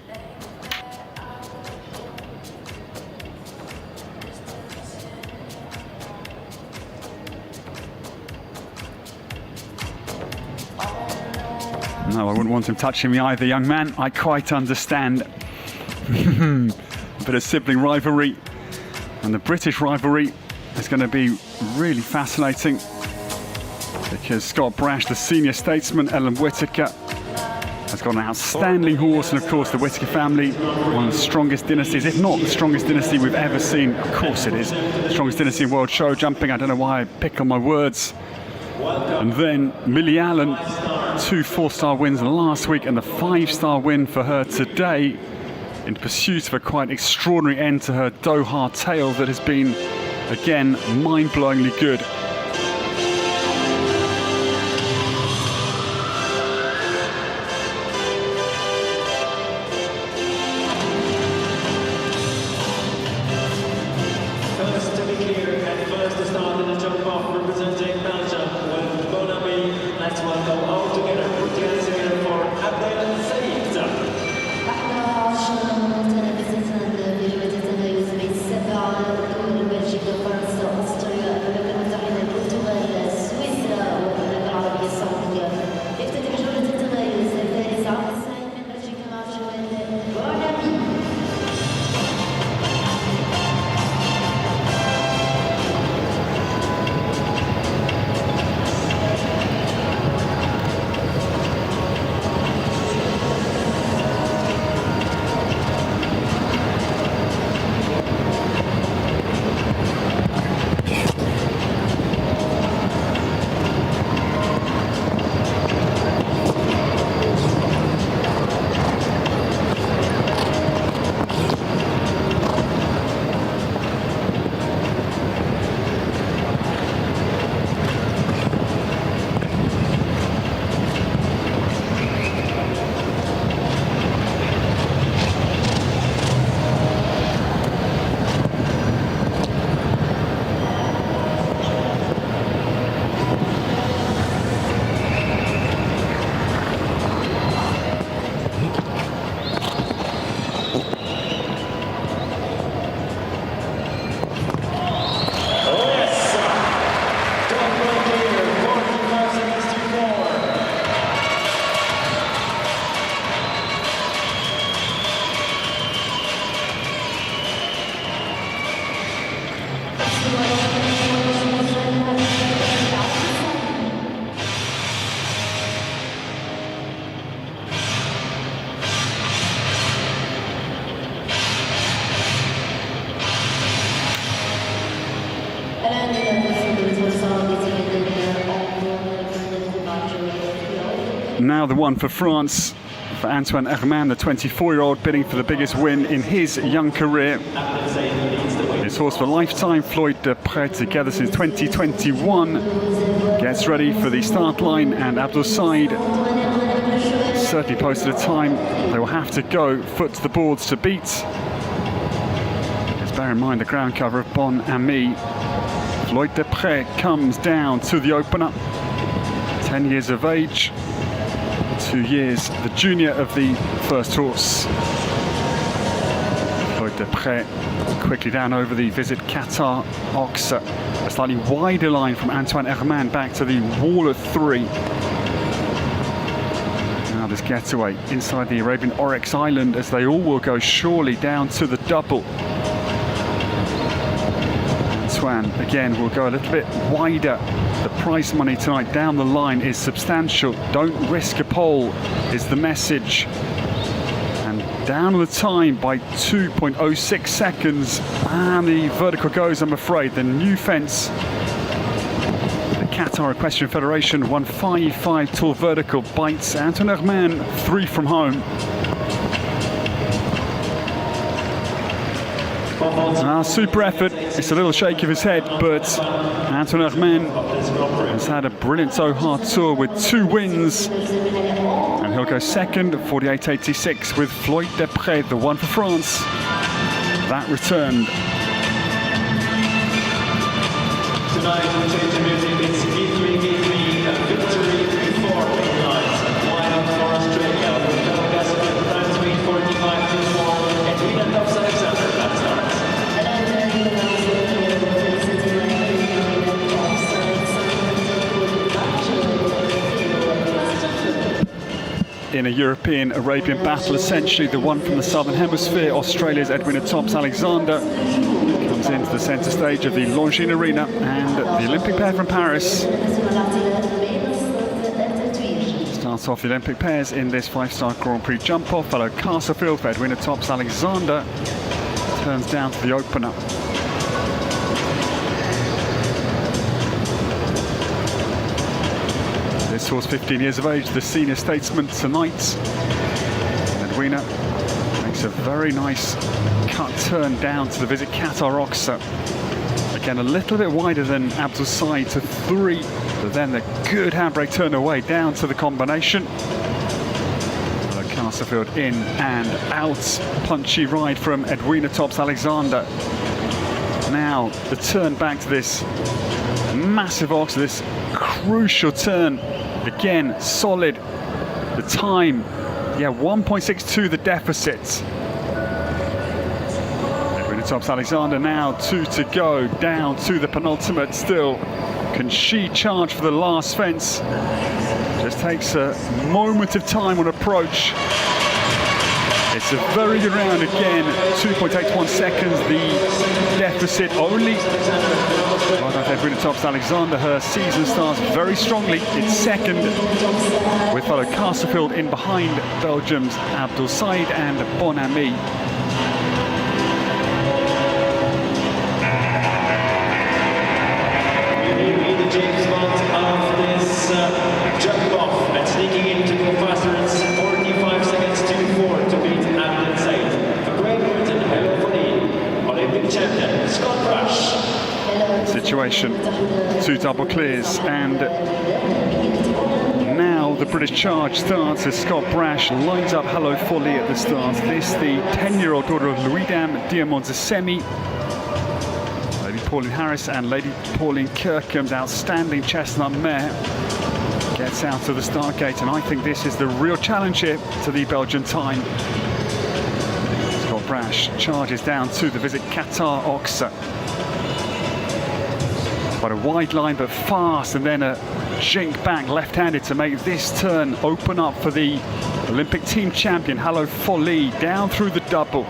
No, I wouldn't want him touching me either, young man. I quite understand. A bit of sibling rivalry, and the British rivalry is going to be really fascinating because Scott Brash, the senior statesman, Ellen Whittaker, has got an outstanding horse, and of course the Whittaker family, one of the strongest dynasties, if not the strongest dynasty we've ever seen. Of course it is the strongest dynasty in world show jumping. I don't know why I pick on my words. And then Millie Allen, 2 4-star wins last week and the 5-star win for her today, in pursuit of a quite extraordinary end to her Doha tale that has been, again, mind-blowingly good. First to be clear and first to start in the jump off representing Belgium with Bonami. Let's welcome all together. Put your hands together for Abdel Said. Now the one for France, for Antoine Herman, the 24-year-old, bidding for the biggest win in his young career. His horse for lifetime, Floyd de Pré, together since 2021, gets ready for the start line, and Abdel Said certainly posted a time they will have to go foot to the boards to beat. Just bear in mind the ground cover of Bon Ami. Floyd de Pré comes down to the opener, 10 years of age, 2 years the junior of the first horse. Floyd de Pré quickly down over the Visit Qatar Ox, a slightly wider line from Antoine Herman back to the wall of 3. Now this getaway inside the Arabian Oryx Island, as they all will go surely down to the double. Antoine again will go a little bit wider. The prize money tonight down the line is substantial. Don't risk a pole is the message. And down the time by 2.06 seconds. And the vertical goes, I'm afraid. The new fence, the Qatar Equestrian Federation, 155 tall vertical, bites Antoine Herman 3 from home. Super effort. It's a little shake of his head, but Antoine Herman has had a brilliant Doha tour with 2 wins. And he'll go second, 48.86, with Floyd Depré, the one for France. That returned. Tonight, we change the music. It's G3 victory before lines. Wide out for Australia. With Phil Gaskin, time to beat 45.24. And Rina Tops Alexander, that starts. In a European-Arabian battle, essentially the one from the Southern Hemisphere, Australia's Edwina Thompson-Alexander comes into the centre stage of the Longines Arena, and the Olympic pair from Paris starts off the Olympic pairs in this 5-star Grand Prix jump-off. Fellow Castlefield for Edwina Thompson-Alexander turns down to the opener. This horse, 15 years of age, the senior statesman tonight. Edwina makes a very nice cut turn down to the Visit Qatar Oxa. Again, a little bit wider than Abdul Said to 3, but then the good handbrake turn away down to the combination. Castlefield in and out. Punchy ride from Edwina Thompson-Alexander. Now the turn back to this massive ox, this crucial turn. Again, solid. The time, 1.62 the deficit. Edwina Thompson-Alexander now 2 to go, down to the penultimate still. Can she charge for the last fence? Just takes a moment of time on approach. It's a very good round again, 2.81 seconds, the deficit only. Well done, Edwina Thompson-Alexander. Her season starts very strongly. It's second, with fellow Castlefield in behind Belgium's Abdul Said and Bon Ami. The James Bond of this jump off and sneaking in to go faster. It's 45 seconds to 4 to beat Abdul Said. For Great Britain, hello for the Olympic champion, Scott Rush. Situation, 2 double clears, and now the British charge starts as Scott Brash lines up Hello Folly at the start. This, the 10-year-old daughter of Louis-Dame Diamond-Zessemi. Lady Pauline Harris and Lady Pauline Kirkham's outstanding chestnut mare gets out of the start gate, and I think this is the real challenge here to the Belgian time. Scott Brash charges down to the Visit Qatar Oxa. Quite a wide line, but fast, and then a jink back left-handed to make this turn open up for the Olympic team champion, Hello Folly, down through the double.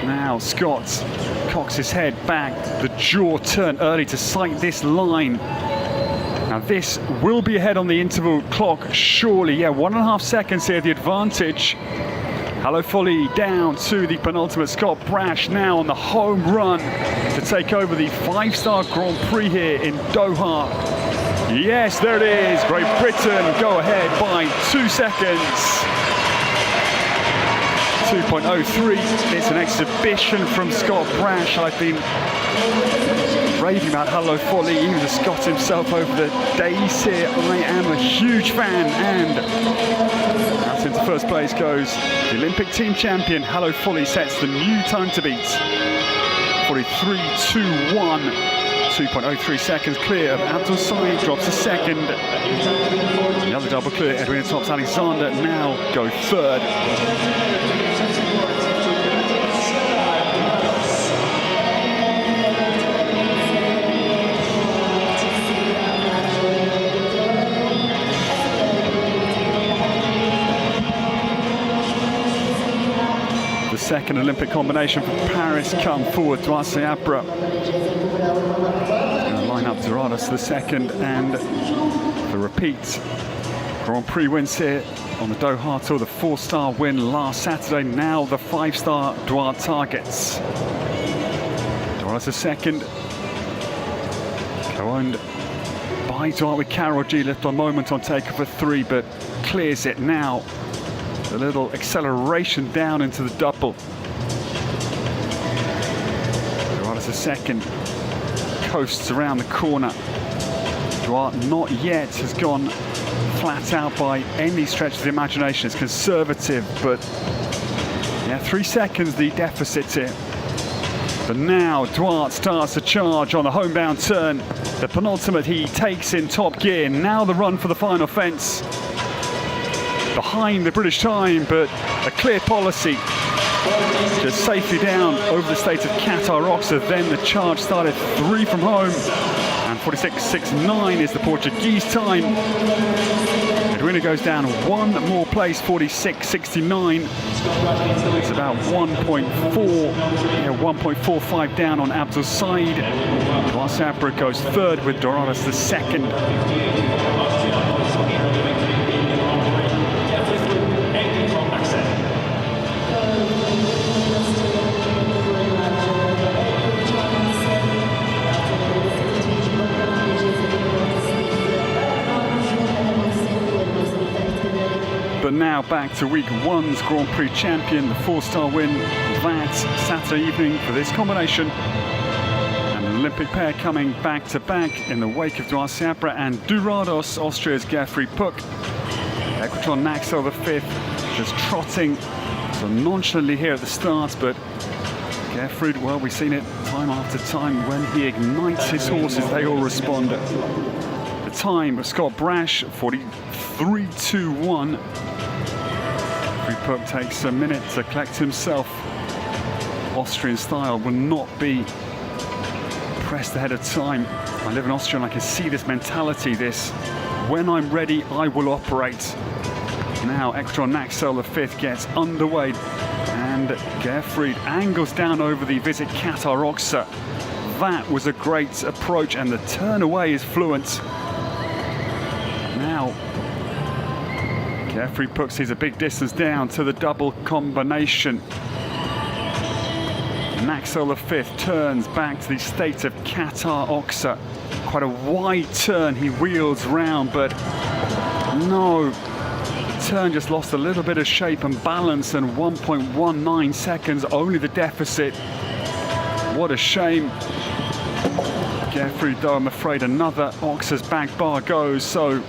Now Scott cocks his head back, the jaw turn early to sight this line. Now this will be ahead on the interval clock, surely. 1.5 seconds here, the advantage. Hello Folly down to the penultimate. Scott Brash now on the home run to take over the 5-star Grand Prix here in Doha. Yes, there it is. Great Britain go ahead by 2 seconds. 2.03. It's an exhibition from Scott Brash. I've been raving about Hello Folly, even the Scot himself over the days here. I am a huge fan, and out into first place goes the Olympic team champion. Hello Folly sets the new time to beat. 43.21. 2.03 seconds clear of Abdul Said, drops a second. The other double clear, Edwina Thompson-Alexander now go third. Second Olympic combination for Paris come forward. Duarte Abra going to line up Dorados the second, and the repeat Grand Prix wins here on the Doha Tour. The 4-star win last Saturday, now the 5-star Duarte targets. Dorados the second, co-owned by Duarte with Carol G. Little moment on takeoff for 3, but clears it now. A little acceleration down into the double. into second. Coasts around the corner. Duarte not yet has gone flat out by any stretch of the imagination. It's conservative, but yeah, 3 seconds the deficit here. But now Duarte starts to charge on the homebound turn. The penultimate he takes in top gear. Now the run for the final fence. Behind the British time, but a clear policy. Just safely down over the state of Qatar Oxa. Then the charge started 3 from home. And 46.69 is the Portuguese time. Edwina goes down 1 more place, 46.69. It's about 1.45 down on Abdul Said. Sabra goes third with Doradas the second. But now back to week 1's Grand Prix champion, the 4-star win that Saturday evening for this combination. An Olympic pair coming back to back in the wake of Duarte Sabra and Durados, Austria's Gerfried Puck. Equestrian Naxel the 5th, just trotting so nonchalantly here at the start, but Gerfried, well, we've seen it time after time. When he ignites his horses, they all respond. The time of Scott Brash, 43.21. Puck takes a minute to collect himself. Austrian style will not be pressed ahead of time. I live in Austria and I can see this mentality, this when I'm ready I will operate. Now Equestrian Naxel the 5th gets underway and Gerfried angles down over the Visit Qatar Oxa. That was a great approach and the turn away is fluent. Now Gerfried Puck sees a big distance down to the double combination. Naxel the 5th turns back to the state of Qatar Oxa. Quite a wide turn, he wheels round, but no. The turn just lost a little bit of shape and balance, and 1.19 seconds, only the deficit. What a shame. Gerfried, though, I'm afraid another Oxa's back bar goes, so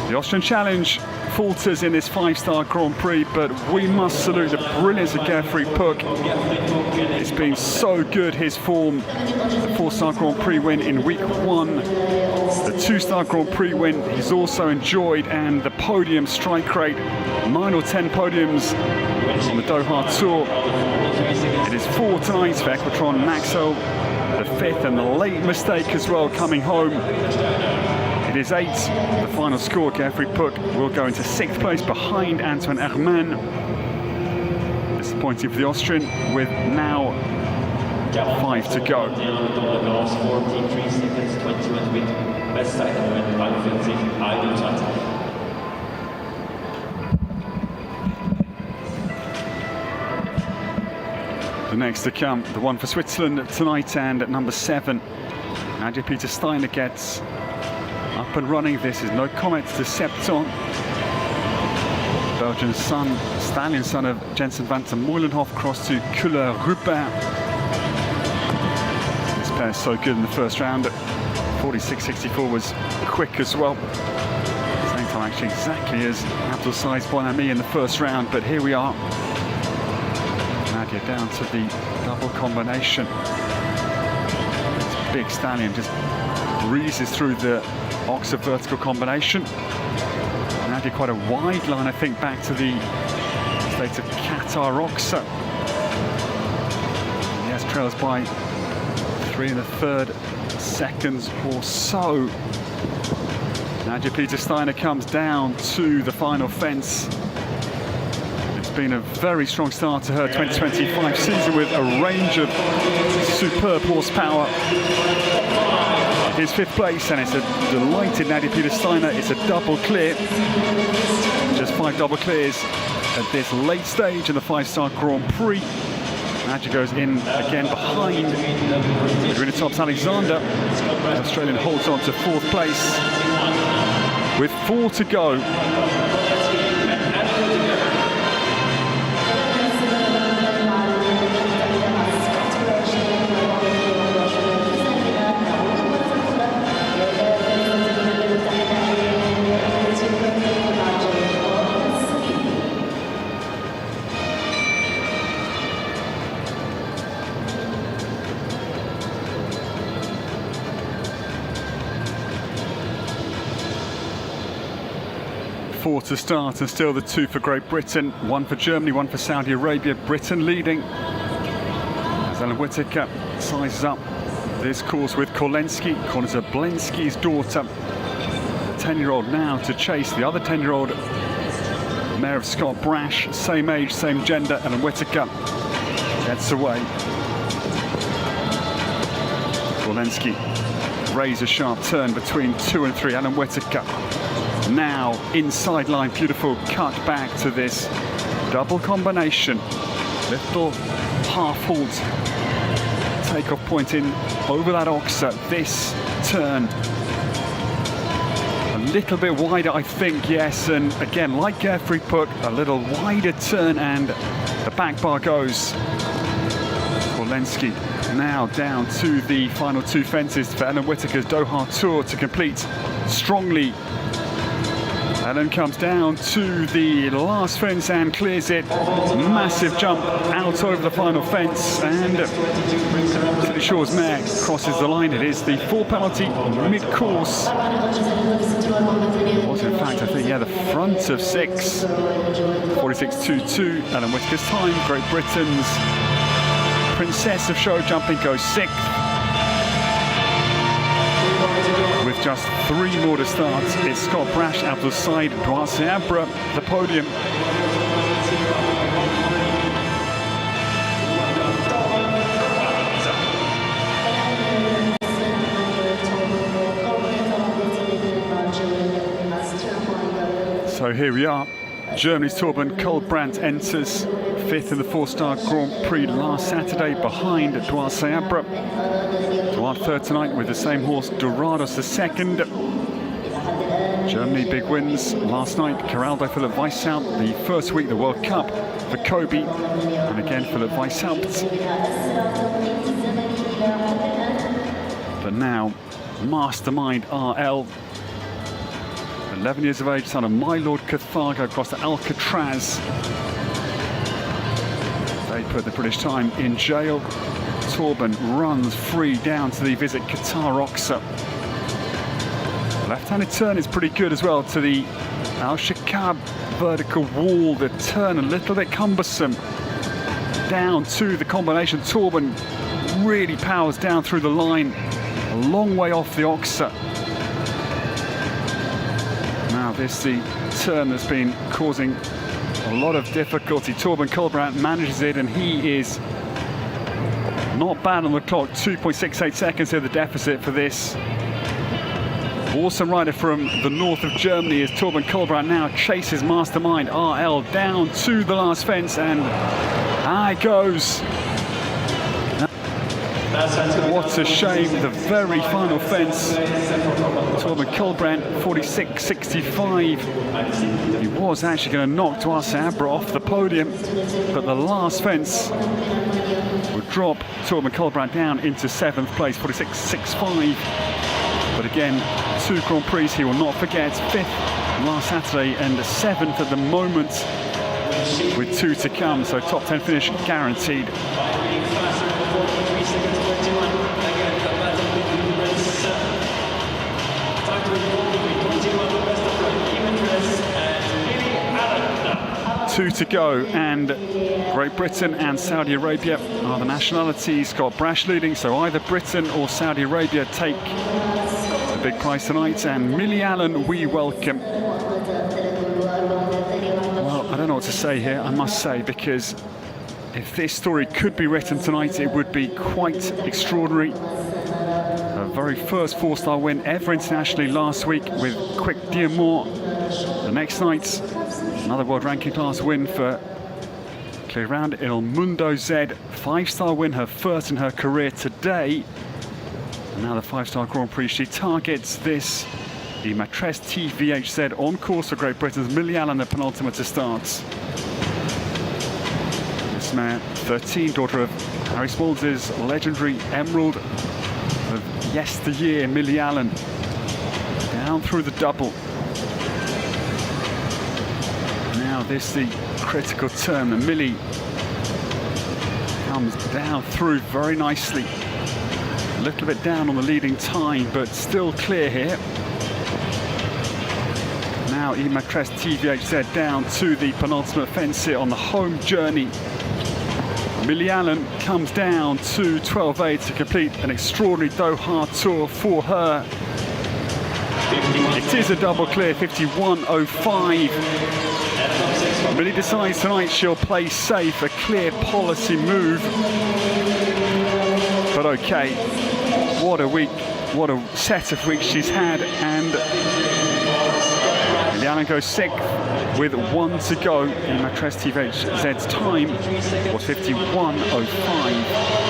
the Austrian challenge falters in this 5-star Grand Prix, but we must salute the brilliance of Gerfried Puck. It's been so good, his form. The 4-star Grand Prix win in week 1. The 2-star Grand Prix win he's also enjoyed, and the podium strike rate, 9 or 10 podiums on the Doha Tour. It is 4 tonight for Equestrian Naxel the 5th, and the late mistake as well coming home. It is 8, the final score. Gerfried Puck will go into 6th place behind Antoine Herman. Disappointing for the Austrian with now 5 to go. The next to come, the one for Switzerland tonight, and at number 7, Nadia Peter Steiner gets up and running. This is no comment to Septon. Belgian son, stallion son of Jensen van der Meulenhof, crossed to Couleur-Rupin. This pair is so good in the first round. 46.64 was quick as well. Same time actually exactly as Abdul Said's Bon Ami in the first round, but here we are. Nadia down to the double combination. This big stallion just breezes through the Oxa vertical combination. Nadia quite a wide line, I think, back to the state of Qatar Oxa. Yes, trails by 3 1/3 seconds or so. Nadia Peter Steiner comes down to the final fence. It's been a very strong start to her 2025 season with a range of superb horsepower. His 5th place, and it's a delighted Nadia Peter Steiner. It's a double clear. Just 5 double clears at this late stage in the 5-star Grand Prix. Nadia goes in again behind Edwina Tops Alexander. The Australian holds on to 4th place with 4 to go. 4 to start, and still the 2 for Great Britain, 1 for Germany, 1 for Saudi Arabia. Britain leading as Ellen Whittaker sizes up this course with Kolensky. Corners Zablensky's daughter, the 10-year-old now to chase the other 10-year-old, mare of Scott Brash, same age, same gender. Ellen Whittaker gets away. Kolensky, razor sharp turn between 2 and 3. Ellen Whittaker now inside line, beautiful cut back to this double combination. Little half halt takeoff point in over that oxer. This turn a little bit wider, I think, yes, and again, like Geoffrey put, a little wider turn and the back bar goes. Kolensky now down to the final 2 fences for Ellen Whittaker's Doha Tour to complete strongly. Ellen comes down to the last fence and clears it. Massive jump out over the final fence, and City Shaw's mare crosses the line. It is the 4 penalty mid-course. Was in fact, I think, yeah, the front of 6. 46.22. Ellen Whittaker's time. Great Britain's Princess of Show Jumping goes 6th. With just 3 more to start, it's Scott Brash out the side, Doha the podium. So here we are. Germany's Torben Kolbrand enters 5th in the 4-star Grand Prix last Saturday behind Doha Seabra. Duarte 3rd tonight with the same horse, Dorados 2nd. Germany big wins last night. Geraldo Philipp Weishaupt, the first week the World Cup for Kobe, and again Philipp Weishaupt. But now Mastermind RL, 11 years of age, son of My Lord Carthago, across to Alcatraz. They put the British time in jail. Torben runs free down to the Visit Qatar Oxer. Left-handed turn is pretty good as well to the Shaqab vertical wall. The turn a little bit cumbersome. Down to the combination. Torben really powers down through the line, a long way off the Oxer. Now this the turn that's been causing a lot of difficulty. Torben Kolbrand manages it, and he is not bad on the clock. 2.68 seconds here, the deficit for this awesome rider from the north of Germany as Torben Kolbrand now chases Mastermind RL down to the last fence, and it goes. What a shame, the very final fence. Torben Kolbrand, 46.65. He was actually going to knock Doha Seabra off the podium, but the last fence would drop Torben Kolbrand down into 7th place, 46.65. But again, 2 Grand Prix he will not forget. 5th last Saturday and 7th at the moment with 2 to come. So top 10 finish guaranteed. Two to go, and Great Britain and Saudi Arabia are the nationalities. Scott Brash leading, so either Britain or Saudi Arabia take the big prize tonight, and Millie Allen we welcome. Well, I don't know what to say here, I must say, because if this story could be written tonight, it would be quite extraordinary. Her very first 4-star win ever internationally last week with Quick Diamant. The next night, another world ranking class win for Clear Round Il Mundo Z. 5-star win, her first in her career today. And now the 5-star Grand Prix. She targets this, the Maîtresse TVHZ, on course for Great Britain's Millie Allen, the penultimate to start. This mare, 13, daughter of Harry Spald's legendary Emerald of yesteryear, Millie Allen. Down through the double. Now this the critical turn, and Millie comes down through very nicely. A little bit down on the leading time, but still clear here. Now now Ima Crest TVHZ down to the penultimate fence here on the home journey. Millie Allen comes down to 12.8 to complete an extraordinary Doha tour for her. It is a double clear, 51.05. Millie decides tonight she'll play safe, a clear policy move. But okay, what a week, what a set of weeks she's had, and Millie Allen goes sixth with 1 to go. In Mattress TVHZ's time was 51.05.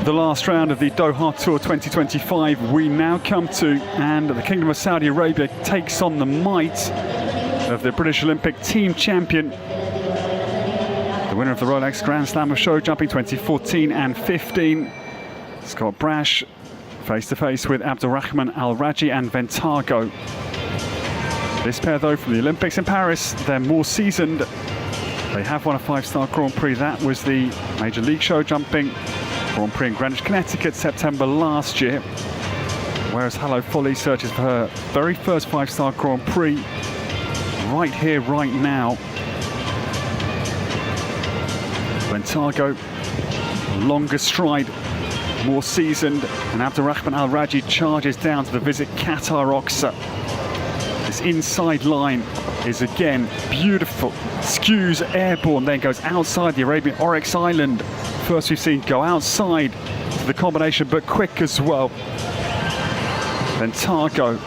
The last round of the Doha Tour 2025 we now come to, and the Kingdom of Saudi Arabia takes on the might of the British Olympic team champion, the winner of the Rolex Grand Slam of show jumping 2014 and 15, Scott Brash, face to face with Abdulrahman Al Raji and Ventago. This pair though from the Olympics in Paris, they're more seasoned. They have won a 5-star Grand Prix. That was the Major League show jumping Grand Prix in Greenwich, Connecticut, September last year. Whereas Hello Folly searches for her very first 5-star Grand Prix right here, right now. Ventago, longer stride, more seasoned, and Abdulrahman Al Raji charges down to the Visit Qatar Oxa. This inside line is again beautiful. Skews airborne, then goes outside the Arabian Oryx Island. First we've seen go outside to the combination, but quick as well. Ventago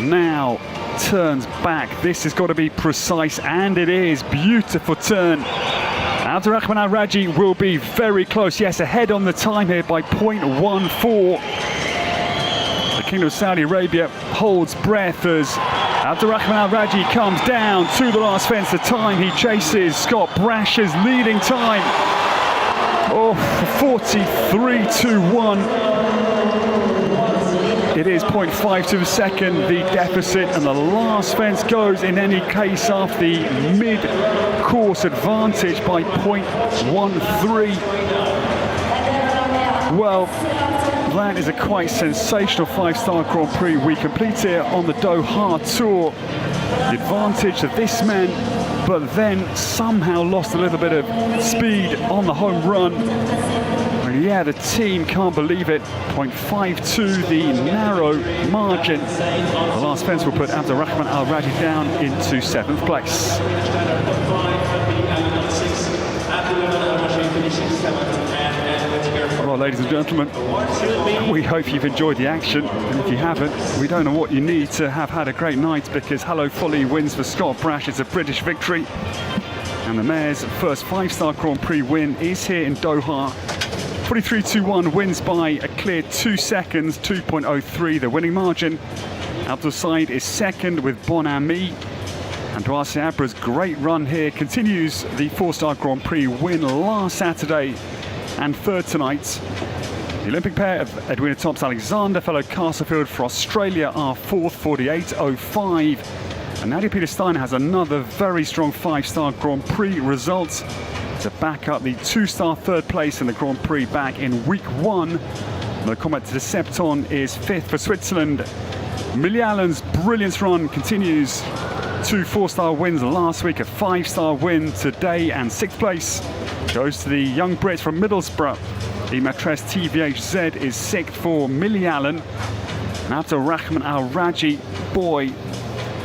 now turns back. This has got to be precise, and it is. Beautiful turn. Abdulrahman Al Raji will be very close. Yes, ahead on the time here by 0.14. The Kingdom of Saudi Arabia holds breath as Abdulrahman Al Raji comes down to the last fence. The time he chases Scott Brash's leading time. Oh, 43.21. It is 0.52 a second, the deficit, and the last fence goes in any case off the mid-course advantage by 0.13. Well, that is a quite sensational 5-star Grand Prix we complete here on the Doha Tour. The advantage of this man, but then somehow lost a little bit of speed on the home run. And yeah, the team can't believe it. 0.52, the narrow margin. The last fence will put Abdulrahman Al Raji down into 7th place. Well, ladies and gentlemen, we hope you've enjoyed the action, and if you haven't, we don't know what you need to have had a great night, because Hello Folly wins for Scott Brash. It's a British victory, and the mare's first 5-star Grand Prix win is here in Doha. 43.21, wins by a clear 2 seconds, 2.03 the winning margin. Abdul Said is second with Bon Ami, and Duarte Abra's great run here continues the 4-star Grand Prix win last Saturday and third tonight. The Olympic pair of Edwina Thompson-Alexander, fellow Castlefield for Australia, are fourth, 48.05. And Nadia Peter-Steiner has another very strong 5-star Grand Prix result to back up the 2-star third place in the Grand Prix back in week 1. The Combat de Septon is 5th for Switzerland. Millie Allen's brilliant run continues. 2 4-star wins last week, a 5-star win today, and 6th place goes to the young Brit from Middlesbrough. The Matres TVHZ is 6th for Millie Allen. And Abdulrahman Al Raji, boy,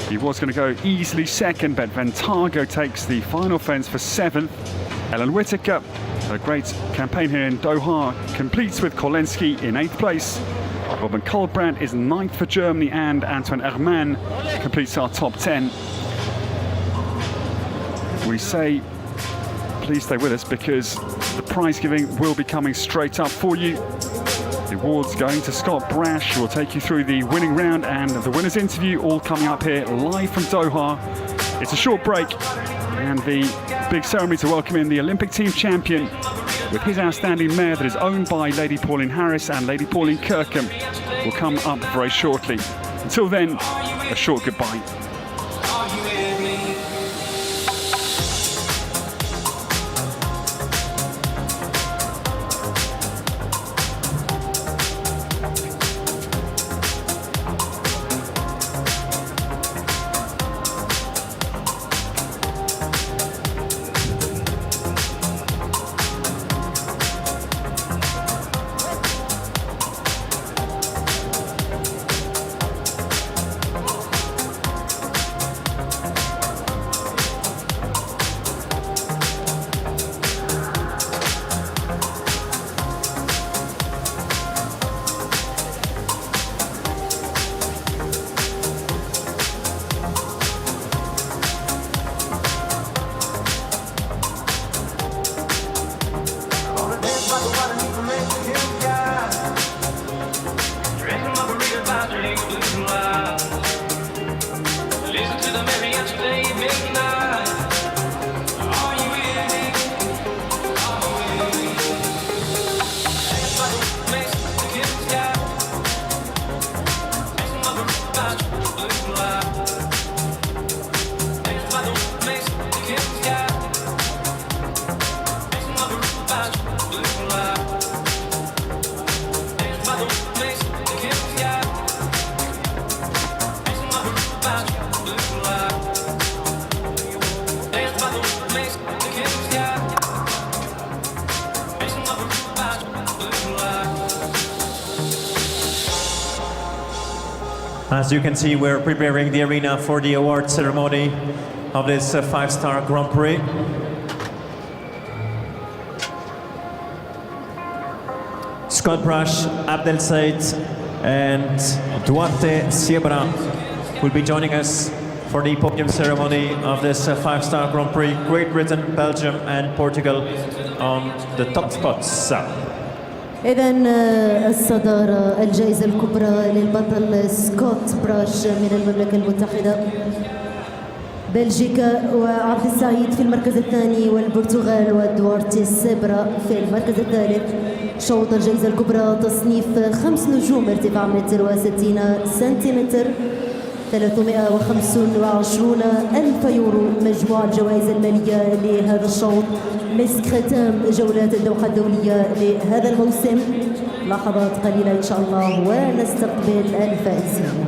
he was going to go easily second, but Ventago takes the final fence for 7th. Ellen Whittaker, a great campaign here in Doha, completes with Kolensky in 8th place. Robin Kohlbrandt is 9th for Germany, and Antoine Herman completes our top 10. We say, please stay with us, because the prize giving will be coming straight up for you. The awards going to Scott Brash, who will take you through the winning round and the winner's interview, all coming up here live from Doha. It's a short break, and the big ceremony to welcome in the Olympic team champion with his outstanding mare that is owned by Lady Pauline Harris and Lady Pauline Kirkham will come up very shortly. Until then, a short goodbye. As you can see, we're preparing the arena for the award ceremony of this five-star Grand Prix. Scott Brush, Abdel Said, and Duarte Siebra will be joining us for the podium ceremony of this five-star Grand Prix. Great Britain, Belgium, and Portugal on the top spots. إذن الصدارة الجائزة الكبرى للبطل سكوت براش من المملكة المتحدة، بلجيكا وعبد السعيد في المركز الثاني، والبرتغال ودوارتي سيبرا في المركز الثالث. شوط الجائزة الكبرى تصنيف 5 نجوم، ارتفاع 160 سنتيمتر، 325 ألف يورو. مجموع الجوائز المالية لهذا الشوط مسك ختام جولات الدوحة الدولية لهذا الموسم. لحظات قليلة إن شاء الله ونستقبل الفائزين.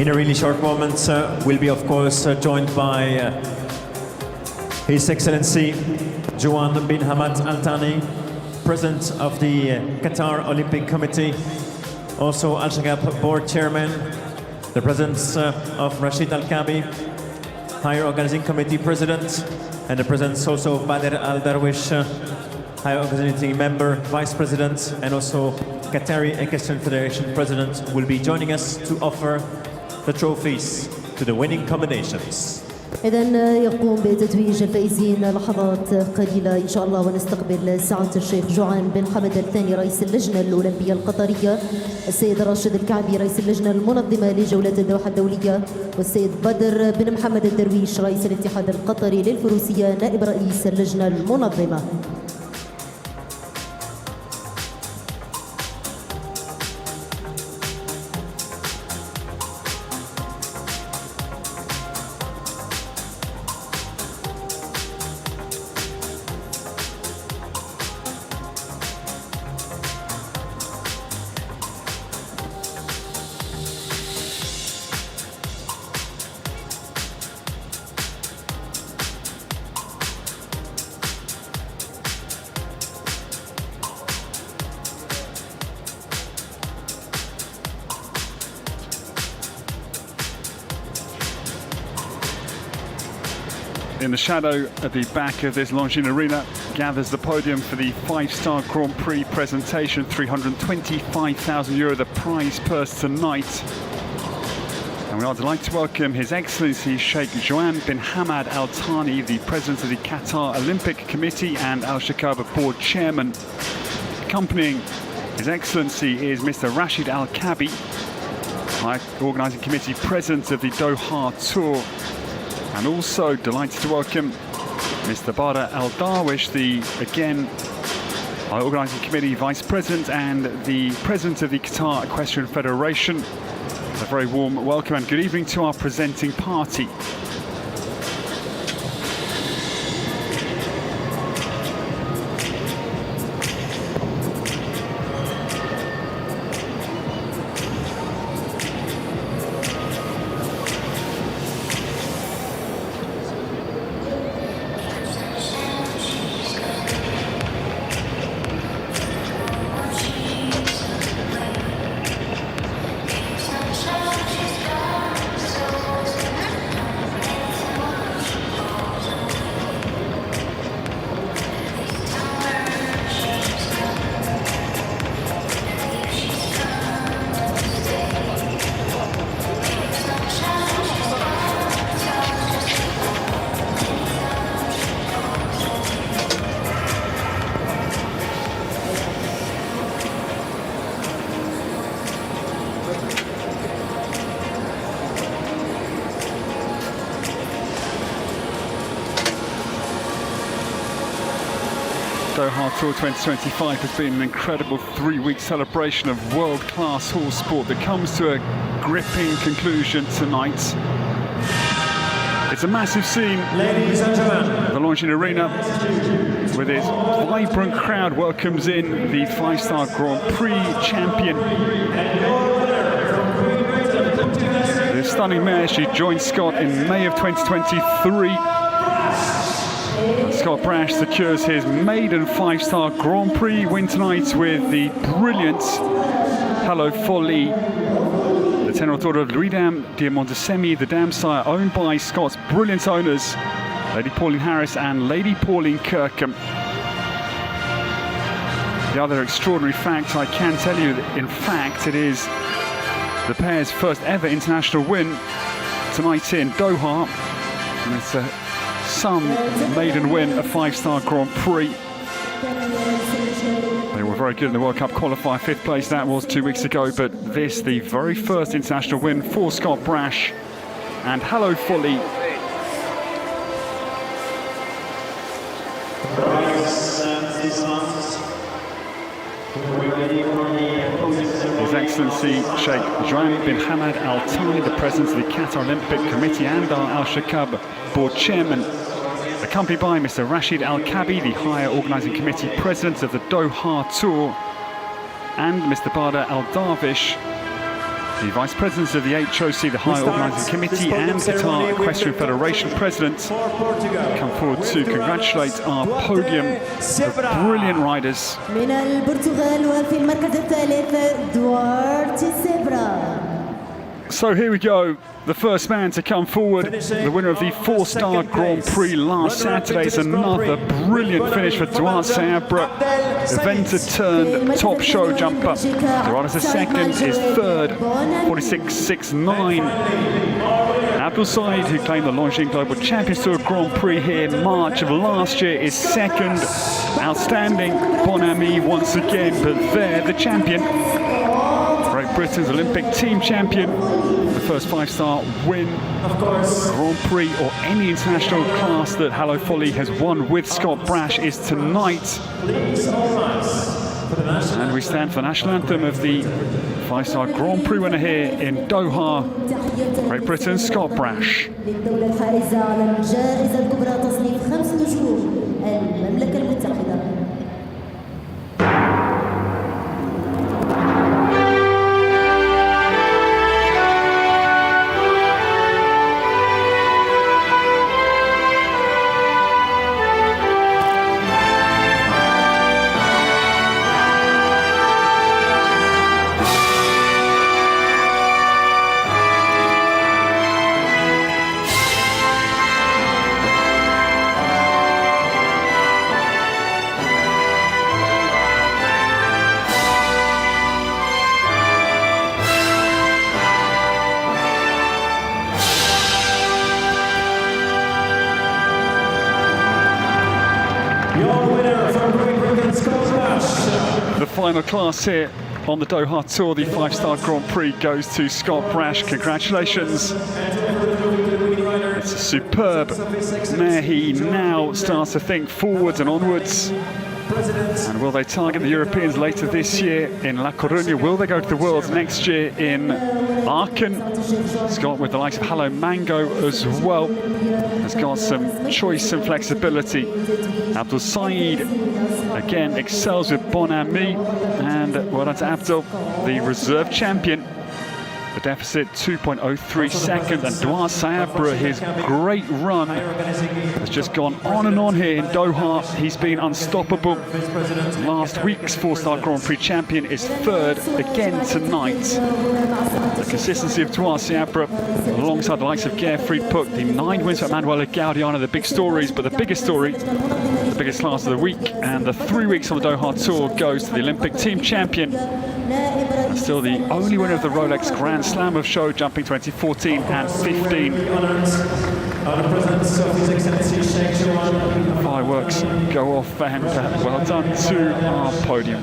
In a really short moment, we'll be of course joined by His Excellency Juan bin Hamad Al Thani, President of the Qatar Olympic Committee, also Al Shaqab Board Chairman, the presence of Rashid Al Kabi, Higher Organizing Committee President, and the presence also of Bader Al Darwish, Higher Organizing Member, Vice President, and also Qatari Equestrian Federation President will be joining us to offer the trophies to the winning combinations. إذن يقوم بتتويج الفائزين لحظات قليلة إن شاء الله، ونستقبل سعادة الشيخ جوعان بن حمد الثاني رئيس اللجنة الأولمبية القطرية، السيد راشد الكعبي رئيس اللجنة المنظمة لجولة الدوحة الدولية، والسيد بدر بن محمد الدرويش رئيس الاتحاد القطري للفروسية نائب رئيس اللجنة المنظمة. In the shadow at the back of this Longines arena gathers the podium for the 5-star Grand Prix presentation. €325,000, the prize purse tonight. And we are delighted to welcome His Excellency Sheikh Joan bin Hamad Al Thani, the President of the Qatar Olympic Committee and Al Shaqab Board Chairman. Accompanying His Excellency is Mr. Rashid Al Kabi, Organising Committee President of the Doha Tour. And also delighted to welcome Mr. Badr Al Darwish, the, again, Organising Committee Vice President and the President of the Qatar Equestrian Federation. A very warm welcome and good evening to our presenting party. Doha Tour 2025 has been an incredible 3-week celebration of world-class horse sport that comes to a gripping conclusion tonight. It's a massive scene. Ladies and gentlemen, the Longines Arena, with its vibrant crowd, welcomes in the 5-star Grand Prix champion. The stunning mare, she joined Scott in May of 2023. Scott Brash secures his maiden 5-star Grand Prix win tonight with the brilliant Hello Folly, the 10-year-old daughter of Louis-Dame de Montesemi, the dam sire owned by Scott's brilliant owners, Lady Pauline Harris and Lady Pauline Kirkham. The other extraordinary fact I can tell you, that in fact, it is the pair's first ever international win tonight in Doha. And it's some maiden win, a 5-star Grand Prix. They were very good in the World Cup qualifier, 5th place that was 2 weeks ago, but this, the very first international win for Scott Brash and Hello Folly. His Excellency Sheikh Joan bin Hamad Al Thani, the President of the Qatar Olympic Committee and our Al Shaqab Board Chairman, accompanied by Mr. Rashid Al Kabi, the Higher Organising Committee President of the Doha Tour, and Mr. Badr Al Darwish, the Vice President of the HOC, the Higher Organising Committee, and Qatar Equestrian Federation President, come forward to congratulate our podium of brilliant riders. من البرتغال وفي المركز الثالث دوارتي سيبرا. So here we go, the first man to come forward, the winner of the 4-star Grand Prix last Saturday. It's another brilliant finish for Duarte Seabra, eventer turned top show jumper. Duarte is second, is third, 46.69. Abdul Said, who claimed the Longines Global Champions Tour Grand Prix here in March of last year, is second. Outstanding, Bon Ami once again, but they're the champion. Great Britain's Olympic team champion, the first 5-star win, Grand Prix or any international class that Hello Folly has won with Scott Brash is tonight. And we stand for the national anthem of the 5-star Grand Prix winner here in Doha, Great Britain, Scott Brash. winner from Great Britain, Scott Brash. The final class here on the Doha Tour, the 5-star Grand Prix, goes to Scott Brash. Congratulations. It's a superb mare. He now starts to think forwards and onwards. And will they target the Europeans later this year in La Coruña? Will they go to the Worlds next year in Aachen? Scott, with the likes of Hello Mango as well, has got some choice and flexibility. Abdul Saeed, again, excels with Bon Ami. And well done to Abdul, the reserve champion. The deficit 2.03 seconds, and Doha Sayabra, his great run has just gone on and on here in Doha. He's been unstoppable. Last week's 4-star Grand Prix champion is third again tonight. The consistency of Doha Sayabra alongside the likes of Gerfried Puck, the 9 wins for Manuela Gaudiana, the big stories, but the biggest story, the biggest class of the week, and the 3 weeks on the Doha Tour goes to the Olympic team champion. And still the only winner of the Rolex Grand Slam of show jumping 2014 and 15. Fireworks go off, and well done to our podium.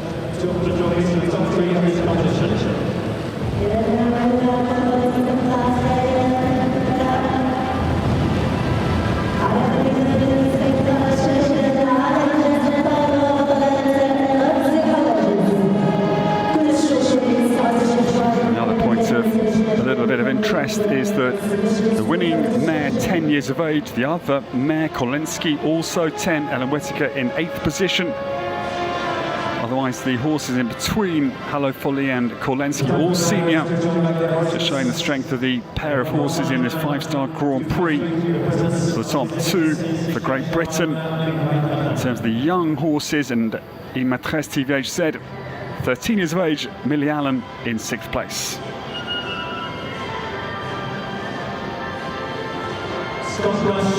A bit of interest is that the winning mare, 10 years of age, the other mare, Kolensky, also 10, Ellen Whittaker in 8th position. Otherwise, the horses in between, Hello Folly and Kolensky, all senior, just showing the strength of the pair of horses in this 5-star Grand Prix. So the top 2 for Great Britain. In terms of the young horses, and in Maîtresse TVHZ, 13 years of age, Millie Allen in 6th place. Scott Brash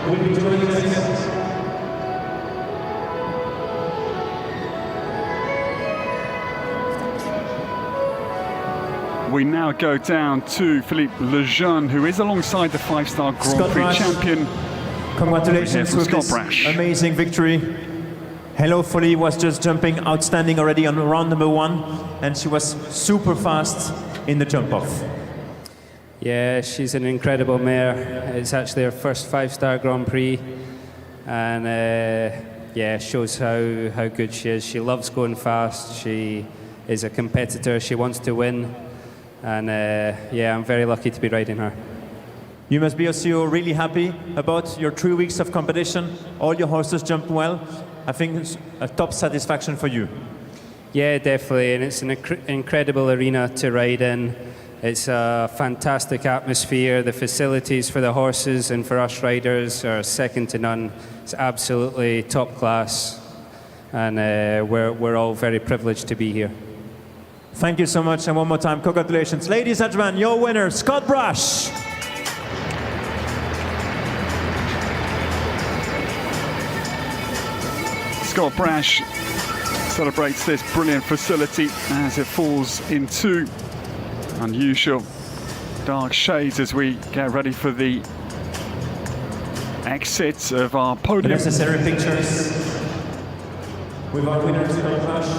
will be joining us. We now go down to Philippe Lejeune, who is alongside the 5-star Grand Prix champion. Congratulations with Scott this Brash. amazing victory. Hello Folly was just jumping outstanding already on round number 1, and she was super fast in the jump off. Yeah, she's an incredible mare. It's actually her first 5-star Grand Prix, and yeah, shows how good she is. She loves going fast. She is a competitor. She wants to win, and yeah, I'm very lucky to be riding her. You must be also really happy about your 3 weeks of competition. All your horses jumped well. I think it's a top satisfaction for you. Yeah, definitely, and it's an incredible arena to ride in. It's a fantastic atmosphere. The facilities for the horses and for us riders are second to none. It's absolutely top class, and we're all very privileged to be here. Thank you so much, and one more time, congratulations. Ladies and gentlemen, your winner, Scott Brash. Scott Brash celebrates this brilliant facility as it falls into unusual dark shades as we get ready for the exit of our podium. The necessary pictures with our winner, Scott Brash.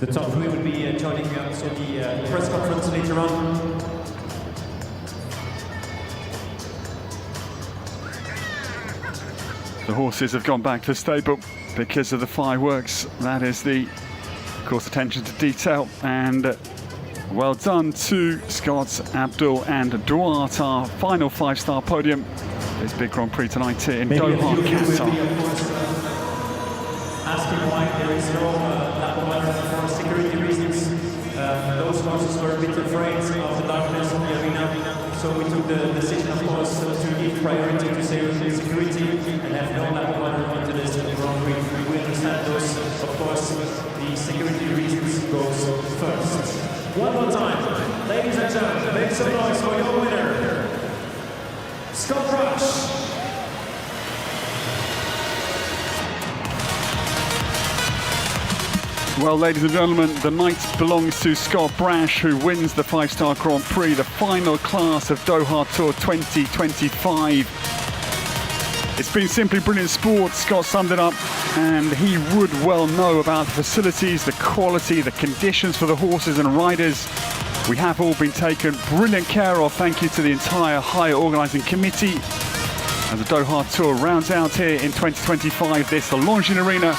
The top 3 will be joining us in the press conference later on. The horses have gone back to the stable because of the fireworks. That is the, of course, attention to detail, and well done to Scott, Abdul and Duarte, our final 5-star podium. This big Grand Prix tonight here in Doha, Qatar. Asking why there is no lap of water for security reasons. Those horses were a bit afraid of the darkness of the arena, so we took the decision, of course, to give priority to security and have no lap of water into this Grand Prix. We understand those, of course, the security reasons goes first. One more time, ladies and gentlemen, make some noise for your winner, Scott Brash. Well, ladies and gentlemen, the night belongs to Scott Brash, who wins the 5-star Grand Prix, the final class of Doha Tour 2025. It's been simply brilliant sport. Scott summed it up, and he would well know about the facilities, the quality, the conditions for the horses and riders. We have all been taken brilliant care of. Thank you to the entire hire organising committee. As the Doha Tour rounds out here in 2025, this the Longines Arena,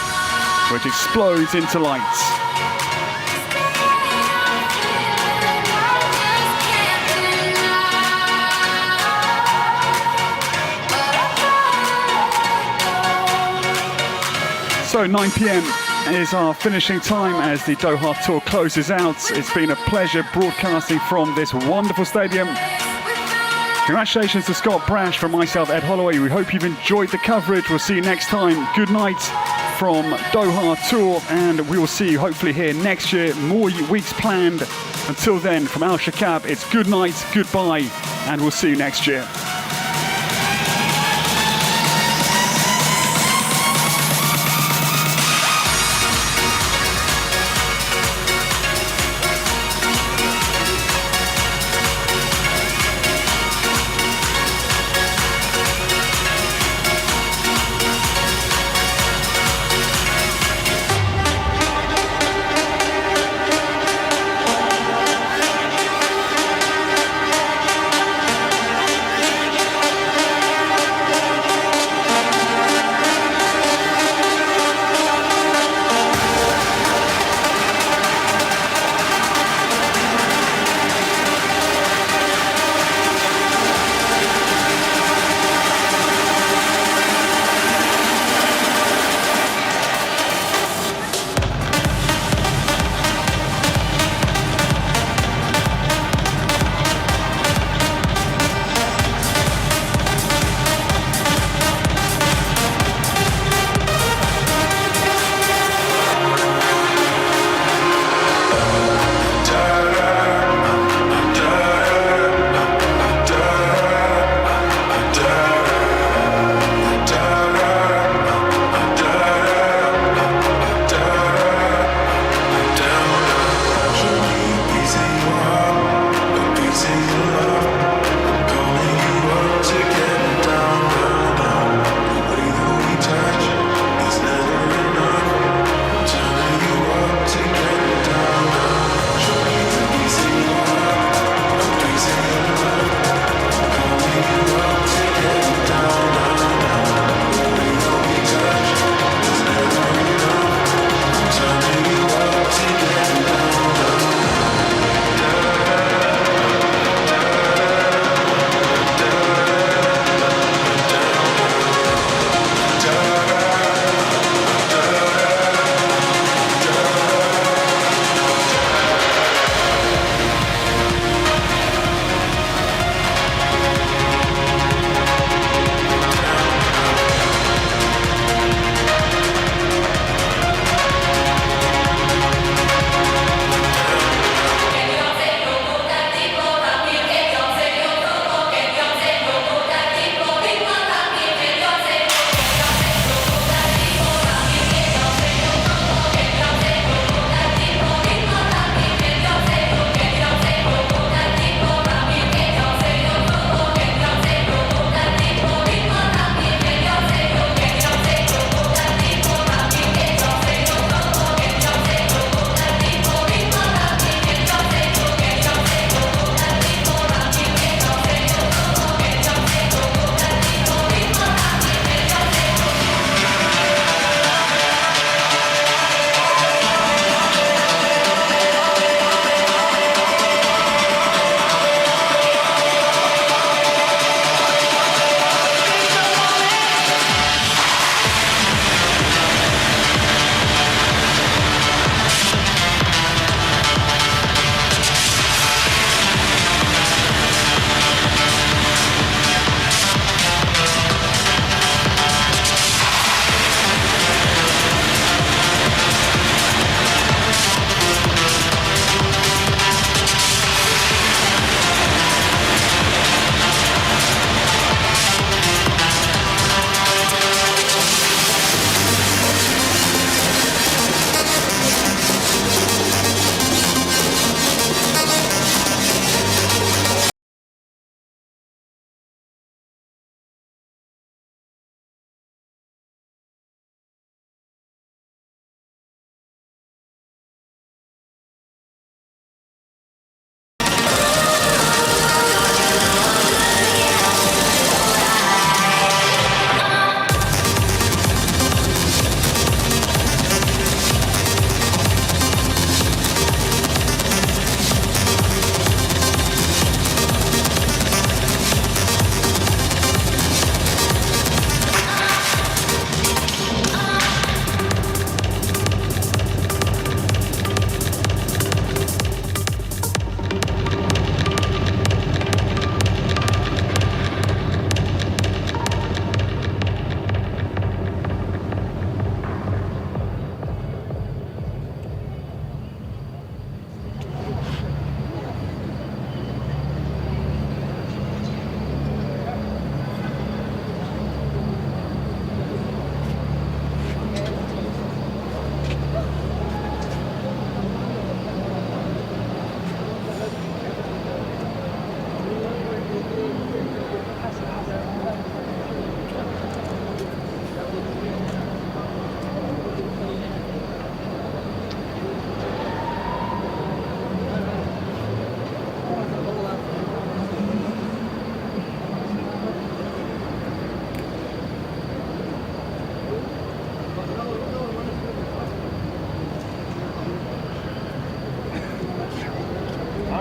which explodes into lights. So 9 p.m. is our finishing time as the Doha Tour closes out. It's been a pleasure broadcasting from this wonderful stadium. Congratulations to Scott Brash, from myself, Ed Holloway. We hope you've enjoyed the coverage. We'll see you next time. Good night from Doha Tour, and we will see you hopefully here next year. More weeks planned. Until then, from Al Shaqab, it's good night, goodbye, and we'll see you next year.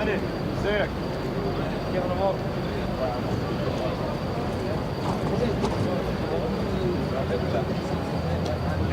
Sick.